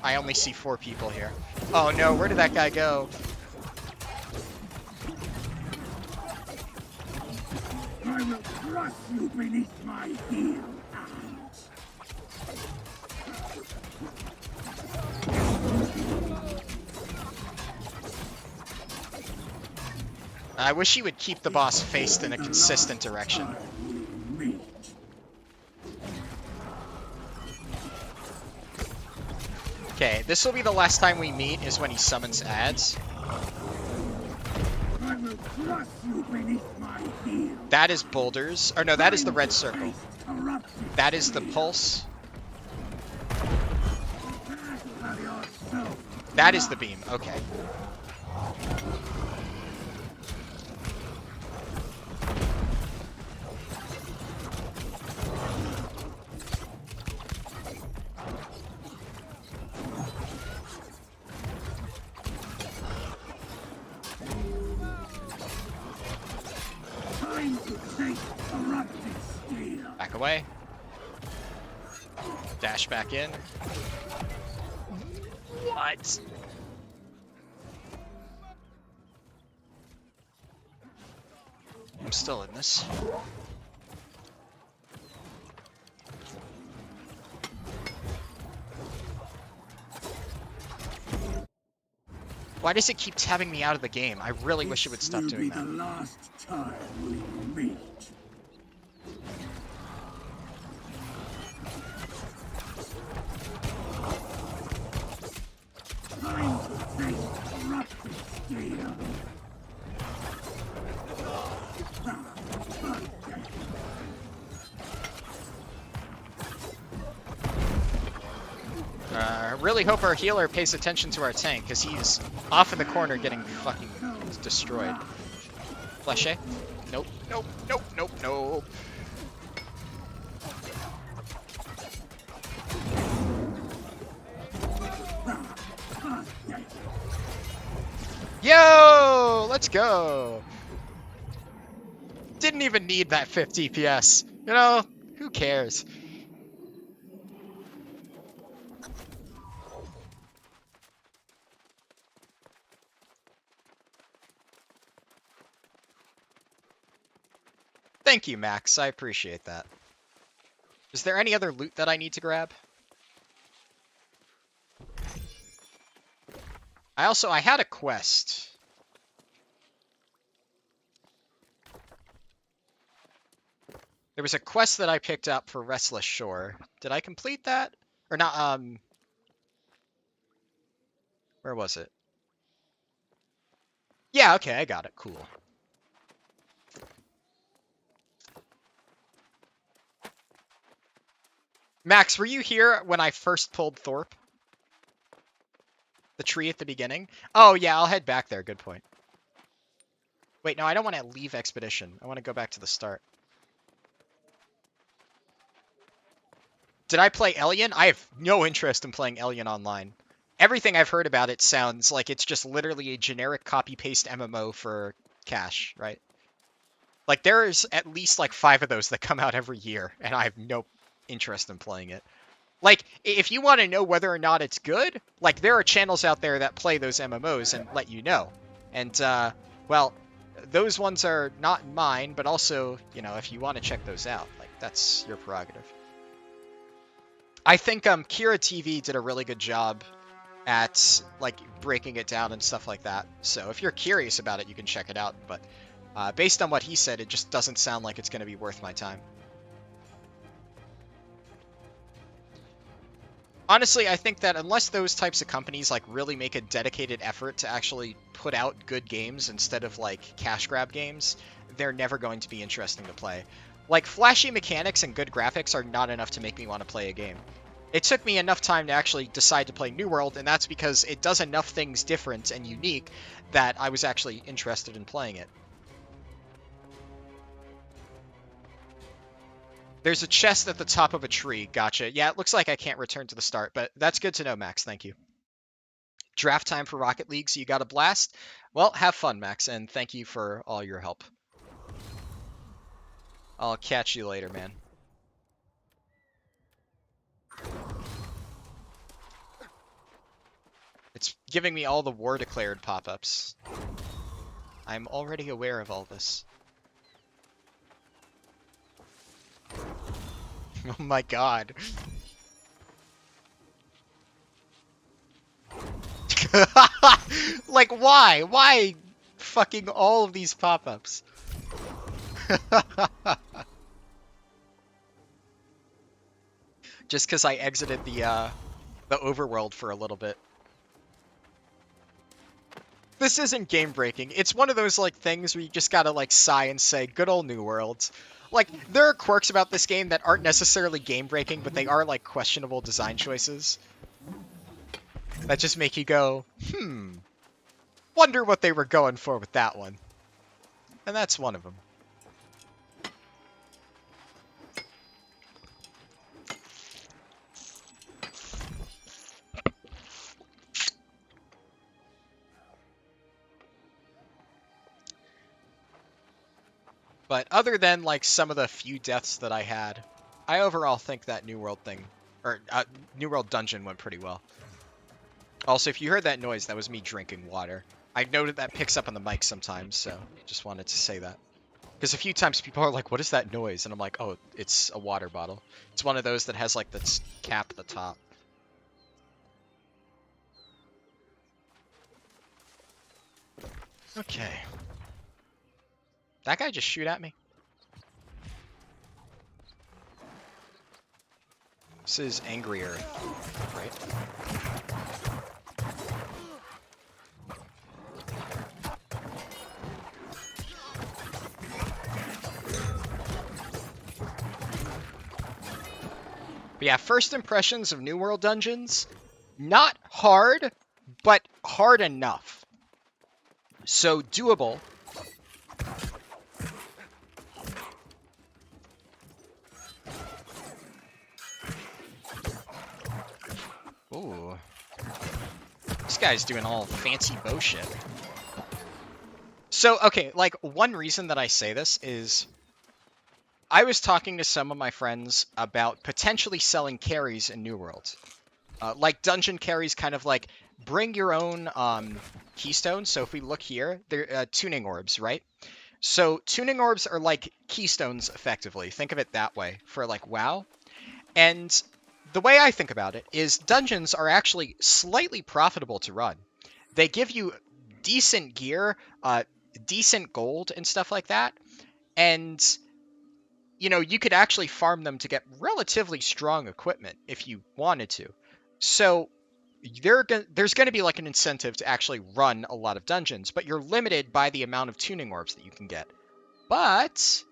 I only see 4 people here. Oh no, where did that guy go? I will crush you beneath my heel hands. I wish he would keep the boss faced in a consistent direction. Okay, this will be the last time we meet, is when he summons adds. I will crush you beneath my heel. That is boulders. Or no, that is the red circle. Corrupted That is the pulse. have your soul. That is the beam. Okay. Time to taste corrupted steel. Back away. Dash back in. What? I'm still in this. Why does it keep tabbing me out of the game? I really wish it would stop doing This will be the that. last time we meet. Time to face corrupted steel. I really hope our healer pays attention to our tank, because he's off in the corner getting fucking destroyed. Fleshe? Nope, nope, nope, nope, nope. Yo! Let's go! Didn't even need that 50 DPS. You know, who cares? Thank you, Max. I appreciate that. Is there any other loot that I need to grab? I had a quest. There was a quest that I picked up for Restless Shore. Did I complete that? Or not, where was it? Yeah, okay, I got it. Cool. Max, were you here when I first pulled Thorpe? The tree at the beginning? Oh, yeah, I'll head back there. Good point. Wait, no, I don't want to leave Expedition. I want to go back to the start. Did I play Elyon? I have no interest in playing Elyon online. Everything I've heard about it sounds like it's just literally a generic copy-paste MMO for cash, right? Like, there's at least, like, 5 of those that come out every year, and I have no interest in playing it. Like, if you want to know whether or not it's good, like, there are channels out there that play those MMOs and let you know. And, well, those ones are not mine, but also, you know, if you want to check those out, like, that's your prerogative. I think, Kira TV did a really good job at, like, breaking it down and stuff like that. So if you're curious about it, you can check it out. But, based on what he said, it just doesn't sound like it's going to be worth my time. Honestly, I think that unless those types of companies like really make a dedicated effort to actually put out good games instead of like cash grab games, they're never going to be interesting to play. Like flashy mechanics and good graphics are not enough to make me want to play a game. It took me enough time to actually decide to play New World, and that's because it does enough things different and unique that I was actually interested in playing it. There's a chest at the top of a tree. Gotcha. Yeah, it looks like I can't return to the start, but that's good to know, Max. Thank you. Draft time for Rocket League, so you got a blast? Well, have fun, Max, and thank you for all your help. I'll catch you later, man. It's giving me all the war declared pop-ups. I'm already aware of all this. Oh my god. Like, why? Why fucking all of these pop-ups? Just because I exited the overworld for a little bit. This isn't game breaking. It's one of those like things where you just gotta like sigh and say, good old New World. Like, there are quirks about this game that aren't necessarily game breaking, but they are like questionable design choices. That just make you go, wonder what they were going for with that one. And that's one of them. But other than, like, some of the few deaths that I had, I overall think that New World thing, or New World dungeon went pretty well. Also, if you heard that noise, that was me drinking water. I noted that picks up on the mic sometimes, so just wanted to say that. Because a few times people are like, what is that noise? And I'm like, oh, it's a water bottle. It's one of those that has, like, the cap at the top. Okay. That guy just shoot at me? This is Angry Earth, right? But yeah, first impressions of New World dungeons, not hard, but hard enough. So doable. Ooh. This guy's doing all fancy bow shit. So, okay, like, one reason that I say this is I was talking to some of my friends about potentially selling carries in New World. Like dungeon carries, kind of like bring your own keystones. So if we look here, they're tuning orbs, right? So tuning orbs are like keystones, effectively. Think of it that way for like WoW. And the way I think about it is dungeons are actually slightly profitable to run. They give you decent gear, decent gold and stuff like that. And you know, you could actually farm them to get relatively strong equipment if you wanted to. So there's going to be like an incentive to actually run a lot of dungeons, but you're limited by the amount of tuning orbs that you can get. But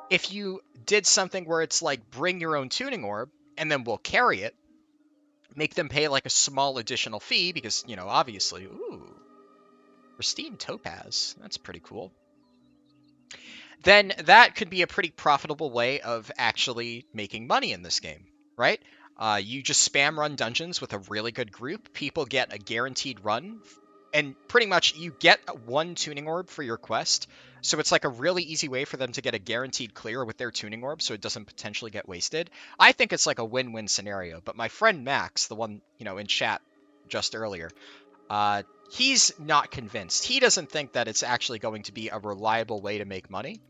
if you did something where it's like bring your own tuning orb and then we'll carry it, make them pay like a small additional fee because, you know, obviously, ooh, pristine topaz. That's pretty cool. Then that could be a pretty profitable way of actually making money in this game, right? You just spam run dungeons with a really good group. People get a guaranteed run, and pretty much you get one tuning orb for your quest. So it's like a really easy way for them to get a guaranteed clear with their tuning orb so it doesn't potentially get wasted. I think it's like a win-win scenario, but my friend Max, the one, you know, in chat just earlier, he's not convinced. He doesn't think that it's actually going to be a reliable way to make money.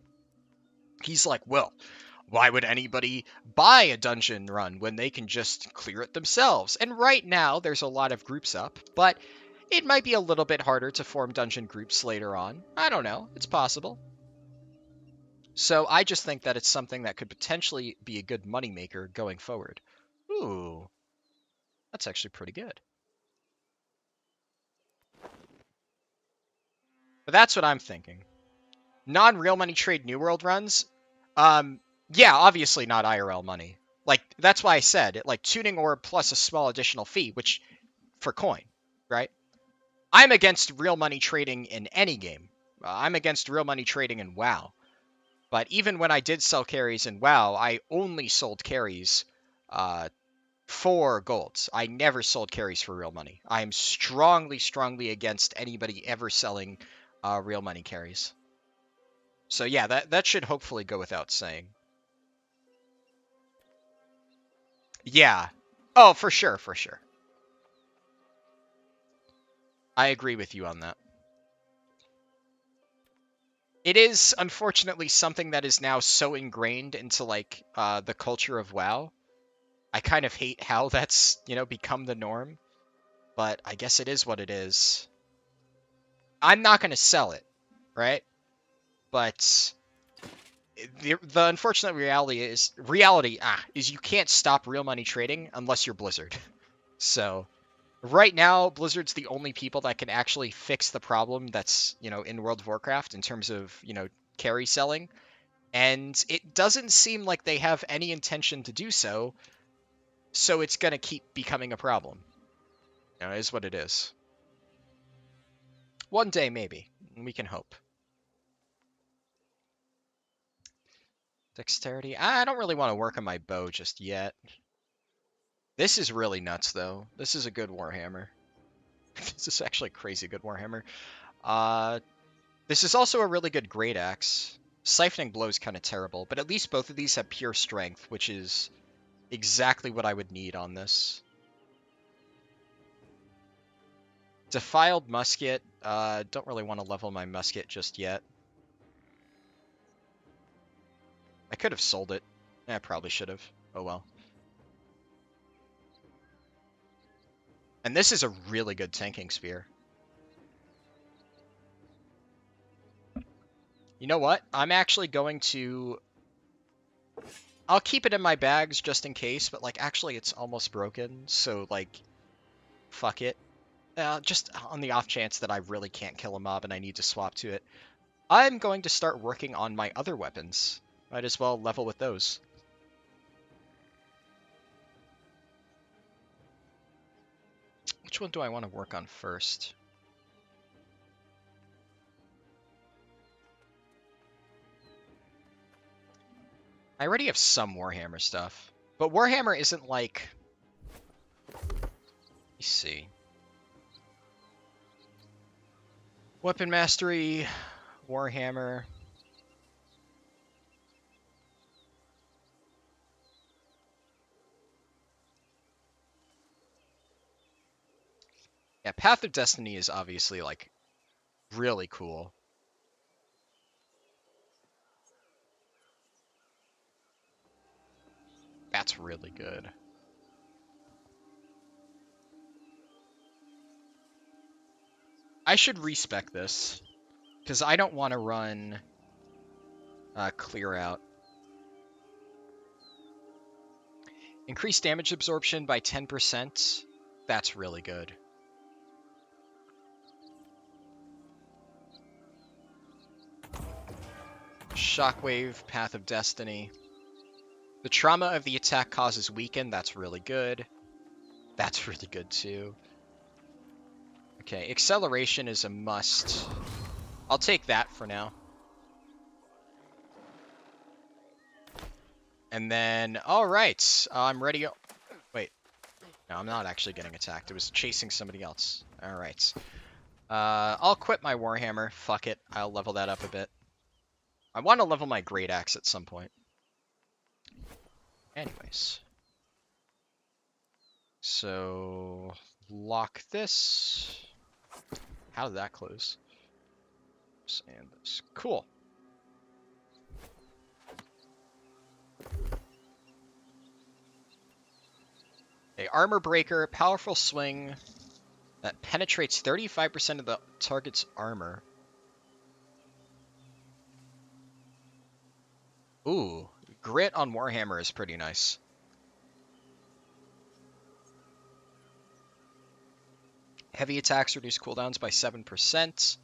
He's like, well, why would anybody buy a dungeon run when they can just clear it themselves? And right now, there's a lot of groups up, but it might be a little bit harder to form dungeon groups later on. I don't know. It's possible. So I just think that it's something that could potentially be a good moneymaker going forward. Ooh, that's actually pretty good. But that's what I'm thinking. Non-real money trade New World runs, yeah, obviously not IRL money. Like, that's why I said, like, tuning orb plus a small additional fee, which, for coin, right? I'm against real money trading in any game. I'm against real money trading in WoW. But even when I did sell carries in WoW, I only sold carries for golds. I never sold carries for real money. I am strongly, strongly against anybody ever selling real money carries. So yeah, that should hopefully go without saying. Yeah. Oh, for sure, for sure. I agree with you on that. It is, unfortunately, something that is now so ingrained into, like, the culture of WoW. I kind of hate how that's, you know, become the norm. But I guess it is what it is. I'm not going to sell it, right? But the unfortunate reality is you can't stop real money trading unless you're Blizzard. So right now, Blizzard's the only people that can actually fix the problem that's, you know, in World of Warcraft in terms of, you know, carry selling. And it doesn't seem like they have any intention to do so. So it's going to keep becoming a problem. You know, it is what it is. One day, maybe. We can hope. Dexterity. I don't really want to work on my bow just yet. This is really nuts, though. This is a good Warhammer. This is actually a crazy good Warhammer. This is also a really good Great Axe. Siphoning Blow is kind of terrible, but at least both of these have pure strength, which is exactly what I would need on this. Defiled Musket. Don't really want to level my musket just yet. I could have sold it. I probably should have. Oh well. And this is a really good tanking spear. You know what? I'm actually going to... I'll keep it in my bags just in case, but, like, actually it's almost broken, so, like, fuck it. Just on the off chance that I really can't kill a mob and I need to swap to it. I'm going to start working on my other weapons. Might as well level with those. Which one do I want to work on first? I already have some Warhammer stuff. But Warhammer isn't like... Let me see. Weapon Mastery, Warhammer. Yeah, Path of Destiny is obviously, like, really cool. That's really good. I should respec this, because I don't want to run clear out. Increase damage absorption by 10%. That's really good. Shockwave, Path of Destiny. The trauma of the attack causes weaken. That's really good. That's really good too. Okay, acceleration is a must. I'll take that for now. And then, alright, I'm ready. Wait, no, I'm not actually getting attacked. It was chasing somebody else. Alright. I'll quit my Warhammer. Fuck it. I'll level that up a bit. I want to level my Great Axe at some point. Anyways. So, lock this. How did that close? And this. Cool. A armor breaker, powerful swing that penetrates 35% of the target's armor. Ooh, grit on Warhammer is pretty nice. Heavy attacks reduce cooldowns by 7%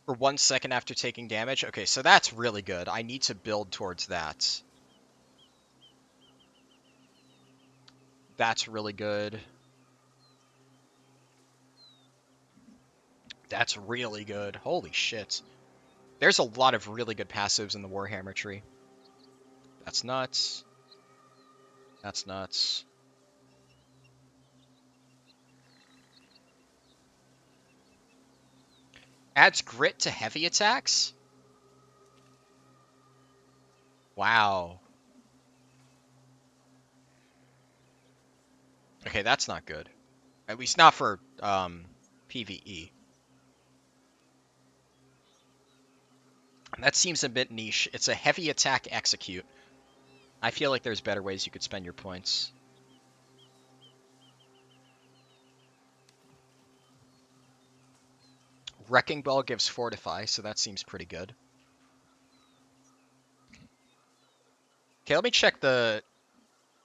for 1 second after taking damage. Okay, so that's really good. I need to build towards that. That's really good. That's really good. Holy shit. There's a lot of really good passives in the Warhammer tree. That's nuts. That's nuts. Adds grit to heavy attacks? Wow. Okay, that's not good. At least not for PvE. That seems a bit niche. It's a heavy attack execute. I feel like there's better ways you could spend your points. Wrecking Ball gives Fortify, so that seems pretty good. Okay, let me check the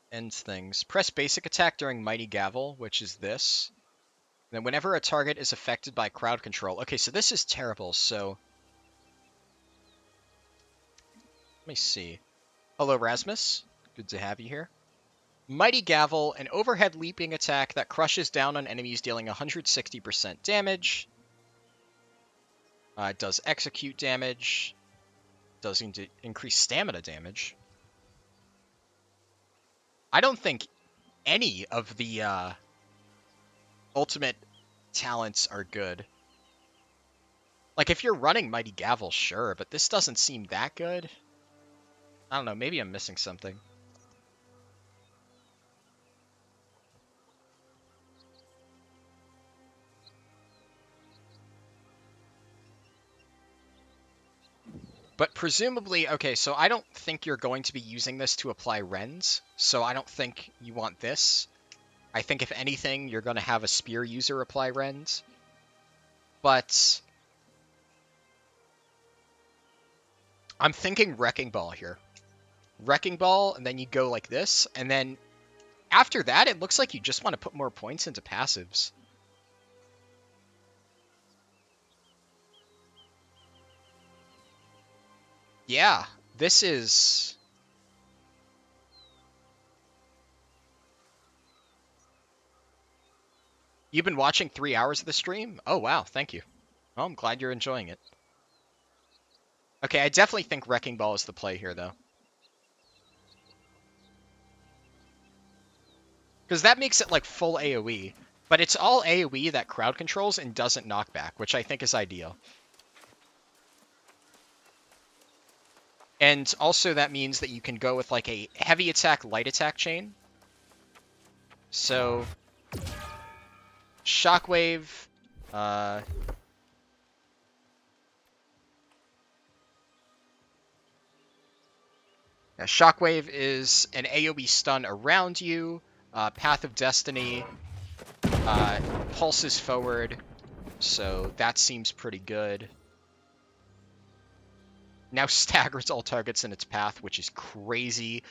ends things. Press basic attack during Mighty Gavel, which is this. Then whenever a target is affected by crowd control. Okay, so this is terrible, so... Let me see. Hello, Rasmus. Good to have you here. Mighty Gavel, an overhead leaping attack that crushes down on enemies dealing 160% damage. It does execute damage. Does increase stamina damage. I don't think any of the ultimate talents are good. Like, if you're running Mighty Gavel, sure, but this doesn't seem that good. I don't know, maybe I'm missing something. But presumably, okay, so I don't think you're going to be using this to apply rends, so I don't think you want this. I think if anything, you're going to have a spear user apply rends. But I'm thinking Wrecking Ball here. Wrecking Ball, and then you go like this, and then after that, it looks like you just want to put more points into passives. Yeah, this is... You've been watching 3 hours of the stream? Oh, wow, thank you. Well, I'm glad you're enjoying it. Okay, I definitely think Wrecking Ball is the play here, though. Because that makes it like full AoE, but it's all AoE that crowd controls and doesn't knock back, which I think is ideal. And also that means that you can go with like a heavy attack, light attack chain. So, Shockwave, yeah, Shockwave is an AoE stun around you. Path of Destiny pulses forward, so that seems pretty good. Now staggers all targets in its path, which is crazy.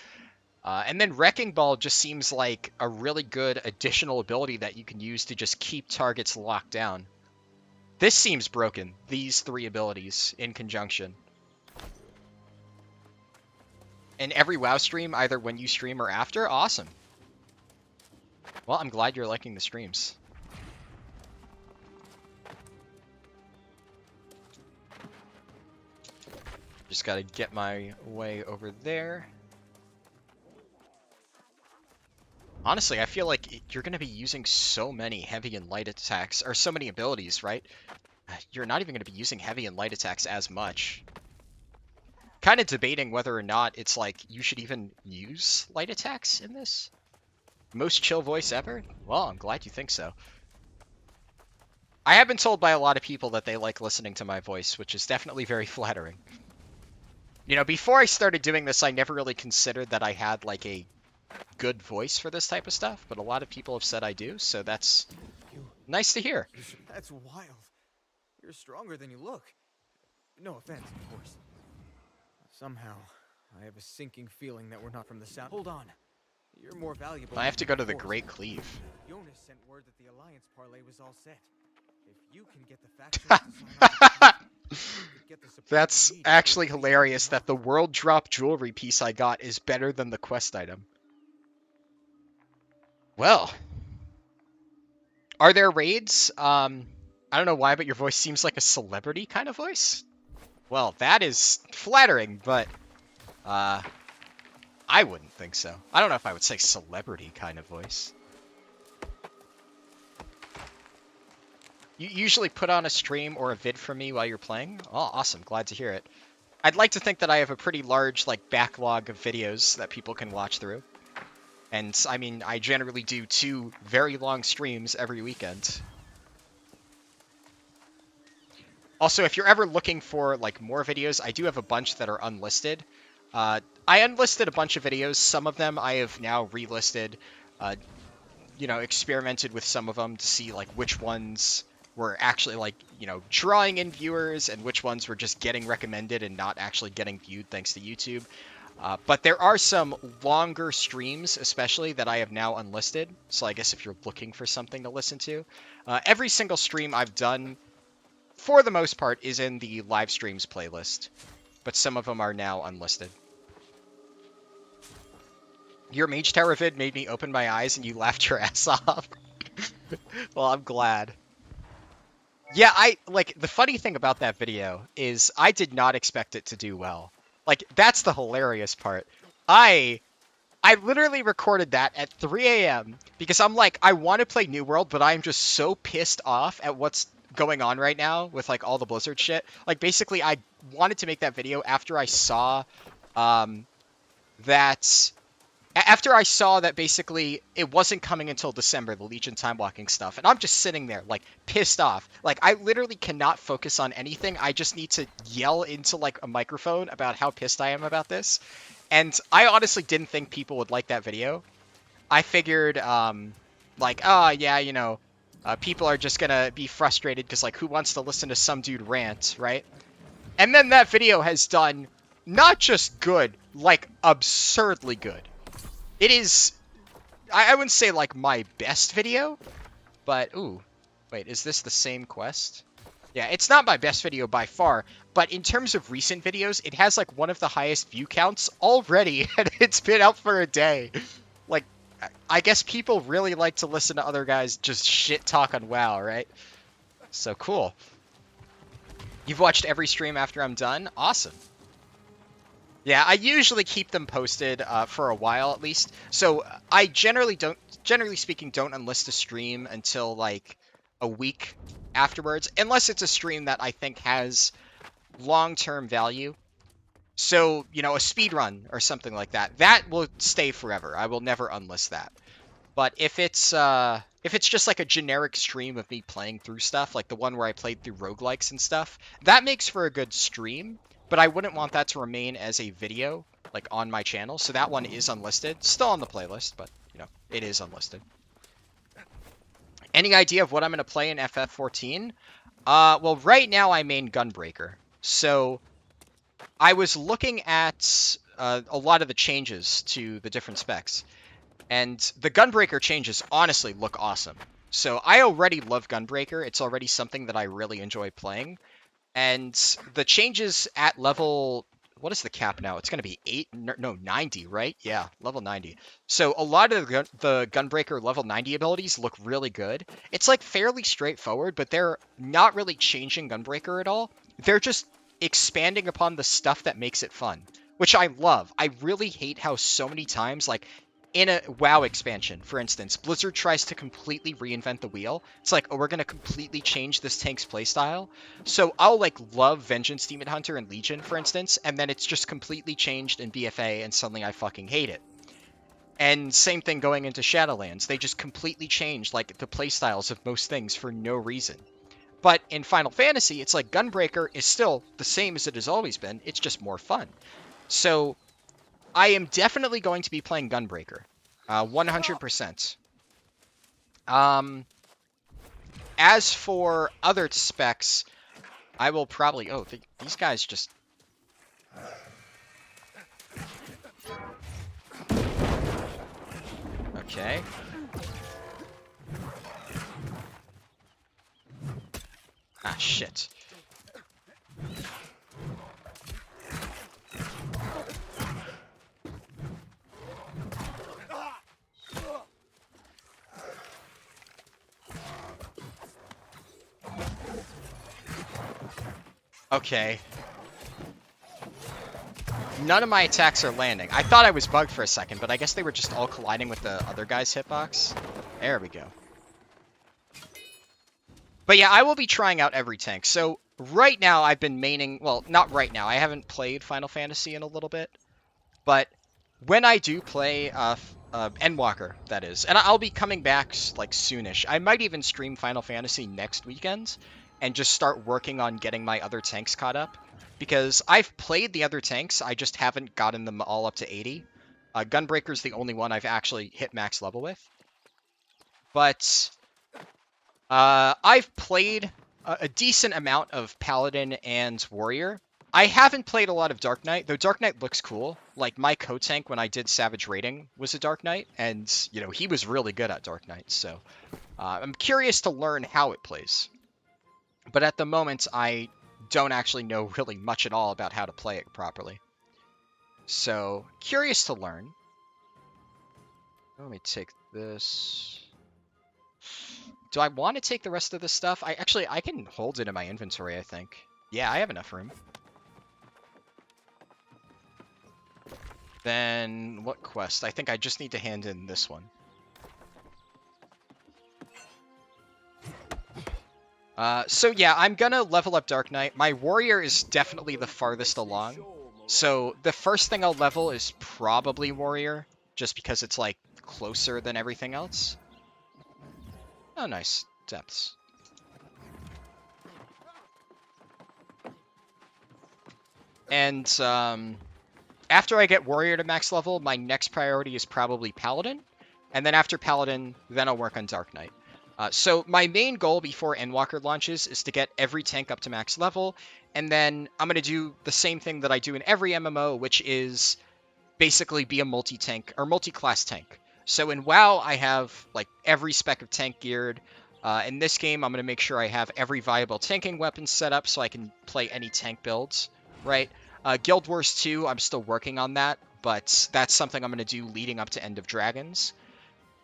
And then Wrecking Ball just seems like a really good additional ability that you can use to just keep targets locked down. This seems broken, these three abilities in conjunction. And every WoW stream, either when you stream or after, awesome. Well, I'm glad you're liking the streams. Just gotta get my way over there. Honestly, I feel like you're gonna be using so many heavy and light attacks, or so many abilities, right? You're not even gonna be using heavy and light attacks as much. Kind of debating whether or not it's like you should even use light attacks in this. Most chill voice ever? Well, I'm glad you think so. I have been told by a lot of people that they like listening to my voice, which is definitely very flattering. You know, before I started doing this, I never really considered that I had like a good voice for this type of stuff, but a lot of people have said I do, so that's nice to hear. That's wild. You're stronger than you look. No offense, of course. Somehow, I have a sinking feeling that we're not from the south. Hold on. You're more valuable. I have to go to the Great Cleave. Jonas sent word that the alliance parlay was all set. If you can get the factions to sign up, you could get the support That's you need actually to hilarious that the world drop jewelry piece I got is better than the quest item. Well, are there raids? I don't know why, but your voice seems like a celebrity kind of voice. Well, that is flattering, but I wouldn't think so. I don't know if I would say celebrity kind of voice. You usually put on a stream or a vid for me while you're playing? Oh, awesome. Glad to hear it. I'd like to think that I have a pretty large like backlog of videos that people can watch through. And I mean, I generally do 2 very long streams every weekend. Also, if you're ever looking for like more videos, I do have a bunch that are unlisted. I unlisted a bunch of videos. Some of them I have now relisted. You know, experimented with some of them to see like which ones were actually like, you know, drawing in viewers and which ones were just getting recommended and not actually getting viewed thanks to YouTube. But there are some longer streams, especially, that I have now unlisted. So I guess if you're looking for something to listen to, every single stream I've done, for the most part, is in the live streams playlist. But some of them are now unlisted. Your Mage Tower vid made me open my eyes and you laughed your ass off. Well, I'm glad. Yeah, the funny thing about that video is I did not expect it to do well. Like, that's the hilarious part. I literally recorded that at 3 a.m. because I'm like, I want to play New World, but I'm just so pissed off at what's going on right now with, like, all the Blizzard shit. Like, basically, I wanted to make that video after I saw, that basically it wasn't coming until December, the Legion time walking stuff. And I'm just sitting there, like, pissed off. Like, I literally cannot focus on anything. I just need to yell into, like, a microphone about how pissed I am about this. And I honestly didn't think people would like that video. I figured, like, oh, yeah, you know, people are just gonna be frustrated because, like, who wants to listen to some dude rant, right? And then that video has done not just good, like absurdly good. It is, I wouldn't say like my best video, but ooh, wait, is this the same quest? Yeah, it's not my best video by far, but in terms of recent videos, it has like one of the highest view counts already, and it's been out for a day. Like, I guess people really like to listen to other guys just shit talk on WoW, right? So cool. You've watched every stream after I'm done? Awesome. Yeah, I usually keep them posted for a while at least. So I generally speaking, don't enlist a stream until like a week afterwards, unless it's a stream that I think has long-term value. So, you know, a speedrun or something like that, that will stay forever. I will never unlist that. But if it's just like a generic stream of me playing through stuff, like the one where I played through roguelikes and stuff, that makes for a good stream, but I wouldn't want that to remain as a video, like on my channel. So that one is unlisted, still on the playlist, but you know, it is unlisted. Any idea of what I'm going to play in FF14? Well, right now I main Gunbreaker. So I was looking at a lot of the changes to the different specs. And the Gunbreaker changes honestly look awesome. So I already love Gunbreaker. It's already something that I really enjoy playing. And the changes at level... What is the cap now? It's going to be 8? No, 90, right? Yeah, level 90. So a lot of the Gunbreaker level 90 abilities look really good. It's like fairly straightforward, but they're not really changing Gunbreaker at all. They're just expanding upon the stuff that makes it fun, which I love. I really hate how so many times, like, in a WoW expansion, for instance, Blizzard tries to completely reinvent the wheel. It's like, oh, we're going to completely change this tank's playstyle. So I'll, like, love Vengeance Demon Hunter and Legion, for instance, and then it's just completely changed in BFA, and suddenly I fucking hate it. And same thing going into Shadowlands. They just completely changed, like, the playstyles of most things for no reason. But in Final Fantasy, it's like Gunbreaker is still the same as it has always been. It's just more fun. So I am definitely going to be playing Gunbreaker, 100%. As for other specs, I will probably... Oh, these guys just... Okay. Ah, shit. Okay. None of my attacks are landing. I thought I was bugged for a second, but I guess they were just all colliding with the other guy's hitbox. There we go. But yeah, I will be trying out every tank. So right now I've been maining... Well, not right now. I haven't played Final Fantasy in a little bit. But when I do play Endwalker, that is, and I'll be coming back like soonish. I might even stream Final Fantasy next weekend and just start working on getting my other tanks caught up. Because I've played the other tanks, I just haven't gotten them all up to 80. Gunbreaker's the only one I've actually hit max level with. But I've played a decent amount of Paladin and Warrior. I haven't played a lot of Dark Knight, though Dark Knight looks cool. Like, my co-tank when I did Savage Raiding was a Dark Knight, and, you know, he was really good at Dark Knight, so I'm curious to learn how it plays. But at the moment, I don't actually know really much at all about how to play it properly. So, curious to learn. Let me take this. Do I want to take the rest of this stuff? I can hold it in my inventory, I think. Yeah, I have enough room. Then, what quest? I think I just need to hand in this one. So yeah, I'm gonna level up Dark Knight. My Warrior is definitely the farthest along. So the first thing I'll level is probably Warrior, just because it's, like, closer than everything else. Oh, nice. Depths. And, after I get Warrior to max level, my next priority is probably Paladin. And then after Paladin, then I'll work on Dark Knight. So my main goal before Endwalker launches is to get every tank up to max level, and then I'm going to do the same thing that I do in every MMO, which is basically be a multi-tank or multi-class tank. So in WoW, I have like every spec of tank geared. In this game, I'm going to make sure I have every viable tanking weapon set up so I can play any tank builds, right? Guild Wars 2, I'm still working on that, but that's something I'm going to do leading up to End of Dragons.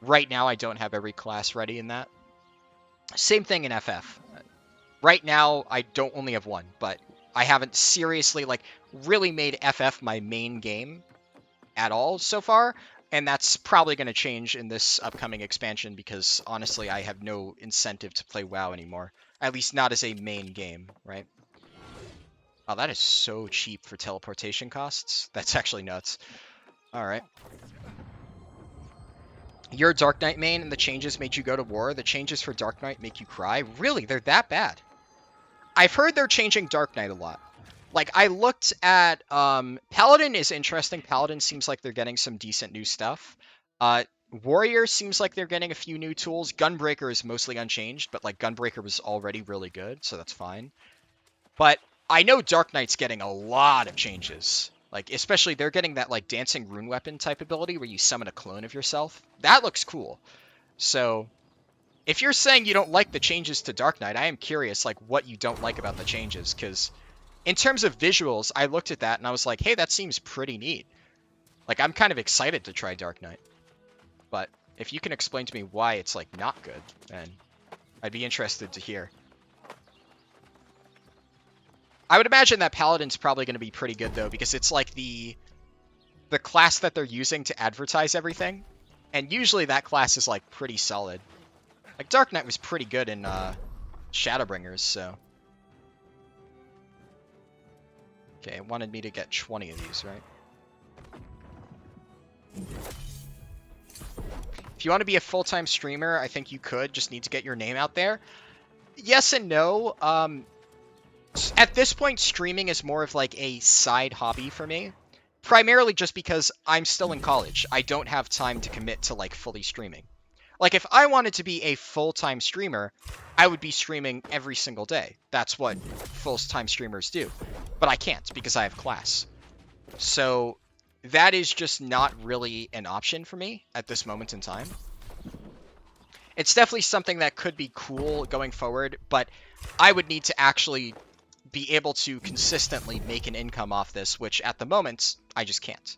Right now, I don't have every class ready in that. Same thing in FF. Right now, I don't only have one, but I haven't seriously, like, really made FF my main game at all so far, and that's probably going to change in this upcoming expansion because, honestly, I have no incentive to play WoW anymore. At least not as a main game, right? Oh, that is so cheap for teleportation costs. That's actually nuts. Alright. You're a Dark Knight main and the changes made you go to war. The changes for Dark Knight make you cry? Really? They're that bad? I've heard they're changing Dark Knight a lot. Like, I looked at, Paladin is interesting. Paladin seems like they're getting some decent new stuff. Warrior seems like they're getting a few new tools. Gunbreaker is mostly unchanged, but, like, Gunbreaker was already really good, so that's fine. But I know Dark Knight's getting a lot of changes. Like, especially they're getting that, like, dancing rune weapon type ability where you summon a clone of yourself. That looks cool. So, if you're saying you don't like the changes to Dark Knight, I am curious, like, what you don't like about the changes, because in terms of visuals, I looked at that and I was like, hey, that seems pretty neat. Like, I'm kind of excited to try Dark Knight. But if you can explain to me why it's, like, not good, then I'd be interested to hear. I would imagine that Paladin's probably going to be pretty good, though, because it's, like, the class that they're using to advertise everything. And usually that class is, like, pretty solid. Like, Dark Knight was pretty good in Shadowbringers, so... Okay, it wanted me to get 20 of these, right? If you want to be a full-time streamer, I think you could. Just need to get your name out there. Yes and no. At this point, streaming is more of like a side hobby for me. Primarily just because I'm still in college. I don't have time to commit to like fully streaming. Like if I wanted to be a full-time streamer, I would be streaming every single day. That's what full-time streamers do. But I can't because I have class. So that is just not really an option for me at this moment in time. It's definitely something that could be cool going forward, but I would need to actually be able to consistently make an income off this, which at the moment, I just can't.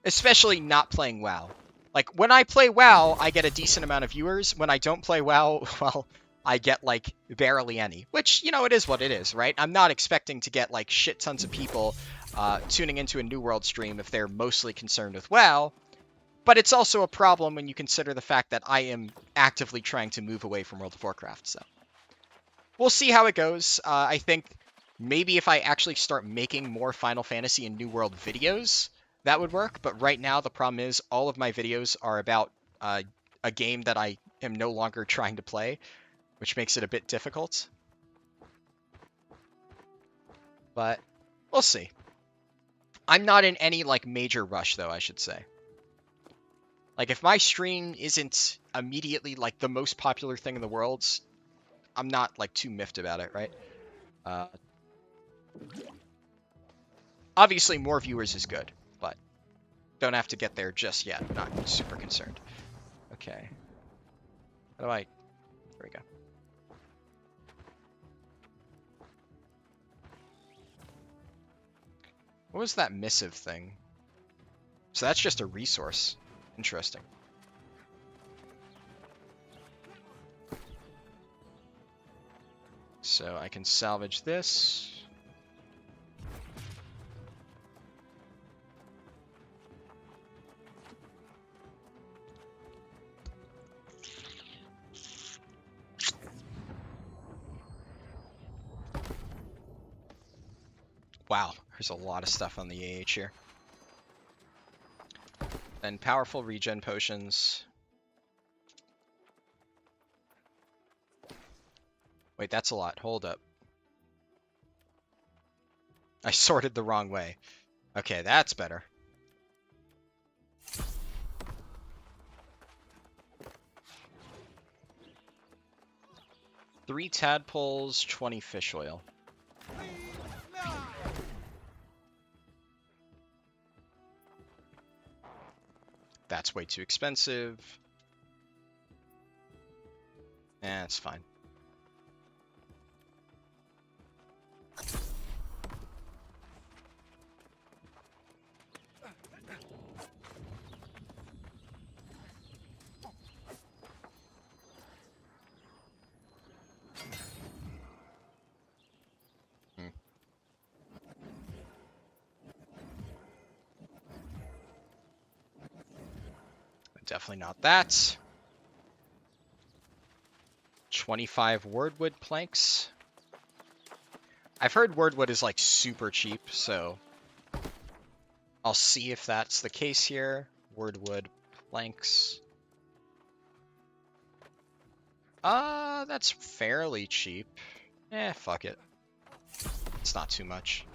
Especially not playing WoW. Like, when I play WoW, I get a decent amount of viewers. When I don't play WoW, well, I get, like, barely any. Which, you know, it is what it is, right? I'm not expecting to get, like, shit tons of people tuning into a New World stream if they're mostly concerned with WoW. But it's also a problem when you consider the fact that I am actively trying to move away from World of Warcraft, so. We'll see how it goes. I think maybe if I actually start making more Final Fantasy and New World videos, that would work. But right now, the problem is all of my videos are about a game that I am no longer trying to play, which makes it a bit difficult. But we'll see. I'm not in any, like, major rush, though, I should say. Like, if my stream isn't immediately, like, the most popular thing in the world, I'm not, like, too miffed about it, right? Obviously, more viewers is good, but don't have to get there just yet. I'm not super concerned. Okay. How do I... There we go. What was that missive thing? So that's just a resource. Interesting. So I can salvage this. Wow, there's a lot of stuff on the AH here. Then powerful regen potions. Wait, that's a lot. Hold up. I sorted the wrong way. Okay, that's better. 3 tadpoles, 20 fish oil. That's way too expensive. Eh, it's fine. Definitely not that. 25 wordwood planks. I've heard wordwood is like super cheap, so I'll see if that's the case here. Wordwood planks. That's fairly cheap. Eh, fuck it. It's not too much.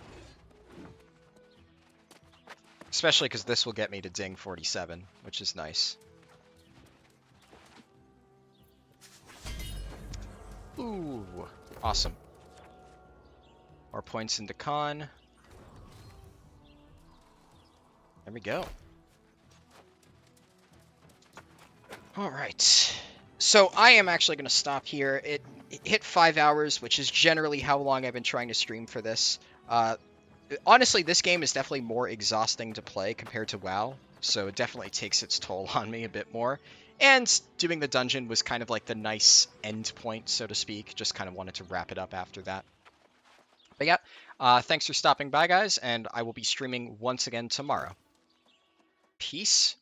Especially because this will get me to ding 47, which is nice. Ooh, awesome. More points into con. There we go. All right. So I am actually going to stop here. It hit 5 hours, which is generally how long I've been trying to stream for this. Honestly, this game is definitely more exhausting to play compared to WoW, so it definitely takes its toll on me a bit more. And doing the dungeon was kind of like the nice end point, so to speak. Just kind of wanted to wrap it up after that. But yeah, thanks for stopping by, guys, and I will be streaming once again tomorrow. Peace